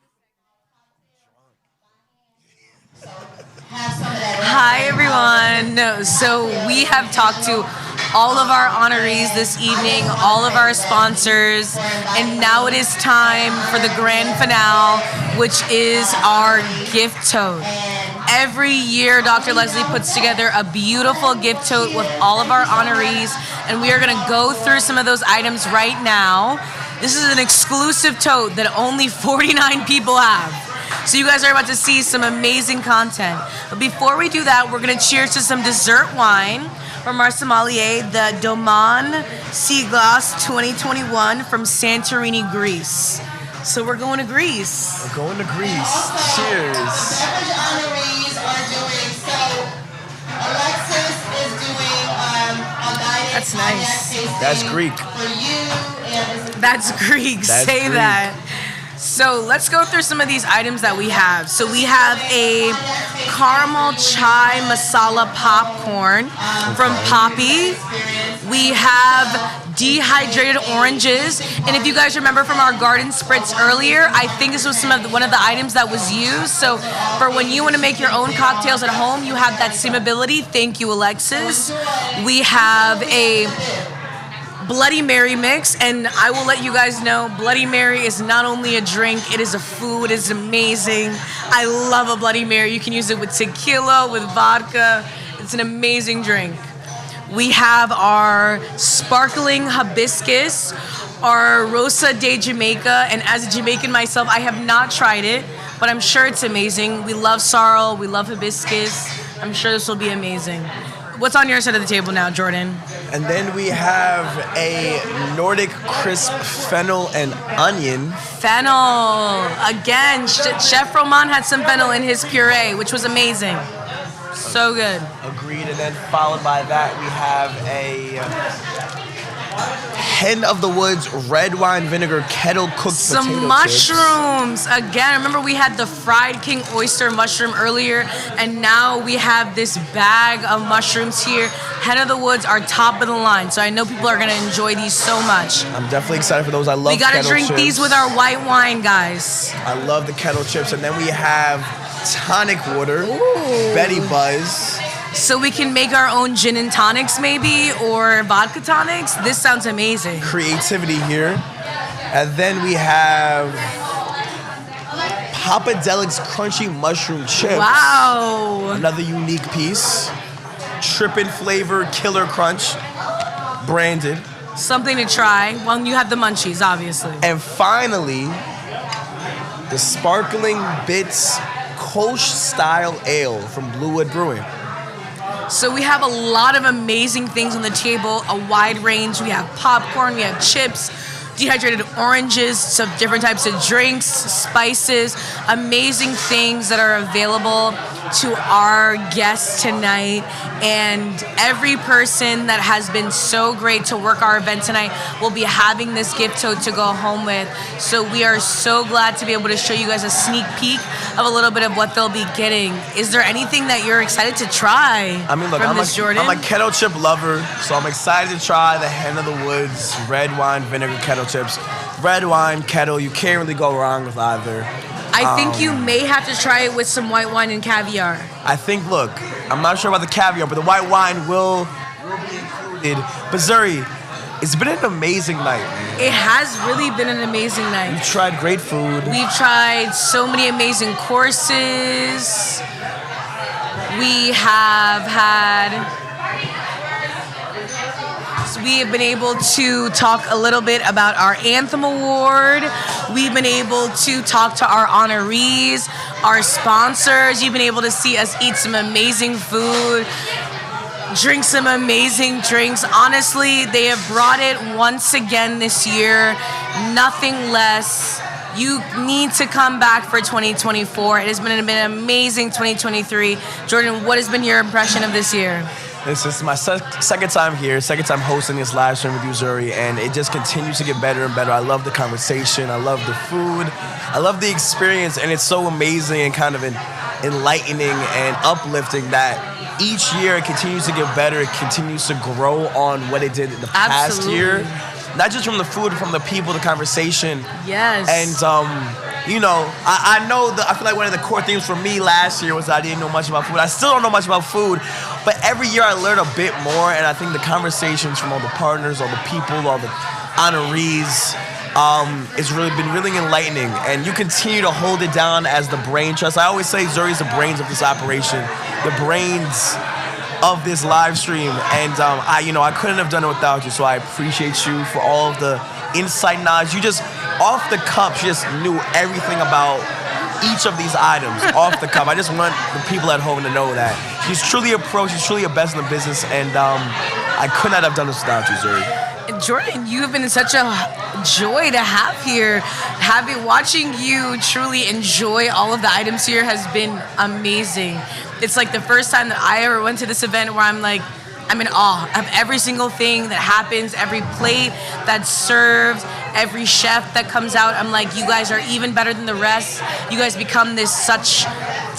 Hi everyone. So we have talked to all of our honorees this evening, all of our sponsors, and now it is time for the grand finale, which is our gift tote. Every year, Dr. Leslie puts together a beautiful gift tote with all of our honorees, and we are going to go through some of those items right now. This is an exclusive tote that only 49 people have. So you guys are about to see some amazing content. But before we do that, we're going to cheers to some dessert wine from our sommelier, the Doman Sea Glass 2021 from Santorini, Greece. So we're going to Greece. We're going to Greece. Cheers. Honorees are doing so. Alexis is doing a guidance. That's nice. That's Greek. For you and That's Greek. That's Say Greek. that. So let's go through some of these items that we have. So we have a caramel chai masala popcorn from Poppy. We have dehydrated oranges. And if you guys remember from our garden spritz earlier, I think this was one of the items that was used. So for when you want to make your own cocktails at home, you have that same ability. Thank you, Alexis. We have a Bloody Mary mix, and I will let you guys know Bloody Mary is not only a drink, it is a food. It is amazing. I love a Bloody Mary. You can use it with tequila, with vodka. It's an amazing drink. We have our sparkling hibiscus, our Rosa de Jamaica, and as a Jamaican myself, I have not tried it, but I'm sure it's amazing. We love sorrel, we love hibiscus. I'm sure this will be amazing. What's on your side of the table now, Jordan? And then we have a Nordic crisp fennel and onion. Fennel. Again, Chef Roman had some fennel in his puree, which was amazing. So good. Agreed. And then followed by that, we have a Hen of the Woods red wine vinegar kettle cooked Some potato mushrooms. Again, remember we had the fried king oyster mushroom earlier, and now we have this bag of mushrooms here. Hen of the Woods are top of the line, so I know people are going to enjoy these so much. I'm definitely excited for those. I love We got to kettle drink chips. these with our white wine, guys. I love the kettle chips. And then we have tonic water, Betty Buzz. So we can make our own gin and tonics maybe, or vodka tonics. This sounds amazing. Creativity here. And then we have Papadelic's crunchy mushroom chips. Wow. Another unique piece. Trippin' flavor, killer crunch, branded. Something to try. Well, you have the munchies, obviously. And finally, the Sparkling Bits Kolsch Style Ale from Bluewood Brewing. So we have a lot of amazing things on the table, a wide range. We have popcorn, we have chips, dehydrated oranges, some different types of drinks, spices, amazing things that are available to our guests tonight. And every person that has been so great to work our event tonight will be having this gift tote to go home with. So we are so glad to be able to show you guys a sneak peek of a little bit of what they'll be getting. Is there anything that you're excited to try? I mean, look, I'm a kettle chip lover, so I'm excited to try the Hen of the Woods red wine vinegar kettle chips. Red wine, kettle, you can't really go wrong with either. I think you may have to try it with some white wine and caviar. I think, look, I'm not sure about the caviar, but the white wine will be included. But Zuri, it's been an amazing night, man. It has really been an amazing night. We've tried great food. We've tried so many amazing courses. We have had... We have been able to talk a little bit about our Anthem Award. We've been able to talk to our honorees, our sponsors. You've been able to see us eat some amazing food. drink some amazing drinks. Honestly, they have brought it once again this year. Nothing less. You need to come back for 2024. It has been an amazing 2023. Jordan, what has been your impression of this year? This is my second time here, second time hosting this live stream with you, ZURI, and it just continues to get better and better. I love the conversation, I love the food, I love the experience, and it's so amazing and kind of enlightening and uplifting that each year it continues to get better, it continues to grow on what it did in the past year. Not just from the food, but from the people, the conversation. Yes. And you know, I feel like one of the core themes for me last year was that I didn't know much about food. I still don't know much about food, but every year I learn a bit more, and I think the conversations from all the partners, all the people, all the honorees, it's really been really enlightening, and you continue to hold it down as the brain trust. I always say ZURI's the brains of this operation, the brains of this live stream, and I couldn't have done it without you, so I appreciate you for all of the insight knowledge. You just, off the cuff, just knew everything about each of these items, off the cuff. I just want the people at home to know that. She's truly a pro, she's truly a best in the business, and I could not have done this without you, ZURI. Jordan, you have been such a joy to have here. Watching you truly enjoy all of the items here has been amazing. It's like the first time that I ever went to this event where I'm in awe of every single thing that happens, every plate that's served, every chef that comes out. I'm like, you guys are even better than the rest. You guys become this such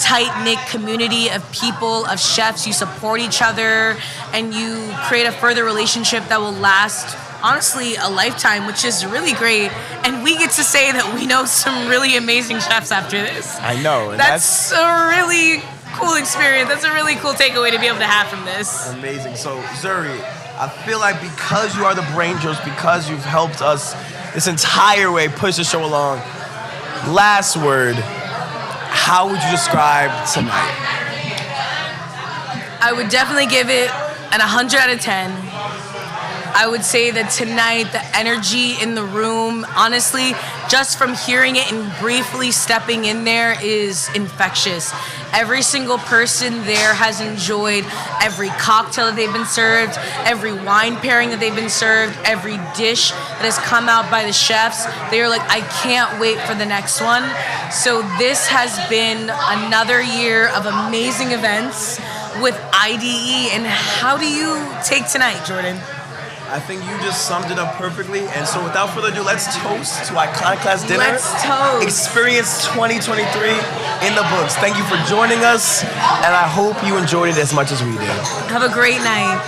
tight-knit community of people, of chefs. You support each other, and you create a further relationship that will last, honestly, a lifetime, which is really great. And we get to say that we know some really amazing chefs after this. I know. And that's a really cool experience. That's a really cool takeaway to be able to have from this. Amazing. So, ZURI, I feel like because you are the brain trust, because you've helped us this entire way push the show along, last word, how would you describe tonight? I would definitely give it an 100 out of 10. I would say that tonight, the energy in the room, honestly, just from hearing it and briefly stepping in there is infectious. Every single person there has enjoyed every cocktail that they've been served, every wine pairing that they've been served, every dish that has come out by the chefs. They are like, I can't wait for the next one. So this has been another year of amazing events with IDE. And how do you take tonight, Jordan? I think you just summed it up perfectly. And so without further ado, let's toast to Iconoclast dinner. Let's toast. Experience 2023 in the books. Thank you for joining us, and I hope you enjoyed it as much as we did. Have a great night.